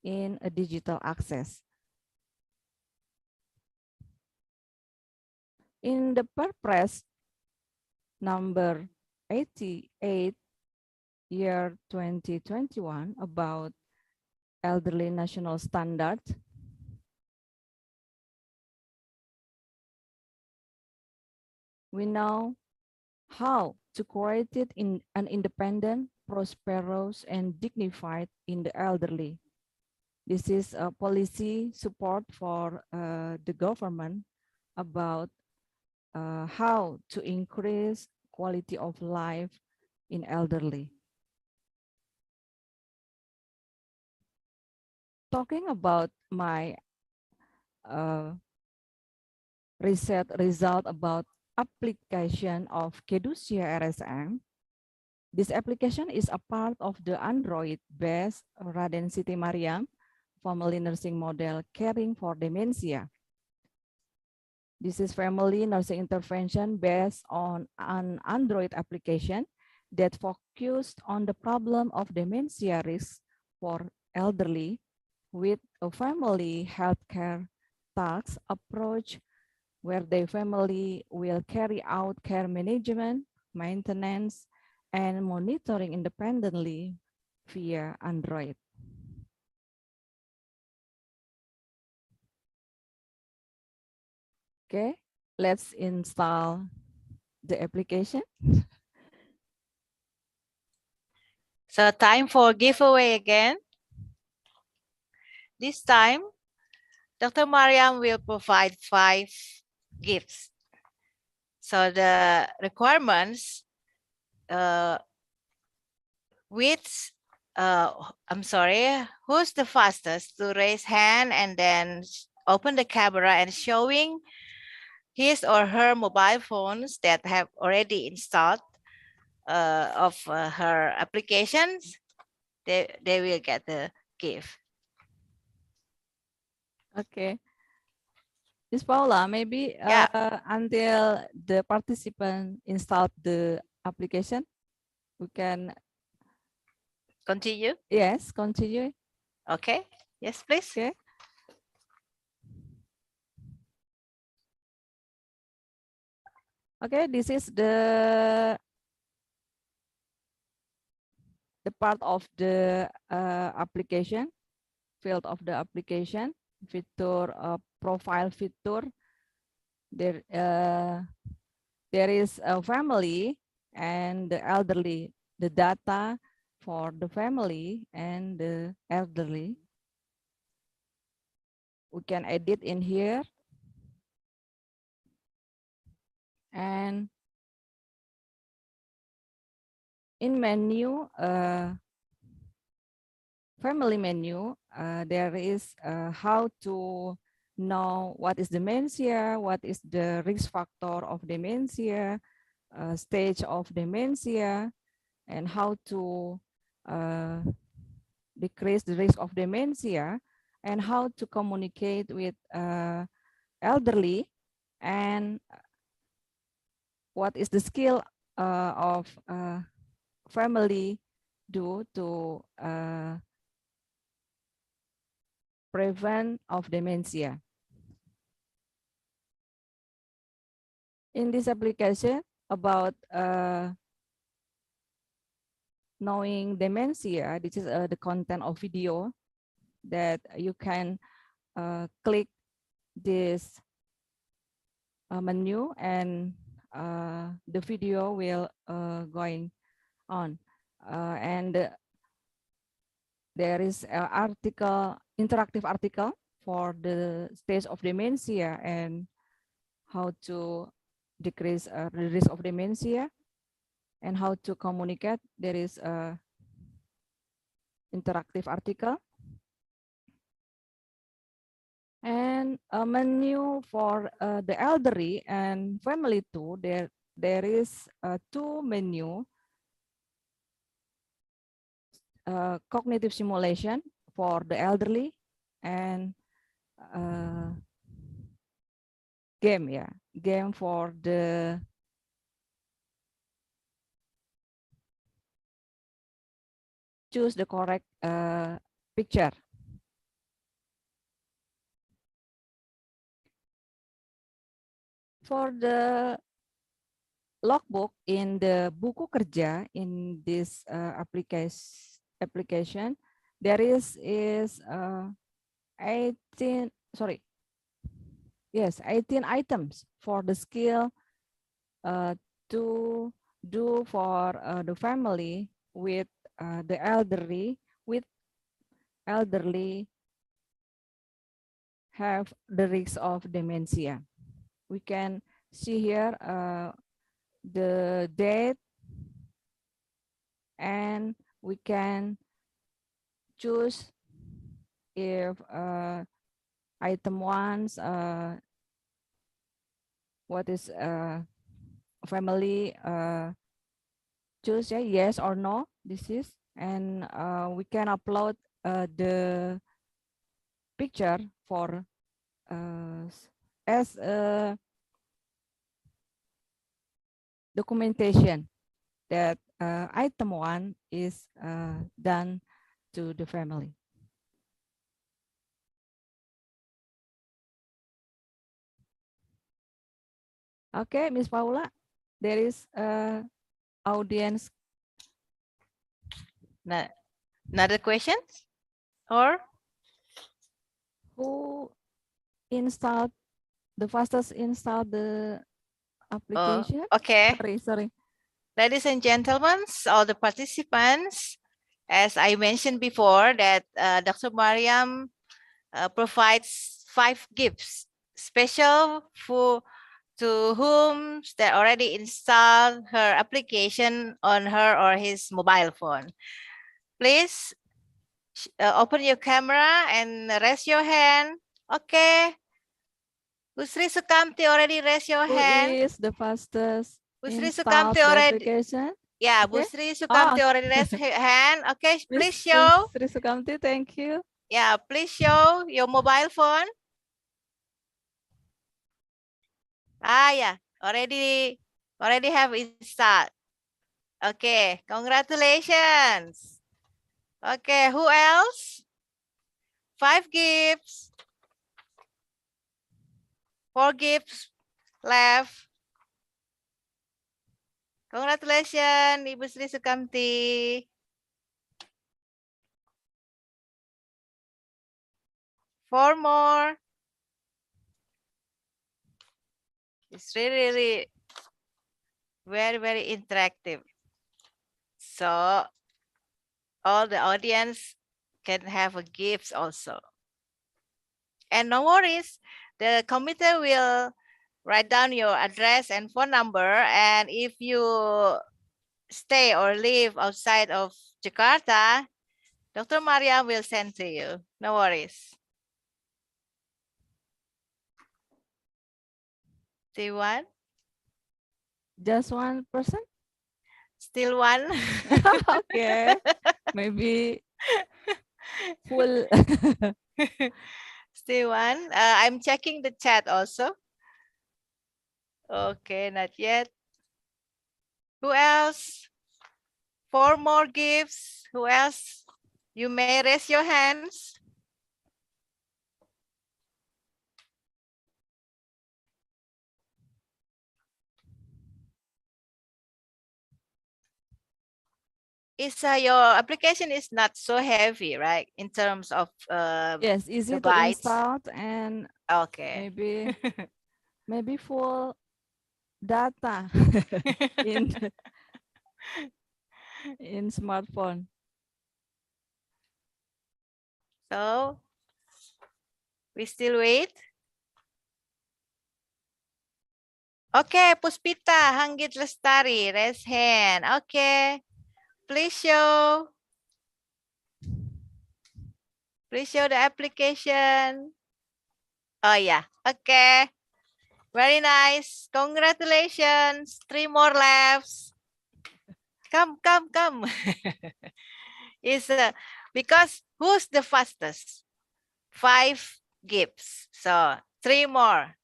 O: in a digital access. In the purpose number 88 year 2021 about elderly national standard, we know how to create it in an independent, prosperous, and dignified in the elderly. This is a policy support for the government about how to increase quality of life in elderly. Talking about my research result about application of Kedusia RSM. This application is a part of the Android-based Raden Siti Mariam family nursing model caring for dementia. This is family nursing intervention based on an Android application that focused on the problem of dementia risk for elderly with a family healthcare task approach where the family will carry out care management, maintenance, and monitoring independently via Android. Okay, let's install the application.
N: So time for giveaway again. This time, Dr. Mariam will provide 5 gifts. So the requirements who's the fastest to raise hand and then open the camera and showing his or her mobile phones that have already installed of her applications, they will get the gift.
O: Okay. Miss Paula, maybe until the participant installed the application, we can
N: continue.
O: Yes, continue.
N: Okay. Yes, please.
O: Okay. Okay, this is the part of the application, field of the application, fitur profile fitur. There is a family and the elderly, the data for the family and the elderly. We can edit in here. And in menu, family menu, there is how to know what is dementia, what is the risk factor of dementia, stage of dementia, and how to decrease the risk of dementia, and how to communicate with elderly, and what is the skill of family do to prevent of dementia. In this application about knowing dementia, this is the content of video that you can click this menu and the video will going on, and there is an article, interactive article for the stage of dementia and how to decrease the risk of dementia and how to communicate. There is a interactive article. And a menu for the elderly and family too. There is 2 menu. Cognitive simulation for the elderly and game for the choose the correct picture. For the logbook in the buku kerja in this application, there is 18 items for the skill to do for the family with the elderly have the risk of dementia. We can see here the date, and we can choose if item 1 what is family choose yes or no, this is, and we can upload the picture for as a documentation that item 1 is done to the family. Okay, Miss Paula, there is audience.
N: Another questions? Or
O: who installed the fastest install the application?
N: Okay.
O: Sorry.
N: Ladies and gentlemen, all the participants, as I mentioned before, that Dr. Mariam provides 5 gifts special to whom that already installed her application on her or his mobile phone. Please open your camera and raise your hand. Okay. Busri Sukamti already raise your hand.
O: Who is the fastest
N: Busri
O: install
N: Sukamti
O: the
N: already.
O: application?
N: Yeah,
O: Okay.
N: Busri Sukamti already raised her hand. Okay, please show.
O: Sri Sukamti, thank you.
N: Yeah, please show your mobile phone. Yeah, already have installed. Okay, congratulations. Okay, who else? 5 gifts. 4 gifts left. Congratulations, Ibu Sri Sukamti. 4 more. It's really very interactive. So all the audience can have a gifts also. And no worries, the committee will write down your address and phone number. And if you stay or live outside of Jakarta, Dr. Maria will send to you. No worries. Still one?
O: Just one person?
N: Still one?
O: Okay. Maybe full.
N: Still one. I'm checking the chat also. Okay, not yet. Who else? 4 more gifts. Who else? You may raise your hands. Your application is not so heavy, right? In terms of
O: yes, easy
N: the
O: to
N: bytes.
O: install and
N: okay,
O: maybe full data in smartphone.
N: So we still wait. Okay, Puspita, Hanggit Lestari, raise hand. Okay, please show. Please show the application. Oh yeah, okay. Very nice. Congratulations. 3 more left. Come. It's because who's the fastest? 5 gifts. So 3 more.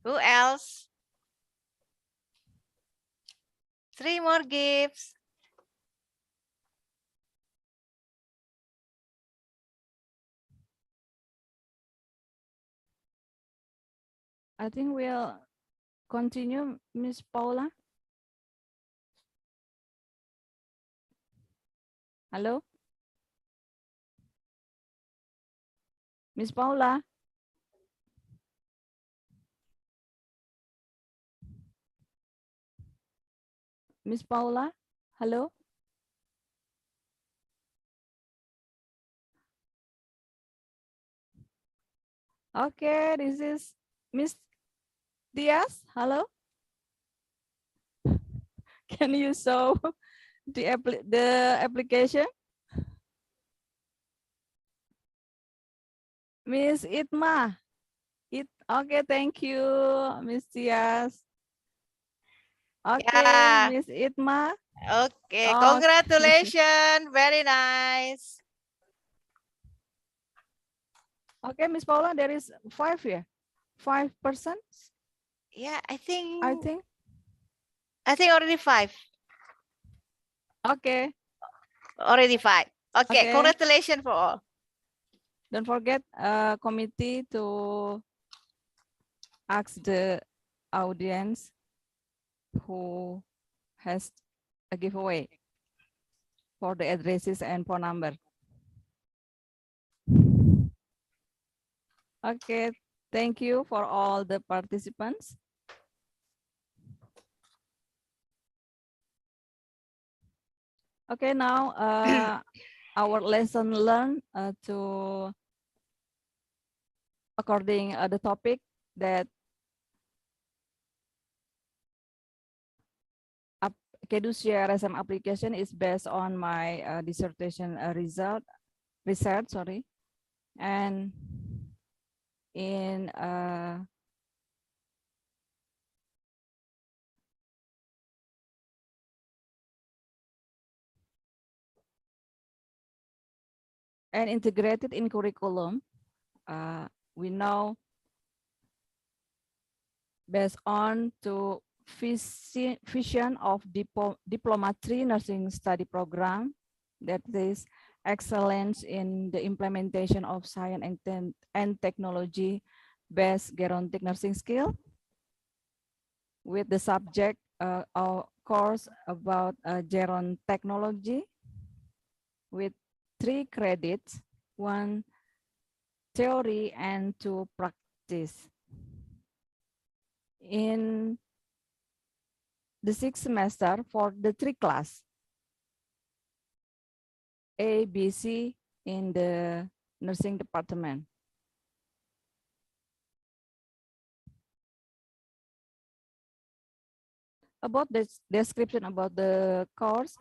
N: Who else? 3 more gifts.
O: I think we'll continue, Miss Paula. Hello? Miss Paula? Miss Paula? Hello? Okay, this is Miss Diaz. Hello? Can you show the application? Miss Itma. Okay, thank you, Miss Diaz. Okay,
N: Yeah.
O: Miss Itma.
N: Okay, congratulations. Very nice.
O: Okay, Miss Paula, there is 5 here. 5 persons?
N: Yeah, I think already 5.
O: Okay.
N: Already 5. Okay,
O: Okay.
N: congratulations for all.
O: Don't forget committee to ask the audience who has a giveaway for the addresses and phone number. Okay, thank you for all the participants. Okay, now our lesson learned to according the topic that Kedusia RSM application is based on my dissertation research, sorry, and in and integrated in curriculum. We know based on to vision of Diploma 3 nursing study program, that is excellence in the implementation of science and technology based gerontic nursing skill, with the subject our course about geron technology with 3 credits, 1 theory and 2 practice. In the 6th semester for the 3 class, A, B, C in the nursing department. About this description about the course,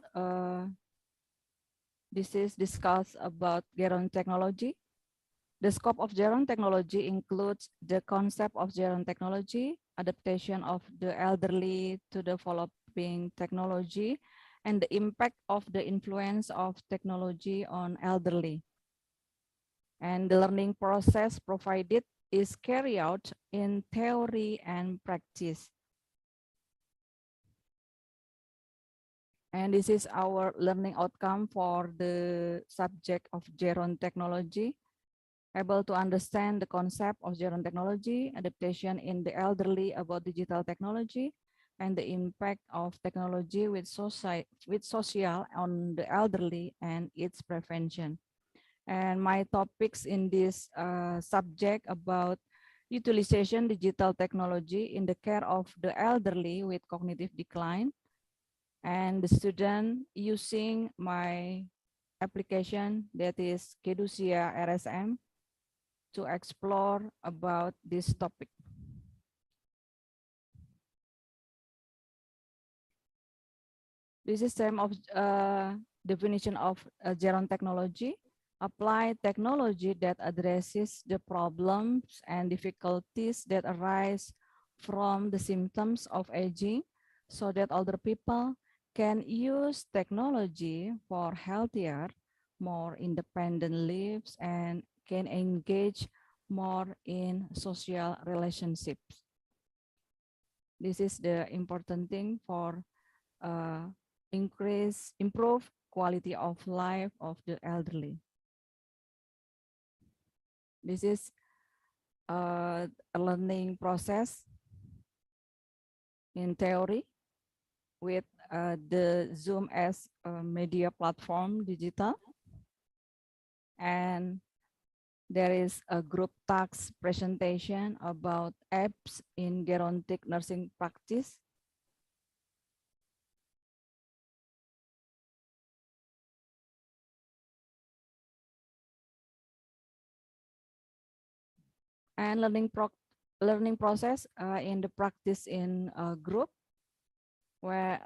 O: this is discussed about geron technology. The scope of geron technology includes the concept of geron technology, adaptation of the elderly to developing technology, and the impact of the influence of technology on elderly. And the learning process provided is carried out in theory and practice. And this is our learning outcome for the subject of geron technology. Able to understand the concept of geron technology, adaptation in the elderly about digital technology, and the impact of technology with social on the elderly and its prevention. And my topics in this subject about utilization digital technology in the care of the elderly with cognitive decline, and the student using my application that is Kedusia RSM to explore about this topic. This is term of definition of geron technology. Apply technology that addresses the problems and difficulties that arise from the symptoms of aging, so that older people can use technology for healthier, more independent lives, and can engage more in social relationships. This is the important thing for improve quality of life of the elderly. This is a learning process in theory with the Zoom as a media platform digital. And there is a group task presentation about apps in gerontic nursing practice. And learning process in the practice in a group, where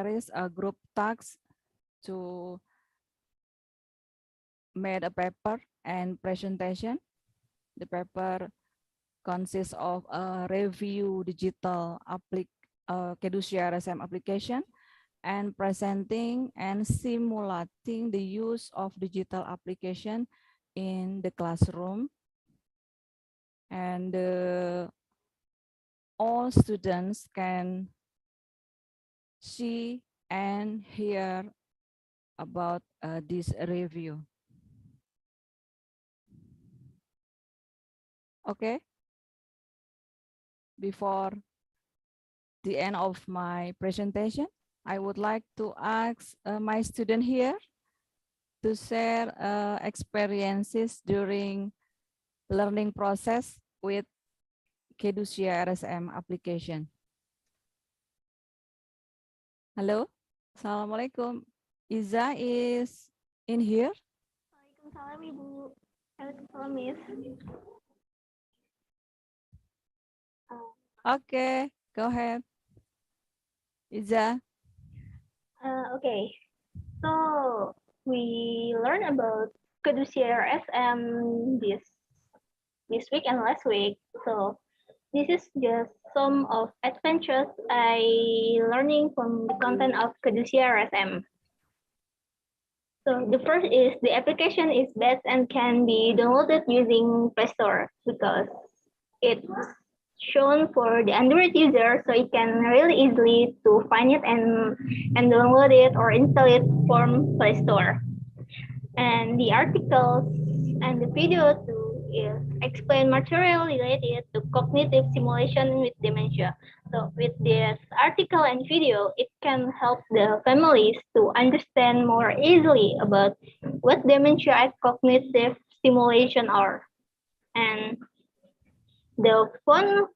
O: is a group task to made a paper and presentation. The paper consists of a review digital Kedusia RSM application and presenting and simulating the use of digital application in the classroom. And all students can see and hear about this review. Okay. Before the end of my presentation, I would like to ask my student here to share experiences during learning process with Kedusia RSM application. Halo, Assalamualaikum. Iza is in here.
Q: Waalaikumsalam Ibu. Waalaikumsalam Miss.
O: Okay, go ahead. Iza.
Q: Okay, so we learn about Kedusier SM this week and last week. So this is just some of adventures I learning from the content of Kedusier SM. So the first is the application is best and can be downloaded using Play Store because it's shown for the Android user, so it can really easily to find it and download it or install it from Play Store. And the articles and the video too is explain material related to cognitive simulation with dementia. So with this article and video, it can help the families to understand more easily about what dementia and cognitive stimulation are. And the font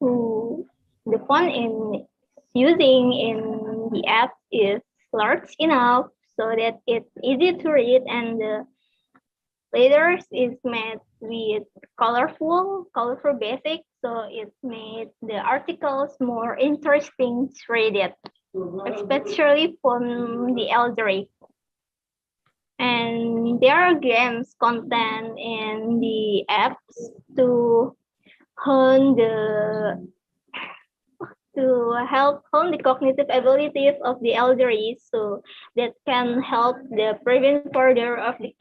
Q: in using in the app is large enough so that it's easy to read, and the letters is made with colorful basic, so it made the articles more interesting to read it, especially from the elderly. And there are games content in the apps to hone the to help hone the cognitive abilities of the elderly, so that can help the prevent further of the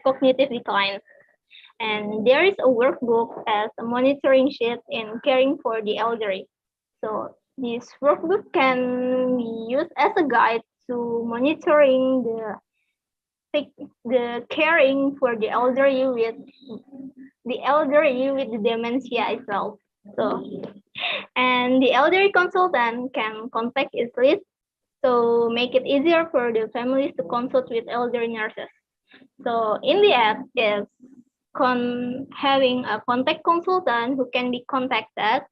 Q: cognitive decline. And there is a workbook as a monitoring sheet in caring for the elderly. So this workbook can be used as a guide to monitoring the caring for the elderly with the dementia itself. So, and the elderly consultant can contact its lead to make it easier for the families to consult with elderly nurses. So in the app is having a contact consultant who can be contacted,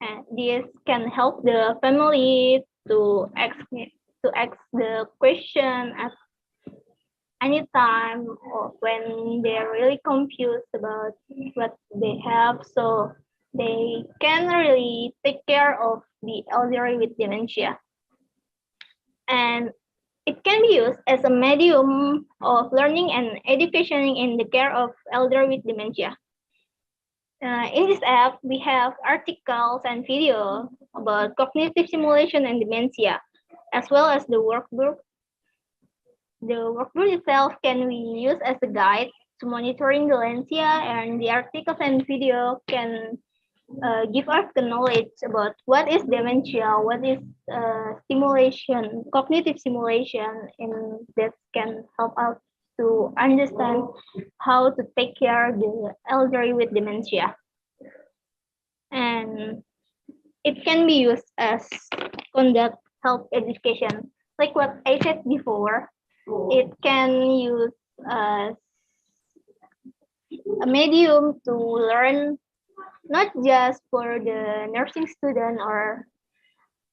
Q: and this can help the family to ask the question at any time or when they're really confused about what they have, so they can really take care of the elderly with dementia. And it can be used as a medium of learning and education in the care of elderly with dementia. In this app, we have articles and video about cognitive simulation and dementia, as well as the workbook. The workbook itself can be used as a guide to monitoring dementia, and the articles and video can give us the knowledge about what is dementia, what is stimulation, cognitive simulation, and that can help us to understand how to take care of the elderly with dementia. And it can be used as conduct health education. Like what I said before, it can use as a medium to learn, not just for the nursing student or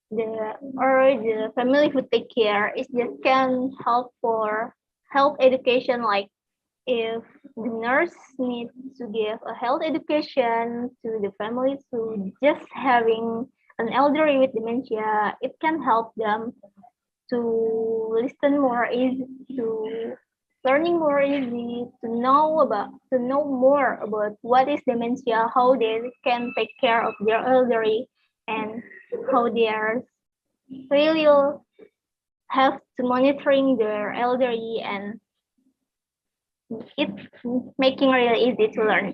Q: the family who take care. It just can help for health education, like if the nurse needs to give a health education to the families who just having an elderly with dementia, it can help them to listen more easy, to learning more easy, to know more about what is dementia, how they can take care of their elderly, and how they are really have to monitoring their elderly, and it's making really easy to learn.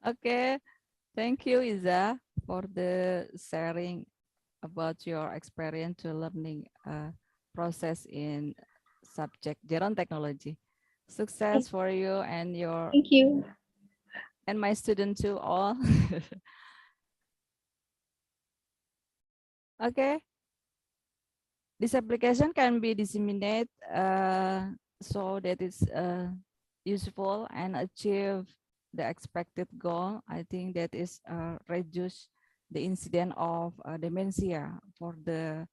O: Okay, thank you, Iza, for the sharing about your experience to learning process in subject geron technology. Success for you and your
Q: thank you
O: and my student too all. Okay, this application can be disseminated so that it's useful and achieve the expected goal. I think that is reduce the incidence of dementia for the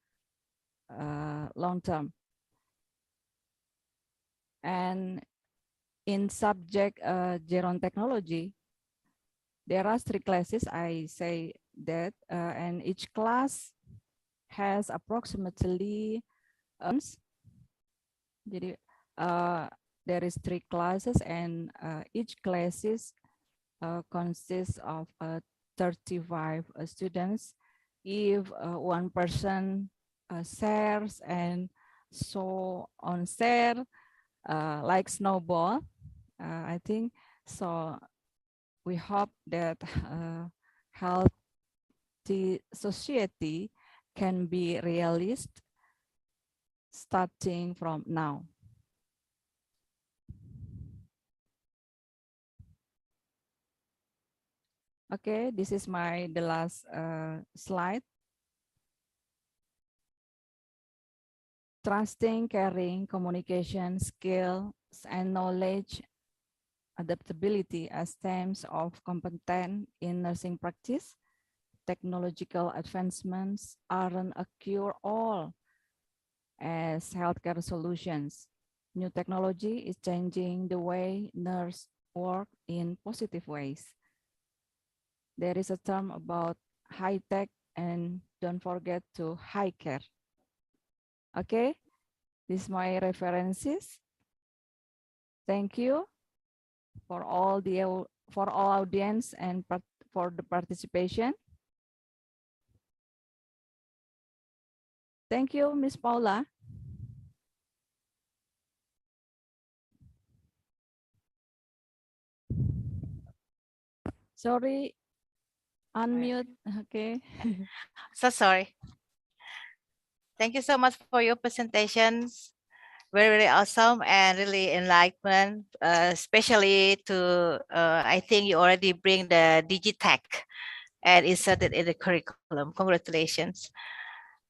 O: long term. And in subject geron technology, there are 3 classes, I say that, and each class has approximately jadi there is 3 classes, and each classes consists of 35 students. If one person shares and so on share like snowball, I think so. We hope that healthy society can be realized starting from now. Okay, this is the last slide. Trusting, caring, communication, skills, and knowledge, adaptability as terms of competence in nursing practice. Technological advancements aren't a cure-all as healthcare solutions. New technology is changing the way nurses work in positive ways. There is a term about high tech, and don't forget to high care. Okay, this is my references. Thank you for all audience and for the participation. Thank you, Miss Paula. Sorry, unmute. Okay.
N: So sorry. Thank you so much for your presentations. Very, very awesome and really enlightenment, especially to, I think you already bring the Digitech and inserted in the curriculum. Congratulations.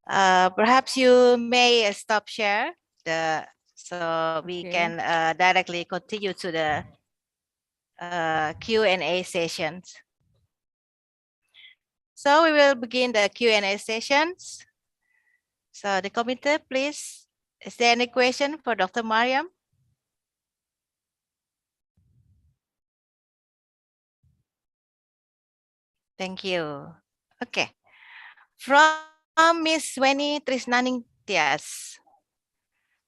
N: Perhaps you may stop share so we can directly continue to the Q&A sessions. So we will begin the Q&A sessions. So the committee, please. Is there any question for Dr. Mariam? Thank you. Okay. From Ms. Weni Trisnaning Tias,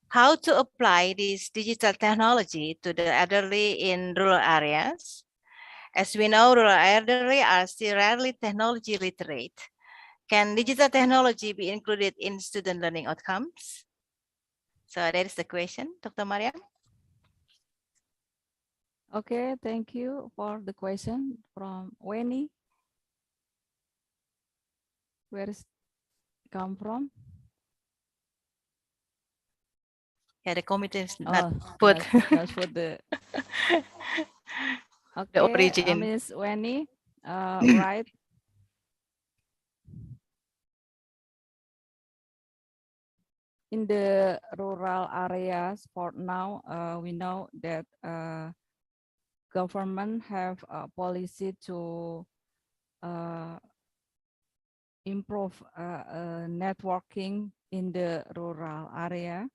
N: how to apply this digital technology to the elderly in rural areas? As we know, rural elderly are still rarely technology literate. Can digital technology be included in student learning outcomes? So that is the question, Dr. Mariam.
O: Okay, thank you for the question from Weni. Where is it come from?
N: Yeah, the committee is not
O: not put the okay,
N: the origin.
O: Ms. Weni, right. In the rural areas for now, we know that government have a policy to improve networking in the rural area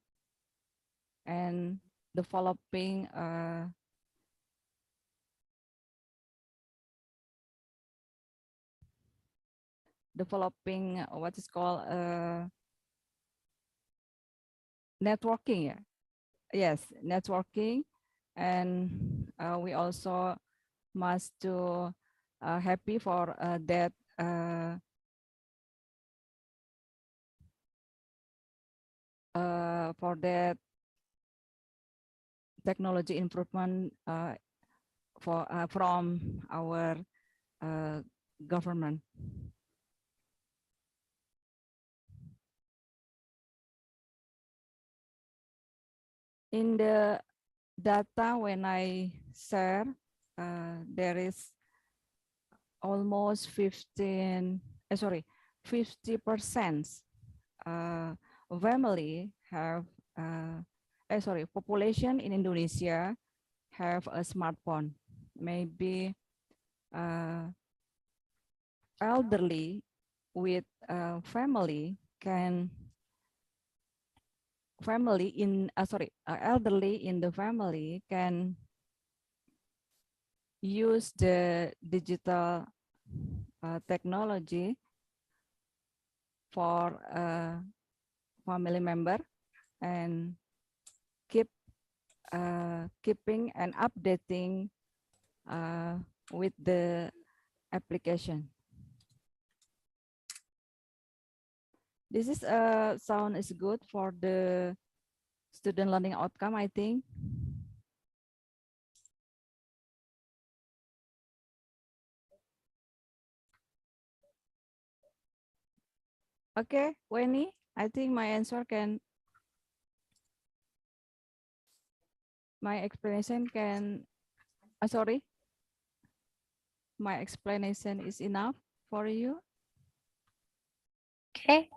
O: and developing what is called networking. Yes, networking, and we also must to happy for that for that technology improvement from our government. In the data when I share, there is almost 50% family have population in Indonesia have a smartphone. Maybe elderly with family can elderly in the family can use the digital technology for a family member and keeping and updating with the application. This is sound is good for the student learning outcome, I think. Okay, Weni, I think my explanation my explanation is enough for you.
N: Okay.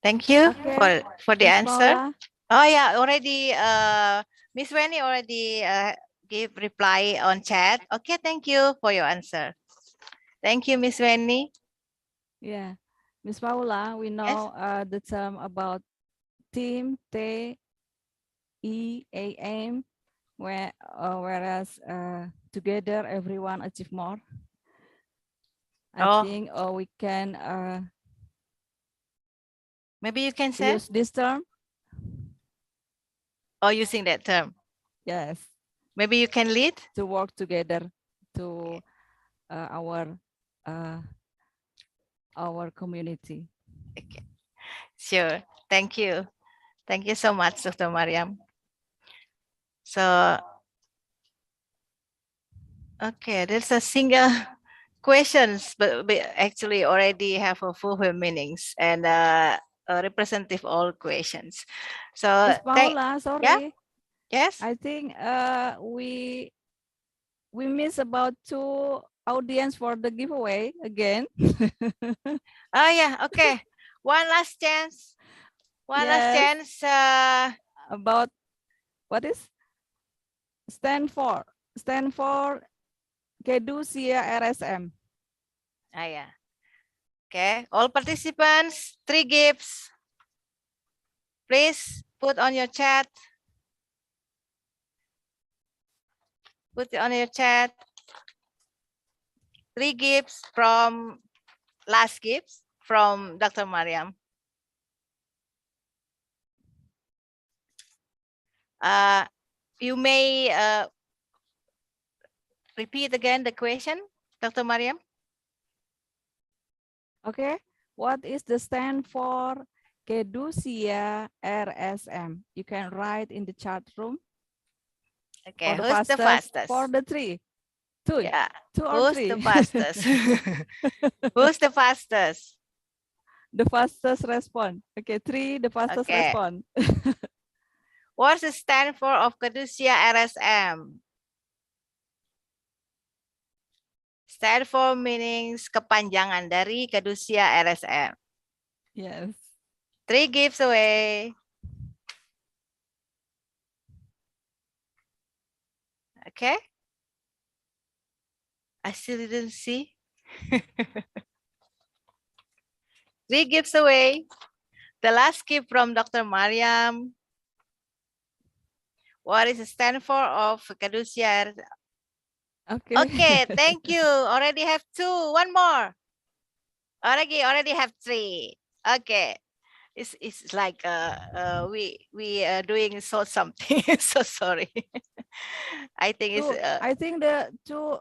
N: Thank you for the
O: Ms.
N: answer.
O: Paula?
N: Oh yeah, already Miss Wenny already gave reply on chat. Okay, thank you for your answer. Thank you, Miss Wenny.
O: Yeah, Ms. Paula, we know the term about team, T-E-A-M, whereas together everyone achieve more. I think we can
N: maybe you can say
O: use this term.
N: Or using that term.
O: Yes.
N: Maybe you can lead
O: to work together to our community.
N: Okay. Sure. Thank you. Thank you so much, Dr. Mariam. So, okay, there's a single questions, but actually already have a full meanings and representative all questions. So,
O: Ms. Paula, sorry.
N: Yeah? Yes.
O: I think we miss about 2 audience for the giveaway again.
N: Oh yeah. Okay. One last chance. One last chance.
O: About what is stand for Kedusia RSM.
N: Ah yeah. Okay. All participants, 3 gifts. Please put on your chat. Put it on your chat. 3 gifts from last gifts from Dr. Mariam. You may repeat again the question, Dr. Mariam.
O: Okay. What is the stand for Kedusia RSM? You can write in the chat room.
N: Okay, who's the fastest?
O: For the 3. 2.
N: Yeah.
O: 2 or
N: Who's
O: 3?
N: the fastest? Who's the fastest?
O: The fastest response. Okay, 3, the fastest response.
N: What's the stand for of Kedusia RSM? Stand for meanings kepanjangan dari Kedusia RSM.
O: Yes.
N: 3 gives away. Okay. I still didn't see. 3 gives away. The last gift from Dr. Mariam. What is the stand for of Kedusia?
O: Okay.
N: Okay, thank you. Already have 2. One more. Already have 3. Okay. It's like we are doing something. So sorry. I think it's
O: I think the 2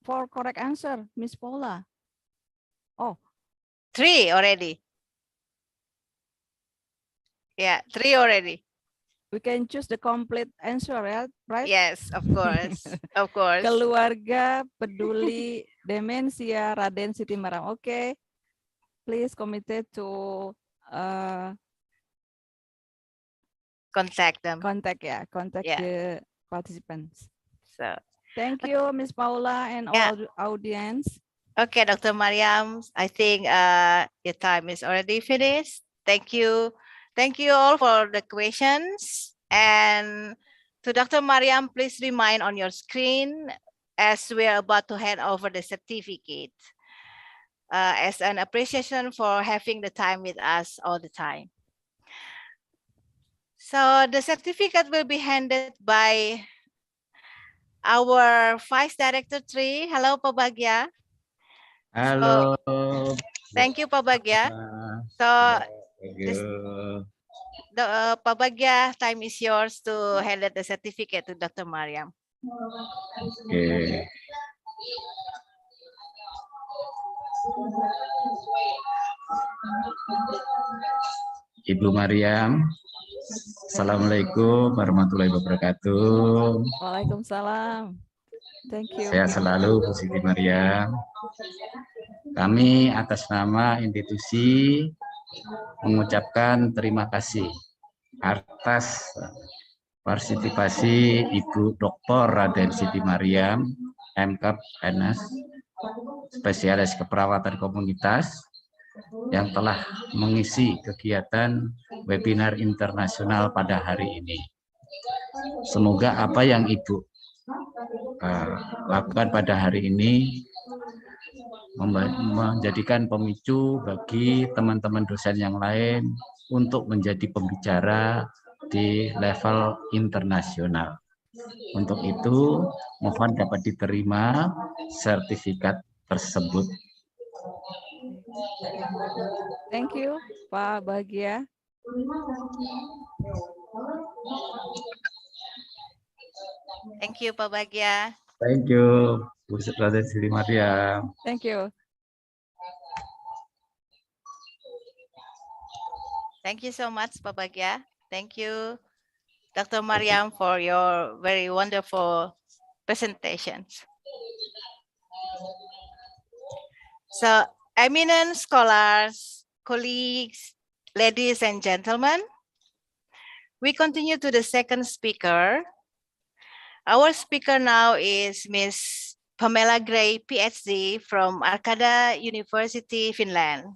O: for correct answer, Miss Paula. Oh.
N: 3 already. Yeah, 3 already.
O: We can choose the complete answer, right?
N: Yes, of course. Of course.
O: Keluarga peduli demensia Raden Siti Maram. Okay. Please committed to
N: contact them.
O: Contact the participants.
N: So
O: thank you, Miss Paula and all the audience.
N: Okay, Dr. Mariam, I think your time is already finished. Thank you. Thank you all for the questions. And to Dr. Mariam, please remind on your screen as we are about to hand over the certificate as an appreciation for having the time with us all the time. So the certificate will be handed by our Vice Director 3. Hello, Pak Bagya.
R: Halo.
N: Thank you, Pak Bagya. So this, Pak Bagya, time is yours to hand the certificate to Dr. Mariam.
R: Oke. Ibu Mariam, Assalamualaikum warahmatullahi wabarakatuh.
O: Waalaikumsalam. Thank you.
R: Sehat selalu Bu Siti Mariam. Kami atas nama institusi mengucapkan terima kasih atas partisipasi Ibu Dr. Raden Siti Mariam, MKAP NS, spesialis keperawatan komunitas, yang telah mengisi kegiatan webinar internasional pada hari ini. Semoga apa yang Ibu lakukan pada hari ini menjadikan pemicu bagi teman-teman dosen yang lain untuk menjadi pembicara di level internasional. Untuk itu, mohon dapat diterima sertifikat tersebut.
O: Thank you, Pak Bagya.
N: Thank you, Pak Bagya.
R: Thank you, Bu Raden Siti Mariam.
O: Thank you.
N: Thank you so much, Pak Bagya. Thank you, Dr. Mariam, for your very wonderful presentations. So, eminent scholars, colleagues, ladies and gentlemen, we continue to the second speaker. Our speaker now is Miss Pamela Gray, PhD from Arkada University, Finland.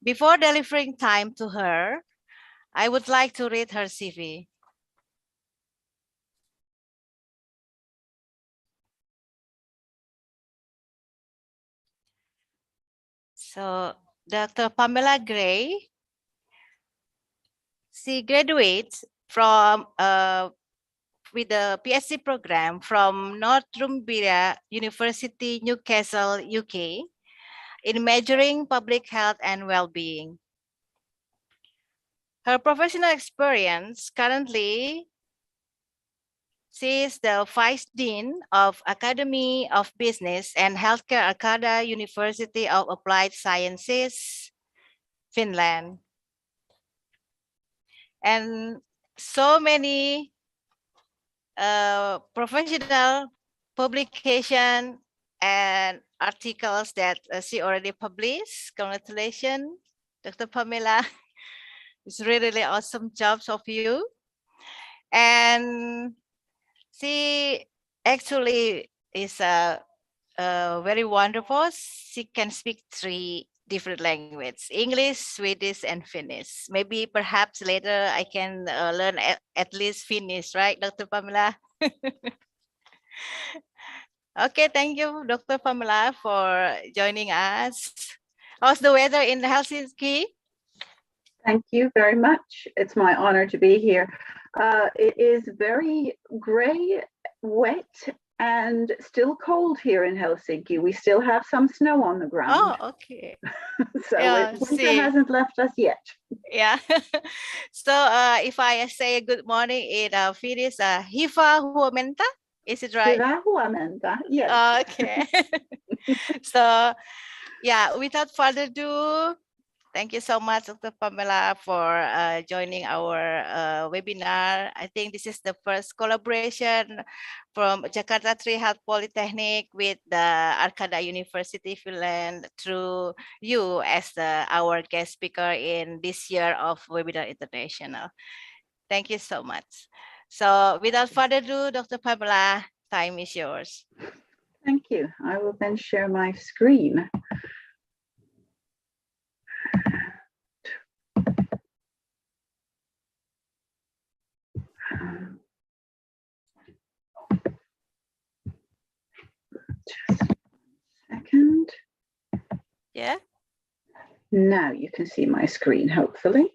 N: Before delivering time to her, I would like to read her CV. So, Dr. Pamela Gray, she graduates from with the PhD program from Northumbria University, Newcastle, UK, in measuring public health and well-being. Her professional experience currently, she is the Vice Dean of Academy of Business and Healthcare, Arkada University of Applied Sciences, Finland. And so many professional publication and articles that she already published. Congratulations, Dr. Pamela. It's really awesome jobs of you. And she actually is very wonderful. She can speak 3 different languages: English, Swedish, and Finnish. Maybe perhaps later I can learn at least Finnish, right, Dr. Pamela? Okay, thank you, Dr. Pamela, for joining us. How's the weather in Helsinki?
S: Thank you very much. It's my honor to be here. It is very gray, wet, and still cold here in Helsinki. We still have some snow on the ground.
N: Oh, okay.
S: So winter hasn't left us yet.
N: Yeah. So if I say good morning in Finnish, hyvää huomenta, is it right?
S: Hyvää huomenta, yes.
N: Okay. So yeah, without further ado, thank you so much, Dr. Pamela, for joining our webinar. I think this is the first collaboration from Jakarta 3 Health Polytechnic with the Arkada University, Finland, through you as our guest speaker in this year of Webinar International. Thank you so much. So without further ado, Dr. Pamela, time is yours.
S: Thank you. I will then share my screen. Just a second.
N: Yeah.
S: Now you can see my screen, hopefully.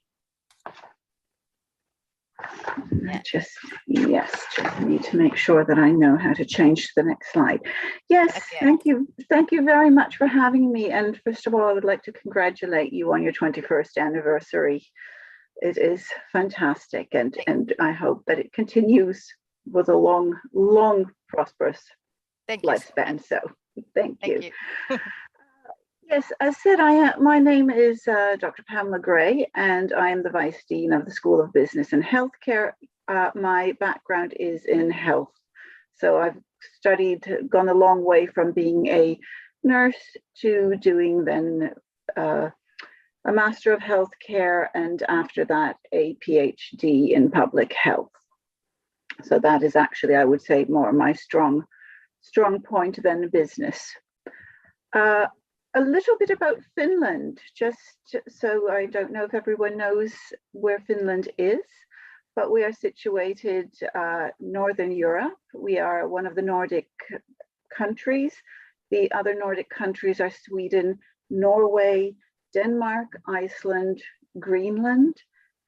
S: Just need to make sure that I know how to change to the next slide. Yes, thank you very much for having me. And first of all, I would like to congratulate you on your 21st anniversary. It is fantastic, and I hope that it continues with a long, prosperous lifespan. So thank you. Yes, as said, my name is Dr. Pamela Gray, and I am the Vice Dean of the School of Business and Healthcare. My background is in health. So I've gone a long way from being a nurse to doing then a Master of Healthcare, and after that, a PhD in public health. So that is actually, I would say, more my strong point than business. A little bit about Finland, just so I don't know if everyone knows where Finland is, but we are situated Northern Europe. We are one of the Nordic countries. The other Nordic countries are Sweden, Norway, Denmark, Iceland, Greenland,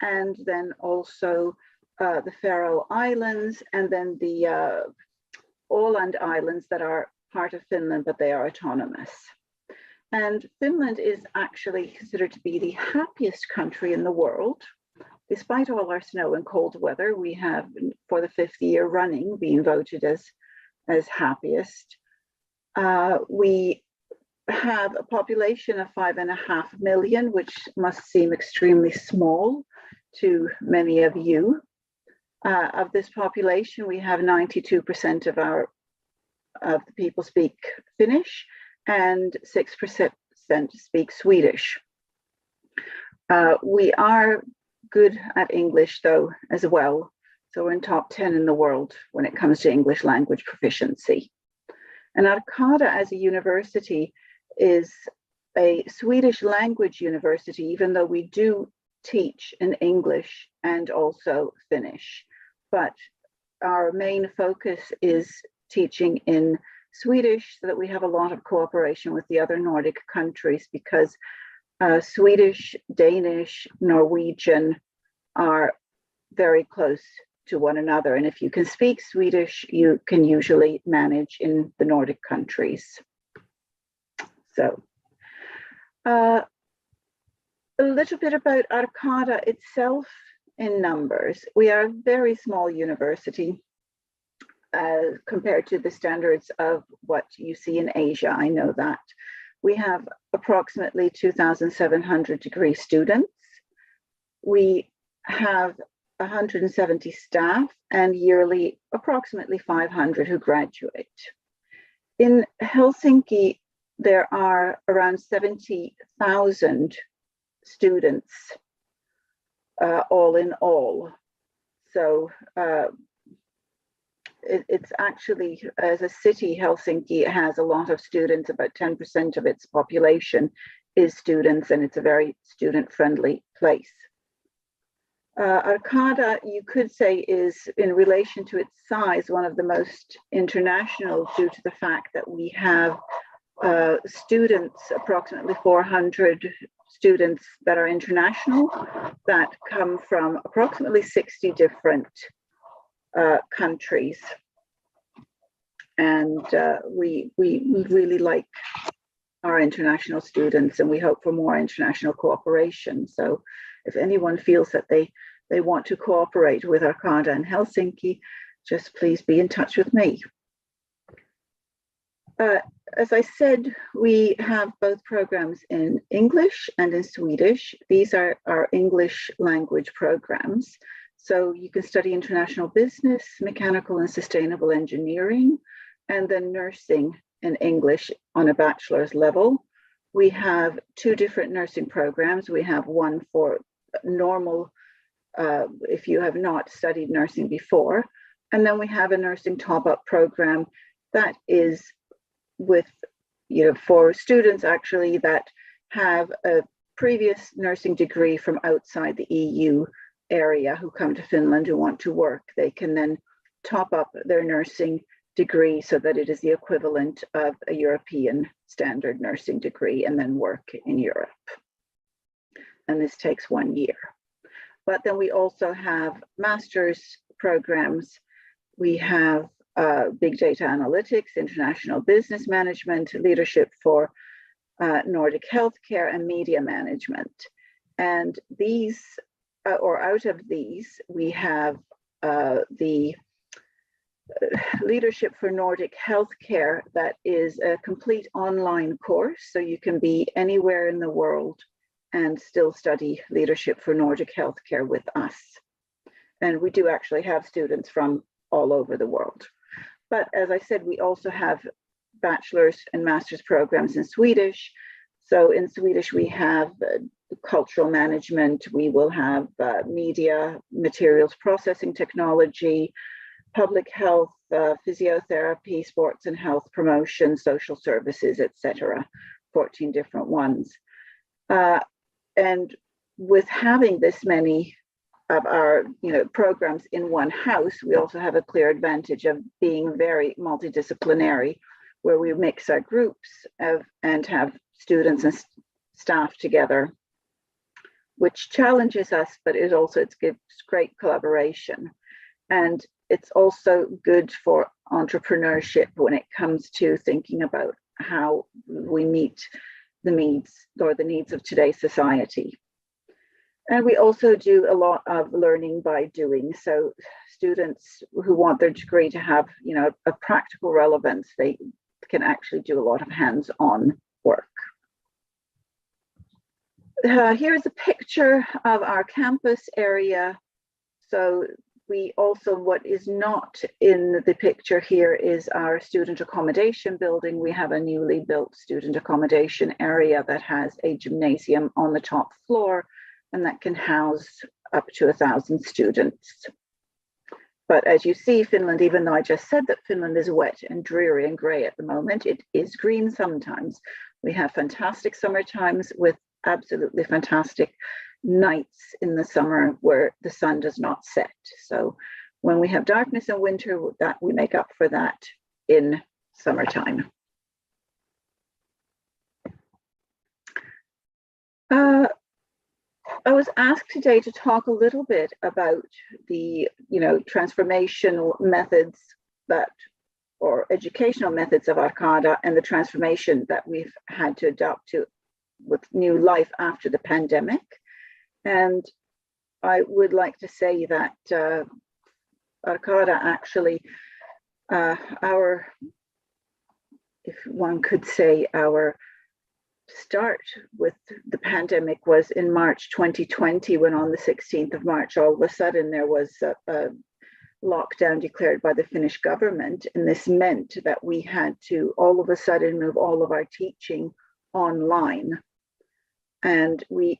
S: and then also the Faroe Islands, and then the Åland Islands that are part of Finland, but they are autonomous. And Finland is actually considered to be the happiest country in the world. Despite all our snow and cold weather, we have, for the 5th year running, been voted as happiest. We have a population of 5.5 million, which must seem extremely small to many of you. Of this population, we have 92% of the people speak Finnish, and 6% speak Swedish. We are good at English, though, as well. So we're in top 10 in the world when it comes to English language proficiency. And Arkada as a university is a Swedish language university, even though we do teach in English and also Finnish. But our main focus is teaching in Swedish, so that we have a lot of cooperation with the other Nordic countries, because Swedish, Danish, Norwegian are very close to one another. And if you can speak Swedish, you can usually manage in the Nordic countries. So a little bit about Arkada itself in numbers. We are a very small university compared to the standards of what you see in Asia. I know that. We have approximately 2,700 degree students. We have 170 staff, and yearly approximately 500 who graduate. In Helsinki, there are around 70,000 students all in all. So it's actually, as a city, Helsinki has a lot of students. About 10% of its population is students, and it's a very student-friendly place. Arkada, you could say, is, in relation to its size, one of the most international, due to the fact that we have students, approximately 400 students that are international, that come from approximately 60 different countries. And we really like our international students, and we hope for more international cooperation. So if anyone feels that they want to cooperate with Arkada and Helsinki, just please be in touch with me. As I said, we have both programs in English and in Swedish. These are our English language programs. So you can study international business, mechanical and sustainable engineering, and then nursing in English on a bachelor's level. We have two different nursing programs. We have one for normal, if you have not studied nursing before, and then we have a nursing top-up program that is with, for students actually that have a previous nursing degree from outside the EU area who come to Finland who want to work. They can then top up their nursing degree so that it is the equivalent of a European standard nursing degree, and then work in Europe. And this takes 1 year. But then we also have master's programs. We have big data analytics, international business management, leadership for Nordic healthcare, and media management. And these, or out of these, we have the leadership for Nordic healthcare, that is a complete online course, so you can be anywhere in the world and still study leadership for Nordic healthcare with us. And we do actually have students from all over the world. But as I said, we also have bachelor's and master's programs in Swedish. So in Swedish, we have cultural management, we will have media, materials processing technology, public health, physiotherapy, sports and health promotion, social services, etc. 14 different ones. And with having this many of our programs in one house, we also have a clear advantage of being very multidisciplinary, where we mix our groups and have students and staff together, which challenges us, but it gives great collaboration. And it's also good for entrepreneurship when it comes to thinking about how we meet the needs of today's society. And we also do a lot of learning by doing. So students who want their degree to have, a practical relevance, they can actually do a lot of hands-on work. Here's a picture of our campus area. So what is not in the picture here is our student accommodation building. We have a newly built student accommodation area that has a gymnasium on the top floor, and that can house up to 1,000 students. But as you see, Finland, even though I just said that Finland is wet and dreary and grey at the moment, it is green sometimes. We have fantastic summer times with absolutely fantastic nights in the summer where the sun does not set. So when we have darkness in winter, that we make up for that in summertime. I was asked today to talk a little bit about the transformational methods or educational methods of Arcada, and the transformation that we've had to adopt to with new life after the pandemic. And I would like to say that Arcada actually, if one could say, our start with the pandemic was in March 2020, when on the 16th of March, all of a sudden there was a lockdown declared by the Finnish government. And this meant that we had to all of a sudden move all of our teaching online. And we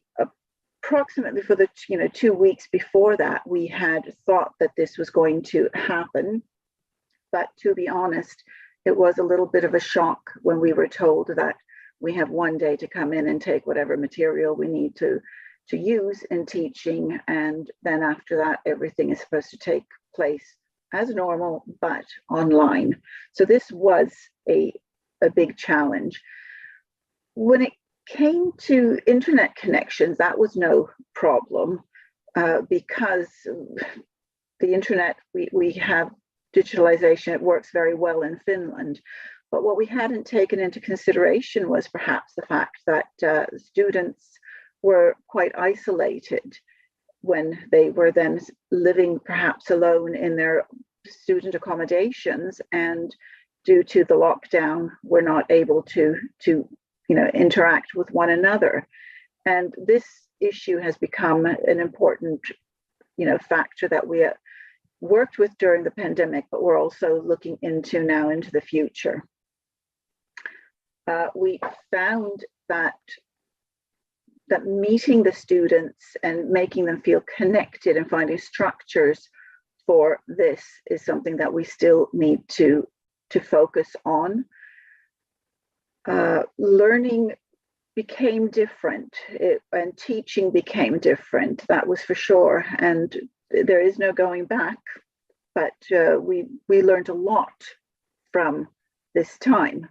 S: approximately for the 2 weeks before that, we had thought that this was going to happen. But to be honest, it was a little bit of a shock when we were told that we have one day to come in and take whatever material we need to use in teaching. And then after that, everything is supposed to take place as normal, but online. So this was a big challenge. When it came to internet connections, that was no problem because the internet, we have digitalization, it works very well in Finland. But what we hadn't taken into consideration was perhaps the fact that students were quite isolated when they were then living perhaps alone in their student accommodations, and due to the lockdown, were not able to interact with one another. And this issue has become an important factor that we worked with during the pandemic, but we're also looking into now into the future. We found that meeting the students and making them feel connected and finding structures for this is something that we still need to focus on. Learning became different and teaching became different, that was for sure. And there is no going back, but we learned a lot from this time.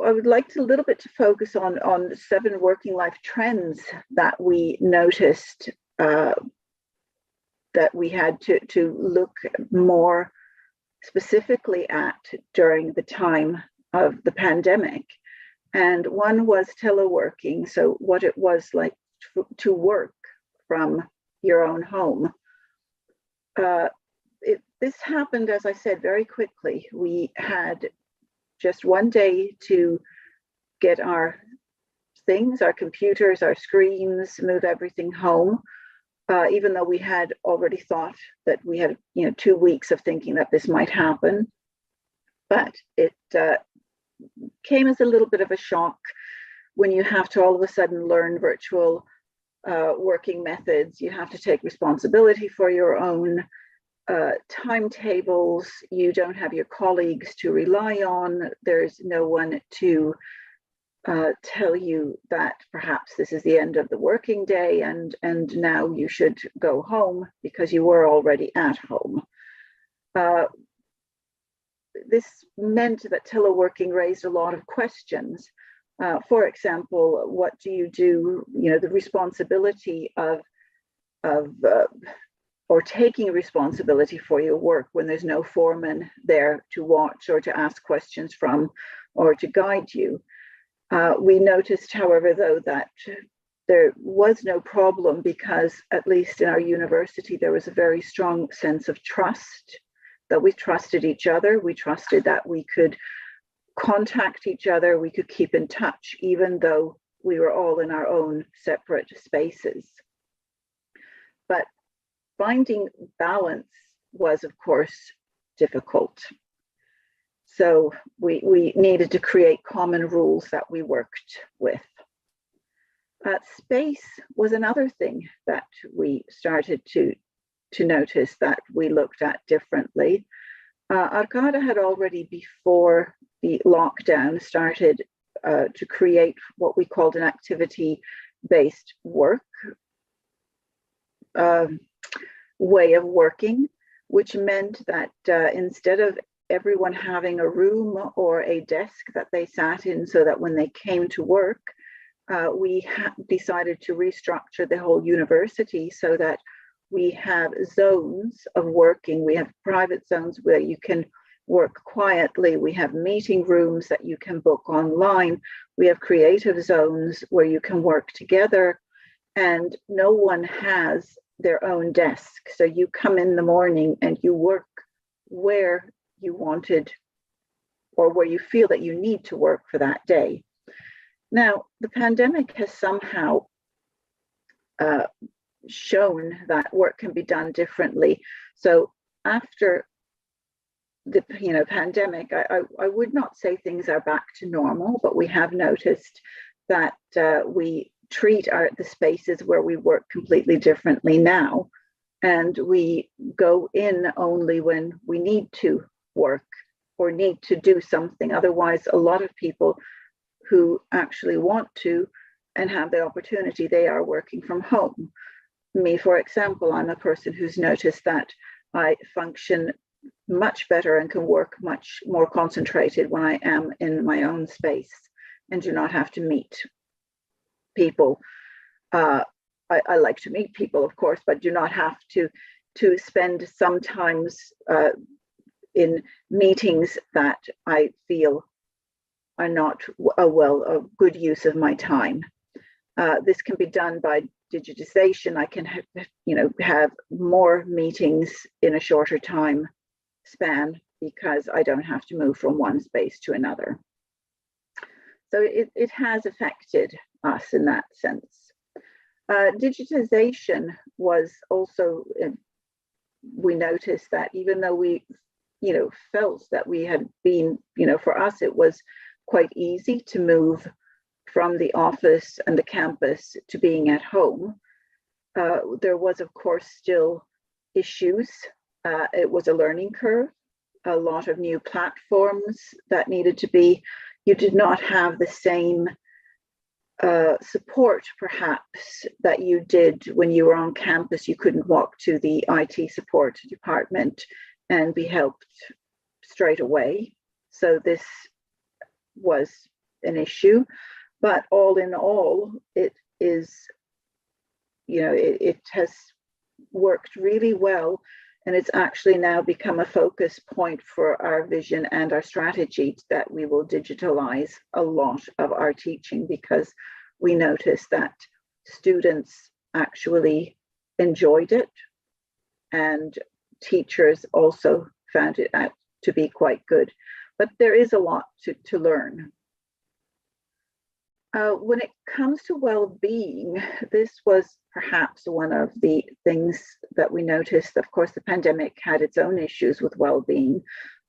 S: I would like to a little bit to focus on 7 working life trends that we noticed that we had to look more specifically at during the time of the pandemic. And one was teleworking, so what it was like to work from your own home. This happened, as I said, very quickly. We had just one day to get our things, our computers, our screens, move everything home, even though we had already thought that we had 2 weeks of thinking that this might happen. But it came as a little bit of a shock when you have to all of a sudden learn virtual working methods. You have to take responsibility for your own timetables. You don't have your colleagues to rely on. There's no one to tell you that perhaps this is the end of the working day and now you should go home because you were already at home. This meant that teleworking raised a lot of questions. For example, what do you do? The responsibility of or taking responsibility for your work when there's no foreman there to watch or to ask questions from or to guide you. We noticed, however, though, that there was no problem because, at least in our university, there was a very strong sense of trust, that we trusted each other. We trusted that we could contact each other, we could keep in touch, even though we were all in our own separate spaces. But finding balance was, of course, difficult. So we needed to create common rules that we worked with. Space was another thing that we started to notice that we looked at differently. Arcada had already, before the lockdown, started to create what we called an activity-based work way of working, which meant that instead of everyone having a room or a desk that they sat in so that when they came to work, we decided to restructure the whole university so that we have zones of working. We have private zones where you can work quietly. We have meeting rooms that you can book online. We have creative zones where you can work together, and no one has their own desk. So you come in the morning and you work where you wanted or where you feel that you need to work for that day. Now, the pandemic has somehow shown that work can be done differently. So after the pandemic, I would not say things are back to normal, but we have noticed that we treat the spaces where we work completely differently now, and we go in only when we need to work or need to do something. Otherwise, a lot of people who actually want to and have the opportunity, they are working from home. Me, for example, I'm a person who's noticed that I function much better and can work much more concentrated when I am in my own space and do not have to meet people. I like to meet people, of course, but do not have to spend sometimes in meetings that I feel are not a good use of my time. This can be done by digitization. I can have more meetings in a shorter time span because I don't have to move from one space to another. So it has affected us in that sense. Digitization was also, we noticed that even though we felt that we had been, for us it was quite easy to move from the office and the campus to being at home. There was, of course, still issues. It was a learning curve, a lot of new platforms that needed to be, you did not have the same support perhaps that you did when you were on campus. You couldn't walk to the IT support department and be helped straight away. So this was an issue, but all in all, it is, it has worked really well, and it's actually now become a focus point for our vision and our strategy that we will digitalize a lot of our teaching, because we noticed that students actually enjoyed it, and teachers also found it out to be quite good. But there is a lot to learn. When it comes to well-being, this was perhaps one of the things that we noticed. Of course, the pandemic had its own issues with well-being,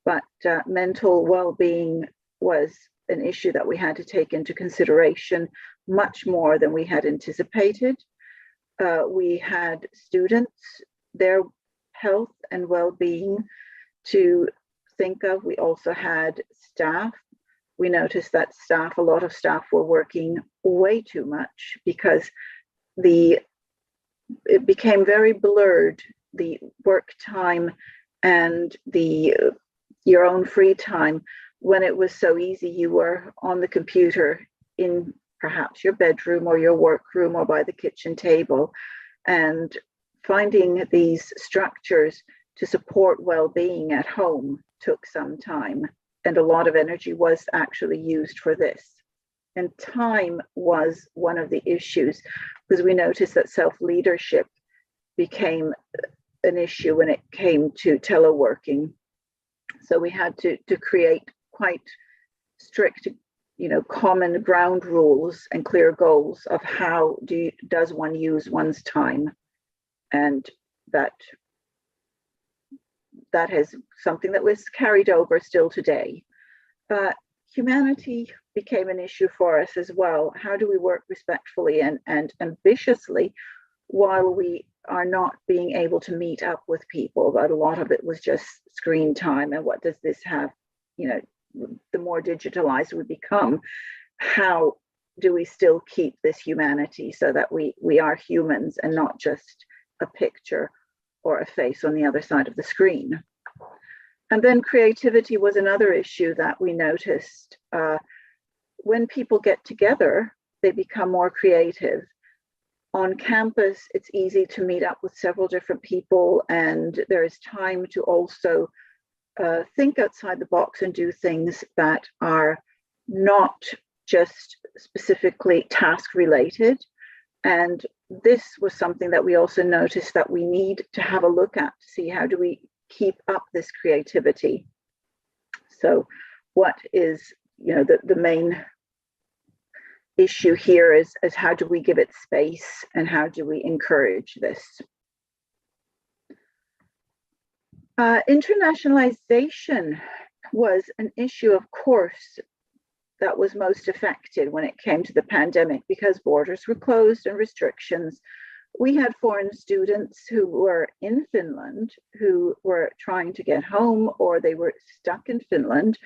S: but mental well-being was an issue that we had to take into consideration much more than we had anticipated. We had students, their health and well-being to think of. We also had staff. We noticed that a lot of staff were working way too much because it became very blurred, the work time and your own free time, when it was so easy. You were on the computer in perhaps your bedroom or your workroom or by the kitchen table, and finding these structures to support well-being at home took some time, and a lot of energy was actually used for this. And time was one of the issues, because we noticed that self-leadership became an issue when it came to teleworking. So we had to create quite strict, common ground rules and clear goals of how does one use one's time. And that is something that was carried over still today. Humanity became an issue for us as well. How do we work respectfully and ambitiously while we are not being able to meet up with people? But a lot of it was just screen time. And what does this have? The more digitalized we become, how do we still keep this humanity so that we are humans and not just a picture or a face on the other side of the screen? And then creativity was another issue that we noticed. When people get together, they become more creative. On campus, it's easy to meet up with several different people, and there is time to also think outside the box and do things that are not just specifically task related. And this was something that we also noticed that we need to have a look at to see how do we keep up this creativity. So what is, the main issue here is how do we give it space and how do we encourage this? Internationalization was an issue, of course, that was most affected when it came to the pandemic, because borders were closed and restrictions. We had foreign students who were in Finland who were trying to get home, or they were stuck in Finland.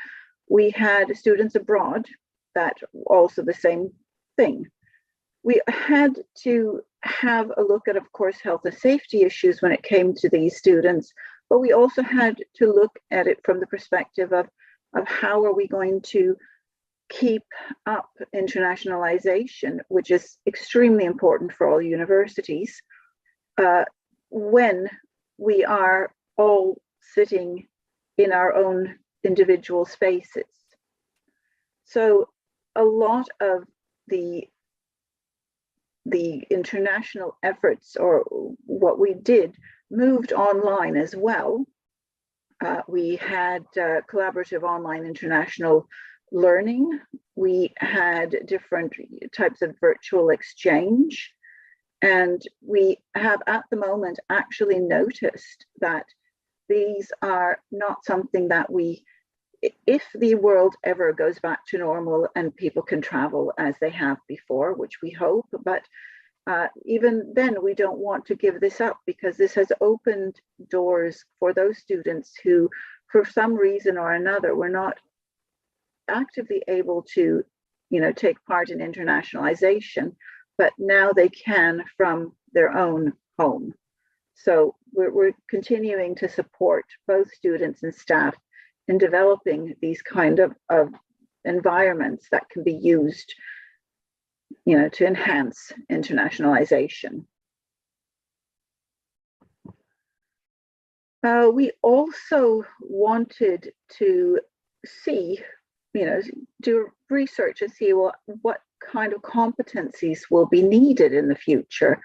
S: We had students abroad that also the same thing. We had to have a look at, of course, health and safety issues when it came to these students, but we also had to look at it from the perspective of how are we going to keep up internationalization, which is extremely important for all universities, when we are all sitting in our own individual spaces. So a lot of the international efforts, or what we did, moved online as well. We had collaborative online international learning. We had different types of virtual exchange. And we have at the moment actually noticed that these are not something that if the world ever goes back to normal and people can travel as they have before, which we hope, but even then we don't want to give this up, because this has opened doors for those students who, for some reason or another, were not actively able to, take part in internationalization, but now they can from their own home. So we're continuing to support both students and staff in developing these kind of environments that can be used, to enhance internationalization. We also wanted to see, do research and see what kind of competencies will be needed in the future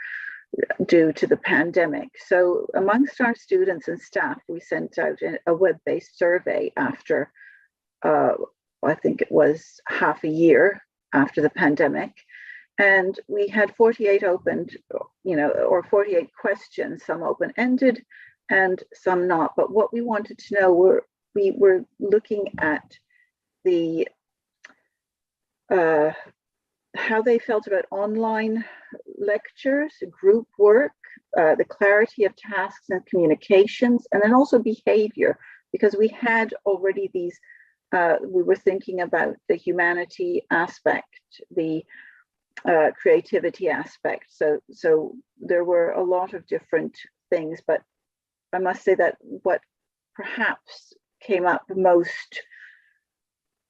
S: due to the pandemic. So amongst our students and staff, we sent out a web-based survey after, I think it was half a year after the pandemic. And we had 48 opened, or 48 questions, some open-ended and some not. But what we wanted to know we were looking at the how they felt about online lectures, group work, the clarity of tasks and communications, and then also behavior, because we had already these, we were thinking about the humanity aspect, the creativity aspect. So there were a lot of different things, but I must say that what perhaps came up most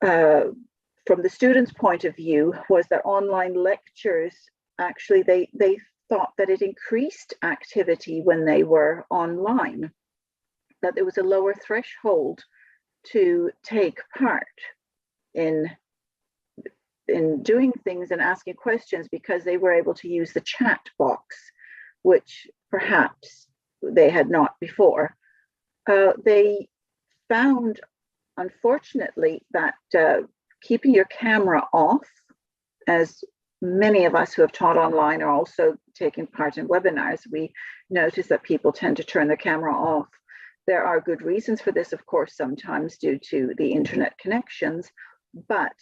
S: from the students' point of view was that online lectures, actually, they thought that it increased activity when they were online, that there was a lower threshold to take part in doing things and asking questions because they were able to use the chat box, which perhaps they had not before. They found, unfortunately, that keeping your camera off, as many of us who have taught online are also taking part in webinars, we notice that people tend to turn their camera off. There are good reasons for this, of course, sometimes due to the internet connections, but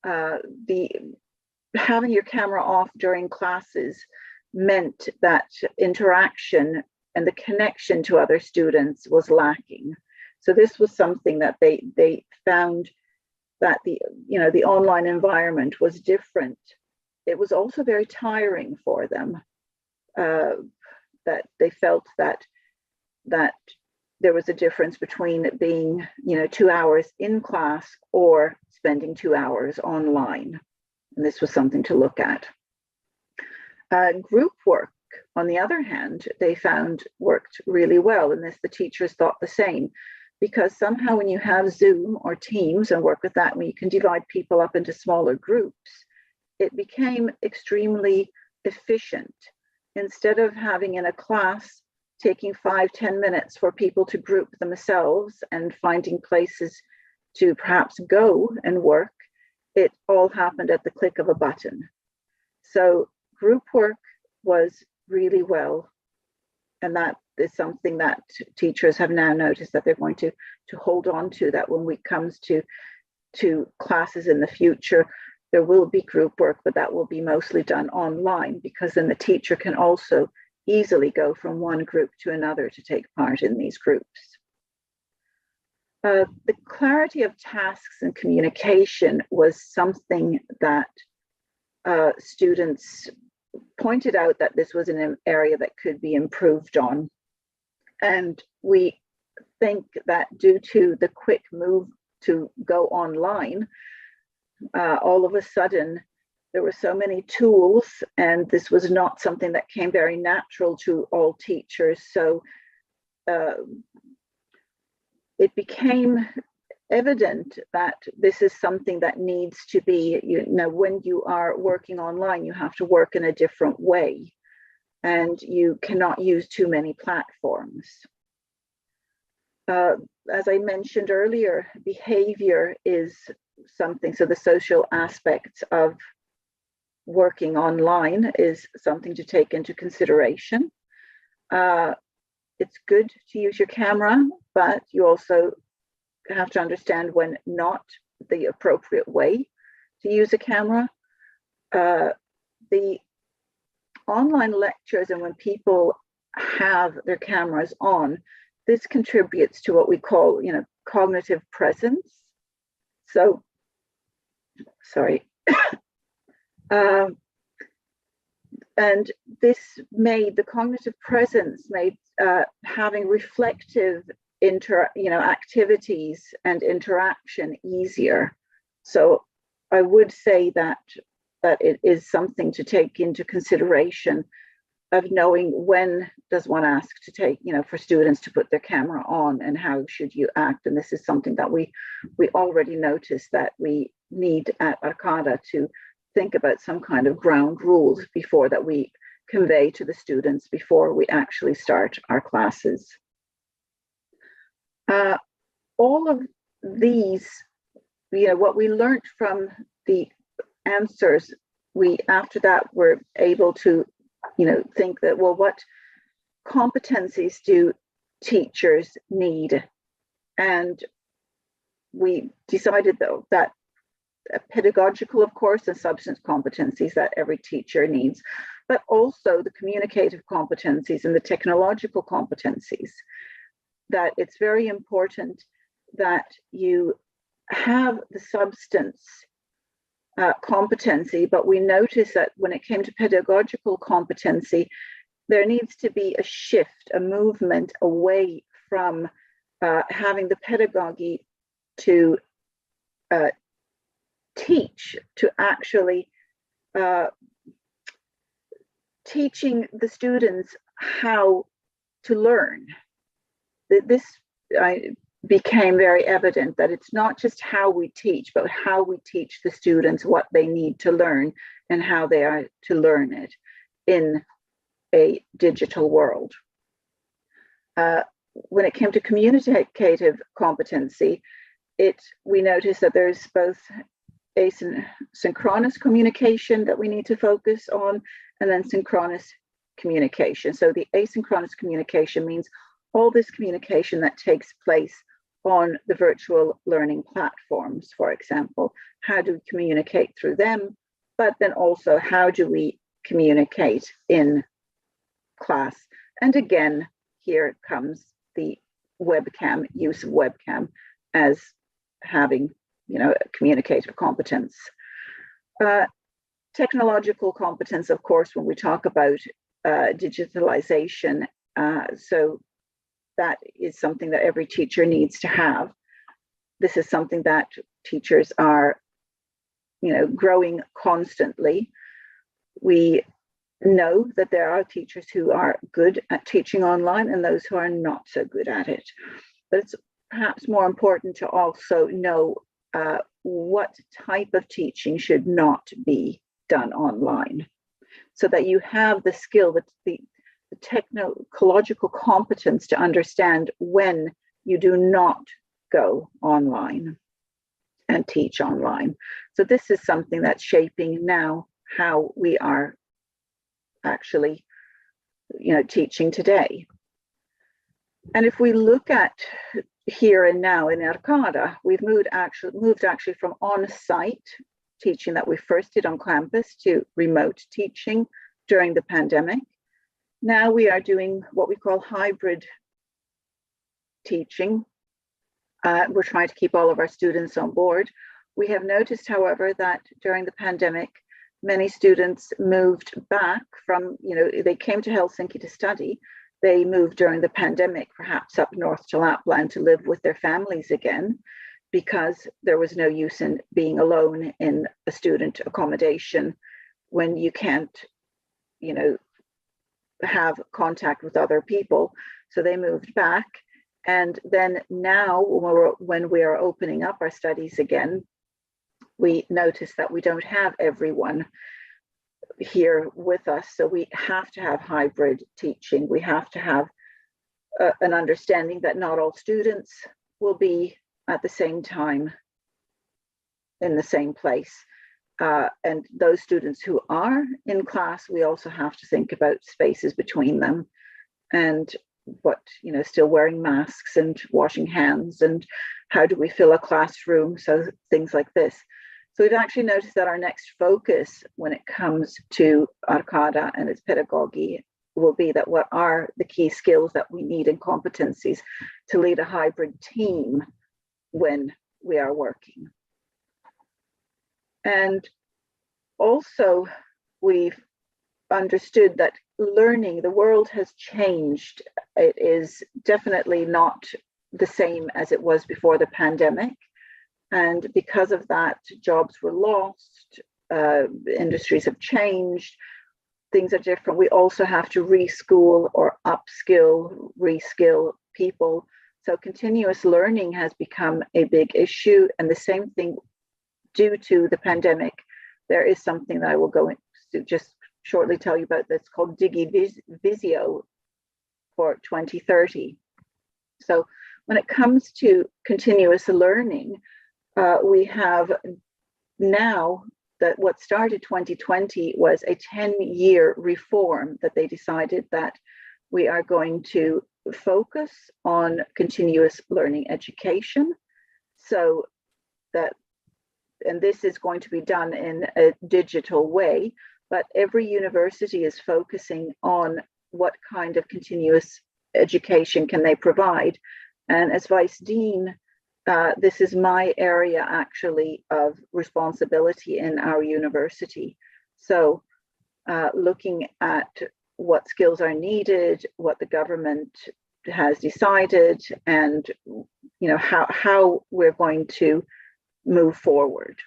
S: having your camera off during classes meant that interaction and the connection to other students was lacking. So this was something that they found, that the online environment was different. It was also very tiring for them, that they felt that there was a difference between being 2 hours in class or spending 2 hours online. And this was something to look at. Group work, on the other hand, they found worked really well, and the teachers thought the same, because somehow when you have Zoom or Teams and work with that, when you can divide people up into smaller groups, it became extremely efficient. Instead of having in a class taking 5-10 minutes for people to group themselves and finding places to perhaps go and work, it all happened at the click of a button. So group work was really well, and that is something that teachers have now noticed that they're going to hold on to, that when it comes to classes in the future, there will be group work, but that will be mostly done online, because then the teacher can also easily go from one group to another to take part in these groups. The clarity of tasks and communication was something that students pointed out that this was an area that could be improved on. And we think that due to the quick move to go online, all of a sudden there were so many tools, and this was not something that came very natural to all teachers. So it became evident that this is something that needs to be, when you are working online, you have to work in a different way, and you cannot use too many platforms. As I mentioned earlier, behavior is something, so the social aspects of working online is something to take into consideration. It's good to use your camera, but you also have to understand when not the appropriate way to use a camera. The online lectures, and when people have their cameras on, this contributes to what we call, cognitive presence. So, sorry. And this made the cognitive presence, made having reflective activities and interaction easier. So I would say that it is something to take into consideration of knowing when does one ask to take, for students to put their camera on and how should you act. And this is something that we already noticed that we need at Arcada to think about some kind of ground rules before that we convey to the students before we actually start our classes. All of these, what we learned from the answers, we after that were able to think that, well, what competencies do teachers need? And we decided, though, that pedagogical, of course, and substance competencies that every teacher needs, but also the communicative competencies and the technological competencies, that it's very important that you have the substance competency, but we noticed that when it came to pedagogical competency, there needs to be a shift, a movement away from having the pedagogy to teach, to actually teaching the students how to learn. This became very evident that it's not just how we teach, but how we teach the students what they need to learn and how they are to learn it in a digital world. When it came to communicative competency, we noticed that there's both asynchronous communication that we need to focus on, and then synchronous communication. So the asynchronous communication means all this communication that takes place on the virtual learning platforms, for example. How do we communicate through them? But then also, how do we communicate in class? And again, here comes the webcam, use of webcam as having, a communicative competence. Technological competence, of course, when we talk about digitalization, so that is something that every teacher needs to have. This is something that teachers are, growing constantly. We know that there are teachers who are good at teaching online and those who are not so good at it. But it's perhaps more important to also know what type of teaching should not be done online, so that you have the skill, the technological competence to understand when you do not go online and teach online. So this is something that's shaping now how we are actually, teaching today. And if we look at here and now in Arcada, we've moved actually from on-site teaching that we first did on campus to remote teaching during the pandemic. Now we are doing what we call hybrid teaching. We're trying to keep all of our students on board. We have noticed, however, that during the pandemic, many students moved back from, they came to Helsinki to study. They moved during the pandemic, perhaps up north to Lapland to live with their families again, because there was no use in being alone in a student accommodation when you can't, have contact with other people. So they moved back. And then now when we are opening up our studies again, we notice that we don't have everyone here with us. So we have to have hybrid teaching. We have to have an understanding that not all students will be at the same time in the same place. And those students who are in class, we also have to think about spaces between them and what, still wearing masks and washing hands, and how do we fill a classroom? So things like this. So we've actually noticed that our next focus when it comes to Arcada and its pedagogy will be that what are the key skills that we need and competencies to lead a hybrid team when we are working. And also, we've understood that learning, the world has changed. It is definitely not the same as it was before the pandemic. And because of that, jobs were lost, industries have changed, things are different. We also have to reschool or upskill, reskill people. So continuous learning has become a big issue. And the same thing due to the pandemic, there is something that I will go into just shortly tell you about that's called DigiVisio for 2030. So when it comes to continuous learning, we have now that what started 2020 was a 10-year reform that they decided that we are going to focus on continuous learning education. So that, and this is going to be done in a digital way, but every university is focusing on what kind of continuous education can they provide. And as Vice Dean, this is my area actually of responsibility in our university. So looking at what skills are needed, what the government has decided, and how we're going to move forward.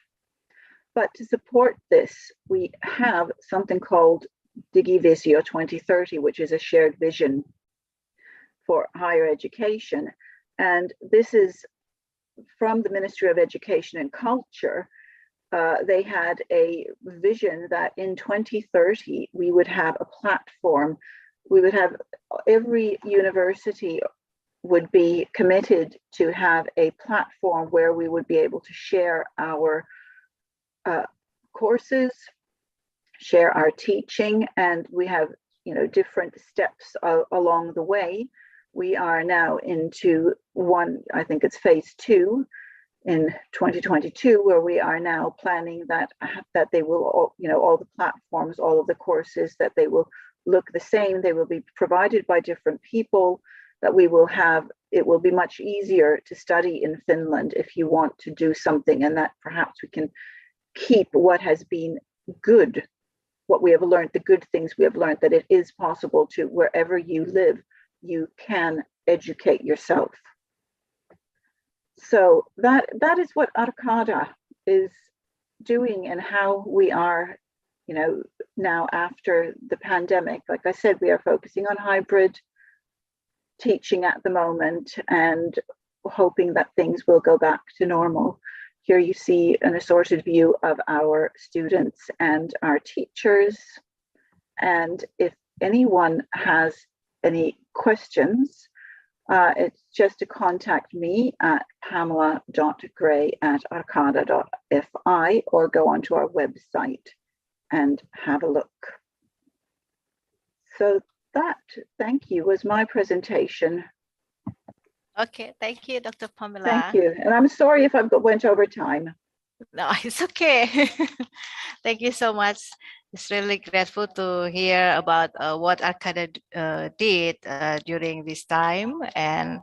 S: But to support this, we have something called DigiVisio 2030, which is a shared vision for higher education. And this is from the Ministry of Education and Culture. They had a vision that in 2030, we would have a platform. We would have every university would be committed to have a platform where we would be able to share our courses, share our teaching, and we have different steps along the way. We are now into I think it's phase 2 in 2022, where we are now planning that they will all the platforms, all of the courses, that they will look the same. They will be provided by different people, that we will have. It will be much easier to study in Finland if you want to do something, and that perhaps we can keep what has been good, what we have learned, the good things we have learned, that it is possible to, wherever you live, you can educate yourself. So that is what Arcada is doing, and how we are, now after the pandemic. Like I said, we are focusing on hybrid teaching at the moment and hoping that things will go back to normal. Here you see an assorted view of our students and our teachers. And if anyone has any questions, it's just to contact me at pamela.gray@arcada.fi, or go onto our website and have a look. So that, thank you, was my presentation.
N: Okay, thank you, Dr. Pamela.
S: Thank you. And I'm sorry if I went over time.
N: No, it's okay. Thank you so much. It's really grateful to hear about what Arcada did during this time. And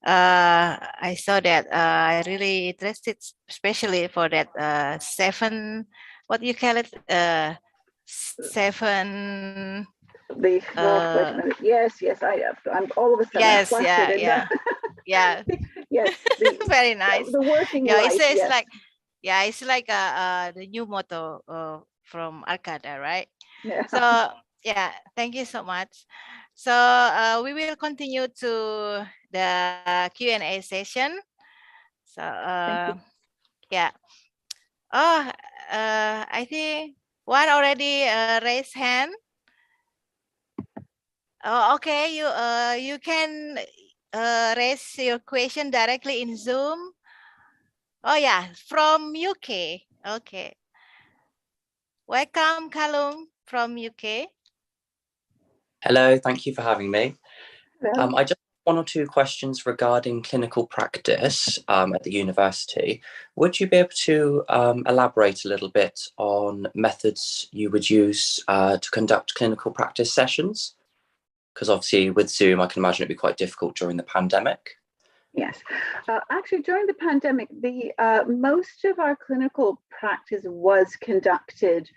N: I saw that I really interested, especially for that 7, what do you call it? 7.
S: Wait a minute. Yes, I'm all of a sudden.
N: Yes, yeah.
S: Yes,
N: very nice.
S: The working life.
N: It's
S: yes.
N: like, it's like the new motto from Arcada, right?
S: Yeah.
N: So thank you so much. So we will continue to the Q&A session. So I think one already raised hand. Oh, okay, you can raise your question directly in Zoom. Oh yeah, from UK. Okay. Welcome, Callum from UK.
T: Hello, thank you for having me.
S: Hello.
T: I just have 1 or 2 questions regarding clinical practice at the university. Would you be able to elaborate a little bit on methods you would use to conduct clinical practice sessions? Because obviously with Zoom, I can imagine it'd be quite difficult during the pandemic.
S: Yes, actually during the pandemic, most of our clinical practice was conducted.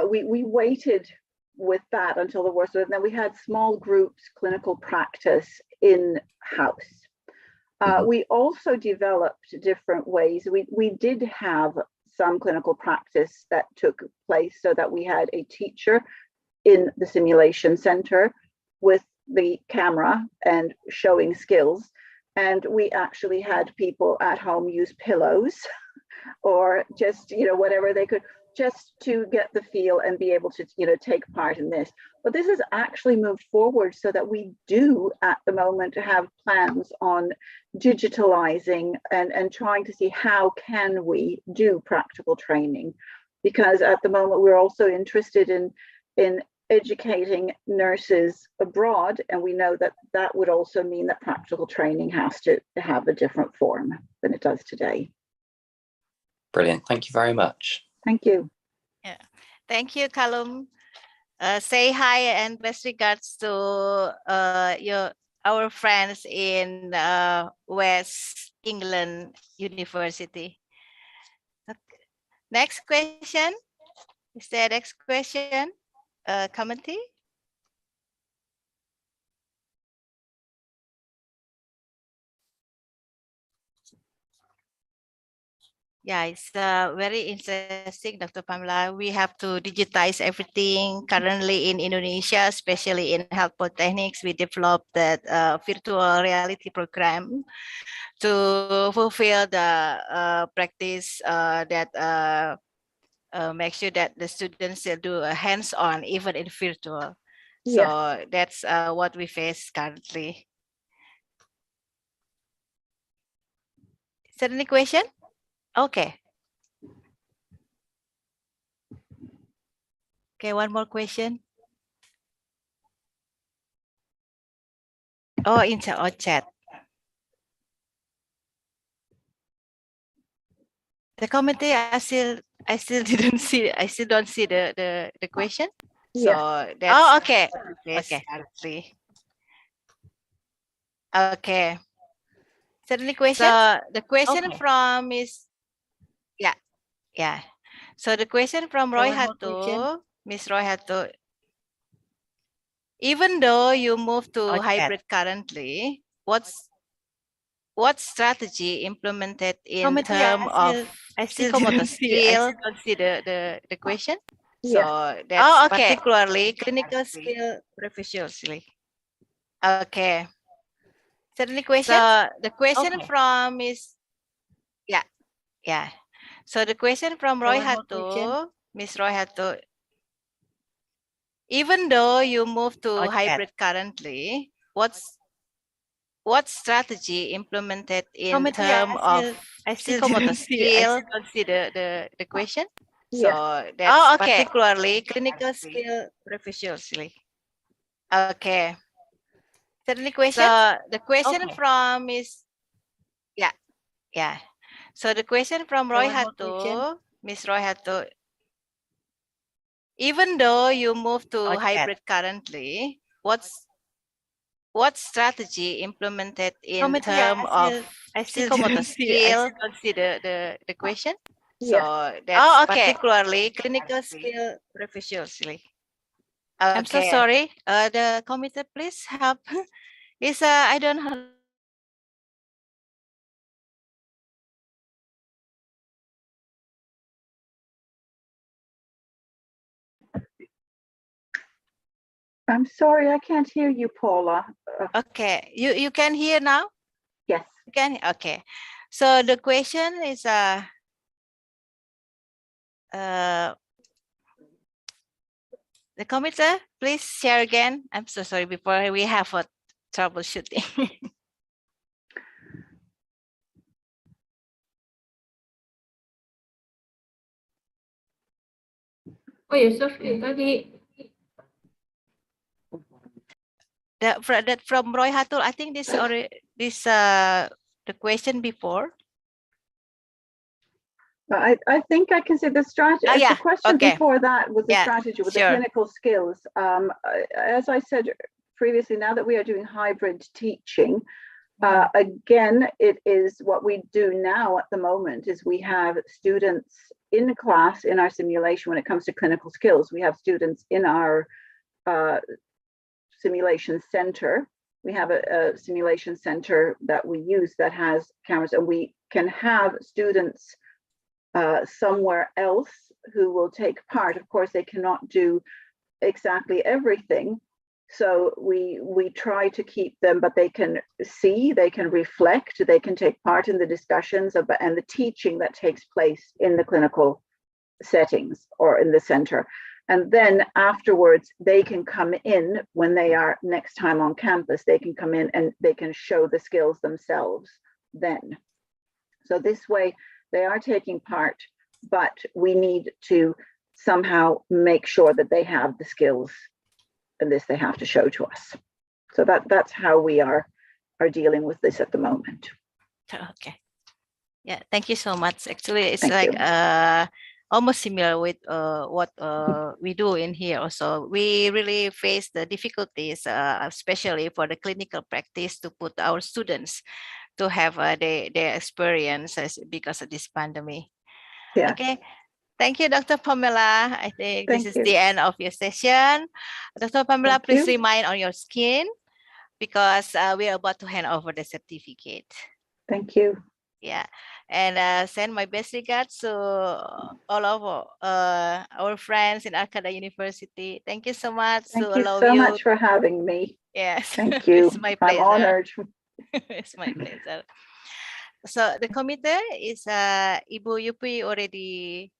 S: We waited with that until the worst, and then we had small groups clinical practice in-house. We also developed different ways. We did have some clinical practice that took place so that we had a teacher in the simulation center with the camera and showing skills. And we actually had people at home use pillows or just, whatever they could, just to get the feel and be able to, take part in this. But this has actually moved forward so that we do at the moment have plans on digitalizing and trying to see how can we do practical training. Because at the moment we're also interested in educating nurses abroad, and we know that that would also mean that practical training has to have a different form than it does today.
T: Brilliant. Thank you very much.
S: Thank you.
N: Yeah. Thank you, Callum. Say hi and best regards to our friends in West England University. Okay. Next question. Is there next question? Committee? Yeah, it's very interesting, Dr. Pamela. We have to digitize everything currently in Indonesia, especially in Health Polytechnics. We developed that virtual reality program to fulfill the practice that make sure that the students will do a hands-on even in virtual. So
S: Yes.
N: that's what we face currently. Is there any question? Okay. Okay, one more question. Oh, in chat. The committee, I still didn't see. I still don't see the question. So that's
S: okay.
N: okay. Currently. Okay. Is there any question? So the question from is yeah. So the question from Roy Hatto, Miss Roy Hatto. Even though you move to hybrid currently, what strategy implemented in terms of psychomotor skill? I don't see the question. So that's particularly clinical skill proficiency. Okay. Is there any question? So the question from is yeah. So the question from Roy Hatto, Miss Roy Hatto. Even though you move to hybrid currently, what strategy implemented in terms of psychomotor skill? I don't see the question. So that's particularly clinical skill proficiency. Okay. Is there any question? So the question from is yeah. So the question from Roy Hatto, Miss Roy Hatto. Even though you move to hybrid currently, what strategy implemented in terms of psychomotor skill? I don't see the question. So that's particularly clinical skill proficiency. Okay. I'm so sorry. The committee, please help. Is I don't have.
S: I'm sorry, I can't hear you, Paula.
N: Okay, you can hear now?
S: Yes.
N: You can. Okay. So the question is the committee, please share again. I'm so sorry, before we have a troubleshooting.
A: Oh, Yusuf, tadi
N: that from Roy Hatul, I think this already the question before.
S: I think I can say the strategy. The question before that was the strategy with the clinical skills. As I said previously, now that we are doing hybrid teaching, again, it is what we do now at the moment is we have students in class in our simulation when it comes to clinical skills. We have students in our simulation center We have a simulation center that we use that has cameras, and we can have students somewhere else who will take part. Of course, they cannot do exactly everything. So we try to keep them, but they can see, they can reflect, they can take part in the discussions and the teaching that takes place in the clinical settings or in the center. And then afterwards, they can come in when they are next time on campus, they can come in and they can show the skills themselves then. So this way they are taking part, but we need to somehow make sure that they have the skills and this they have to show to us. So that's how we are dealing with this at the moment.
N: Okay. Yeah, thank you so much. Actually, it's
S: Thank
N: like almost similar with what we do in here also. We really face the difficulties, especially for the clinical practice, to put our students to have their experiences because of this pandemic.
S: Yeah.
N: Okay. Thank you, Dr. Pamela. I think
S: Thank
N: this is
S: you.
N: the end of your session. Dr. Pamela,
S: Thank
N: please
S: you.
N: remain on your screen because we are about to hand over the certificate.
S: Thank you.
N: Yeah, and send my best regards to all of our friends in Arcada University. Thank you so much
S: Thank
N: to
S: you
N: allow
S: so
N: you.
S: much for having me.
N: Yes,
S: Thank you.
N: it's my
S: I'm
N: pleasure.
S: honored.
N: It's my pleasure. So the committee is Ibu Yupi already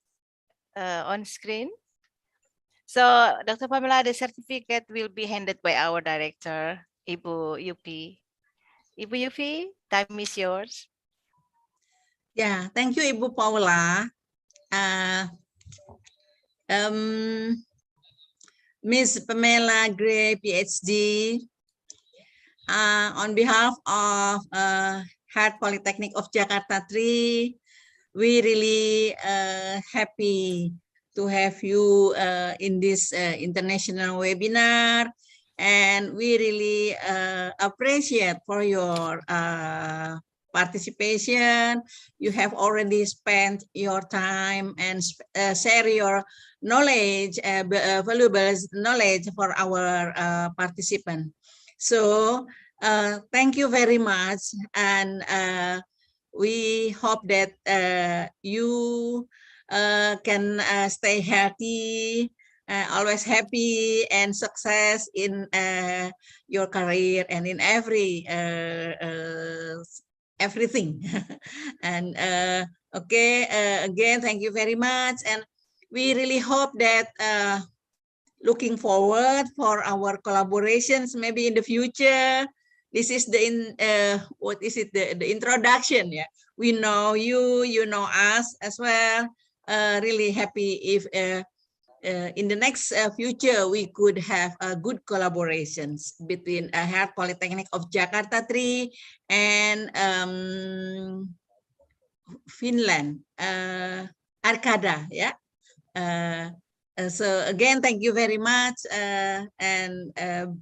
N: on screen. So Dr. Pamela, the certificate will be handed by our director, Ibu Yupi. Ibu Yupi, time is yours.
F: Yeah, thank you, Ibu Paula. Ms. Pamela Gray, PhD. On behalf of Heart Polytechnic of Jakarta 3, we really happy to have you in this international webinar, and we really appreciate for your participation. You have already spent your time and share your knowledge, valuable knowledge for our participant. So thank you very much, and we hope that you can stay healthy, always happy and success in your career and in everything. And okay, again, thank you very much, and we really hope that looking forward for our collaborations maybe in the future. This is the the introduction. Yeah, we know you, you know us as well. Really happy if in the next future we could have good collaborations between Heart Polytechnic of Jakarta 3 and Finland, Arcada. Yeah. So again, thank you very much, and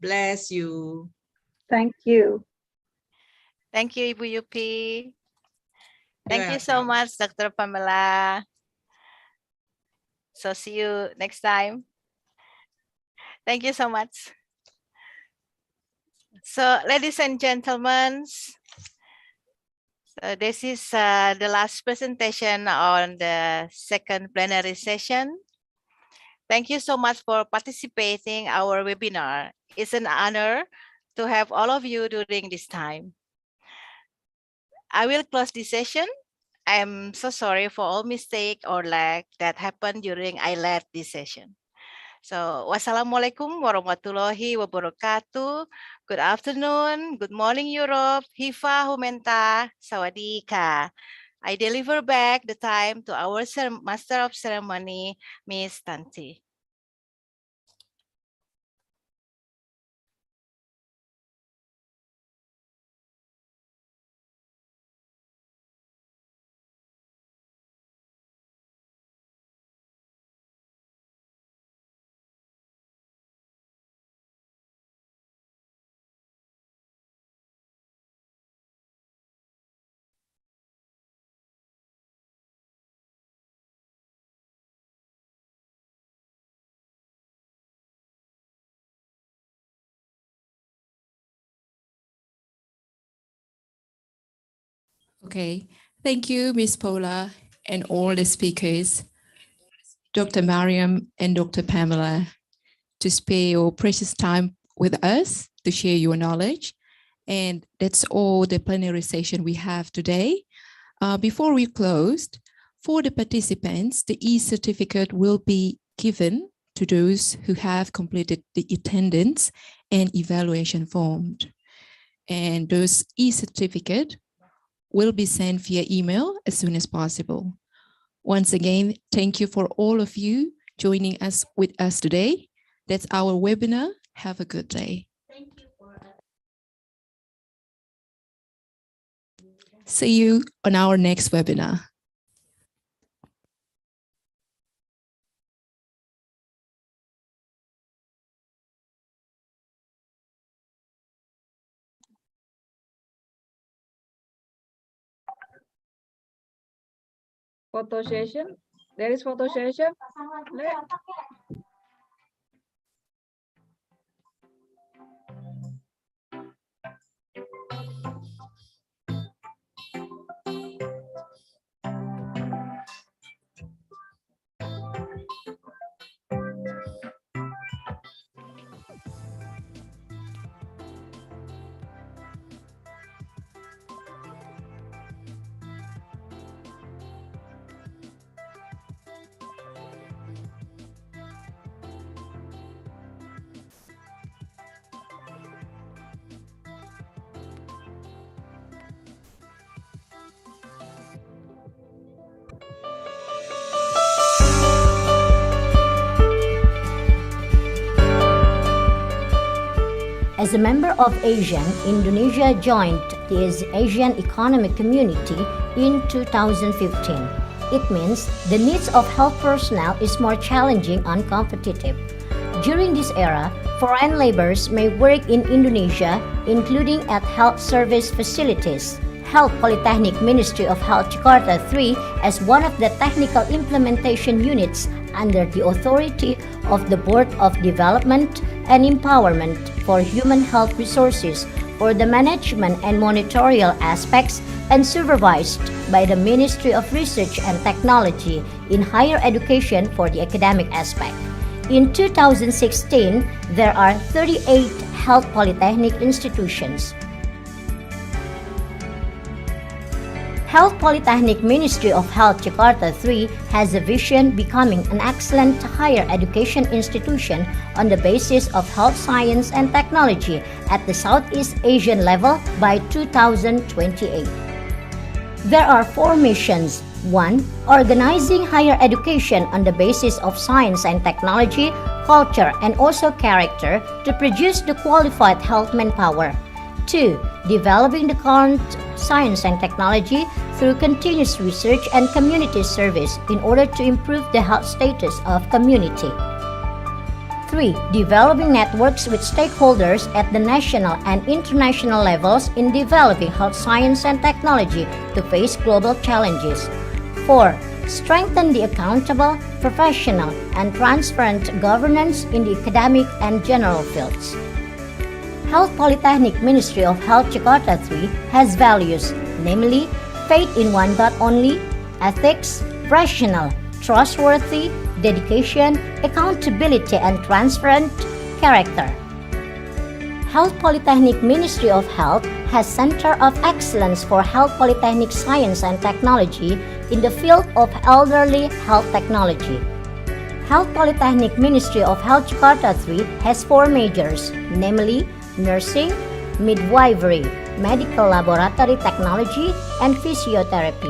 F: bless you.
S: Thank you.
N: Thank you, Ibu Yupi. Thank
F: You're
N: you so
F: welcome.
N: much, Dr. Pamela. So see you next time. Thank you so much. So ladies and gentlemen, so this is the last presentation on the second plenary session. Thank you so much for participating our webinar. It's an honor to have all of you during this time. I will close this session. I'm so sorry for all mistake or lag that happened during I led this session. So, wassalamualaikum warahmatullahi wabarakatuh. Good afternoon, good morning Europe, Hifa Humenta, Sawadika. I deliver back the time to our Master of Ceremony, Miss Tanti.
M: Okay, thank you, Ms. Paula, and all the speakers, Dr. Mariam and Dr. Pamela, to spare your precious time with us to share your knowledge. And that's all the plenary session we have today. Before we closed, for the participants, the e-certificate will be given to those who have completed the attendance and evaluation form. And those e-certificate will be sent via email as soon as possible. Once again, thank you for all of you joining us with us today. That's our webinar. Have a good day. See you on our next webinar.
O: Photo session. There is photo session.
B: As a member of ASEAN, Indonesia joined the Asian Economic Community in 2015. It means the needs of health personnel is more challenging and competitive. During this era, foreign laborers may work in Indonesia, including at health service facilities. Health Polytechnic Ministry of Health Jakarta 3 as one of the technical implementation units under the authority of the Board of Development and Empowerment for Human Health Resources for the management and monitorial aspects and supervised by the Ministry of Research and Technology in higher education for the academic aspect. In 2016, there are 38 health polytechnic institutions. Health Polytechnic Ministry of Health Jakarta 3 has a vision becoming an excellent higher education institution on the basis of health science and technology at the Southeast Asian level by 2028. There are 4 missions. 1. Organizing higher education on the basis of science and technology, culture, and also character to produce the qualified health manpower. 2. Developing the current science and technology through continuous research and community service in order to improve the health status of community. 3. Developing networks with stakeholders at the national and international levels in developing health science and technology to face global challenges. 4. Strengthen the accountable, professional, and transparent governance in the academic and general fields. Health Polytechnic Ministry of Health Jakarta 3 has values, namely faith in one God only, ethics, rational, trustworthy, dedication, accountability, and transparent character. Health Polytechnic Ministry of Health has Center of Excellence for Health Polytechnic Science and Technology in the field of elderly health technology. Health Polytechnic Ministry of Health Jakarta 3 has 4 majors, namely nursing, midwifery, medical laboratory technology, and physiotherapy.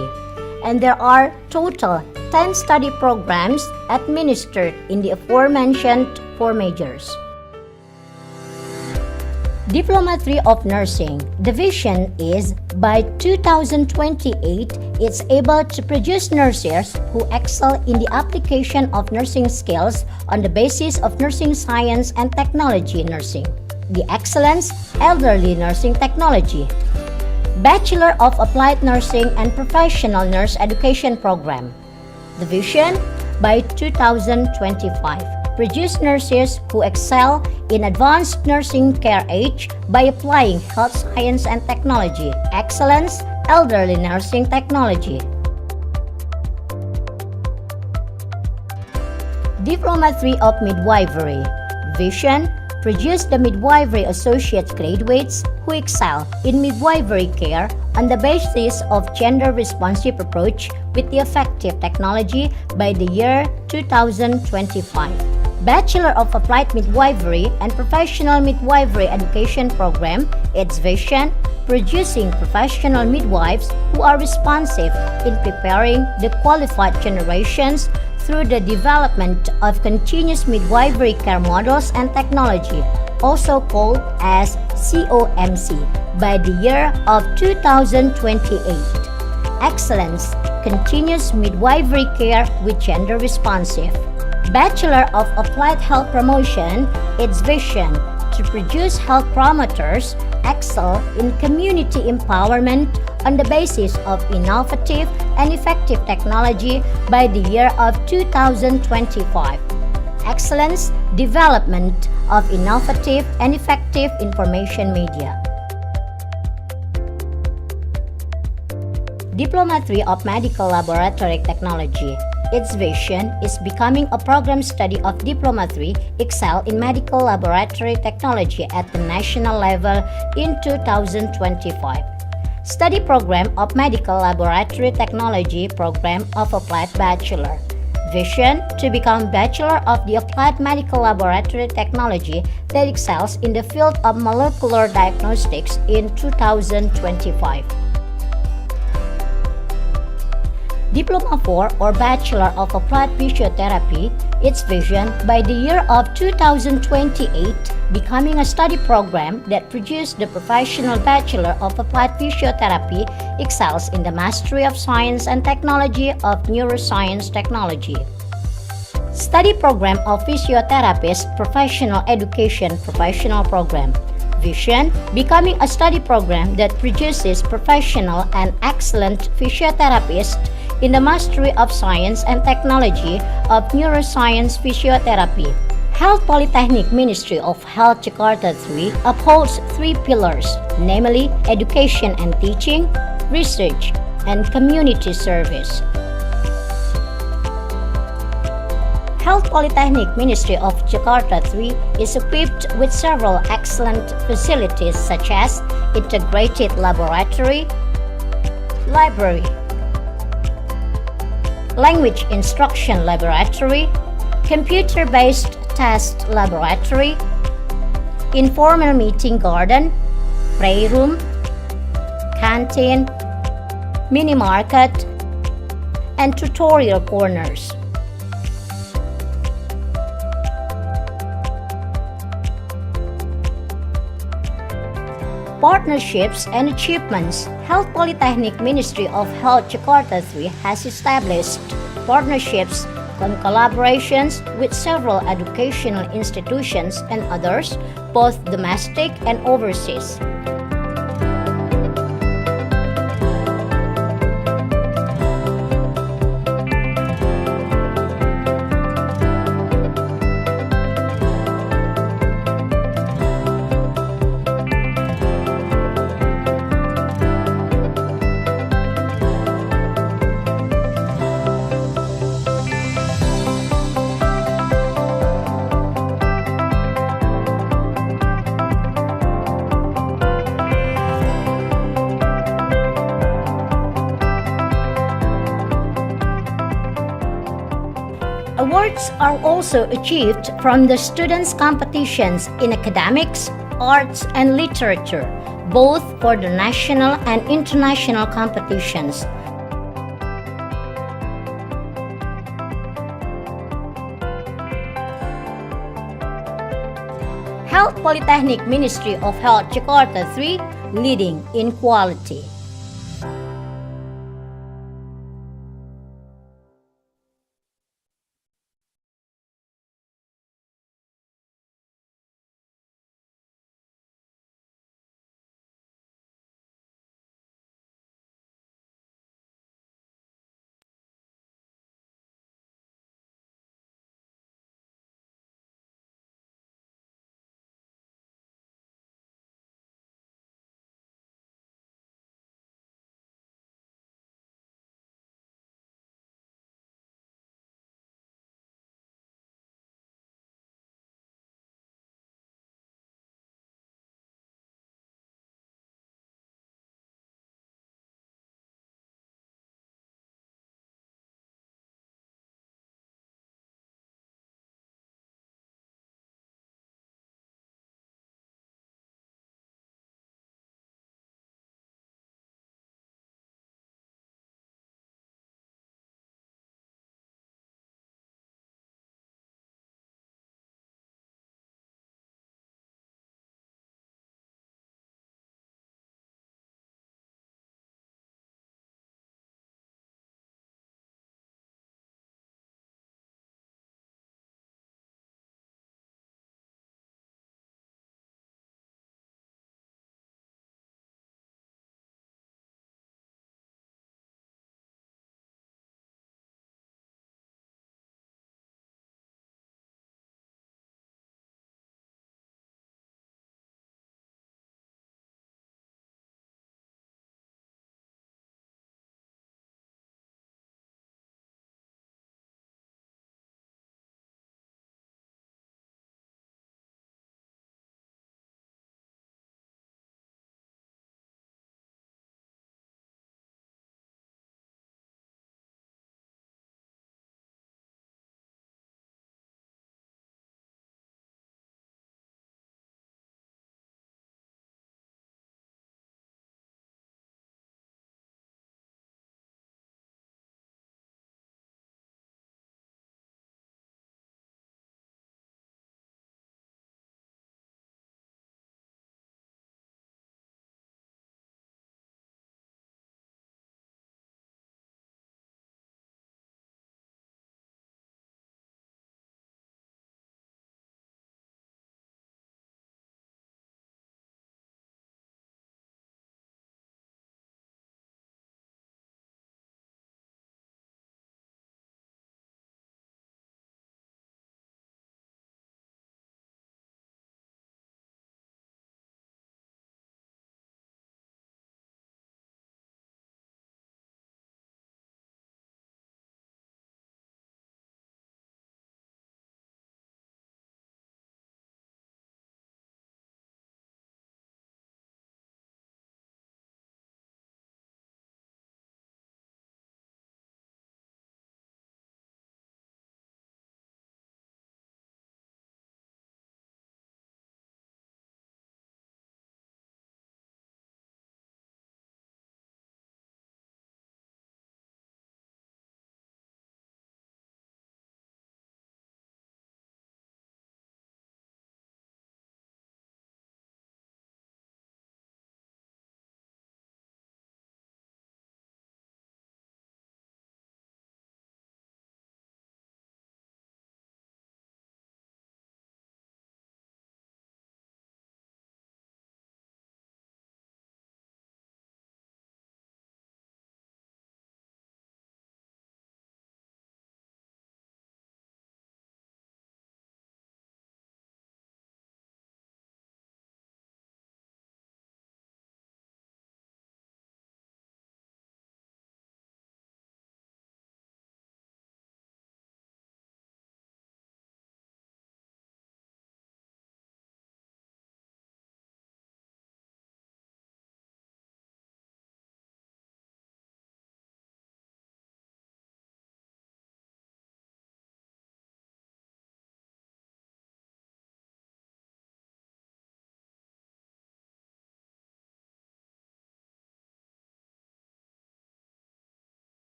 B: And there are total 10 study programs administered in the aforementioned 4 majors. Diploma 3 of Nursing. The vision is by 2028, it's able to produce nurses who excel in the application of nursing skills on the basis of nursing science and technology nursing. The Excellence Elderly Nursing Technology. Bachelor of Applied Nursing and Professional Nurse Education Program. The vision by 2025. Produce nurses who excel in advanced nursing care age by applying health science and technology. Excellence elderly nursing technology. Diploma 3 of Midwifery. Vision: produce the midwifery associate graduates who excel in midwifery care on the basis of gender-responsive approach with the effective technology by the year 2025. Bachelor of Applied Midwifery and Professional Midwifery Education Program, its vision: producing professional midwives who are responsive in preparing the qualified generations through the development of continuous midwifery care models and technology, also called as COMC, by the year of 2028. Excellence: continuous midwifery care with gender responsive. Bachelor of Applied Health Promotion, its vision: to produce health promoters excel in community empowerment on the basis of innovative and effective technology by the year of 2025. Excellence: development of innovative and effective information media. Diploma 3 of Medical Laboratory Technology. Its vision is becoming a program study of Diploma 3 excel in medical laboratory technology at the national level in 2025. Study program of Medical Laboratory Technology Program of Applied Bachelor. Vision: to become Bachelor of the Applied Medical Laboratory Technology that excels in the field of molecular diagnostics in 2025. Diploma 4 or Bachelor of Applied Physiotherapy, its vision by the year of 2028 becoming a study program that produced the professional Bachelor of Applied Physiotherapy excels in the mastery of science and technology of neuroscience technology. Study program of Physiotherapist Professional Education Professional Program. Vision: becoming a study program that produces professional and excellent physiotherapists in the mastery of science and technology of neuroscience physiotherapy. Health Polytechnic Ministry of Health Jakarta 3 upholds 3 pillars, namely education and teaching, research, and community service. Health Polytechnic Ministry of Jakarta 3 is equipped with several excellent facilities such as integrated laboratory, library, language instruction laboratory, computer-based test laboratory, informal meeting garden, playroom, canteen, mini market, and tutorial corners. Partnerships and achievements. Health Polytechnic Ministry of Health Jakarta 3 has established partnerships and collaborations with several educational institutions and others, both domestic and overseas. Awards are also achieved from the students' competitions in academics, arts, and literature, both for the national and international competitions. Health Polytechnic Ministry of Health Jakarta 3, leading in quality.